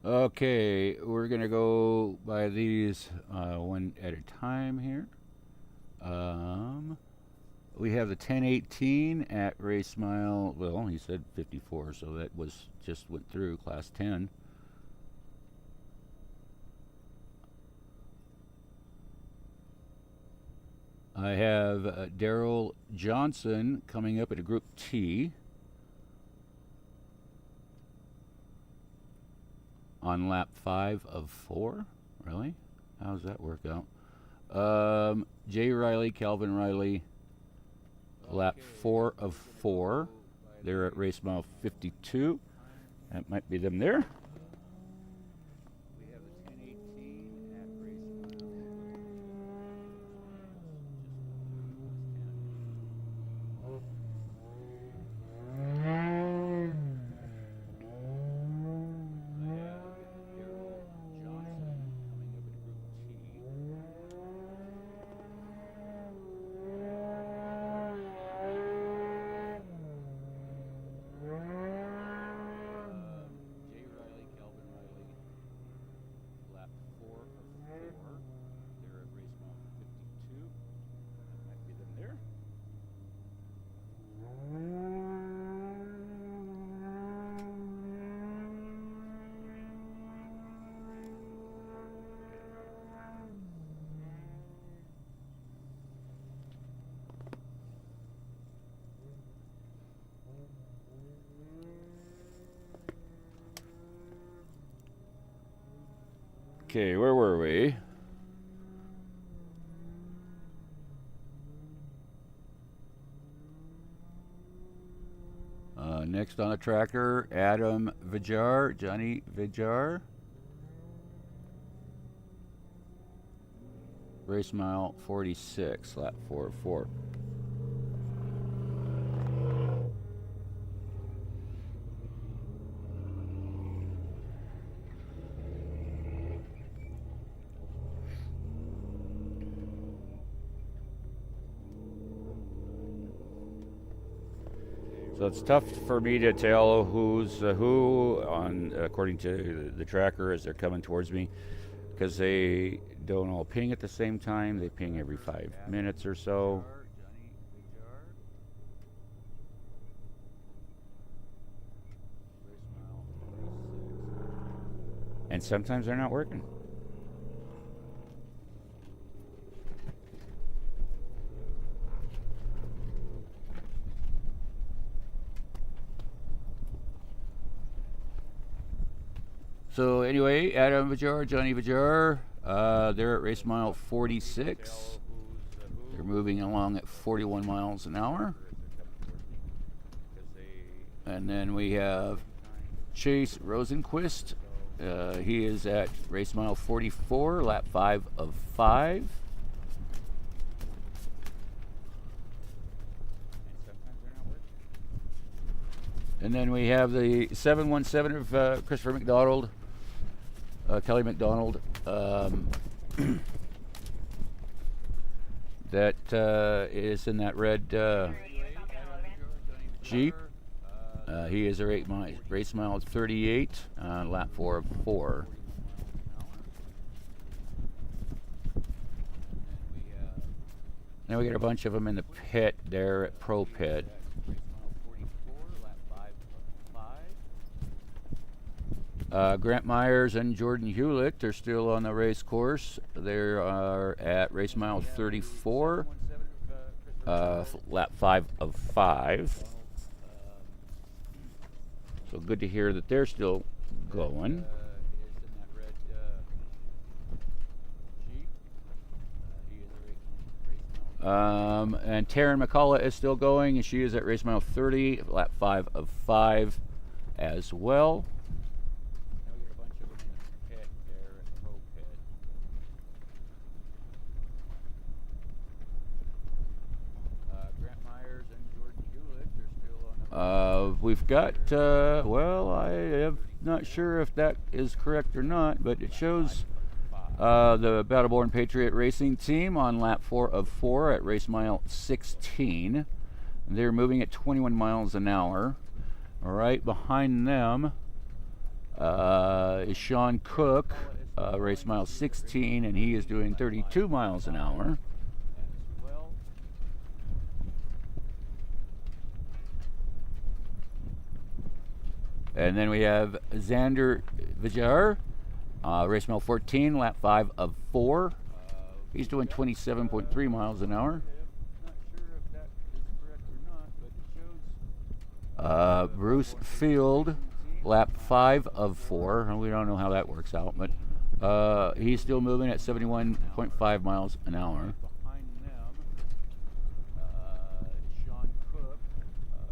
Okay, we're gonna go by these one at a time here. We have the 1018 at race mile. Well, he said 54, so that was just went through class 10. I have Daryl Johnson coming up at a Group T on lap 5 of 4. Really? How does that work out? Jay Riley, Calvin Riley, lap 4 of 4. They're at race mile 52. That might be them there. We have the 1018 at race Okay, where were we? Next on the tracker, Adam Vijar, Johnny Vijar. Race mile 46, lap 4 of 4. So it's tough for me to tell who's who on according to the tracker as they're coming towards me, because they don't all ping at the same time. They ping every 5 minutes or so. And sometimes they're not working. So anyway, Adam Vijar, Johnny Vijar, they're at race mile 46. They're moving along at 41 miles an hour. And then we have Chase Rosenquist. He is at race mile 44, lap 5 of 5. And then we have the 717 of Christopher McDonald, Kelly McDonald, that is in that red Jeep. He is a race mile 38, lap 4 of 4. Now we got a bunch of them in the pit there at Pro Pit. Grant Myers and Jordan Hewlett are still on the race course. They are at race mile 34, lap 5 of 5. So good to hear that they're still going. And Taryn McCullough is still going, and she is at race mile 30, lap 5 of 5 as well. We've got, well, I am not sure if that is correct or not, but it shows the Battleborn Patriot Racing Team on lap 4 of 4 at race mile 16. They're moving at 21 miles an hour. Right behind them, is Sean Cook, race mile 16, and he is doing 32 miles an hour. And then we have Xander Vijar, race mile 14, lap 5 of 4. He's doing 27.3 miles an hour. Bruce Field, lap 5 of 4. We don't know how that works out, but he's still moving at 71.5 miles an hour. Sean Cook,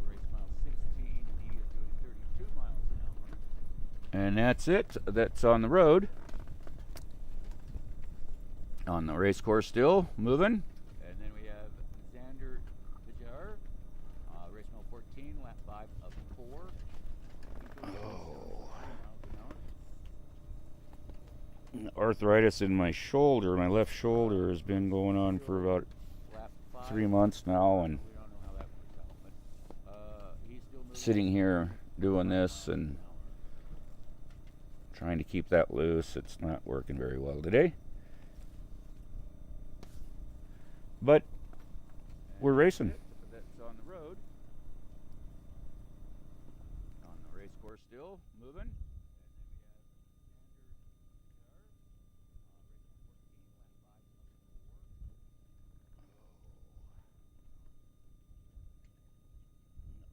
race mile 16, and he is doing 32 miles an hour. And that's it. That's on the road. On the race course still moving. And then we have Xander Vijar, race mile 14, lap 5 of 4. Arthritis in my shoulder, my left shoulder, has been going on for about 3 months now, and sitting here doing this and trying to keep that loose. It's not working very well today. But we're racing. That's on the road. On the race course still moving.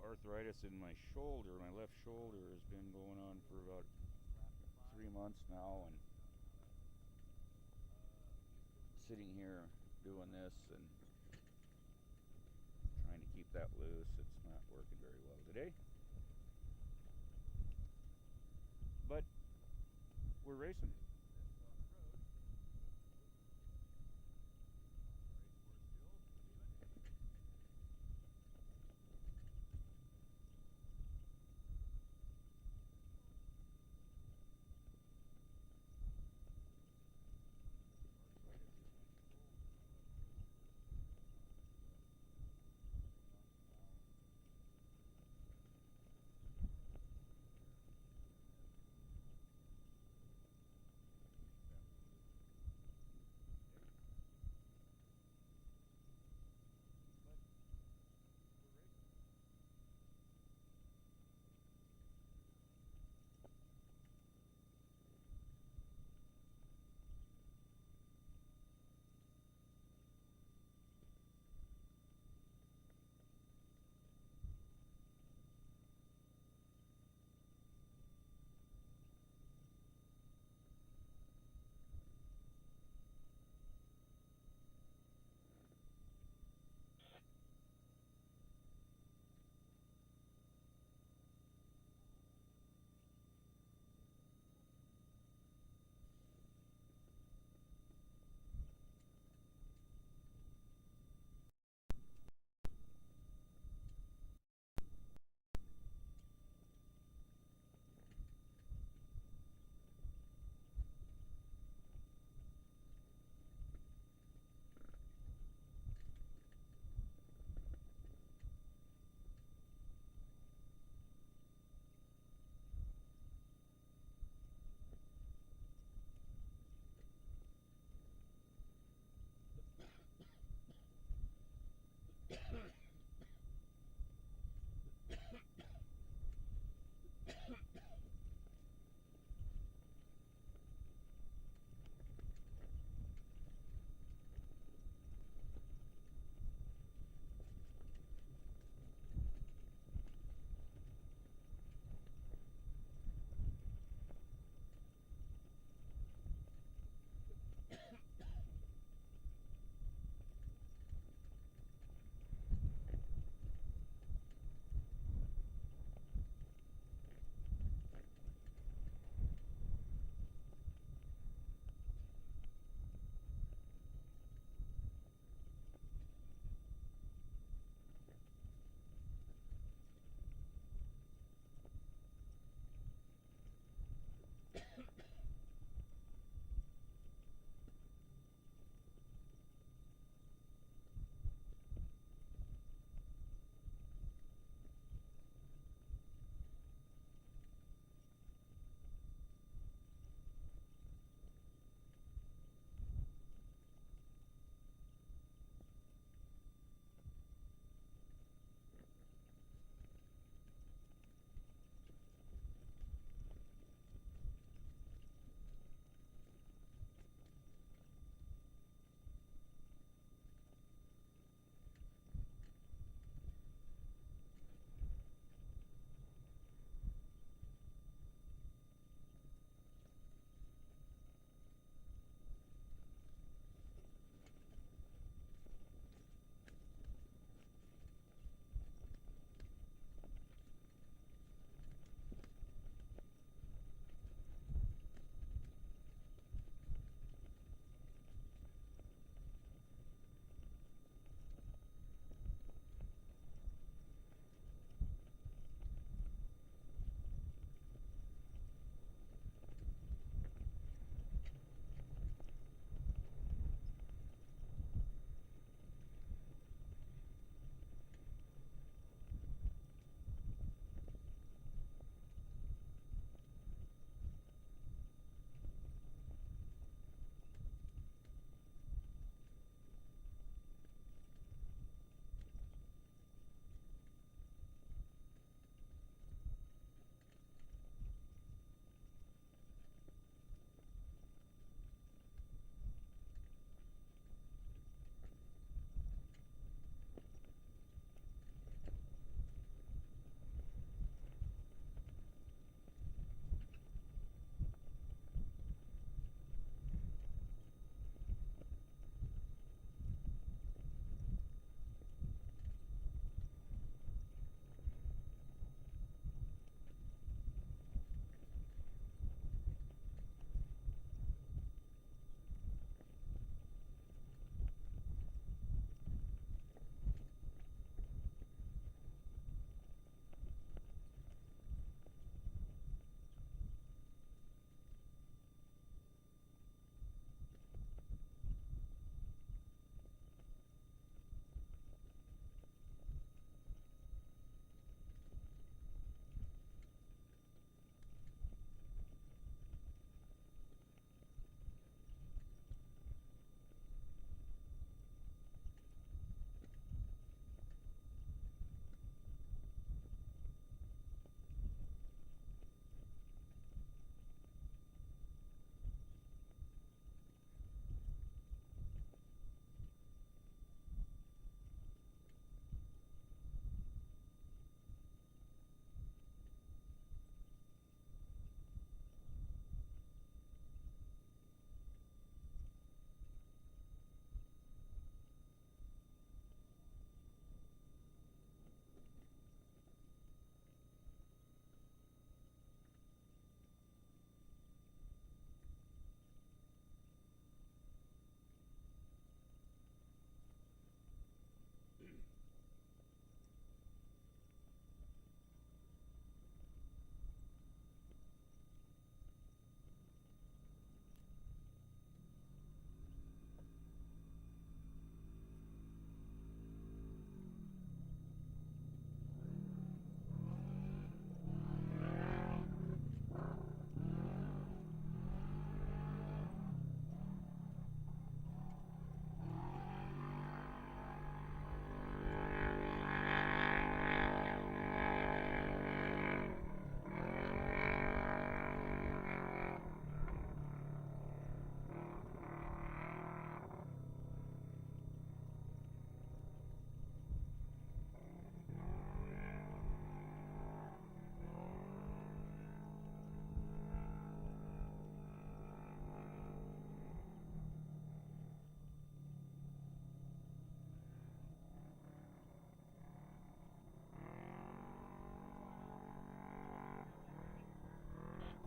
Arthritis in my shoulder, my left shoulder, has been going on for about 3 months now, and sitting here doing this and trying to keep that loose. It's not working very well today. But we're racing.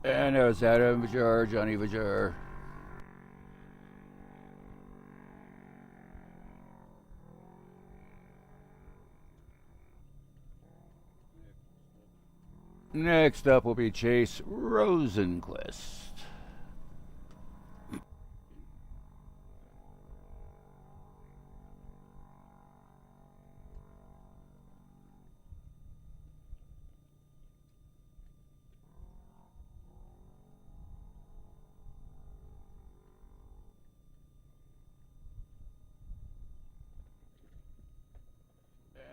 And that was Adam Vajar, Johnny Vajar. Next up will be Chase Rosenquist.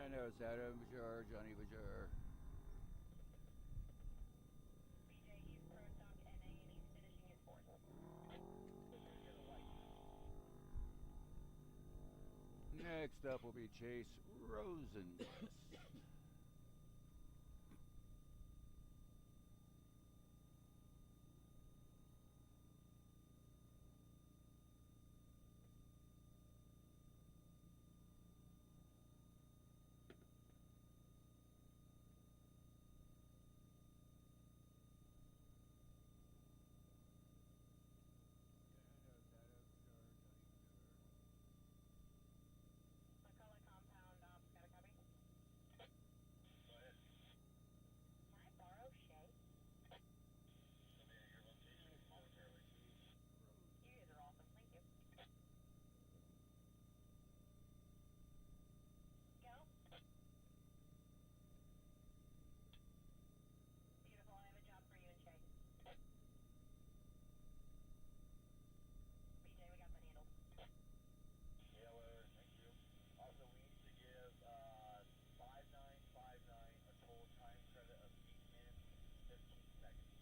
And that was Adam Vajar, Johnny Vajar. Next up will be Chase Rosenquist. McCullough compound ops, got a copy? Can I borrow Shay? You guys are awesome, thank you. Go. Beautiful, I have a job for you and Shay. BJ, we got that handled. Yeah, well, thank you. Also, we need to give 5959 a total time credit of 8 minutes, 15 seconds.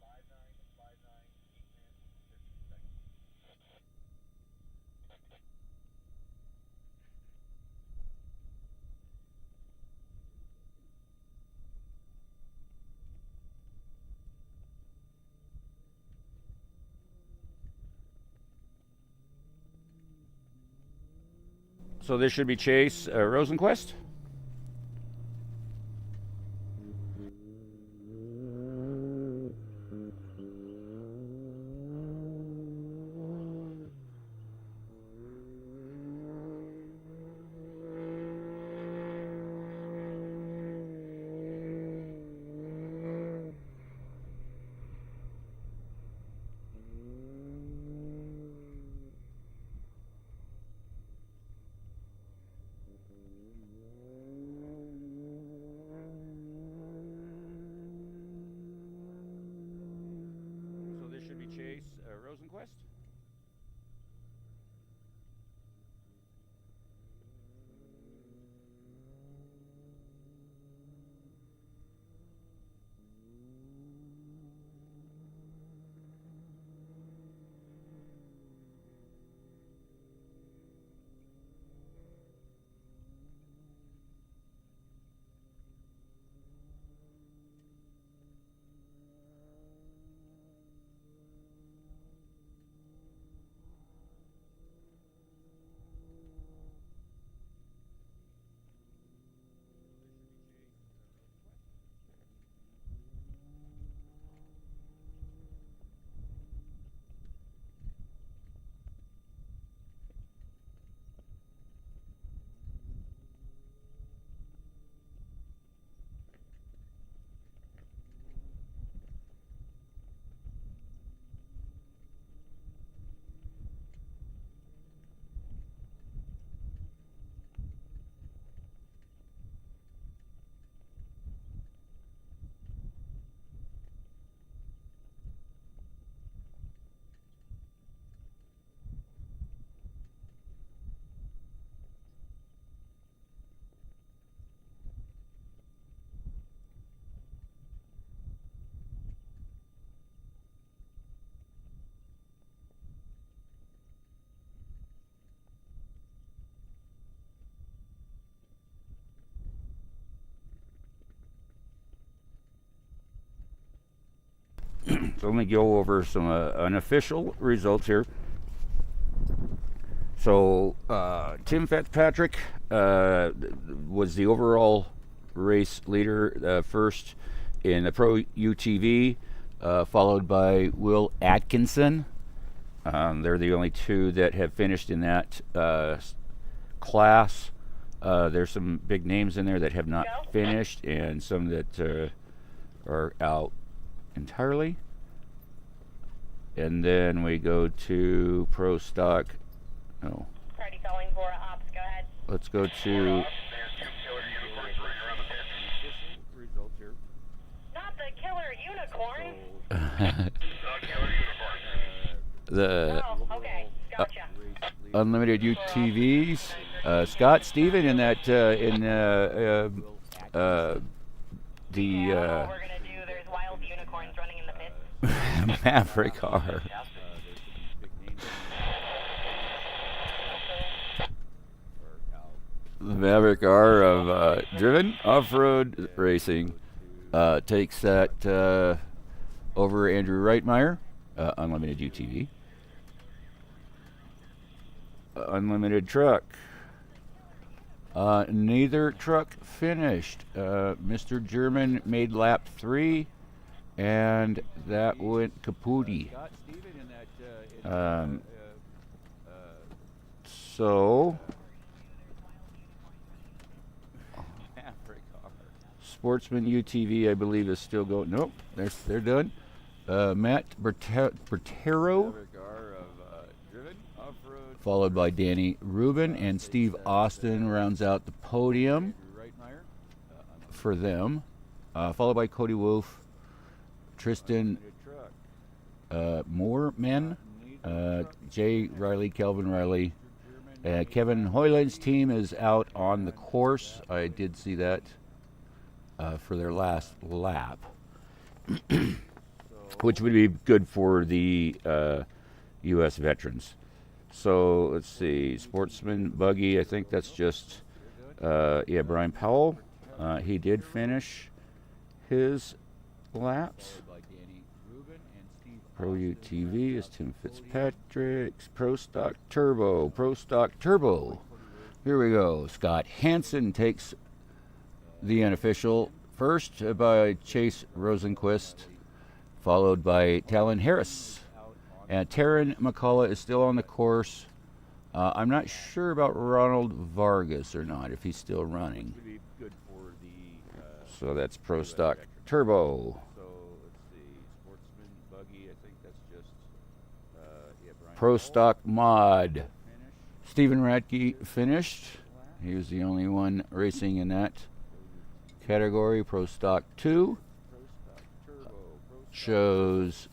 5959, 8 minutes, 15 seconds. So this should be Chase Rosenquist. So this should be Chase Rosenquist. So let me go over some unofficial results here. So Tim Fitzpatrick was the overall race leader, first in the Pro UTV. followed by Will Atkinson. They're the only two that have finished in that class. There's some big names in there that have not finished, and some that are out entirely. And then we go to Pro Stock. Oh, Already calling VORRA ops. Go ahead. let's go to Not the killer unicorn. the Oh, okay. Gotcha. Unlimited UTVs. Scott Steven in that What we're gonna do, there's wild unicorns running in the pits. Maverick car. The Maverick R of Driven Off-Road Racing takes that over Andrew Reitmeyer, Unlimited UTV. Unlimited truck. Neither truck finished. Mr. German made lap 3, and that went kapooty. So, Sportsman UTV, I believe, is still going. Nope, they're done. Matt Bertero, followed by Danny Rubin, and Steve Austin rounds out the podium for them, followed by Cody Wolf, Tristan Moorman, Jay Riley, Kelvin Riley. Kevin Hoyland's team is out on the course. I did see that for their last lap, which would be good for the U.S. veterans. So let's see, Sportsman Buggy, I think that's just, Brian Powell. He did finish his laps. Pro UTV is Tim Fitzpatrick's Pro Stock Turbo. Here we go. Scott Hansen takes the unofficial first by Chase Rosenquist, followed by Talon Harris. And Taryn McCullough is still on the course. I'm not sure about Ronald Vargas or not, if he's still running. So that's Pro Stock Turbo. Pro Stock Mod. Stephen Radke finished. He was the only one racing in that category. Pro Stock 2 shows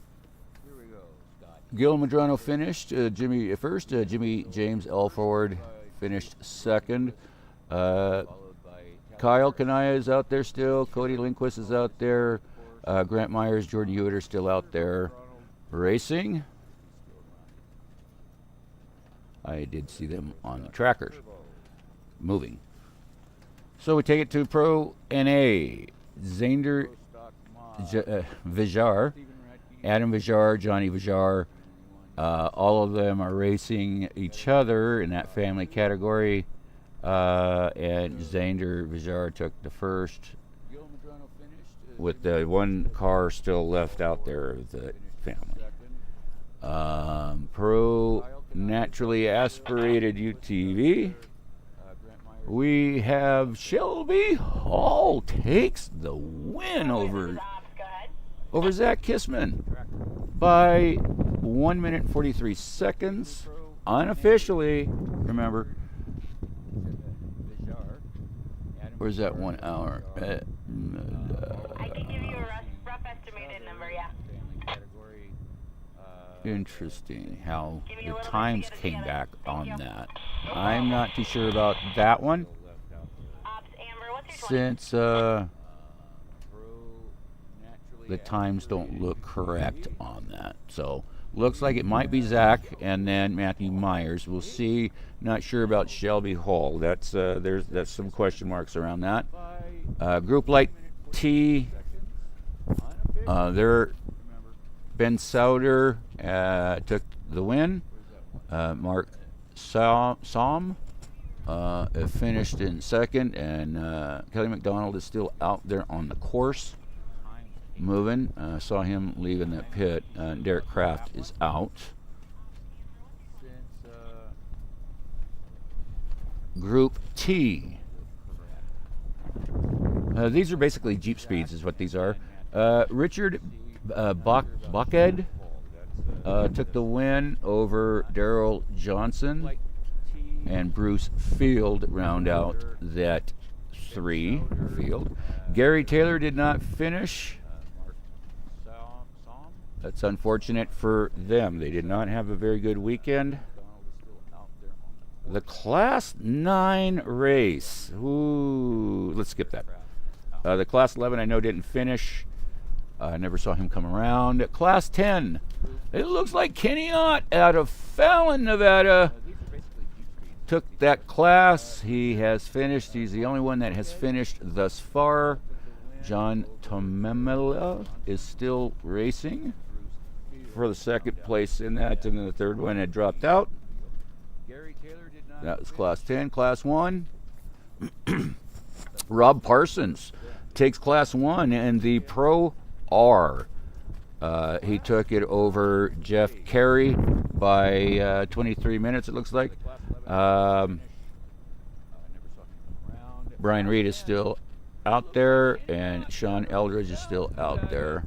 Gil Madrano finished. Jimmy first. Jimmy James Elford finished second. Kyle Kanaya is out there still. Cody Lindquist is out there. Grant Myers, Jordan Hewitt are still out there racing. I did see them on the trackers moving. So we take it to Pro NA. Zander Vijar, Adam Vijar, Johnny Vijar. All of them are racing each other in that family category. And Zander Vijar took the first, with the one car still left out there of the family. Pro Naturally Aspirated UTV. We have Shelby Hall takes the win over Zach Kissman by 1 minute 43 seconds. Unofficially, remember. Where's that 1 hour? I can give you a rough estimated number, yeah. Interesting how the times came back on that. I'm not too sure about that one, since the times don't look correct on that. So looks like it might be Zach and then Matthew Myers. We'll see. Not sure about Shelby Hall. That's that's some question marks around that. Group Light T. There, Ben Sauter took the win. Mark Som finished in second, and Kelly McDonald is still out there on the course. moving. Saw him leaving that pit. Derek Kraft is out. Group T. These are basically Jeep speeds, is what these are. Richard Buckhead took the win over Daryl Johnson, and Bruce Field round out that 3 field. Gary Taylor did not finish. That's unfortunate for them. They did not have a very good weekend. The Class 9 race. Ooh, let's skip that. The Class 11 I know didn't finish. I never saw him come around. Class 10. It looks like Kenny Ott out of Fallon, Nevada, took that class. He has finished. He's the only one that has finished thus far. John Tomemela is still racing for the second place in that, and then the third one had dropped out. That was Class 10. Class 1. Rob Parsons takes Class 1 in the Pro R. He took it over Jeff Carey by 23 minutes, it looks like. Brian Reed is still out there, and Sean Eldridge is still out there.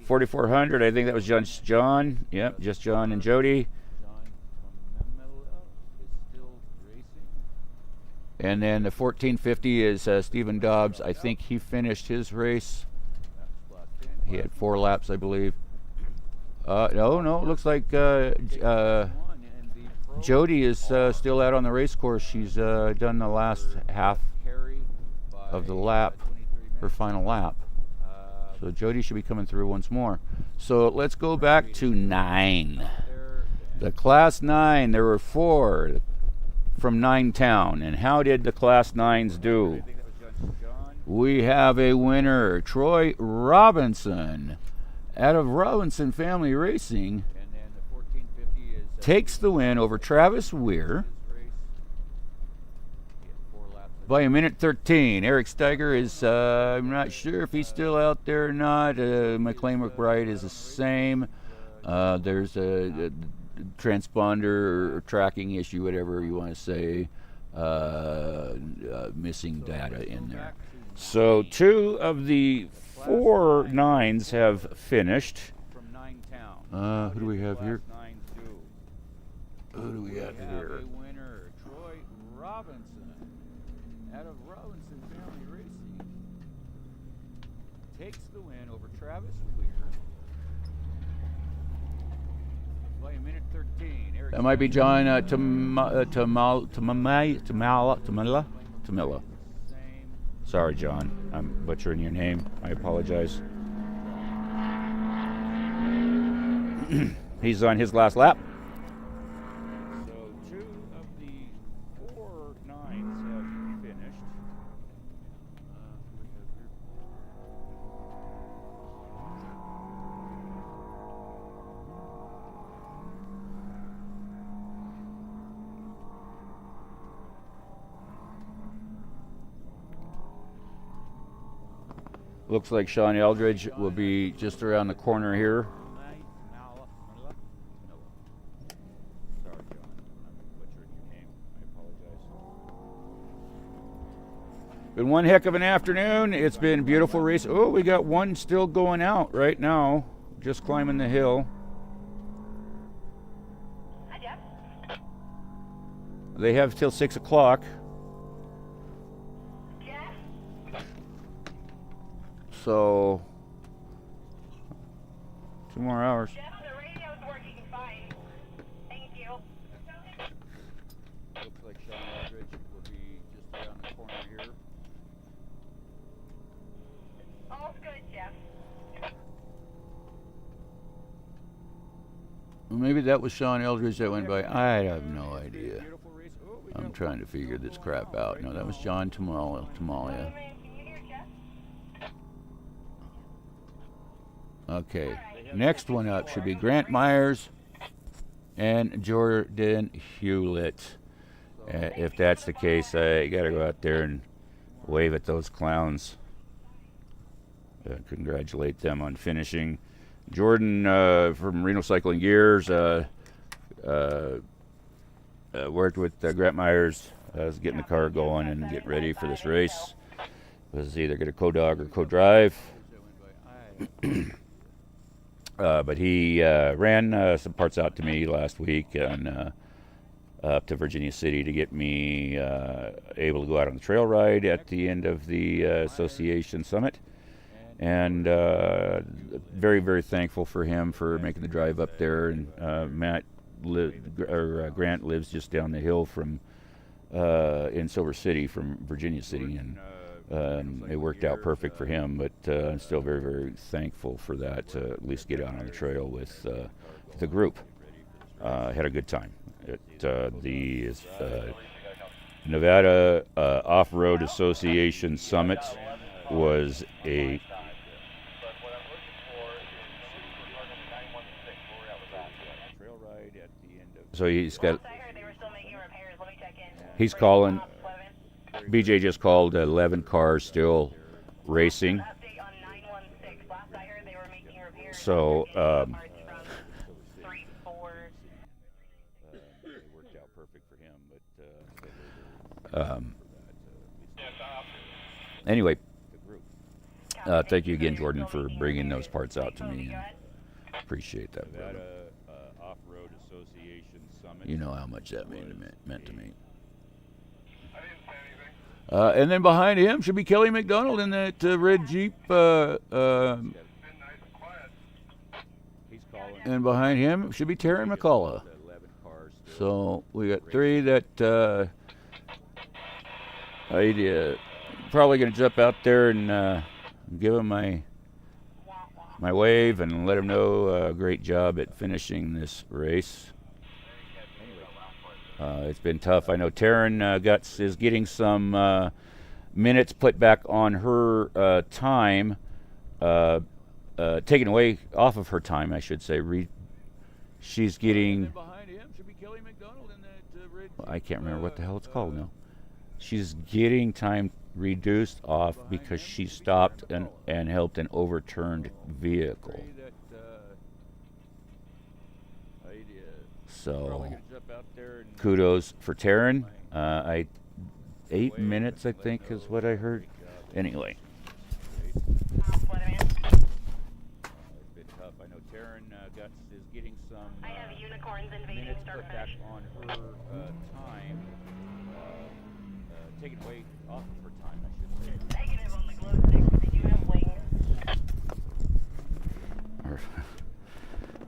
4,400, I think that was just John. Yep, just John and Jody. And then the 1450 is Stephen Dobbs. I think he finished his race. He had 4 laps, I believe. No, it looks like Jody is still out on the race course. She's done the last half of the lap, her final lap. So Jody should be coming through once more. So let's go back to 9. The Class 9, there were 4 from 9-town. And how did the Class 9s do? We have a winner, Troy Robinson, out of Robinson Family Racing, takes the win over Travis Weir by a minute 13. Eric Steiger is, I'm not sure if he's still out there or not. McLean McBride is the same. There's a transponder or tracking issue, whatever you want to say, missing data in there. So 2 of the 4 9s have finished. Who do we have here? Who do we have here? Winner, Troy Robinson, out of Robinson Family Racing, takes the win over Travis Weir by a minute 13. That might be John Tamila. Sorry, John. I'm butchering your name. I apologize. He's on his last lap. So 2 of the 4 9s have finished. Looks like Sean Eldridge will be just around the corner here. Sorry, John. I'm butchering your name. I apologize. Been one heck of an afternoon. It's been a beautiful race. Oh, we got one still going out right now, just climbing the hill. Hi, Jeff. They have till 6 o'clock. So 2 more hours. Jeff, the radio's working fine. Thank you. Looks like Sean Eldridge will be just around the corner here. All's good, Jeff. Well, maybe that was Sean Eldridge that went by. I have no idea. I'm trying to figure this crap out. No, that was John Tamalia. Can you hear Jeff? Okay, next one up should be Grant Myers and Jordan Hewlett. If that's the case, I gotta go out there and wave at those clowns. congratulate them on finishing. Jordan from Reno Cycling Gears worked with Grant Myers, getting the car going and getting ready for this race. Was either going to co-dog or co-drive. But he ran some parts out to me last week and up to Virginia City to get me able to go out on the trail ride at the end of the association summit. And very, very thankful for him for making the drive up there. And Grant lives just down the hill from in Silver City from Virginia City, and it worked out perfect for him. But I'm still very, very thankful for that, to at least get out on the trail with the group. Had a good time at the Nevada Off-Road Association Summit. Was a trail ride at the end of. So he's got. He's calling. BJ just called 11 cars still racing. So. It worked out perfect for him, but. Anyway. Thank you again, Jordan, for bringing those parts out to me. Appreciate that, brother. Off-Road Association Summit. You know how much that meant to me. And then behind him should be Kelly McDonald in that red Jeep. And behind him should be Taryn McCullough. So we got three that I'd probably going to jump out there and give him my wave and let him know great job at finishing this race. It's been tough. I know Taryn is getting some minutes put back on her time, taken away off of her time, I should say. She's getting. I can't remember what the hell it's called now. She's getting time reduced off because she stopped and helped an overturned vehicle. So kudos for Taryn. 8 minutes, I think, is what I heard. Anyway. It's been tough. I know Taryn is getting some minutes put back on her time. Taken away off of her time, I should say. Negative on the glow sticks. Did you have wings?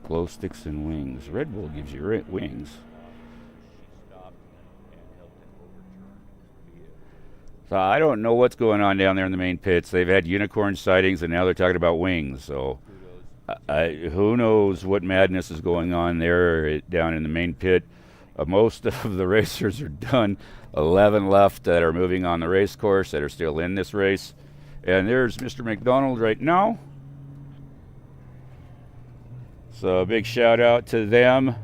Glow sticks and wings. Red Bull gives you wings. So I don't know what's going on down there in the main pits. They've had unicorn sightings, and now they're talking about wings. So who knows what madness is going on there down in the main pit. Most of the racers are done. 11 left that are moving on the race course that are still in this race. And there's Mr. McDonald right now. So a big shout out to them.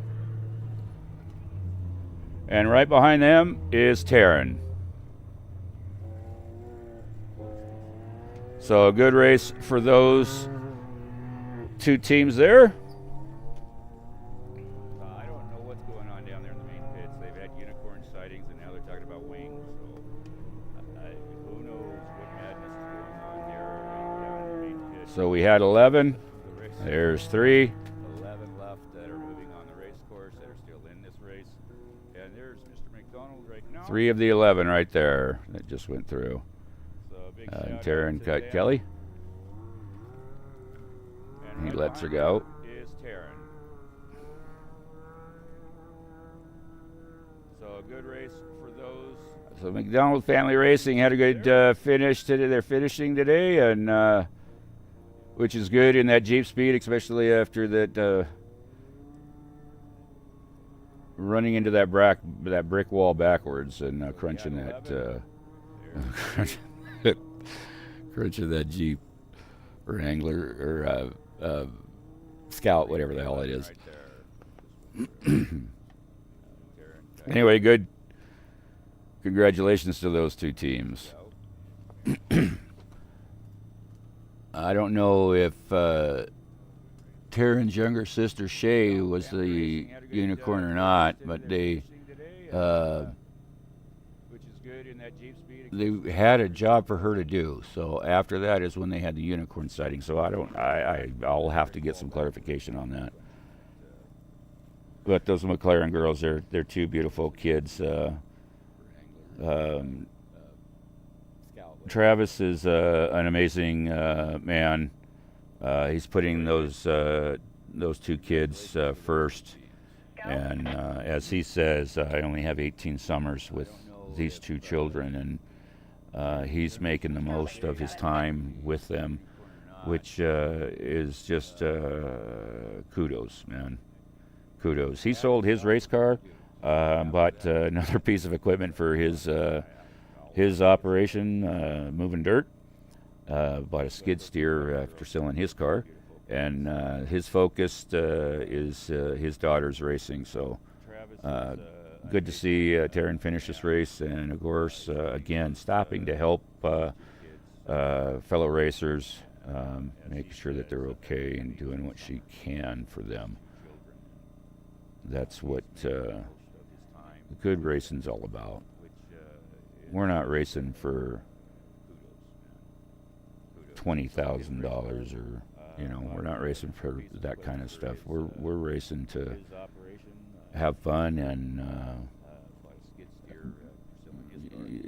And right behind them is Taryn. So a good race for those two teams there. I don't know what's going on down there in the main pits. They've had unicorn sightings, and now they're talking about wings. So who knows what madness is going on there down in the main pit. So we had 11. There's 3. 11 left that are moving on the race course that are still in this race. And there's Mr. McDonald right now. 3 of the 11 right there that just went through. Taryn cut Kelly. And he lets her go. Is Taryn. So a good race for those. So McDonald Family Racing had a good finish today. They're finishing today, and which is good in that Jeep speed, especially after that running into that brick wall backwards and crunching that. Crunching that Jeep Wrangler or Scout, whatever the hell it is. Anyway, good. Congratulations to those two teams. I don't know if Taryn's younger sister Shay was the unicorn or not, but they which is good in that Jeep speed. they had a job for her to do. So after that is when they had the unicorn sighting. So I'll have to get some clarification on that. But those McLaren girls, they're two beautiful kids. Travis is an amazing man. He's putting those two kids first, and as he says, I only have 18 summers with these two children, and he's making the most of his time with them, which is just kudos, man. Kudos. He sold his race car, bought another piece of equipment for his operation, moving dirt. Bought a skid steer after selling his car, and his focus is his daughter's racing. So good to see Taryn finish this race, and of course, again, stopping to help fellow racers, making sure that they're okay and doing what she can for them. That's what good racing's all about. We're not racing for $20,000 or we're not racing for that kind of stuff. We're racing to have fun and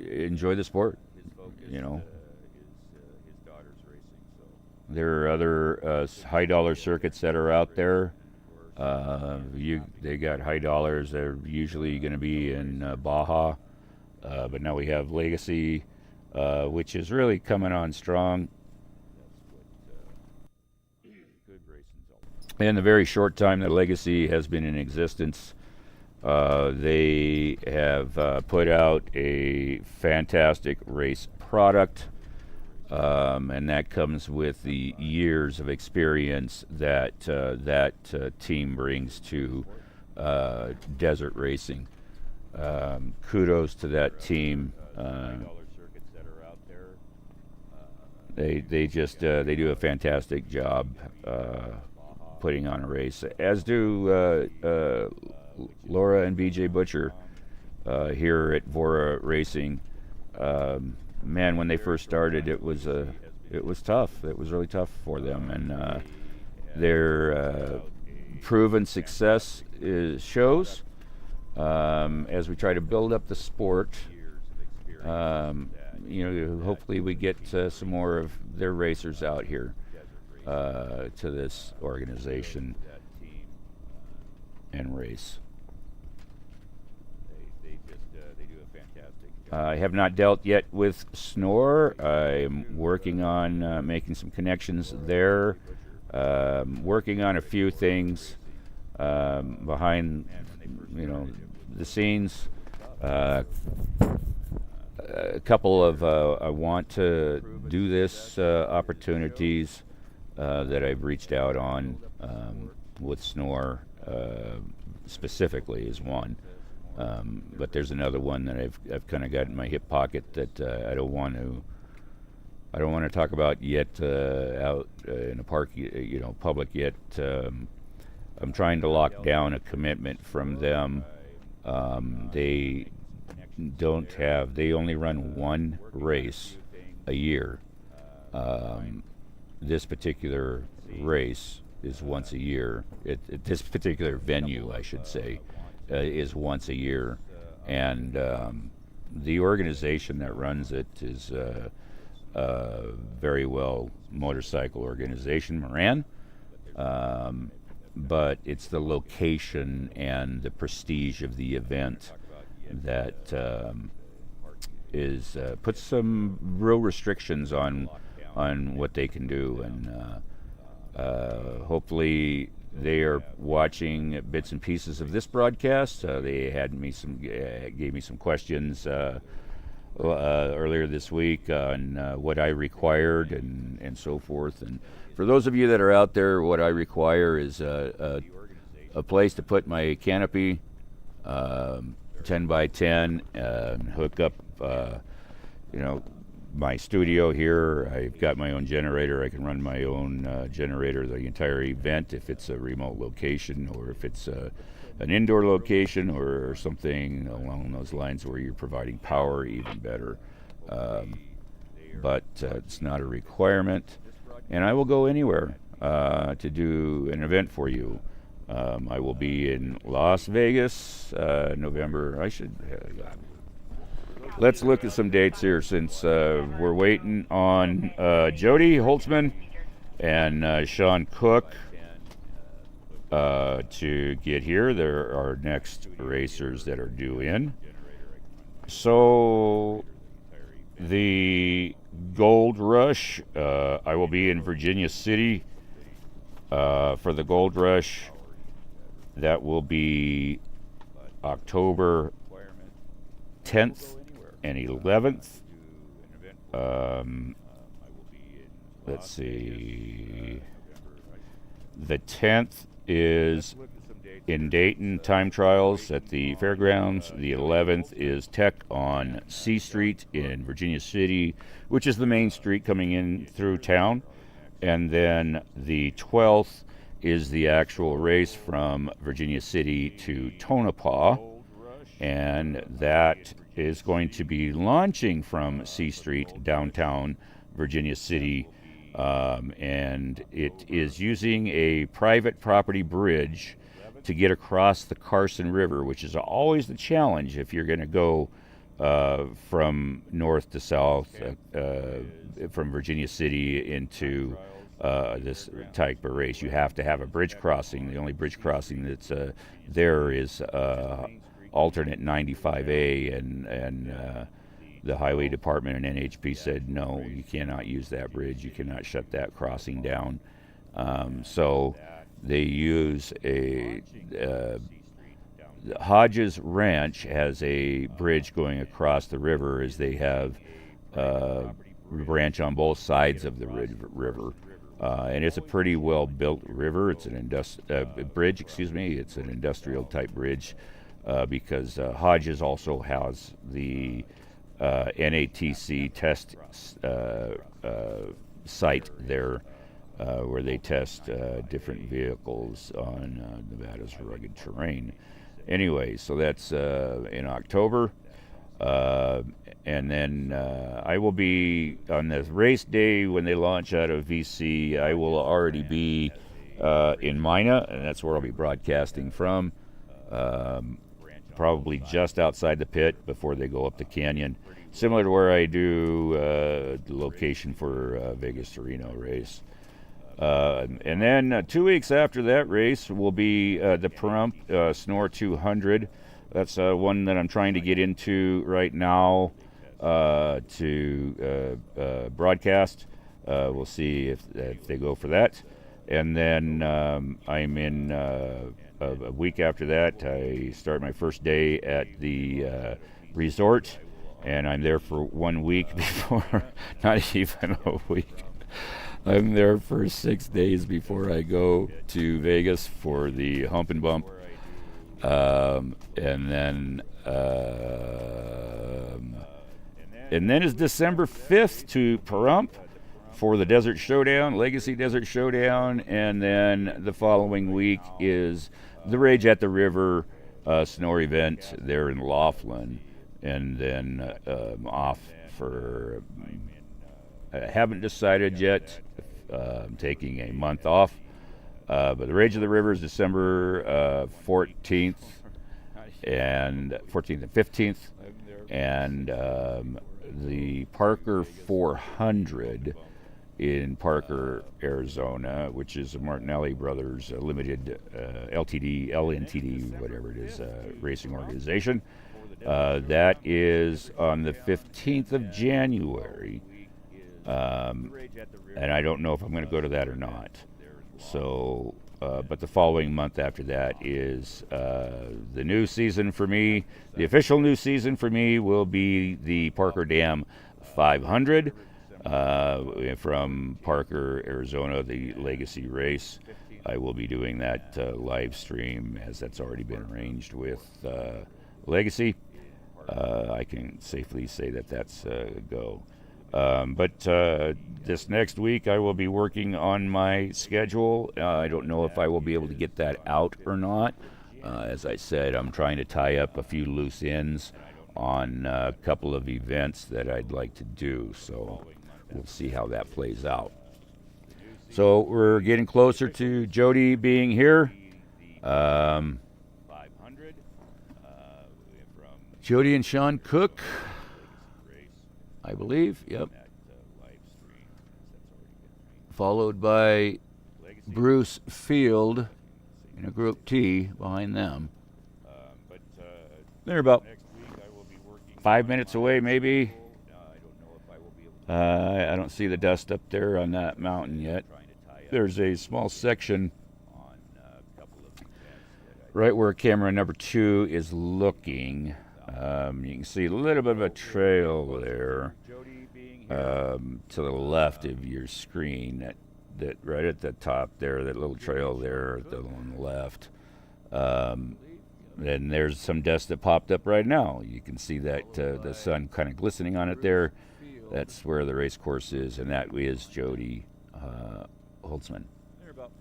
enjoy the sport. There are other high dollar circuits that are out there. They got high dollars. They're usually going to be in Baja, but now we have Legacy, which is really coming on strong. In the very short time that Legacy has been in existence, they have put out a fantastic race product, and that comes with the years of experience that that team brings to desert racing. Kudos to that team. They do a fantastic job putting on a race, as do Laura and BJ Butcher here at VORRA Racing. Man, when they first started, it was tough. It was really tough for them, and their proven success shows as we try to build up the sport. Hopefully we get some more of their racers out here to this organization and race. I have not dealt yet with Snore. I'm working on making some connections there. Working on a few things behind, the scenes. A couple of I want to do this opportunities that I've reached out on with Snore specifically is one. But there's another one that I've kind of got in my hip pocket that I don't want to talk about yet out in a public yet. I'm trying to lock down a commitment from them. They only run one race a year. This particular race is once a year. This particular venue, I should say, is once a year, and the organization that runs it is a very well motorcycle organization, Moran, but it's the location and the prestige of the event that puts some real restrictions on what they can do, and hopefully they are watching bits and pieces of this broadcast. They gave me some questions earlier this week on what I required and so forth. And for those of you that are out there, what I require is a place to put my canopy, 10 by 10, hook up, my studio here. I've got my own generator. I can run my own generator the entire event if it's a remote location or if it's an indoor location or something along those lines where you're providing power, even better. But it's not a requirement. And I will go anywhere to do an event for you. I will be in Las Vegas, November. Let's look at some dates here since we're waiting on Jody Holtzman and Sean Cook to get here. There are next racers that are due in. So the Gold Rush, I will be in Virginia City for the Gold Rush. That will be October 10th and 11th. Let's see. The 10th is in Dayton, time trials at the fairgrounds. The 11th is Tech on C Street in Virginia City, which is the main street coming in through town. And then the 12th is the actual race from Virginia City to Tonopah, and that is going to be launching from C Street, downtown Virginia City, and it is using a private property bridge to get across the Carson River, which is always the challenge if you're going to go from north to south, from Virginia City into this type of race. You have to have a bridge crossing. The only bridge crossing that's there is alternate 95A, and the highway department and NHP said no, you cannot use that bridge. You cannot shut that crossing down. So they use Hodges Ranch has a bridge going across the river, as they have a branch on both sides of the river. And it's a pretty well built river. It's an bridge, excuse me. It's an industrial type bridge because Hodges also has the NATC test site there where they test different vehicles on Nevada's rugged terrain. Anyway, so that's in October. And then I will be on the race day when they launch out of VC. I will already be in Mina, and that's where I'll be broadcasting from. Probably just outside the pit before they go up the canyon, similar to where I do the location for Vegas to Reno race. And then 2 weeks after that race will be the Pahrump Snore 200. That's one that I'm trying to get into right now to broadcast. We'll see if they go for that. And then I'm in a week after that. I start my first day at the resort, and I'm there for 1 week before, not even a week. I'm there for 6 days before I go to Vegas for the Hump and Bump. And then it's December 5th to Pahrump for the Desert Showdown, Legacy Desert Showdown, and then the following week is the Rage at the River Snore event there in Laughlin, and then off for, I haven't decided yet. I'm taking a month off. But the Rage of the River is December 14th and 15th, and the Parker 400 in Parker, Arizona, which is a Martinelli Brothers limited LNTD, whatever it is, racing organization. That is on the 15th of January, and I don't know if I'm going to go to that or not. So, but the following month after that is the new season for me. The official new season for me will be the Parker Dam 500 from Parker, Arizona, the Legacy race. I will be doing that live stream, as that's already been arranged with Legacy. I can safely say that that's a go. But this next week I will be working on my schedule. I don't know if I will be able to get that out or not. As I said, I'm trying to tie up a few loose ends on a couple of events that I'd like to do. So we'll see how that plays out. So we're getting closer to Jody being here. Jody and Sean Cook, I believe. Yep. Followed by Bruce Field in a Group T behind them. They're about 5 minutes away, maybe. I don't see the dust up there on that mountain yet. There's a small section right where camera number 2 is looking. You can see a little bit of a trail there to the left of your screen. That right at the top there, that little trail there on the left. And there's some dust that popped up right now. You can see that the sun kind of glistening on it there. That's where the race course is, and that is Jody Holtzman. They're about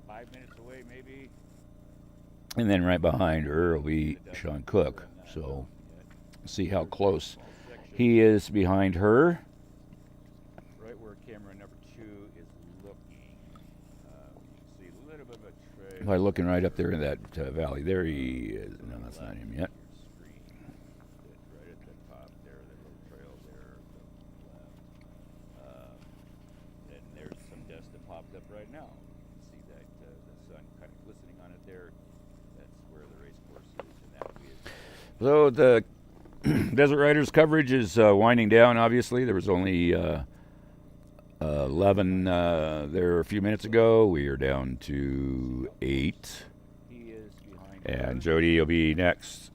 5 minutes away, maybe. And then right behind her will be Sean Cook. So see how close he is behind her. Right where camera number 2 is looking. You can see a little bit of a trail. By looking right up there in that valley, there he is. No, that's not him yet. Right at the top there, that little trail there. And there's some dust that popped up right now. You can see that the sun kind of glistening on it there. That's where the race course is, and that is. So the Desert Riders coverage is winding down. Obviously, there was only 11 there a few minutes ago. We are down to 8, and Jody will be next.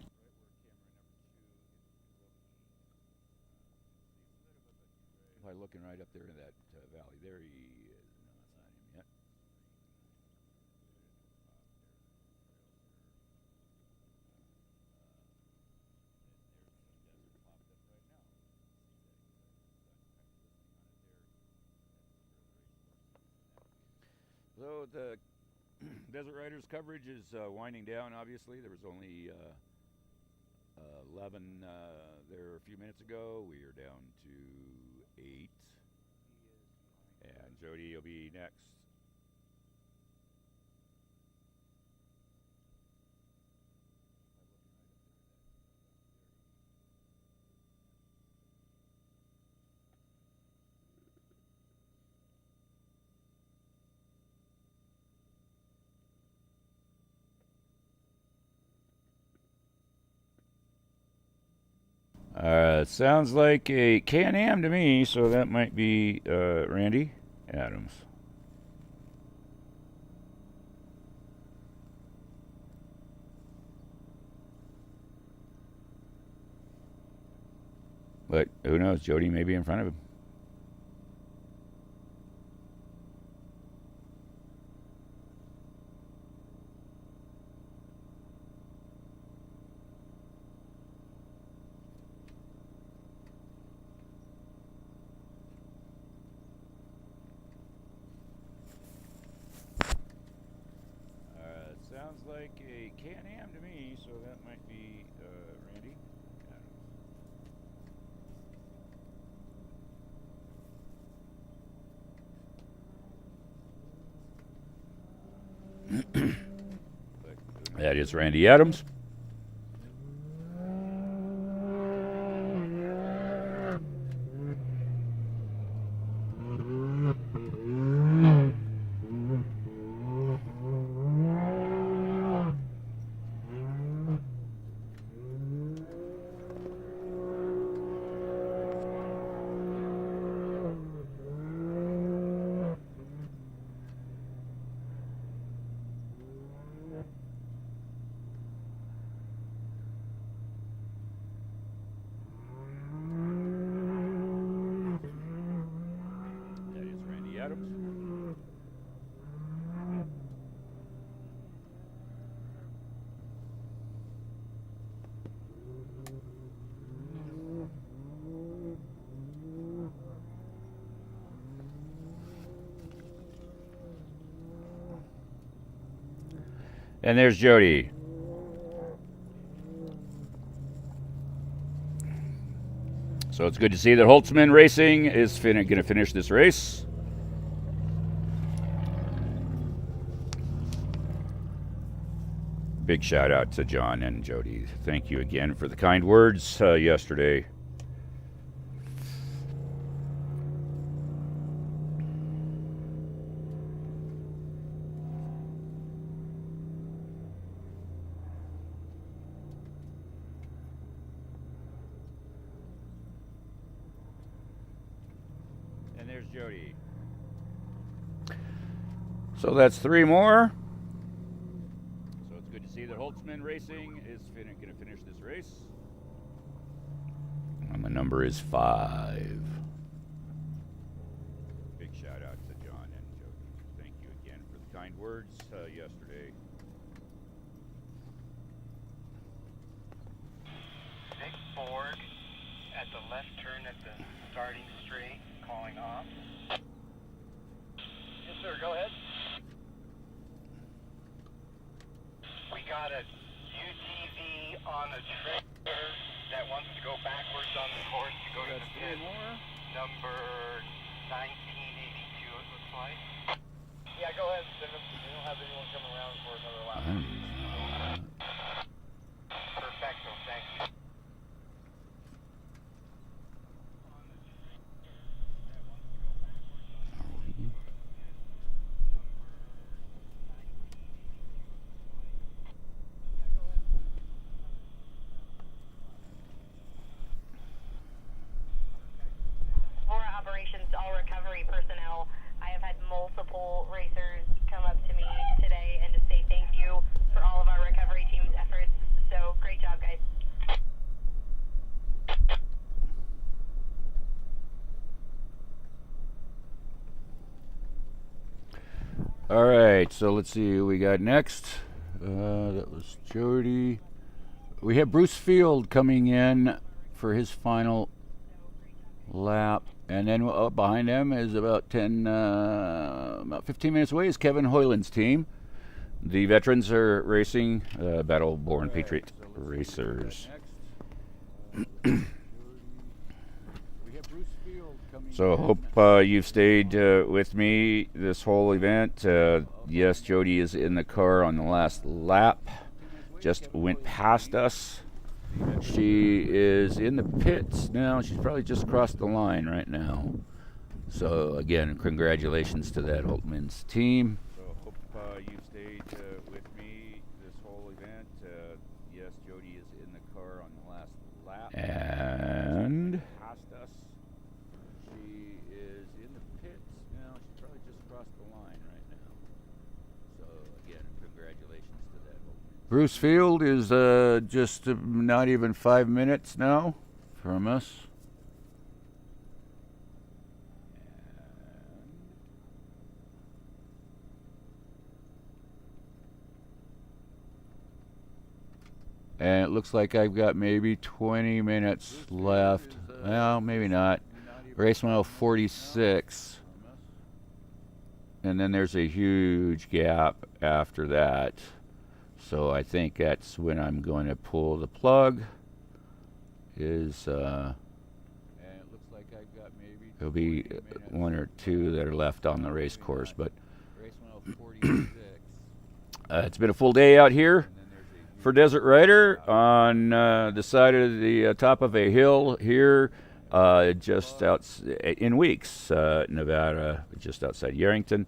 By looking right up there in that valley, there he is. No, that's not him yet. So the Desert Riders coverage is winding down. Obviously, there was only 11 there a few minutes ago. We are down to 8, and Jody will be next. Sounds like a Can-Am to me, so that might be Randy Adams. But who knows? Jody may be in front of him. Sounds like a Can-Am to me, so that might be Randy Adams. That is Randy Adams. And there's Jody. So it's good to see that Holtzman Racing is going to finish this race. Big shout out to John and Jody. Thank you again for the kind words yesterday. And there's Jody. So that's 3 more. So it's good to see that Holtzman Racing is going to finish this race. And the number is 5. Big shout out to John and Jody. Thank you again for the kind words yesterday. Nick Ford at the left turn at the starting straight, calling off. Yes, sir, go ahead. We got a UTV on a trailer that wants to go backwards on the course to go to the pit. Number 1982, it looks like. Yeah, go ahead, send them. We don't have anyone coming around for another lap. Perfecto, thank you. VORRA operations, all recovery personnel. I have had multiple racers come up to me today and to say thank you for all of our recovery team's efforts. So great job, guys. All right, so let's see who we got next. That was Jody. We have Bruce Field coming in for his final lap, and then behind him is about 15 minutes away is Kevin Hoyland's team. The veterans are racing Battle-Born Patriot Racers. So hope you've stayed with me this whole event. Yes, Jody is in the car on the last lap. Just went past us. She is in the pits now. She's probably just crossed the line right now. So again, congratulations to that Holtman's team. So hope you stayed with me this whole event. Yes, Jody is in the car on the last lap. And past us. She is in the pits now. She's probably just crossed the line right now. So again, congratulations to that Holtman. Bruce Field is just not even 5 minutes now from us. And it looks like I've got maybe 20 minutes left. Well, maybe not. Race mile 46. And then there's a huge gap after that. So I think that's when I'm going to pull the plug. And it looks like I've got maybe there'll be 1 or 2 that are left on the race course, but race mile 46. It's been a full day out here for Desert Rider on the side of the top of a hill here, just out in Weeks, Nevada, just outside Yerington.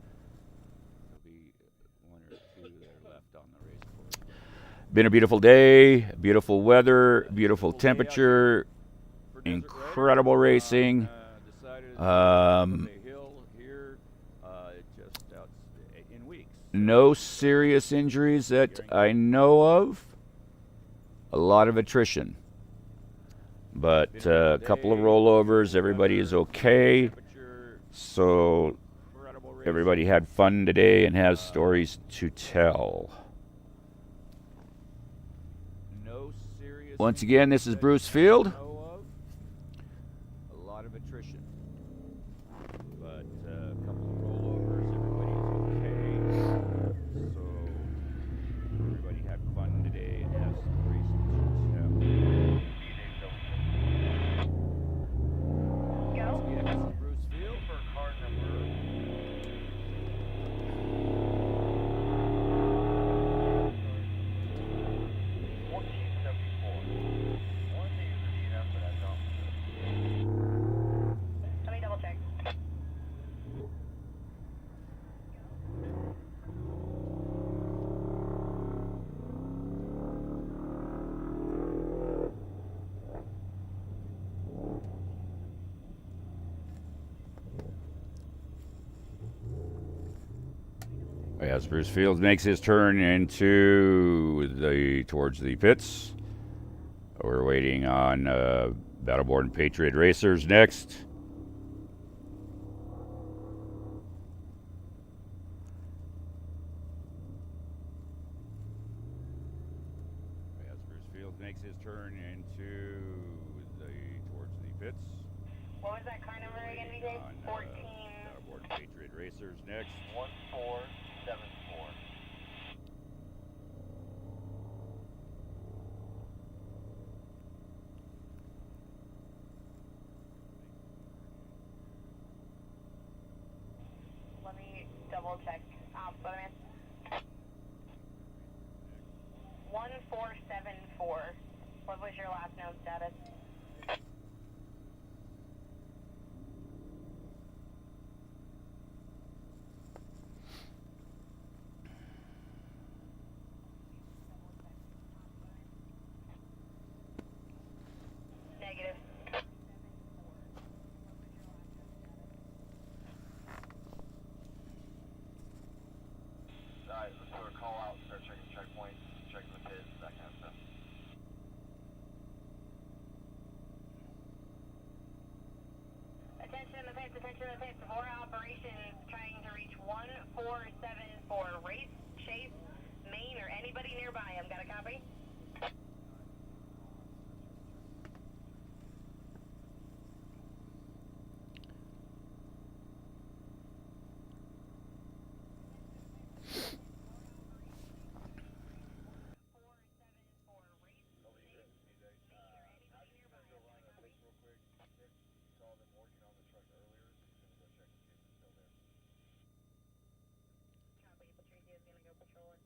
Been a beautiful day, beautiful weather, beautiful temperature, incredible racing. No serious injuries that I know of. A lot of attrition. But a couple of rollovers, everybody is okay. So everybody had fun today and has stories to tell. Once again, this is Bruce Field. A lot of attrition. But a couple of rollovers, everybody is okay. So As Bruce Fields makes his turn towards the pits, we're waiting on Battleborn Patriot Racers next. As Bruce Fields makes his turn towards the pits. What was that car number again, BJ? 14. Battleborn Patriot Racers next. 1474. Let me double check. Weatherman. 1474. What was your last known status? Negative. Alright, let's do a call out, start checking checkpoints, checking the pits, that kind of stuff. Attention to the pits, attention to the pits. VORRA operations trying to reach 1474. Race, Chase, Maine, or anybody nearby. I've got a copy. Copy. Patricia is going to go patrol it.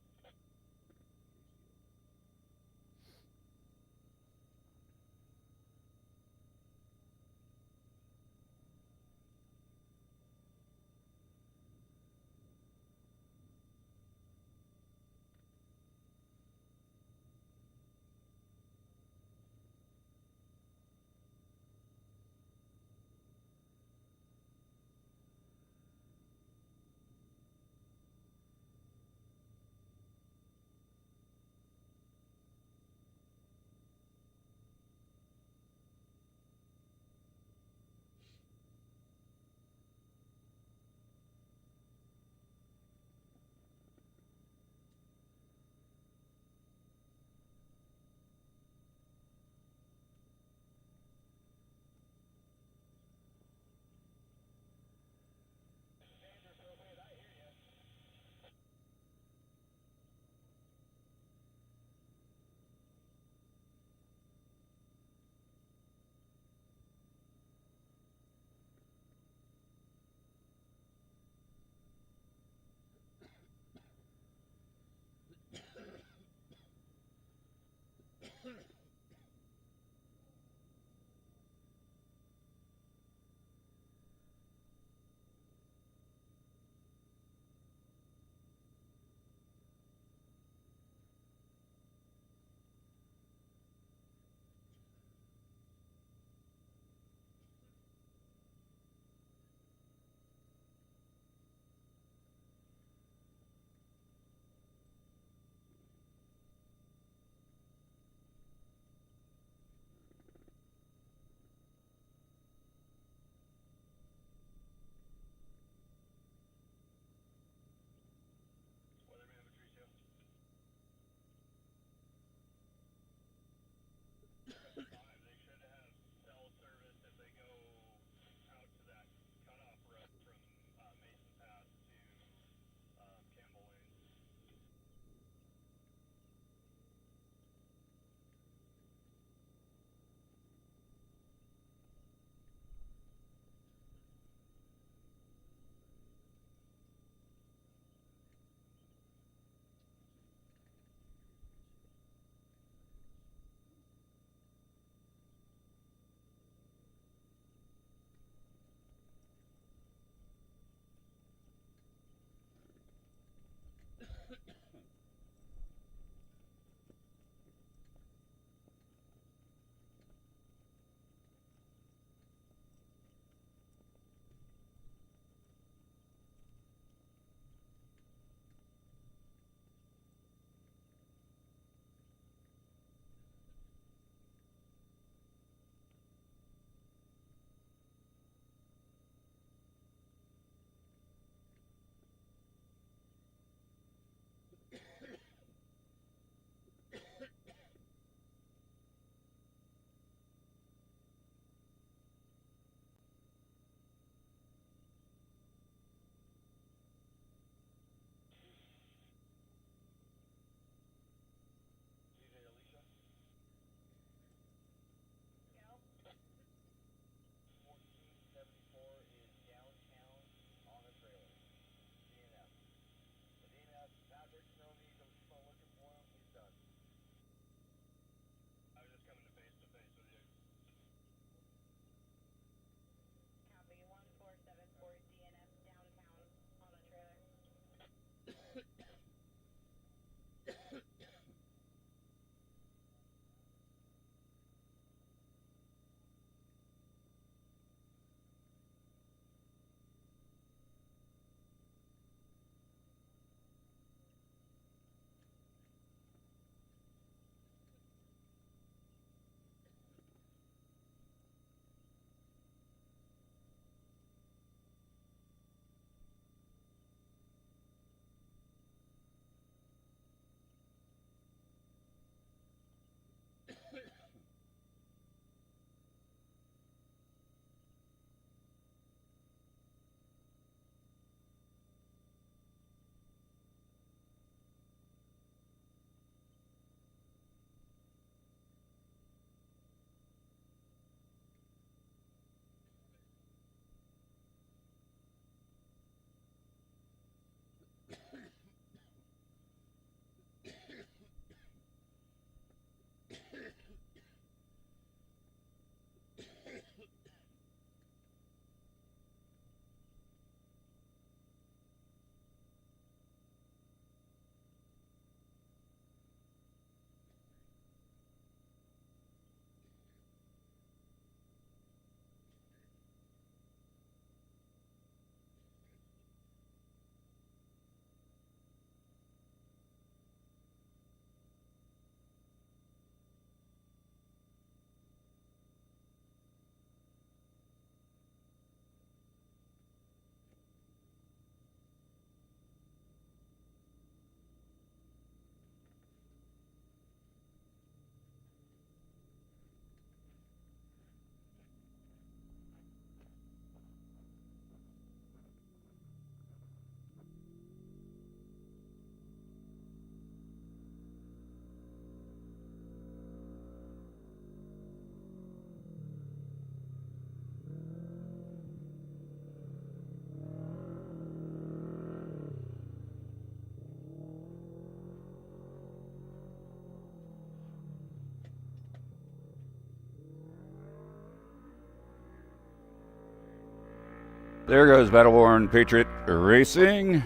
There goes Battle Worn Patriot Racing.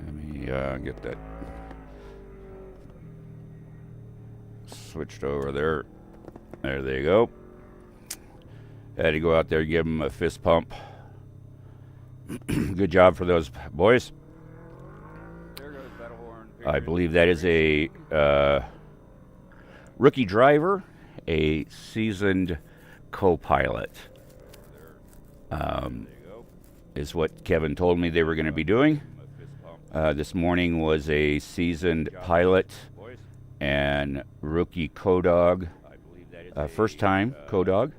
Let me get that switched over there. There they go. Had to go out there and give them a fist pump. Good job for those boys. I believe that is a rookie driver, a seasoned co-pilot. Is what Kevin told me they were going to be doing. This morning was a seasoned pilot and rookie co-dog. First time co-dog.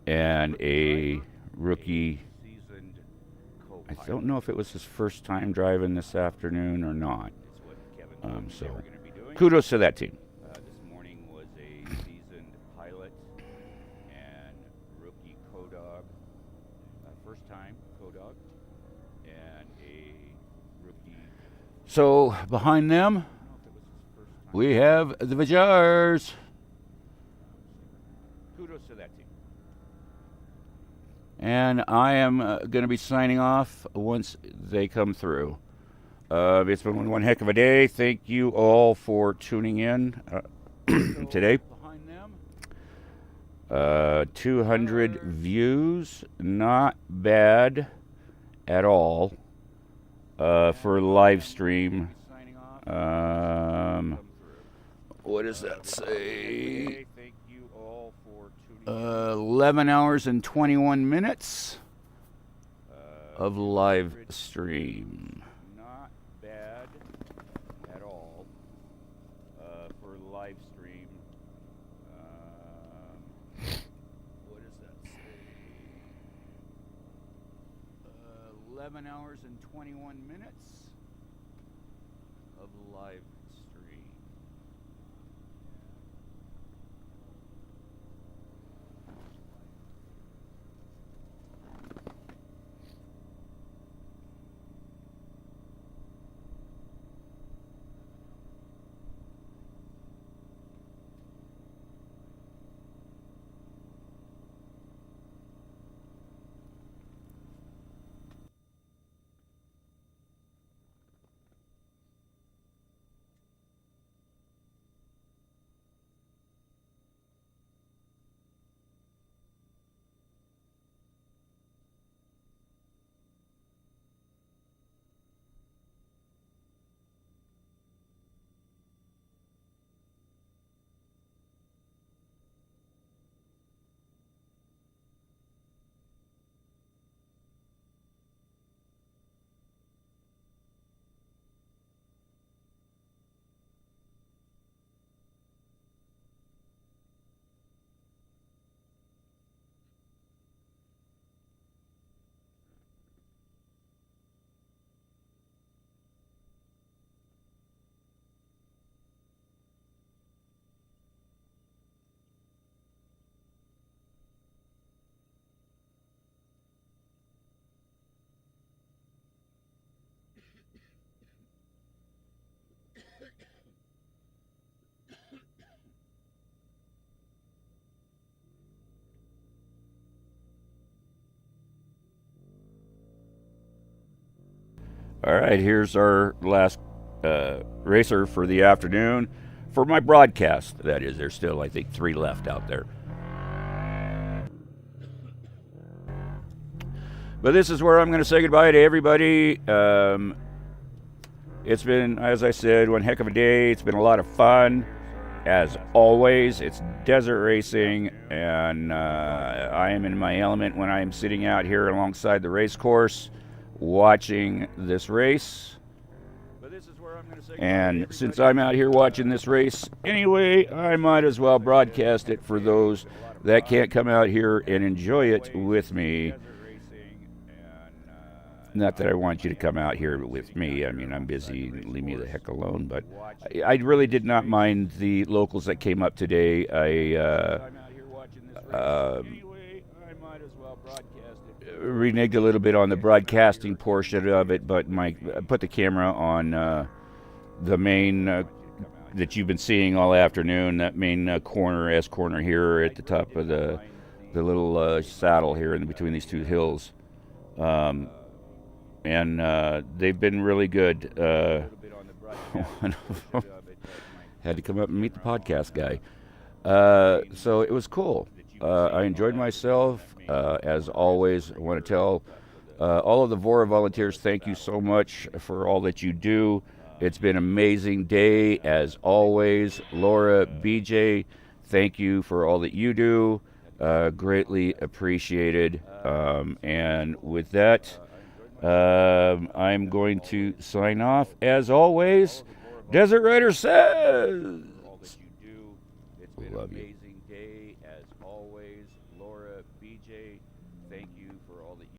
And a rookie. I don't know if it was his first time driving this afternoon or not. So kudos to that team. This morning was a seasoned pilot and rookie co-dog. First time co-dog and a rookie. So behind them, we have the Vajars. Kudos to that team. And I am going to be signing off once they come through. It's been one heck of a day. Thank you all for tuning in today. 200 views, not bad at all for live stream. What does that say? 11 hours and 21 minutes of live stream. Not bad at all for live stream. What does that say? 11 hours and 21 minutes of live stream. All right, here's our last racer for the afternoon. For my broadcast, that is. There's still, I think, 3 left out there. But this is where I'm going to say goodbye to everybody. It's been, as I said, one heck of a day. It's been a lot of fun. As always, it's desert racing, and I am in my element when I am sitting out here alongside the race course watching this race. And since I'm out here watching this race anyway, I might as well broadcast it for those that can't come out here and enjoy it with me. Not that I want you to come out here with me. I mean, I'm busy. Leave me the heck alone. But I really did not mind the locals that came up today. I reneged a little bit on the broadcasting portion of it, but I put the camera on the main that you've been seeing all afternoon, that main corner, S-corner here at the top of the little saddle here in between these two hills. And they've been really good. One of them had to come up and meet the podcast guy. So it was cool. I enjoyed myself. As always, I want to tell all of the VORRA volunteers, thank you so much for all that you do. It's been an amazing day, as always. Laura, BJ, thank you for all that you do. Greatly appreciated. And with that, I'm going to sign off. As always, Desert Rider says, love you.